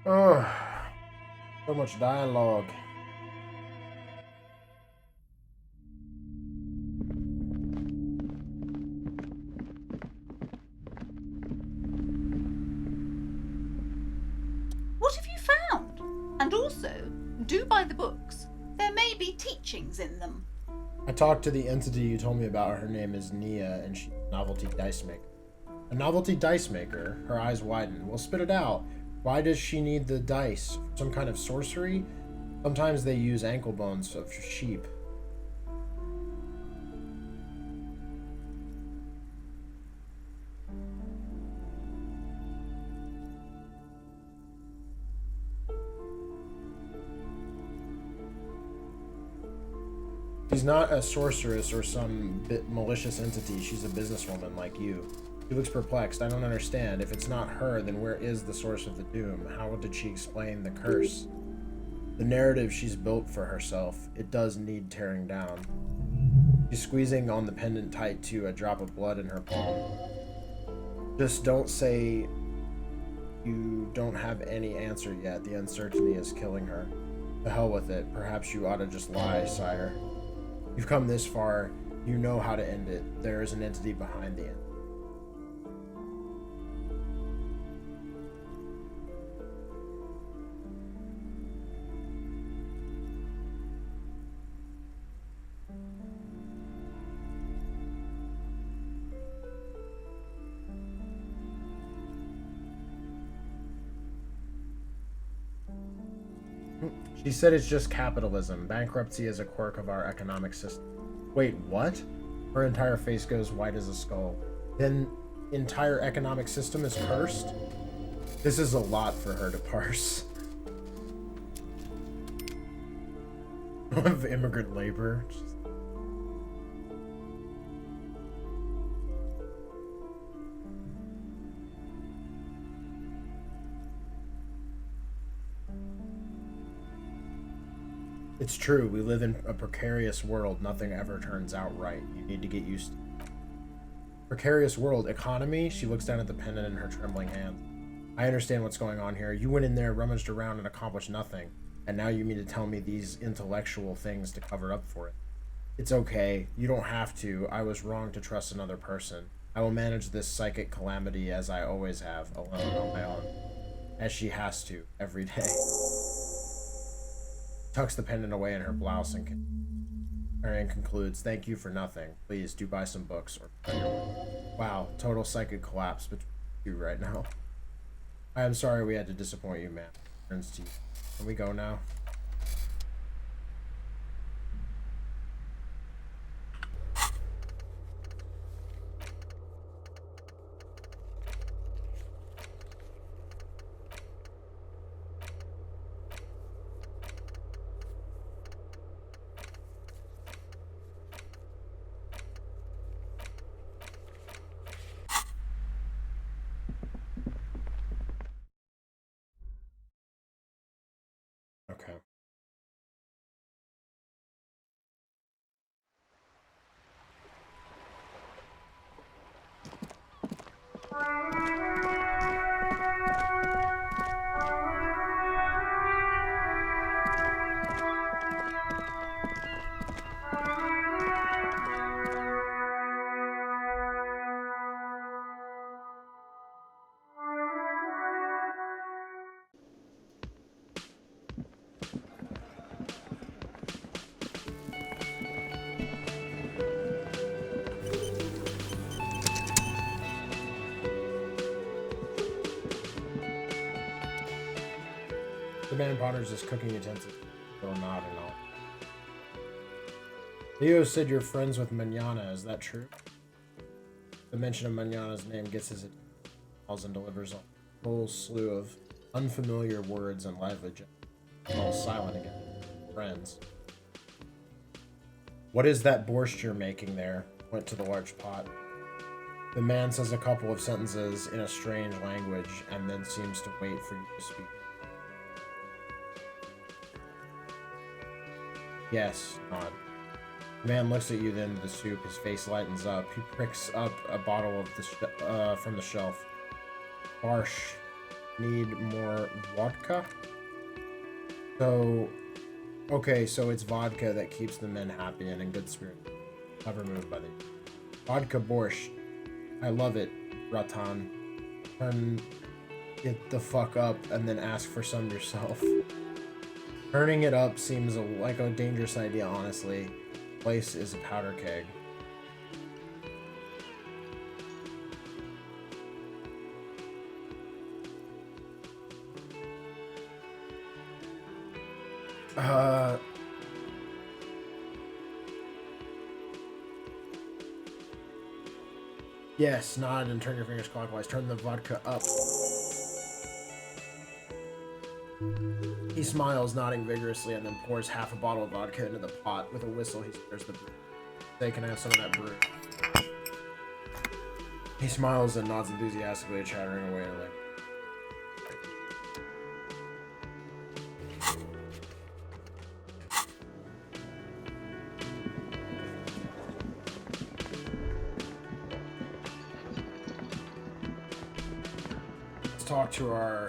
Oh, so much dialogue. What have you found? And also, do buy the books. There may be teachings in them. I talked to the entity you told me about. Her name is Nia, and she's a novelty dice maker. A novelty dice maker? Her eyes widen. Well, spit it out. Why does she need the dice? Some kind of sorcery? Sometimes they use ankle bones of sheep. She's not a sorceress or some malicious entity. She's a businesswoman like you. She looks perplexed. I don't understand. If it's not her, then where is the source of the doom? How did she explain the curse? The narrative she's built for herself, it does need tearing down. She's squeezing on the pendant tight too, a drop of blood in her palm. Just don't say you don't have any answer yet. The uncertainty is killing her. The hell with it. Perhaps you ought to just lie, sire. You've come this far. You know how to end it. There is an entity behind the end. She said it's just capitalism. Bankruptcy is a quirk of our economic system. Wait, what? Her entire face goes white as a skull. Then entire economic system is cursed? This is a lot for her to parse. Of immigrant labor. It's true, we live in a precarious world. Nothing ever turns out right. You need to get used to it. Precarious world. Economy? She looks down at the pendant in her trembling hand. I understand what's going on here. You went in there, rummaged around, and accomplished nothing. And now you mean to tell me these intellectual things to cover up for it. It's okay. You don't have to. I was wrong to trust another person. I will manage this psychic calamity as I always have, alone on my own. As she has to, every day. Tucks the pendant away in her blouse and concludes, thank you for nothing. Please do buy some books or wow, total psychic collapse between you right now. I am sorry we had to disappoint you, man. Turns to you. Can we go now? Okay. The man ponders his cooking utensils, or not and all. Leo said you're friends with Manana, is that true? The mention of Manana's name gets his attention and delivers a whole slew of unfamiliar words and lively gestures. All silent again. Friends. What is that borscht you're making there? Went to the large pot. The man says a couple of sentences in a strange language and then seems to wait for you to speak. Yes, nod. The man looks at you, then to the soup. His face lightens up. He picks up a bottle of the from the shelf. Barsh. Need more vodka? So, okay, so it's vodka that keeps the men happy and in good spirit. Never moved by the vodka borscht. I love it, Ratan. Turn it the fuck up and then ask for some yourself. Turning it up seems like a dangerous idea, honestly. Place is a powder keg. Yes, nod and turn your fingers clockwise. Turn the vodka up. He smiles, nodding vigorously, and then pours half a bottle of vodka into the pot. With a whistle, he stirs the brew. Say, can I have some of that brew? He smiles and nods enthusiastically, chattering away like... Let's talk to our...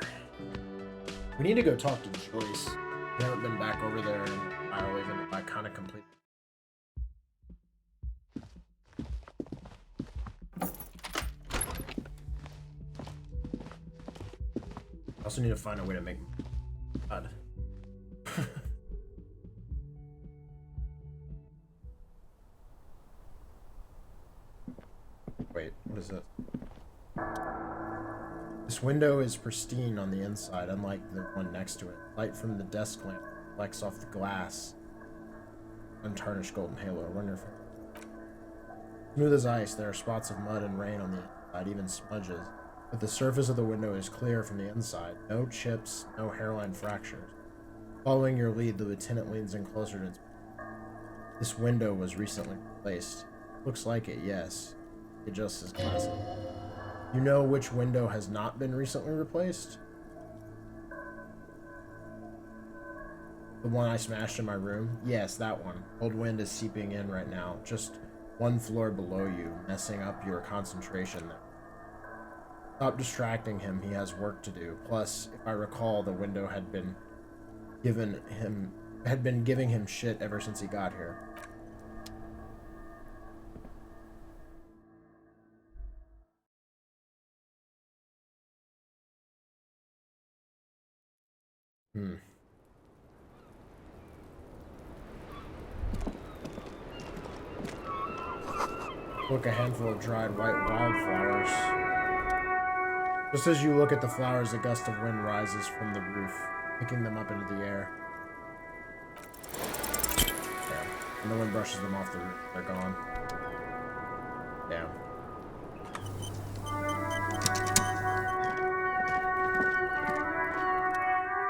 We need to go talk to Joyce. We haven't been back over there in a while, even if I kind of complete. I also need to find a way to make blood. Wait, what is this? This window is pristine on the inside, unlike the one next to it. Light from the desk lamp reflects off the glass. Untarnished golden halo. I wonder if Smooth as ice, there are spots of mud and rain on the inside, even smudges. But the surface of the window is clear from the inside. No chips, no hairline fractures. Following your lead, the lieutenant leans in closer to... This window was recently replaced. Looks like it, yes. It just is classic. You know which window has not been recently replaced? The one I smashed in my room? Yes, that one. Cold wind is seeping in right now, just one floor below you, messing up your concentration there. Stop distracting him, he has work to do. Plus, if I recall, the window had been giving him shit ever since he got here. Look, a handful of dried white wildflowers. Just as you look at the flowers, a gust of wind rises from the roof, picking them up into the air. Damn. And the wind brushes them off the roof. They're gone. Damn.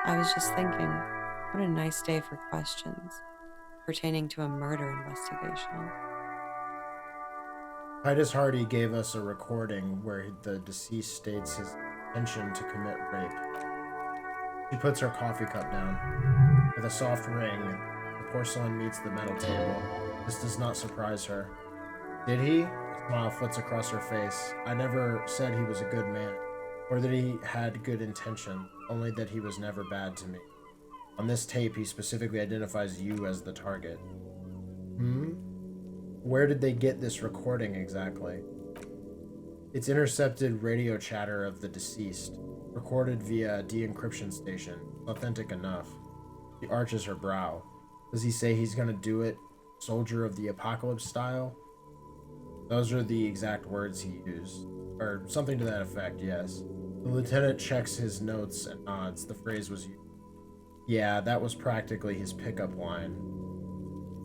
I was just thinking, what a nice day for questions pertaining to a murder investigation. Titus Hardy gave us a recording where the deceased states his intention to commit rape. She puts her coffee cup down. With a soft ring, the porcelain meets the metal table. This does not surprise her. Did he? A smile flits across her face. I never said he was a good man, or that he had good intention, only that he was never bad to me. On this tape, he specifically identifies you as the target. Where did they get this recording exactly? It's intercepted radio chatter of the deceased, recorded via a de-encryption station. Authentic enough. She arches her brow. Does he say he's gonna do it, soldier of the apocalypse style? Those are the exact words he used. Or something to that effect, yes. The lieutenant checks his notes and nods. The phrase was used. Yeah, that was practically his pickup line.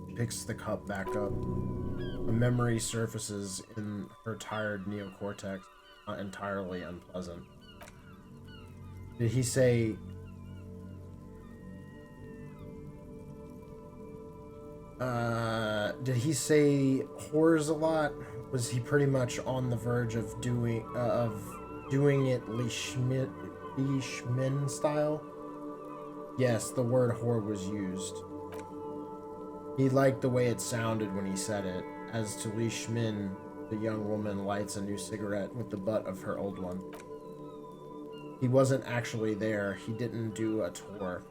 He picks the cup back up. A memory surfaces in her tired neocortex, not entirely unpleasant. Did he say... did he say whores a lot? Was he pretty much on the verge of doing it Leishman style? Yes, the word whore was used. He liked the way it sounded when he said it. As to Leishman, the young woman lights a new cigarette with the butt of her old one. He wasn't actually there. He didn't do a tour.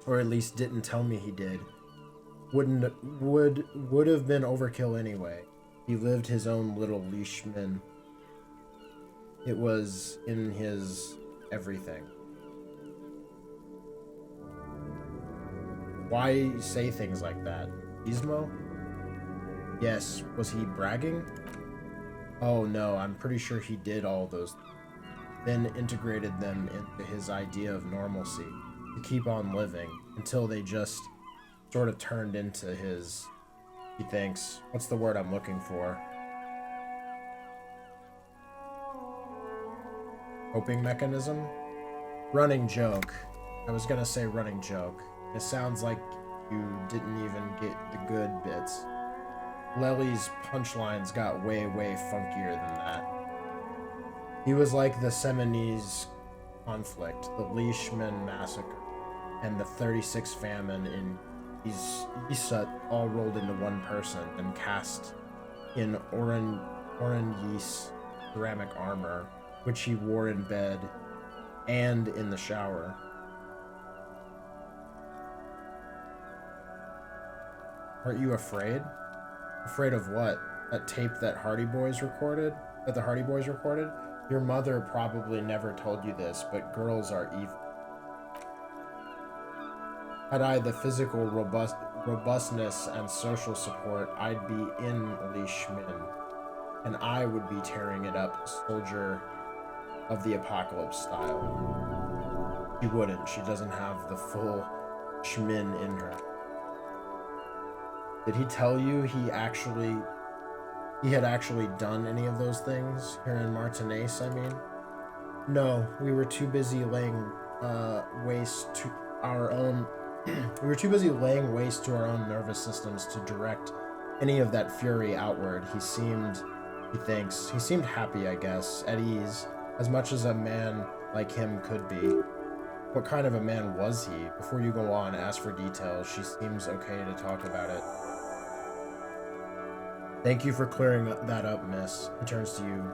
Or at least didn't tell me he did. Would have been overkill anyway. He lived his own little Leishman. It was in his everything. Why say things like that? Gizmo? Yes, was he bragging? Oh no, I'm pretty sure he did all those, then integrated them into his idea of normalcy, to keep on living, until they just sort of turned into his, he thinks, what's the word I'm looking for? Coping mechanism? Running joke. I was gonna say running joke. It sounds like you didn't even get the good bits. Lely's punchlines got way, way funkier than that. He was like the Seminoles conflict, the Leishman massacre, and the 36 famine in Isut all rolled into one person and cast in Orangis ceramic armor, which he wore in bed and in the shower. Aren't you afraid? Afraid of what? That tape that the Hardy Boys recorded? Your mother probably never told you this, but girls are evil. Had I the physical robustness and social support, I'd be in Leishman, and I would be tearing it up, soldier of the apocalypse style. She wouldn't. She doesn't have the full Schmin in her. Did he tell you he actually he had actually done any of those things here in Martinaise, I mean. No, we were too busy laying waste to our own we were too busy laying waste to our own nervous systems to direct any of that fury outward. He seemed happy, I guess, at ease, as much as a man like him could be. What kind of a man was he? Before you go on, ask for details. She seems okay to talk about it. Thank you for clearing that up, miss. He turns to you.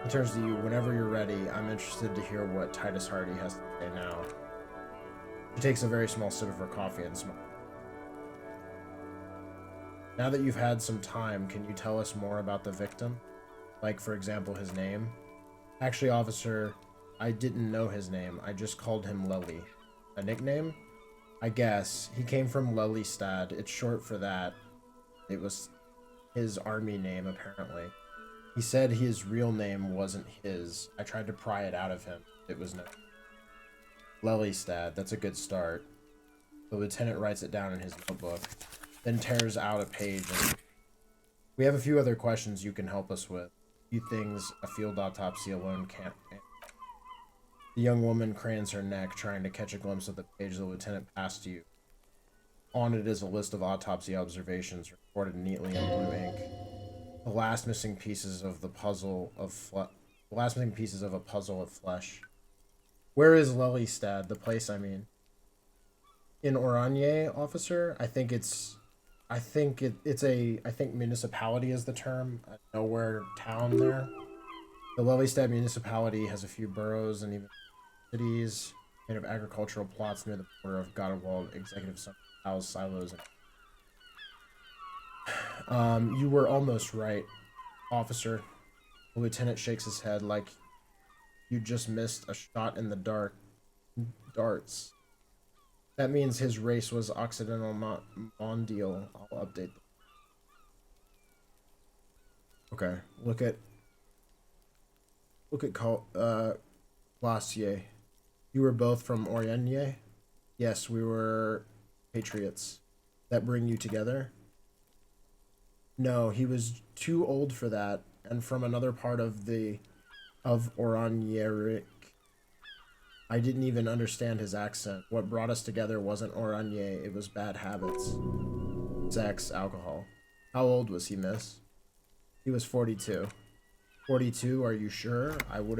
He turns to you. Whenever you're ready, I'm interested to hear what Titus Hardy has to say now. She takes a very small sip of her coffee and smiles. Now that you've had some time, can you tell us more about the victim? Like, for example, his name? Actually, officer, I didn't know his name. I just called him Lely. A nickname? I guess. He came from Lelystad. It's short for that. It was his army name, apparently. He said his real name wasn't his. I tried to pry it out of him. It was no. Lelystad. That's a good start. The lieutenant writes it down in his notebook, then tears out a page. And we have a few other questions you can help us with. A few things a field autopsy alone can't answer. The young woman cranes her neck, trying to catch a glimpse of the page the lieutenant passed to you. On it is a list of autopsy observations recorded neatly in blue ink. The last missing pieces of a puzzle of flesh. Where is Lelystad? The place, I mean. In Oranje, officer? I think municipality is the term. Nowhere town there. The Lelystad municipality has a few boroughs and even cities made of agricultural plots near the border of Godewald, executive house, silos, and you were almost right, officer. The lieutenant shakes his head like you just missed a shot in the darts. That means his race was Occidental, not Mondial. I'll update them. Okay, look at Glacier. You were both from Oranje? Yes, we were patriots. That bring you together? No, he was too old for that, and from another part of Oranje. I didn't even understand his accent. What brought us together wasn't Oranje, it was bad habits. Sex, alcohol. How old was he, miss? He was 42. 42, are you sure? I would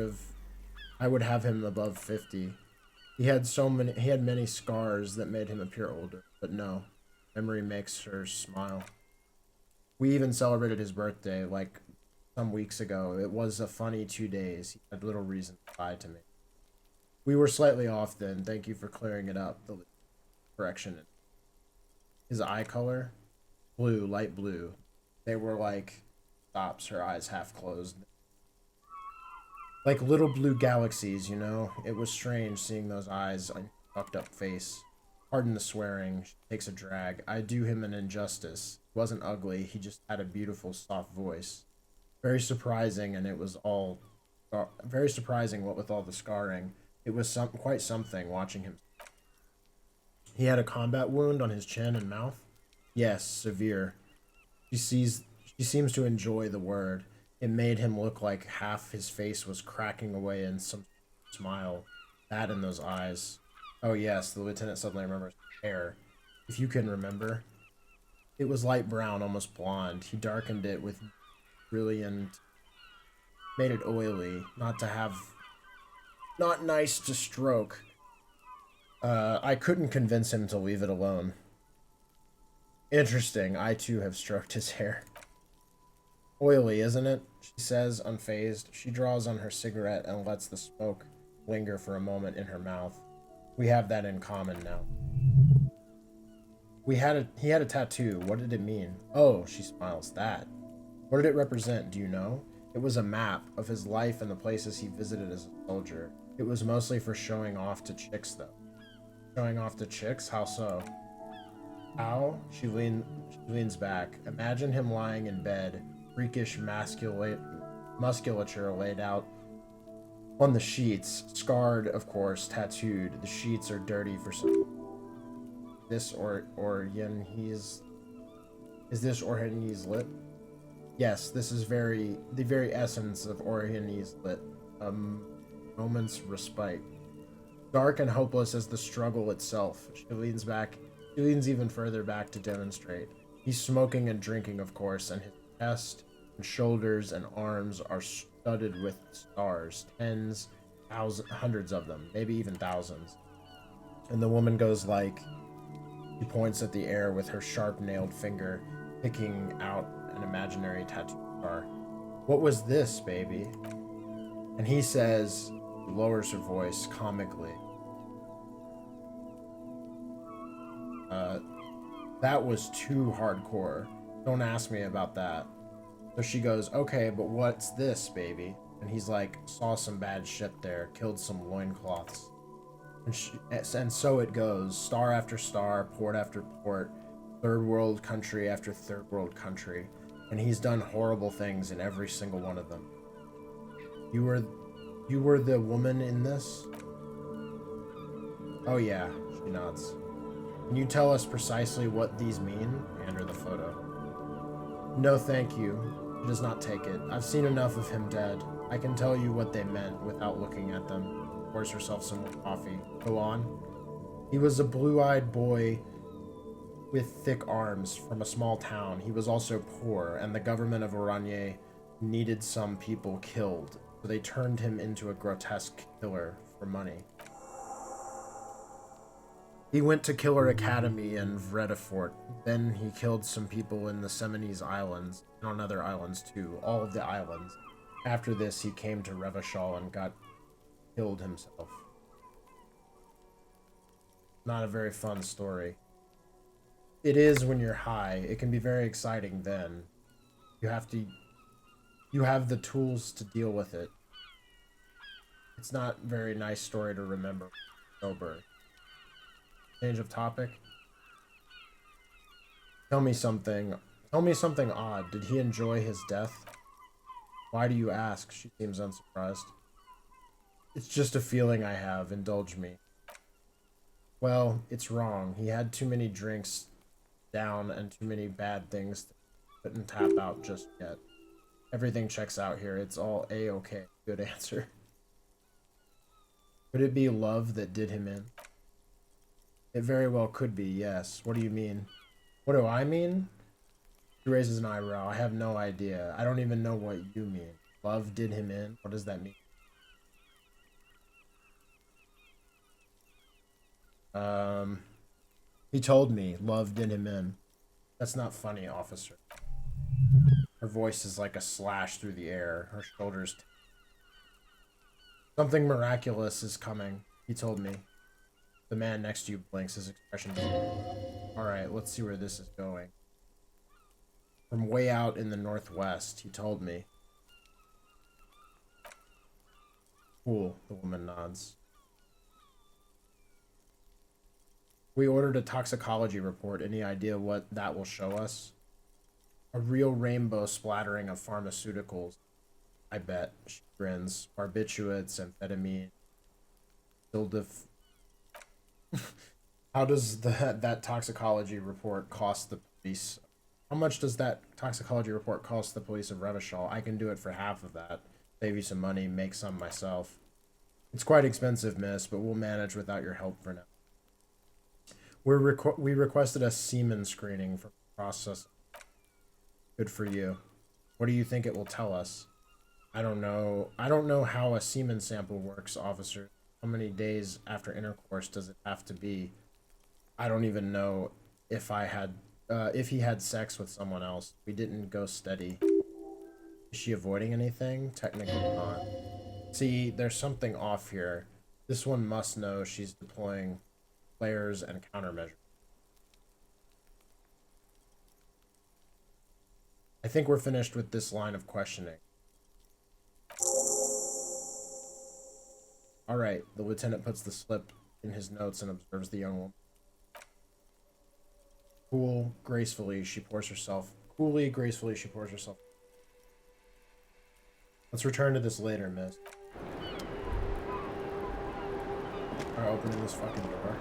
have him above 50. He had many scars that made him appear older, but no. Memory makes her smile. We even celebrated his birthday, like, some weeks ago. It was a funny 2 days. He had little reason to lie to me. We were slightly off then. Thank you for clearing it up. The correction. His eye color? Blue, light blue. They were like stops, her eyes half closed. Like little blue galaxies, you know? It was strange seeing those eyes on fucked up face. Pardon the swearing. She takes a drag. I do him an injustice. He wasn't ugly. He just had a beautiful, soft voice. Very surprising, and it was all... very surprising what with all the scarring. It was quite something watching him. He had a combat wound on his chin and mouth? Yes, severe. She seems to enjoy the word. It made him look like half his face was cracking away in some smile. That in those eyes. Oh yes, the lieutenant suddenly remembers hair. If you can remember. It was light brown, almost blonde. He darkened it with brilliant... made it oily. Not nice to stroke. I couldn't convince him to leave it alone. Interesting, I too have stroked his hair. Oily, isn't it? She says, unfazed. She draws on her cigarette and lets the smoke linger for a moment in her mouth. We have that in common now. He had a tattoo. What did it mean? Oh, she smiles. That. What did it represent? Do you know? It was a map of his life and the places he visited as a soldier. It was mostly for showing off to chicks, though. Showing off to chicks? How so? How? She leans back. Imagine him lying in bed, freakish musculature laid out on the sheets. Scarred, of course, tattooed. The sheets are dirty for some... this Is this Orionese lit? Yes, this is the very essence of Orionese lit. A moment's respite. Dark and hopeless as the struggle itself. She leans even further back to demonstrate. He's smoking and drinking, of course, and his chest and shoulders and arms are studded with stars. Tens, thousands, hundreds of them, maybe even thousands. And the woman goes like, she points at the air with her sharp-nailed finger, picking out an imaginary tattoo star. What was this, baby? And he says, he lowers her voice comically. That was too hardcore. Don't ask me about that. So she goes, okay, but what's this, baby? And he's like, saw some bad shit there, killed some loincloths. And so it goes, star after star, port after port, third world country after third world country. And he's done horrible things in every single one of them. You were the woman in this? Oh yeah, she nods. Can you tell us precisely what these mean? Hand her the photo. No, thank you. She does not take it. I've seen enough of him dead. I can tell you what they meant without looking at them. Pours herself some more coffee. Go on. He was a blue-eyed boy with thick arms from a small town. He was also poor, and the government of Oranje needed some people killed, so they turned him into a grotesque killer for money. He went to Killer Academy in Vredefort. Then he killed some people in the Seminese Islands, and on other islands too, all of the islands. After this, he came to Revachol and killed himself. Not a very fun story. It is when you're high. It can be very exciting then. You have the tools to deal with it. It's not a very nice story to remember sober. Change of topic. Tell me something odd. Did he enjoy his death? Why do you ask? She seems unsurprised. It's just a feeling I have. Indulge me. Well, it's wrong. He had too many drinks down and too many bad things that couldn't tap out just yet. Everything checks out here. It's all A-okay. Good answer. Could it be love that did him in? It very well could be, yes. What do you mean? What do I mean? She raises an eyebrow. I have no idea. I don't even know what you mean. Love did him in? What does that mean? He told me love did him in. That's not funny, officer. Her voice is like a slash through the air. Her shoulders. Something miraculous is coming, he told me. The man next to you blinks, his expression. Alright, let's see where this is going. From way out in the northwest, he told me. Cool, the woman nods. We ordered a toxicology report. Any idea what that will show us? A real rainbow splattering of pharmaceuticals. I bet. She grins. Barbiturates, amphetamine. How does that toxicology report cost the police? How much does that toxicology report cost the police of Revachol? I can do it for half of that. Save you some money, make some myself. It's quite expensive, miss, but we'll manage without your help for now. We requested a semen screening for process. Good for you. What do you think it will tell us? I don't know. I don't know how a semen sample works, officer. How many days after intercourse does it have to be? I don't even know if he had sex with someone else. We didn't go steady. Is she avoiding anything? Technically not. See, there's something off here. This one must know she's deploying flares and countermeasures. I think we're finished with this line of questioning. Alright, the lieutenant puts the slip in his notes and observes the young woman. Coolly, gracefully, she pours herself. Let's return to this later, miss. Alright, opening this fucking door.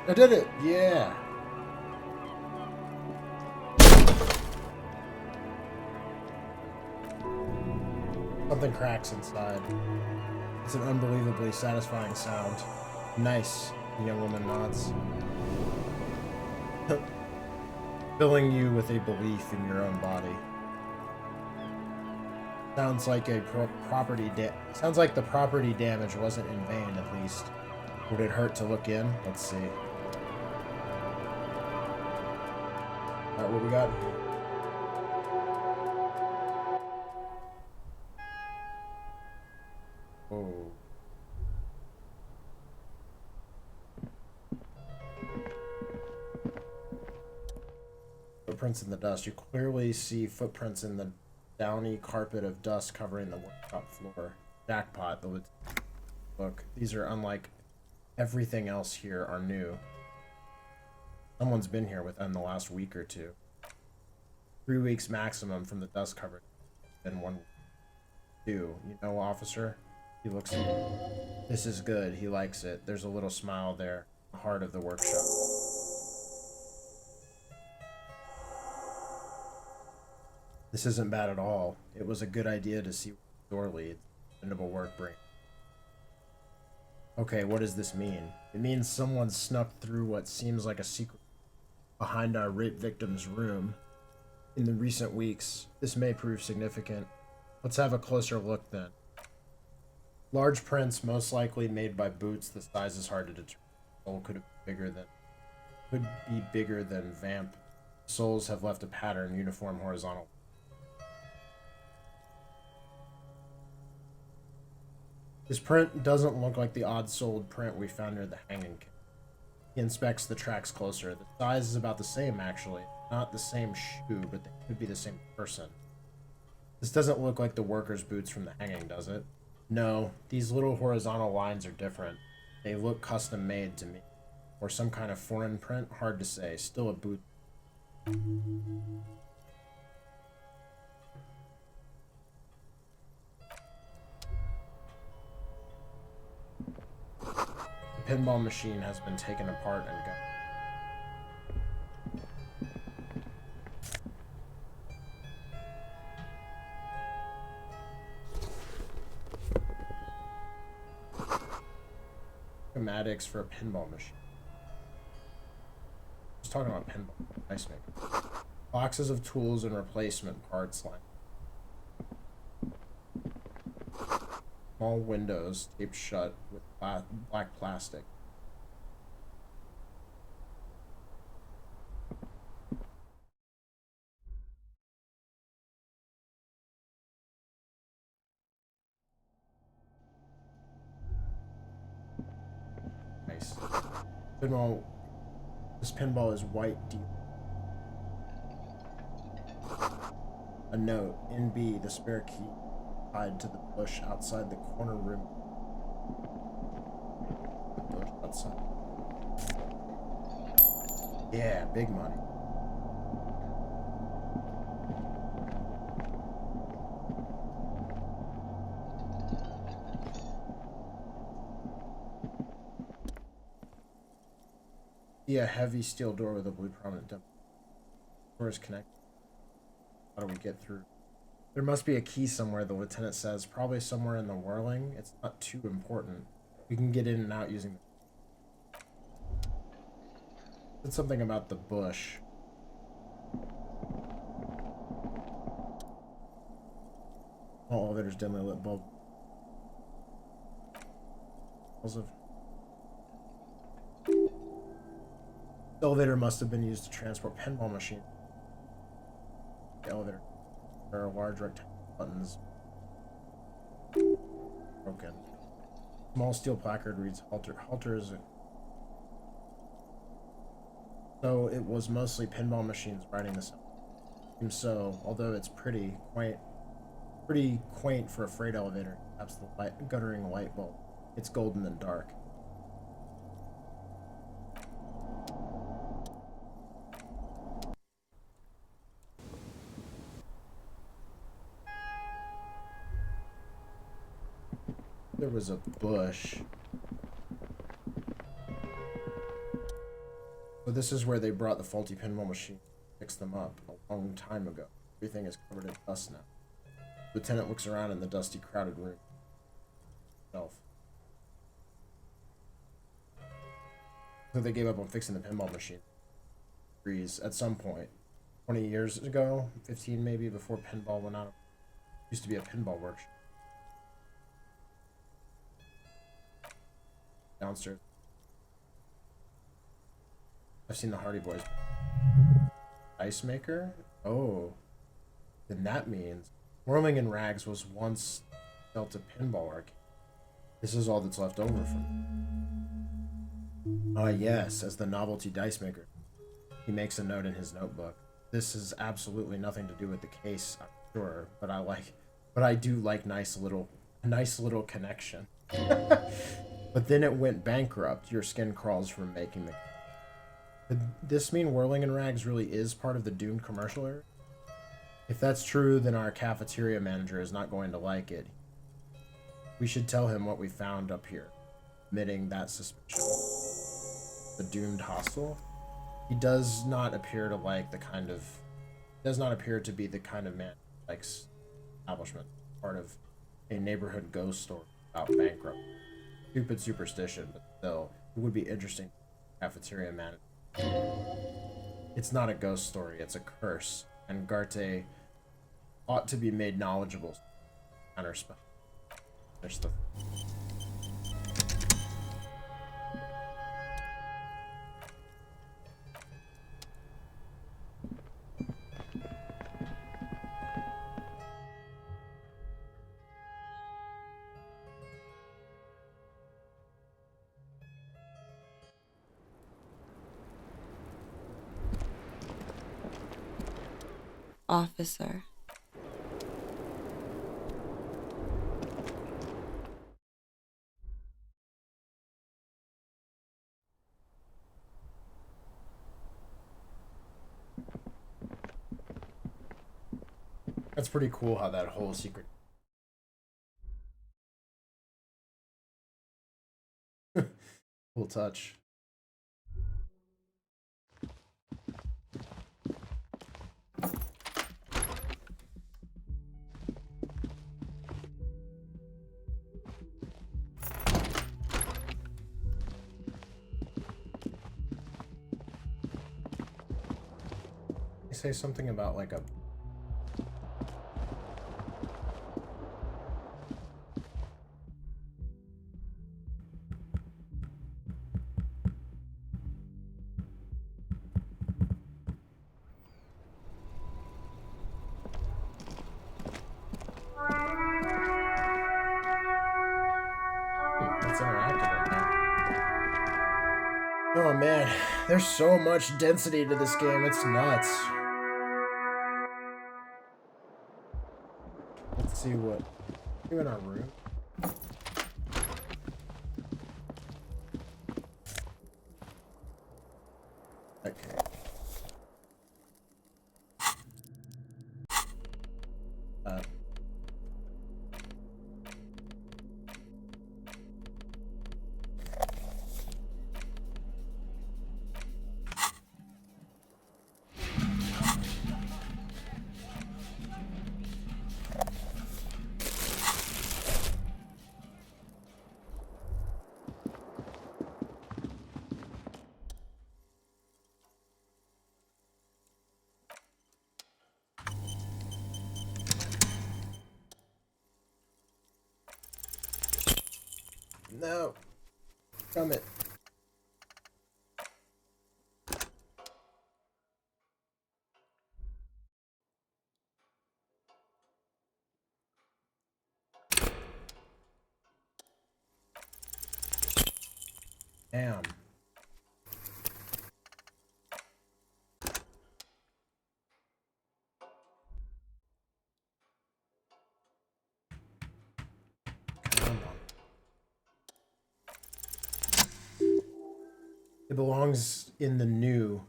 I did it! Yeah! Something cracks inside. It's an unbelievably satisfying sound. Nice, the young woman nods. Filling you with a belief in your own body. Sounds like the property damage wasn't in vain, at least. Would it hurt to look in? Let's see. Alright, what we got? Whoa. Footprints in the dust. You clearly see footprints in the downy carpet of dust covering the workshop floor. Jackpot, the book. These are unlike everything else here are new. Someone's been here within the last week or two. 3 weeks maximum from the dust covered. Then 1 week. 2. You know, officer? He looks at you. This is good. He likes it. There's a little smile there. The heart of the workshop. This isn't bad at all. It was a good idea to see where the door leads. Dependable work brain. Okay, what does this mean? It means someone snuck through what seems like a secret behind our rape victim's room in the recent weeks. This may prove significant. Let's have a closer look then. Large prints, most likely made by boots. The size is hard to determine. The sole could be bigger than vamp. Soles have left a pattern, uniform, horizontal. This print doesn't look like the odd-soled print we found near the hanging cage. He inspects the tracks closer. The size is about the same, actually. Not the same shoe, but they could be the same person. This doesn't look like the worker's boots from the hanging, does it? No, these little horizontal lines are different. They look custom-made to me. Or some kind of foreign print? Hard to say. Still a boot. The pinball machine has been taken apart and gone. Schematics for a pinball machine. Just talking about pinball. Nice maker. Boxes of tools and replacement parts line. Small windows taped shut with black plastic. Nice. Pinball. This pinball is white deep. A note. NB, the spare key tied to the bush outside the corner room. The bush outside. Yeah, big money. See a heavy steel door with a blue prominent dimple. Door is connected. How do we get through? There must be a key somewhere, the lieutenant says. Probably somewhere in the whirling. It's not too important. We can get in and out using the... It's something about the bush. Oh, there's dimly lit bulb. The elevator must have been used to transport pinball machine. The elevator. There are large rectangular buttons. Broken. Small steel placard reads halters. So it was mostly pinball machines riding this up. Seems so, although it's pretty quaint for a freight elevator. Perhaps the guttering light bulb. It's golden and dark. There was a bush. So this is where they brought the faulty pinball machine, fixed them up a long time ago. Everything is covered in dust now. Lieutenant looks around in the dusty, crowded room. So they gave up on fixing the pinball machine. At some point, 20 years ago, 15 maybe, before pinball went out. It used to be a pinball workshop. Downstairs. I've seen the Hardy Boys. Ice maker? Oh. Then that means Whirling in Rags was once built a pinball arcade. This is all that's left over from it. Ah, yes, as the novelty dice maker. He makes a note in his notebook. This has absolutely nothing to do with the case, I'm sure, but I do like a nice little connection. But then it went bankrupt. Your skin crawls from making the. Could this mean Whirling in Rags really is part of the doomed commercial area? If that's true, then our cafeteria manager is not going to like it. We should tell him what we found up here, admitting that suspicion. The doomed hostel? He does not appear to like the kind of... does not appear to be the kind of man who likes establishment. Part of a neighborhood ghost story about bankrupt. Stupid superstition, but still, it would be interesting. Cafeteria manager. It's not a ghost story, it's a curse, and Garte ought to be made knowledgeable. Counterspell. There's the... Officer. That's pretty cool how that whole secret... cool touch. Say something about like a... That's interactive. Oh man, there's so much density to this game, it's nuts. Let's see what... we're in our room. Okay. No. Come it. Damn. It belongs in the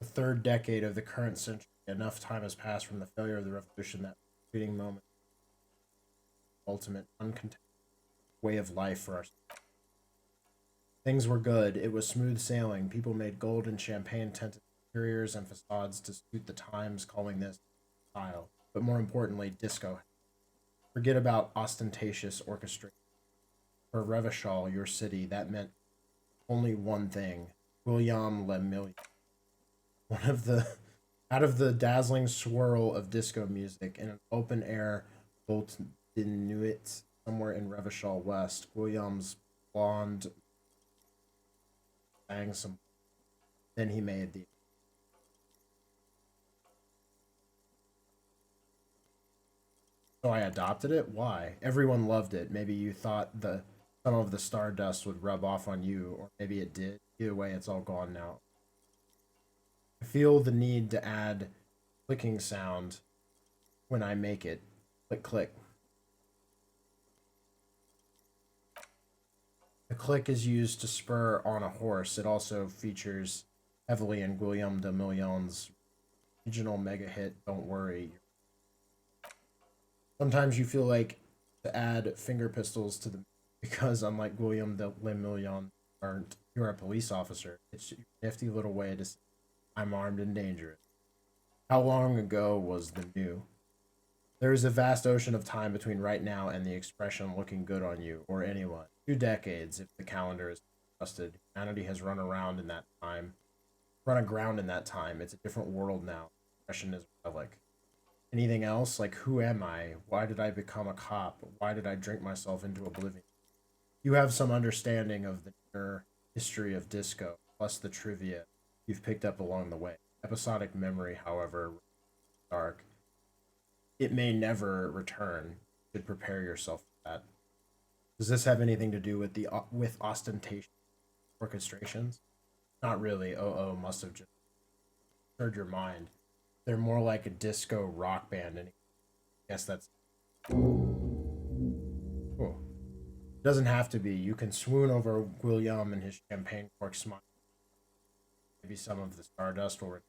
third decade of the current century. Enough time has passed from the failure of the revolution that fleeting moment, ultimate, uncontested way of life for our. Things were good. It was smooth sailing. People made gold and champagne tinted interiors and facades to suit the times, calling this style. But more importantly, disco. Forget about ostentatious orchestration. For Revachol, your city, that meant only one thing. William Le Million. One of the out of the dazzling swirl of disco music in an open air boat de nuit somewhere in Revachol West, William's blonde sang some. Then he made the. So I adopted it? Why? Everyone loved it. Maybe you thought some of the stardust would rub off on you, or maybe it did. Either way, it's all gone now. I feel the need to add clicking sound when I make it. Click, click. The click is used to spur on a horse. It also features heavily in Guillaume de Million's regional mega hit, Don't Worry. Sometimes you feel like to add finger pistols to the because unlike Guillaume de Le Million, you're a police officer. It's a nifty little way to say, I'm armed and dangerous. How long ago was the new? There is a vast ocean of time between right now and the expression looking good on you, or anyone. 2 decades, if the calendar is trusted. Humanity has run aground in that time. It's a different world now. Expression is a relic. Anything else? Like, who am I? Why did I become a cop? Why did I drink myself into oblivion? You have some understanding of the inner history of disco, plus the trivia you've picked up along the way. Episodic memory, however, dark. It may never return. You should prepare yourself for that. Does this have anything to do with ostentation orchestrations? Not really. Oh, must have just stirred your mind. They're more like a disco rock band, and I guess that's cool. It doesn't have to be. You can swoon over William and his champagne cork smile. Maybe some of the stardust will.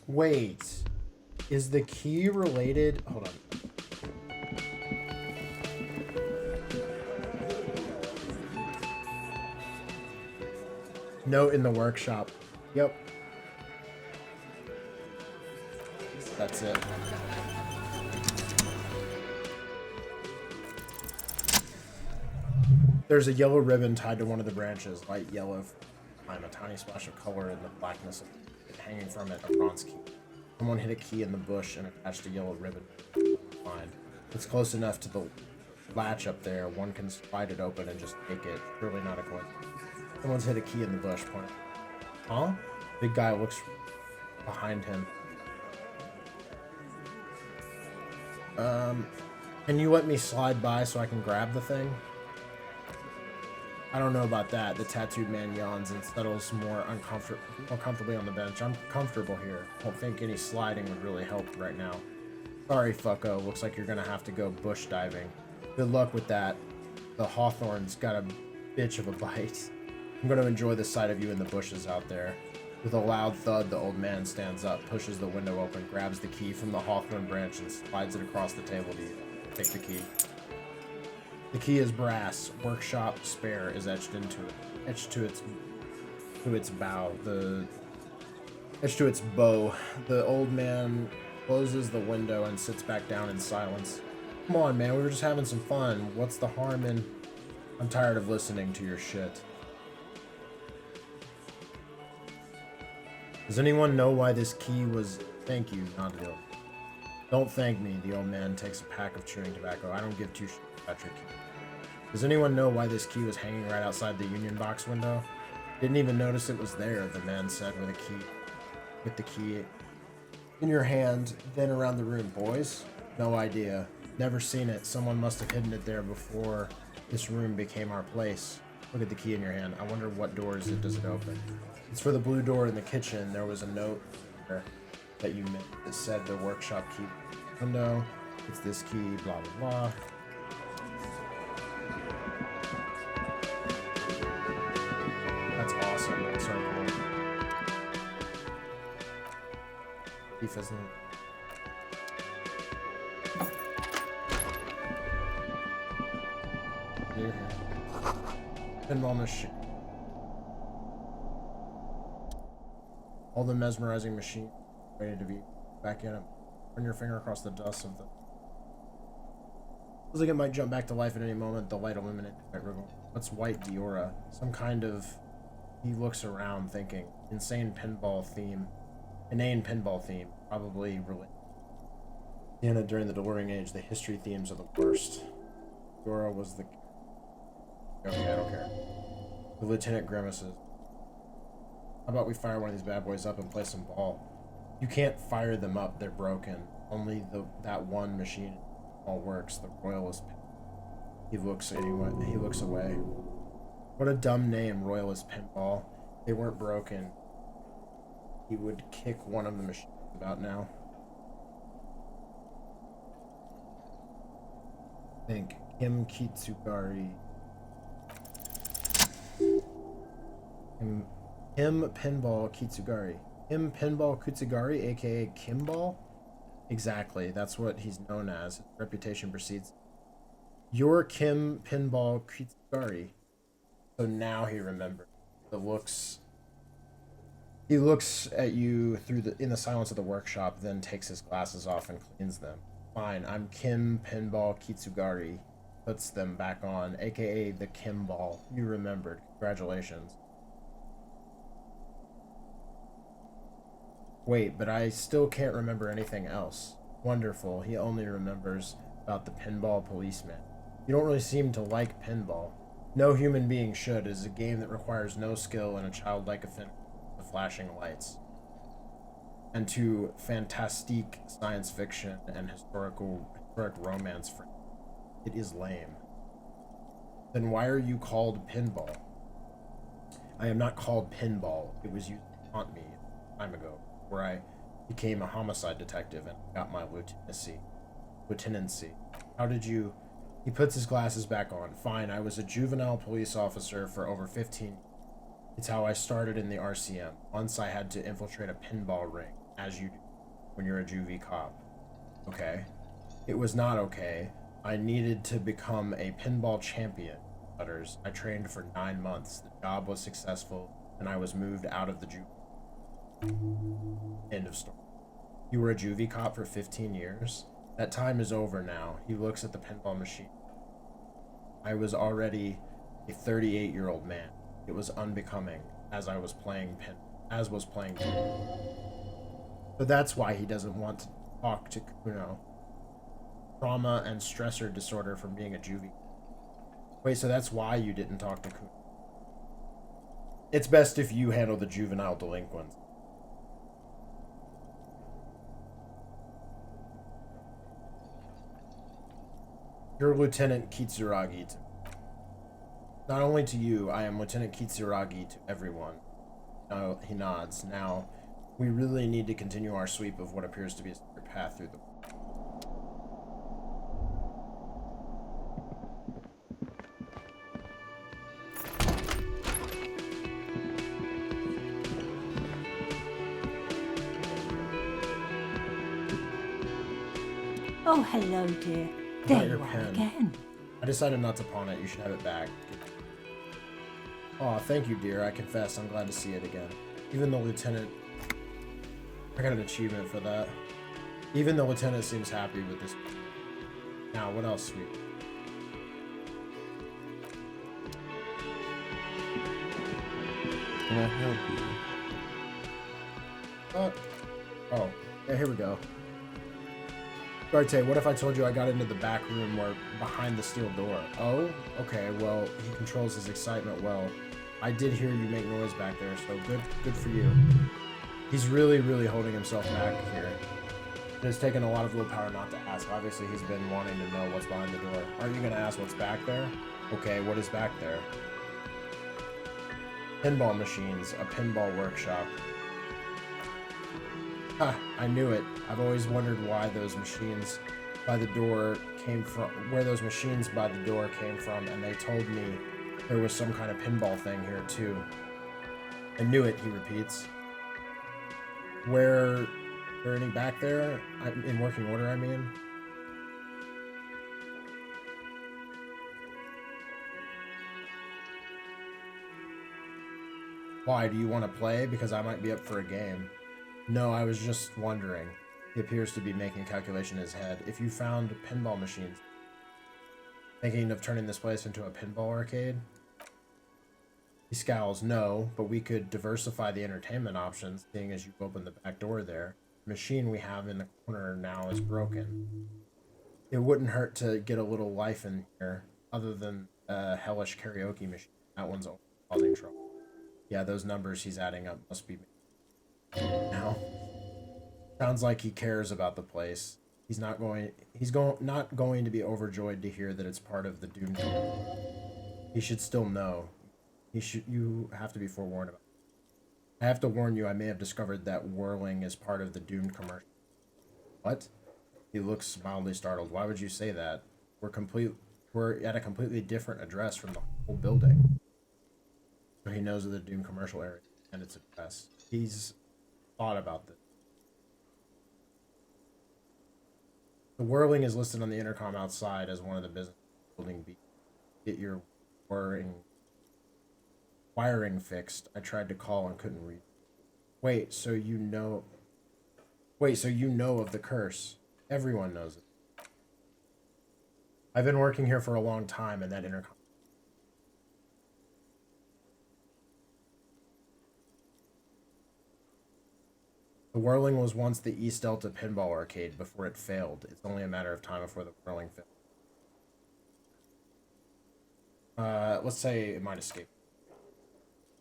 Wait, is the key related? Hold on. Note in the workshop. Yep. That's it. There's a yellow ribbon tied to one of the branches, light yellow, and a tiny splash of color in the blackness of it, hanging from it, a bronze key. Someone hit a key in the bush and attached a yellow ribbon. Fine. It's close enough to the latch up there. One can slide it open and just take it. Surely not a coincidence. Someone's hit a key in the bush. Point. Huh? Big guy looks behind him. Can you let me slide by so I can grab the thing? I don't know about that. The tattooed man yawns and settles more comfortably on the bench. I'm comfortable here. Don't think any sliding would really help right now. Sorry, fucko. Looks like you're gonna have to go bush diving. Good luck with that. The hawthorn's got a bitch of a bite. I'm gonna enjoy the sight of you in the bushes out there. With a loud thud, the old man stands up, pushes the window open, grabs the key from the hawthorn branch, and slides it across the table to you. Take the key. The key is brass. Workshop spare is etched to its bow. Etched to its bow. The old man closes the window and sits back down in silence. Come on, man. We were just having some fun. What's the harm in? I'm tired of listening to your shit. Does anyone know why this key was? Thank you, not Bill. Don't thank me. The old man takes a pack of chewing tobacco. I don't give two shits about your key. Does anyone know why this key was hanging right outside the union box window? Didn't even notice it was there, the man said with a key. with the key in your hand, then around the room. Boys? No idea. Never seen it. Someone must have hidden it there before this room became our place. Look at the key in your hand. I wonder what doors does it open. It's for the blue door in the kitchen. There was a note there that you meant that said the workshop key window. It's this key, blah, blah, blah. That's awesome. That's so cool. Thief, isn't it? Here. Pinball machine. All the mesmerizing machine ready to be back in it. Run your finger across the dust of the. Looks like it might jump back to life at any moment. The light illuminates the white river. What's white Diora? Some kind of. He looks around thinking. Inane pinball theme. Probably related. Diana during the Deloring Age, the history themes are the worst. Diora was the. Okay, I don't care. The lieutenant grimaces. How about we fire one of these bad boys up and play some ball? You can't fire them up, they're broken. Only that one machine all works, the Royalist. He looks away. What a dumb name, Royalist Pinball. They weren't broken. He would kick one of the machines about now. Think Kim Kitsugari. Him Pinball Kitsugari. Him Pinball Kitsugari, aka Kimball? Exactly, that's what he's known as. His reputation precedes. You're Kim Pinball Kitsugari. So now he remembers. He looks at you in the silence of the workshop, then takes his glasses off and cleans them. Fine, I'm Kim Pinball Kitsugari. Puts them back on, aka the Kimball. You remembered. Congratulations. Wait, but I still can't remember anything else. Wonderful, he only remembers about the pinball policeman. You don't really seem to like pinball. No human being should. It is a game that requires no skill and a childlike affinity to flashing lights. And to fantastique science fiction and historic romance for it is lame. Then why are you called Pinball? I am not called Pinball. It was used to haunt me a time ago, where I became a homicide detective and got my lieutenancy. How did you... He puts his glasses back on. Fine, I was a juvenile police officer for over 15 years. It's how I started in the RCM. Once I had to infiltrate a pinball ring, as you do when you're a juvie cop. Okay. It was not okay. I needed to become a pinball champion. I trained for 9 months. The job was successful, and I was moved out of the juvie. End of story. You were a juvie cop for 15 years? That time is over now. He looks at the pinball machine. I was already a 38-year-old man. It was unbecoming, as was playing pinball. But that's why he doesn't want to talk to Kuno. Trauma and stressor disorder from being a juvie. Wait, so that's why you didn't talk to Kuno? It's best if you handle the juvenile delinquents. You're Lieutenant Kitsuragi. Not only to you, I am Lieutenant Kitsuragi to everyone. He nods. Now, we really need to continue our sweep of what appears to be a secret path through the... Oh, hello, dear. There your you are pen. again. I decided not to pawn it. You should have it back. Oh, thank you, dear. I confess, I'm glad to see it again. Even the lieutenant... I got an achievement for that. Even the lieutenant seems happy with this. Now, what else, sweet? Can I help you? Oh, yeah, here we go. Garte, what if I told you I got into the back room where behind the steel door? Oh, okay, well, he controls his excitement well. I did hear you make noise back there, so good for you. He's really, really holding himself back here. It has taken a lot of willpower not to ask. Obviously, he's been wanting to know what's behind the door. Aren't you going to ask what's back there? Okay, what is back there? Pinball machines, a pinball workshop. Ha, I knew it. I've always wondered why those machines by the door came from, where those machines by the door came from, and they told me there was some kind of pinball thing here too. I knew it, he repeats. Where are any back there? In working order, I mean. Why, do you want to play? Because I might be up for a game. No, I was just wondering. He appears to be making a calculation in his head. If you found pinball machines, thinking of turning this place into a pinball arcade? He scowls. No, but we could diversify the entertainment options, seeing as you open the back door there. The machine we have in the corner now is broken. It wouldn't hurt to get a little life in here, other than a hellish karaoke machine. That one's causing trouble. Yeah, those numbers he's adding up must be now. Sounds like he cares about the place. He's not going to be overjoyed to hear that it's part of the Doom community. He should still know. You have to be forewarned about it. I have to warn you, I may have discovered that whirling is part of the Doomed commercial. What? He looks mildly startled. Why would you say that? We're at a completely different address from the whole building. So he knows of the Doom commercial area and its address. He's thought about this. The whirling is listed on the intercom outside as one of the business building B. Get your wiring fixed. I tried to call and couldn't read. Wait, so you know of the curse. Everyone knows it. I've been working here for a long time, and that intercom. The whirling was once the East Delta Pinball Arcade before it failed. It's only a matter of time before the whirling failed. Let's say it might escape.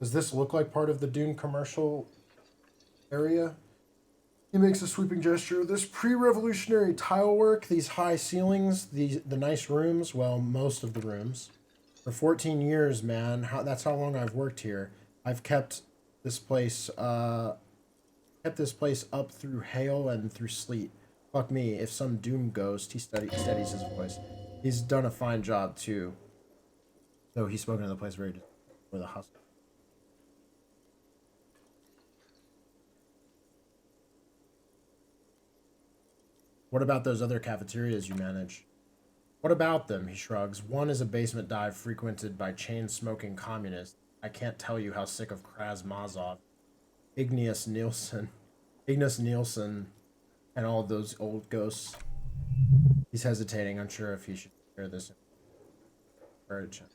Does this look like part of the Dune commercial area? He makes a sweeping gesture. This pre-revolutionary tile work, these high ceilings, the nice rooms, well, most of the rooms. For 14 years, man, that's how long I've worked here. I've kept this place up through hail and through sleet. Fuck me, if some Doom ghost, he steadies his voice. He's done a fine job, too. Though he's spoken of the place very for the hustle. What about those other cafeterias you manage? What about them? He shrugs. One is a basement dive frequented by chain-smoking communists. I can't tell you how sick of Kraz Mazov, Ignace Nielsen, and all those old ghosts. He's hesitating, unsure if he should share this. Encourage him.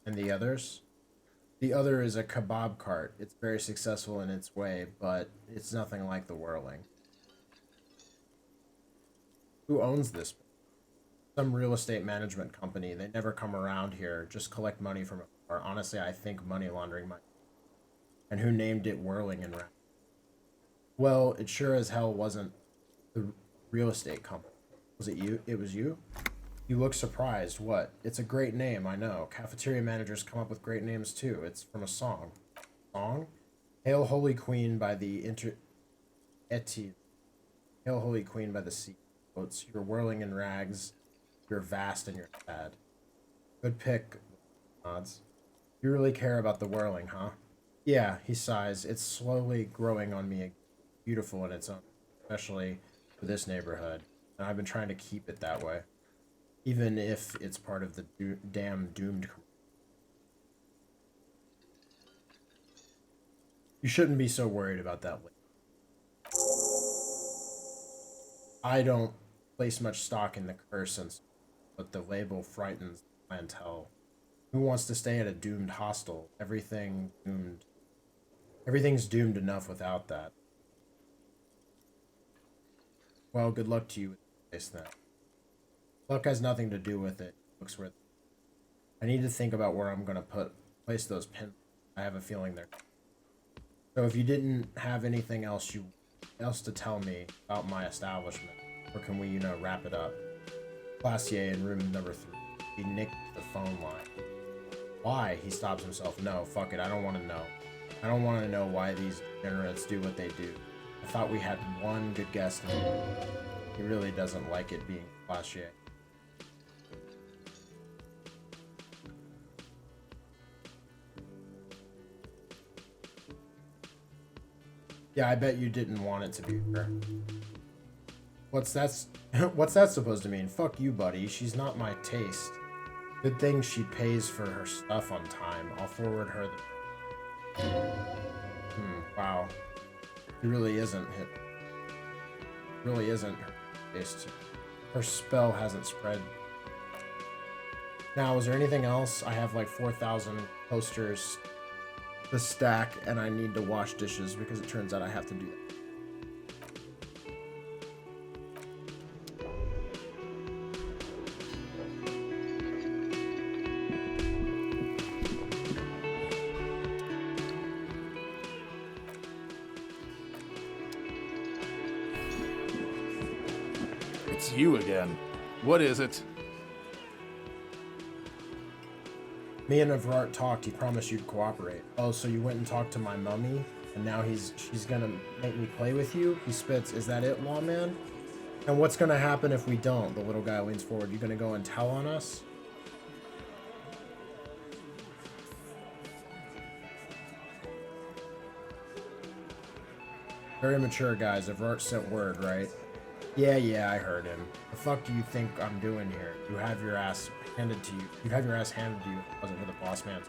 And the others? The other is a kebab cart. It's very successful in its way, but it's nothing like the whirling. Who owns this? Some real estate management company. They never come around here, just collect money from afar. Honestly, I think money laundering might. And who named it Whirling and Round? Well, it sure as hell wasn't the real estate company. Was it you? It was you? You look surprised. What? It's a great name, I know. Cafeteria managers come up with great names too. It's from a song. Song? Hail Holy Queen by the Hail Holy Queen by the sea. You're whirling in rags. You're vast and you're sad. Good pick, nods. You really care about the whirling, huh? Yeah, he sighs. It's slowly growing on me. Beautiful in its own, especially for this neighborhood. And I've been trying to keep it that way. Even if it's part of the damn doomed. You shouldn't be so worried about that. I don't place much stock in the curse, but the label frightens the clientele. Who wants to stay at a doomed hostel? Everything's doomed enough without that. Well, good luck to you with this then. Luck has nothing to do with it. Looks where I need to think about where I'm gonna place those pins. I have a feeling they're. So if you didn't have anything else to tell me about my establishment, or can we, wrap it up? Classier in room number 3. He nicked the phone line. Why? He stops himself. No, fuck it. I don't want to know. I don't want to know why these degenerates do what they do. I thought we had one good guest in the room. He really doesn't like it being Classier. Yeah, I bet you didn't want it to be her. What's that supposed to mean? Fuck you, buddy. She's not my taste. Good thing she pays for her stuff on time. I'll forward her the... wow. He really isn't hit. Really isn't her taste. Her spell hasn't spread. Now, is there anything else? I have like 4,000 posters to stack, and I need to wash dishes because it turns out I have to do that. It's you again. What is it? Me and Evrart talked. He promised you'd cooperate. Oh, so you went and talked to my mummy, and now she's gonna make me play with you? He spits. Is that it, lawman? And what's gonna happen if we don't? The little guy leans forward. You gonna go and tell on us? Very mature, guys. Evrart sent word, right? Yeah, I heard him. The fuck do you think I'm doing here? You have your ass handed to you. You'd have your ass handed to you if it wasn't for the boss man.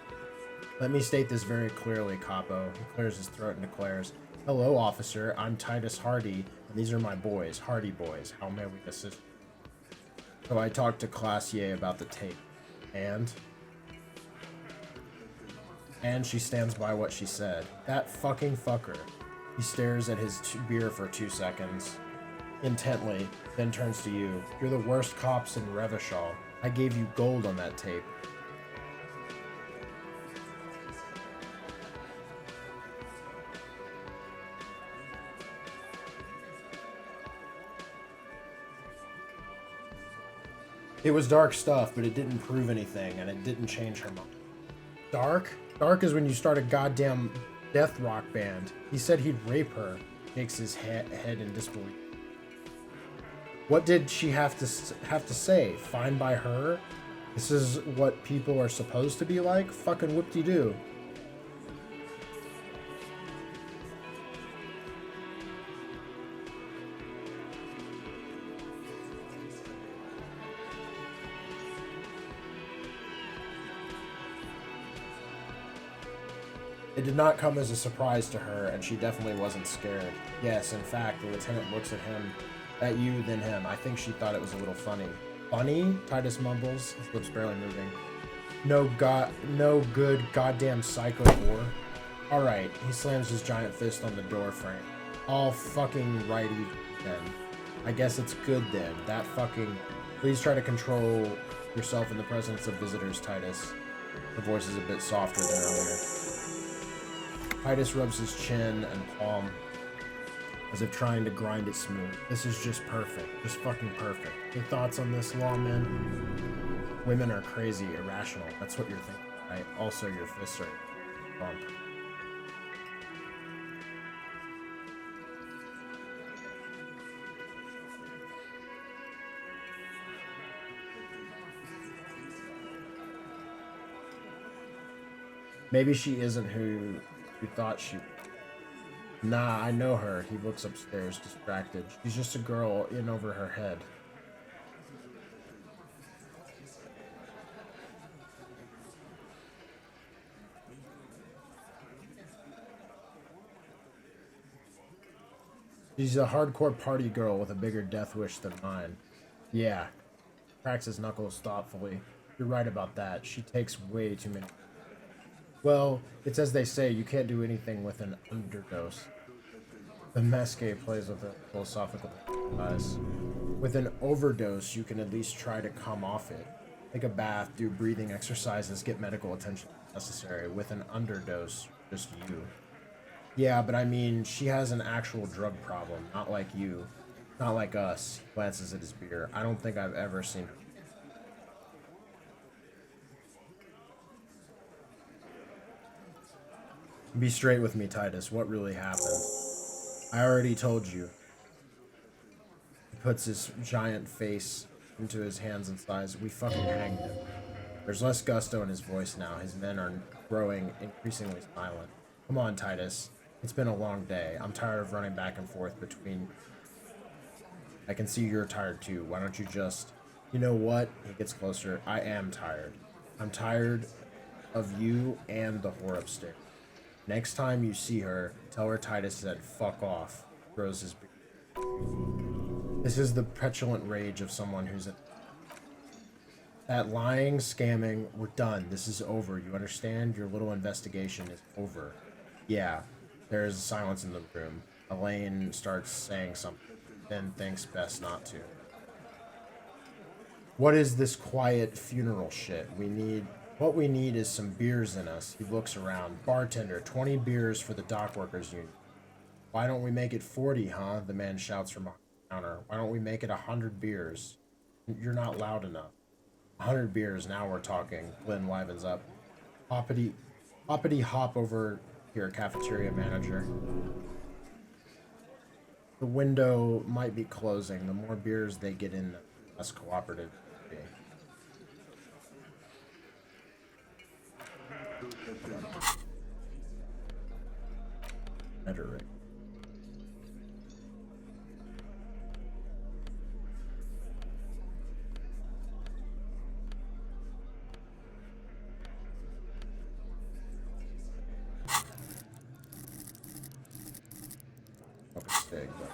Let me state this very clearly, Capo. He clears his throat and declares, hello, officer. I'm Titus Hardy, and these are my boys, Hardy boys. How may we assist? So I talked to Classier about the tape. And she stands by what she said. That fucking fucker. He stares at his beer for 2 seconds. Intently, then turns to you. You're the worst cops in Revachol. I gave you gold on that tape. It was dark stuff, but it didn't prove anything, and it didn't change her mind. Dark? Dark is when you start a goddamn death rock band. He said he'd rape her. Shakes his head in disbelief. What did she have to say? Fine by her? This is what people are supposed to be like? Fucking whoop-de-doo. It did not come as a surprise to her, and she definitely wasn't scared. Yes, in fact, the lieutenant looks at him, at you, then him. I think she thought it was a little funny. Funny? Titus mumbles, his lips barely moving. No good goddamn psycho whore. Alright, he slams his giant fist on the door frame. All fucking righty then. I guess it's good then. That fucking... Please try to control yourself in the presence of visitors, Titus. Her voice is a bit softer than earlier. Titus rubs his chin and palm as if trying to grind it smooth. This is just perfect. Just fucking perfect. Any thoughts on this, lawman? Women are crazy, irrational. That's what you're thinking, right? Also, your fists are bump. Maybe she isn't who you thought she was. Nah, I know her. He looks upstairs, distracted. She's just a girl in over her head. She's a hardcore party girl with a bigger death wish than mine. Yeah. Cracks his knuckles thoughtfully. You're right about that. She takes way too many. Well, it's as they say, you can't do anything with an underdose. The Mesque plays with a philosophical eyes. With an overdose, you can at least try to come off it. Take a bath, do breathing exercises, get medical attention if necessary. With an underdose, just you. Yeah, but I mean, she has an actual drug problem, not like you. Not like us. He glances at his beer. I don't think I've ever seen her. Be straight with me, Titus. What really happened? I already told you. He puts his giant face into his hands and sighs. We fucking hanged him. There's less gusto in his voice now. His men are growing increasingly silent. Come on, Titus. It's been a long day. I'm tired of running back and forth between... I can see you're tired too. Why don't you just... You know what? He gets closer. I am tired. I'm tired of you and the whore upstairs. Next time you see her, tell her Titus said, fuck off. Throws his beer. This is the petulant rage of someone who's... That lying, scamming, we're done. This is over. You understand? Your little investigation is over. Yeah. There is silence in the room. Elaine starts saying something, then thinks best not to. What is this quiet funeral shit? What we need is some beers in us. He looks around. Bartender, 20 beers for the dock workers union. Why don't we make it 40, huh? The man shouts from behind the counter. Why don't we make it 100 beers? You're not loud enough. 100 beers, now we're talking. Glenn livens up. Hoppity hop over here, cafeteria manager. The window might be closing. The more beers they get in, the less cooperative it'll be. Rhetoric. Big, but...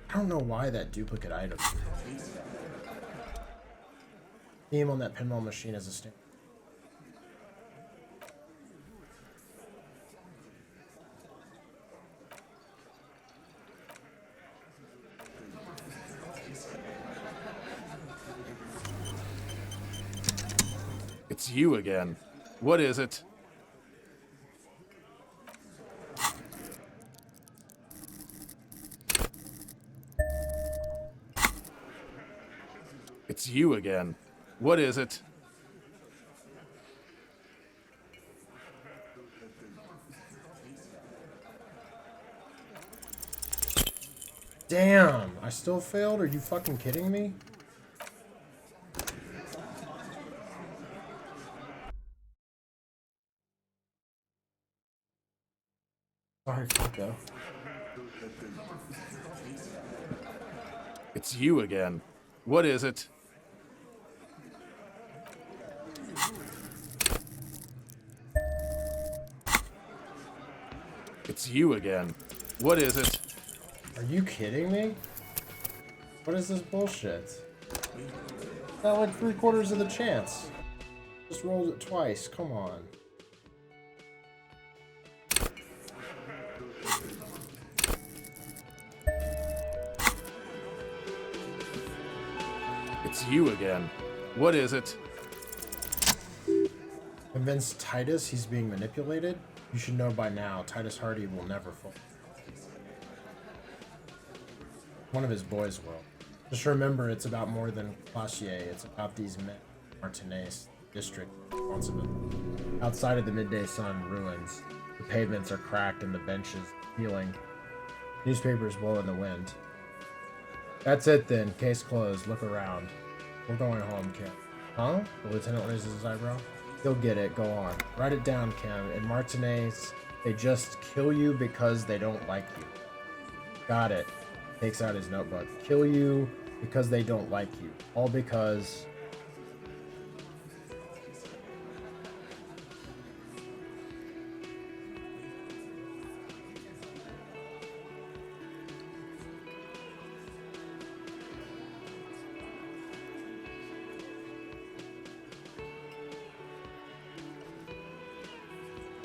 I don't know why that duplicate item. Theme on that pinball machine is a stamp. It's you again. What is it? It's you again. What is it? Damn! I still failed? Are you fucking kidding me? Sorry, Fucko. It's you again. What is it? It's you again. What is it? Are you kidding me? What is this bullshit? Got like 3/4 of the chance. Just rolled it twice. Come on. It's you again. What is it? Convince Titus he's being manipulated? You should know by now, Titus Hardy will never fall. One of his boys will. Just remember, it's about more than Classier. It's about these men. Martinez district responsibility. Outside of the midday sun, ruins. The pavements are cracked and the benches peeling. Newspapers blow in the wind. That's it then. Case closed. Look around. We're going home, Kim. Huh? The lieutenant raises his eyebrow. You'll get it. Go on. Write it down, Kim. In Martinez, they just kill you because they don't like you. Got it. Takes out his notebook. Kill you because they don't like you. All because...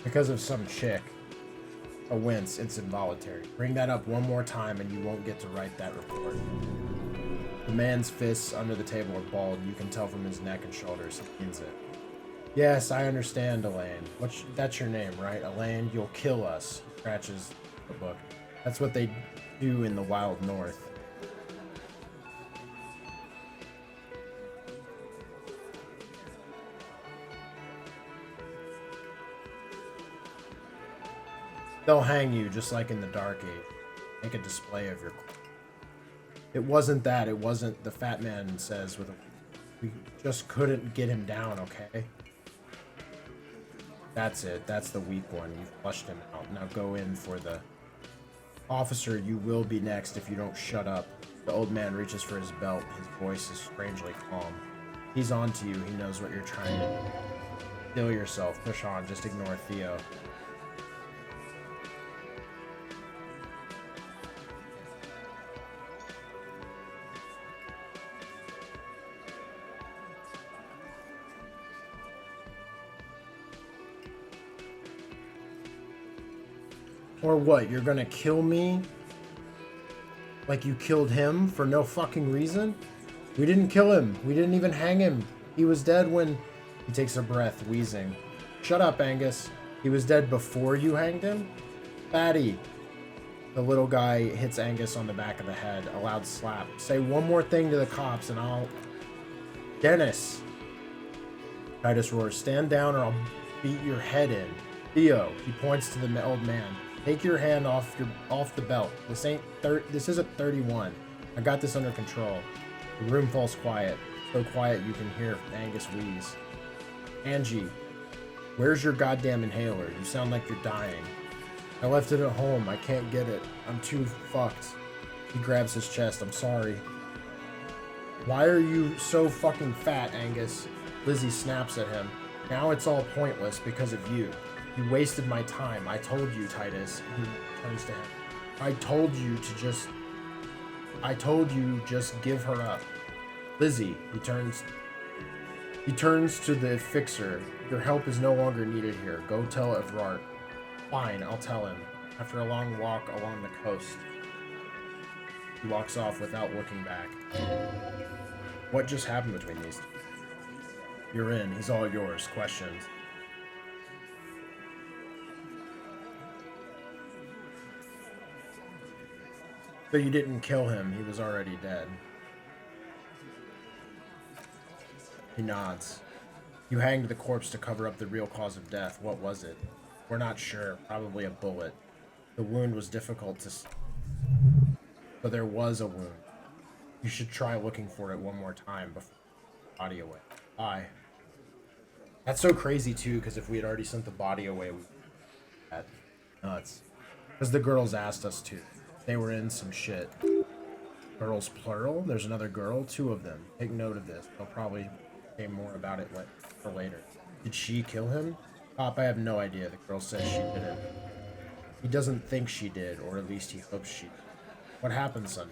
because of some chick. A wince, it's involuntary. Bring that up one more time and you won't get to write that report. The man's fists under the table are balled. You can tell from his neck and shoulders he means it. Yes, I understand, Elaine. That's your name, right? Elaine, you'll kill us. He scratches the book. That's what they do in the wild north. They'll hang you just like in the Dark Age. Make a display of your... It wasn't that. It wasn't, the fat man says with a... We just couldn't get him down, okay? That's it. That's the weak one. You flushed him out. Now go in for the... Officer, you will be next if you don't shut up. The old man reaches for his belt. His voice is strangely calm. He's on to you. He knows what you're trying to do. Still yourself. Push on. Just ignore Theo. Or what, you're gonna kill me? Like you killed him for no fucking reason? We didn't kill him. We didn't even hang him. He was dead when... He takes a breath, wheezing. Shut up, Angus. He was dead before you hanged him? Fatty. The little guy hits Angus on the back of the head. A loud slap. Say one more thing to the cops and I'll... Dennis. Titus roars, stand down or I'll beat your head in. Theo. He points to the old man. Take your hand off the belt. This isn't 31. I got this under control. The room falls quiet. So quiet you can hear Angus wheeze. Angie, where's your goddamn inhaler? You sound like you're dying. I left it at home. I can't get it. I'm too fucked. He grabs his chest. I'm sorry. Why are you so fucking fat, Angus? Lizzie snaps at him. Now it's all pointless because of you. You wasted my time. I told you, Titus. He turns to him. I told you just give her up. Lizzie, he turns to the fixer. Your help is no longer needed here. Go tell Evrart. Fine, I'll tell him. After a long walk along the coast, he walks off without looking back. What just happened between these two? You're in. He's all yours. Questions. So you didn't kill him. He was already dead. He nods. You hanged the corpse to cover up the real cause of death. What was it? We're not sure. Probably a bullet. The wound was difficult to see. But there was a wound. You should try looking for it one more time before the body away. Bye. That's so crazy too, because if we had already sent the body away, we... That's nuts. Because the girls asked us to. They were in some shit. Girls plural? There's another girl? 2 of them. Take note of this. They'll probably say more about it for later. Did she kill him? Pop, I have no idea. The girl says she didn't. He doesn't think she did, or at least he hopes she did. What happened, son?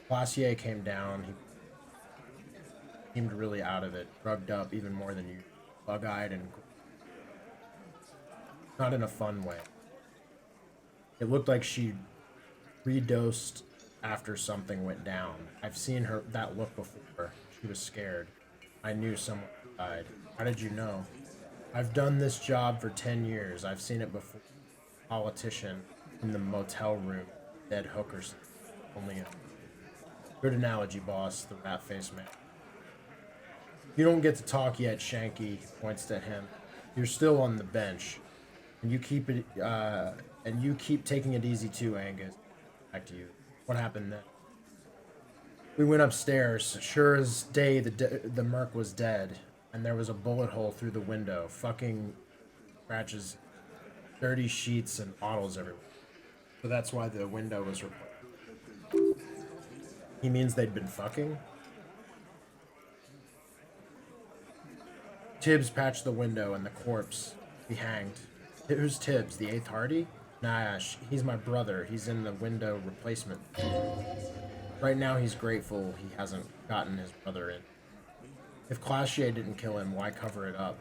Glacier came down. He seemed really out of it. Drugged up even more than you. Bug-eyed and... Not in a fun way. It looked like she redosed after something went down. I've seen that look before. She was scared. I knew someone died. How did you know? I've done this job for 10 years. I've seen it before. Politician in the motel room. Dead hookers. Only a... Good analogy, boss. The rat-faced man. You don't get to talk yet, Shanky. Points at him. You're still on the bench. And you keep it, and you keep taking it easy too, Angus. Back to you. What happened then? We went upstairs. Sure as day, the merc was dead, and there was a bullet hole through the window. Fucking scratches, dirty sheets and bottles everywhere. So that's why the window was replaced. He means they'd been fucking? Tibbs patched the window and the corpse. He hanged. Who's Tibbs? The 8th Hardy? Nah, he's my brother. He's in the window replacement. Right now he's grateful he hasn't gotten his brother in. If Classier didn't kill him, why cover it up?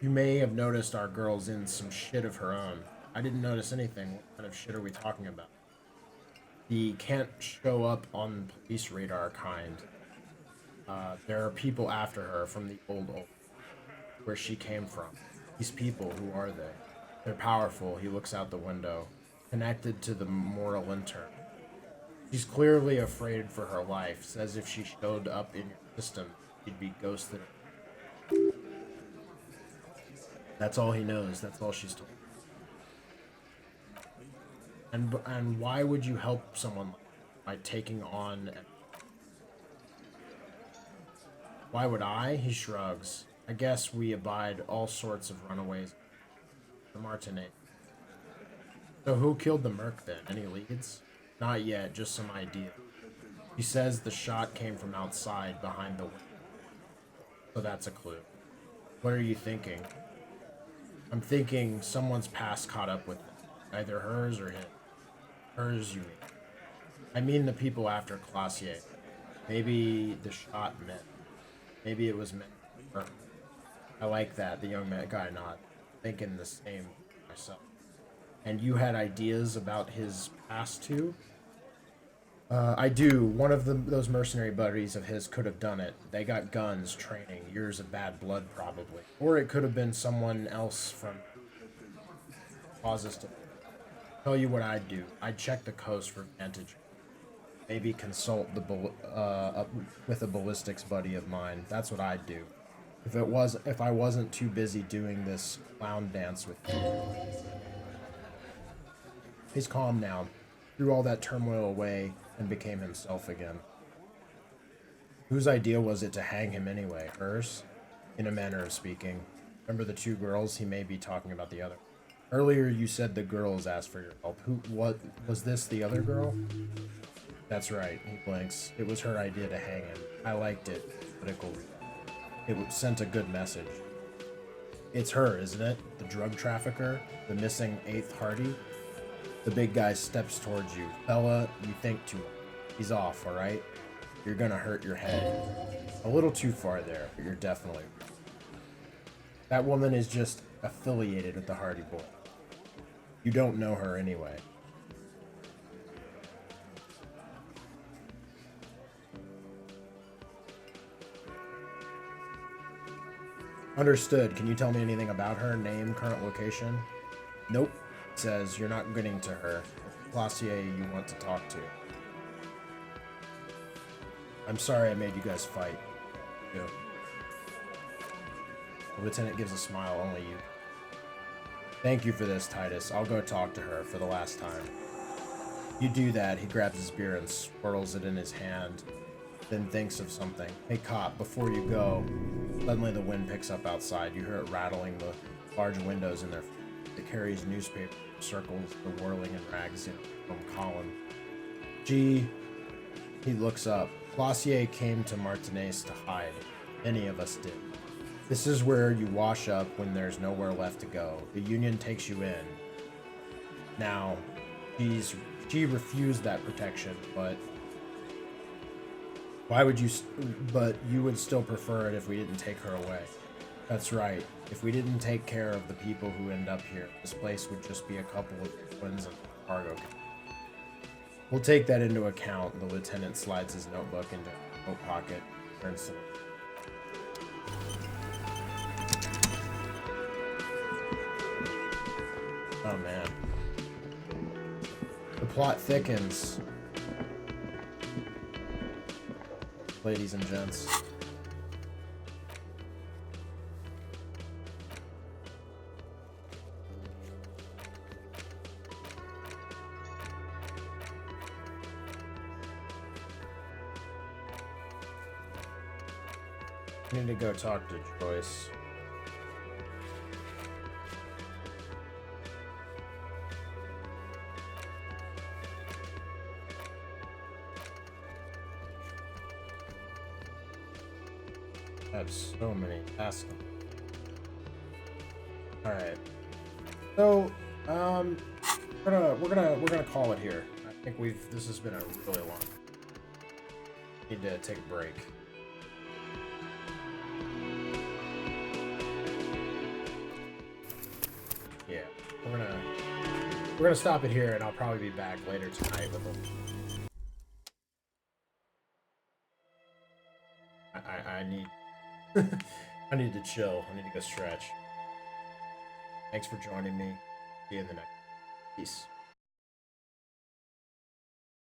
You may have noticed our girl's in some shit of her own. I didn't notice anything. What kind of shit are we talking about? The can't show up on police radar kind. There are people after her from the old, where she came from. These people, who are they? They're powerful. He looks out the window, connected to the moral intern. She's clearly afraid for her life, says if she showed up in your system, she'd be ghosted. That's all he knows. That's all she's told. And why would you help someone by taking on... Why would I? He shrugs. I guess we abide all sorts of runaways. The Martinet. So who killed the merc then? Any leads? Not yet, just some idea. He says the shot came from outside, behind the window. So that's a clue. What are you thinking? I'm thinking someone's past caught up with them. Either hers or him. Hers, you mean. I mean the people after Classier. Maybe the shot meant. Maybe it was meant for her. I like that, the young man guy not thinking the same myself. And you had ideas about his past too? I do. One of those mercenary buddies of his could have done it. They got guns, training, years of bad blood probably. Or it could have been someone else from causes to... Tell you what I'd do. I'd check the coast for vantage. Maybe consult with a ballistics buddy of mine. That's what I'd do. If I wasn't too busy doing this clown dance with you. He's calm now. Threw all that turmoil away and became himself again. Whose idea was it to hang him anyway? Hers? In a manner of speaking. Remember the two girls? He may be talking about the other. Earlier you said the girls asked for your help. What was this, the other girl? That's right, he blinks. It was her idea to hang him. I liked it. It sent a good message. It's her, isn't it? The drug trafficker? The missing 8th Hardy? The big guy steps towards you. Fella, you think too much. He's off, alright? You're gonna hurt your head. A little too far there, but you're definitely... That woman is just affiliated with the Hardy Boy. You don't know her anyway. Understood. Can you tell me anything about her? Name, current location? Nope. Says you're not getting to her. Classier you want to talk to. I'm sorry I made you guys fight. Yeah. The lieutenant gives a smile, only you. Thank you for this, Titus. I'll go talk to her for the last time. You do that, he grabs his beer and swirls it in his hand, then thinks of something. Hey cop, before you go, suddenly the wind picks up outside. You hear it rattling the large windows in their... It carries newspaper circles, the whirling and rags from column. Gee, he looks up. Classier came to Martinez to hide. Many of us did. This is where you wash up when there's nowhere left to go. The Union takes you in. Now, she refused that protection, but why would you? But you would still prefer it if we didn't take her away. That's right. If we didn't take care of the people who end up here, this place would just be a couple of twins and cargo. We'll take that into account. The lieutenant slides his notebook into his coat pocket, turns to... Oh man. The plot thickens. Ladies and gents. I need to go talk to Joyce. I have so many tasks. All right. So, we're gonna call it here. I think this has been a really long. Need to take a break. we're gonna stop it here, and I'll probably be back later tonight with them. I need I need to chill. I need to go stretch. Thanks for joining me. See you in the next. Peace.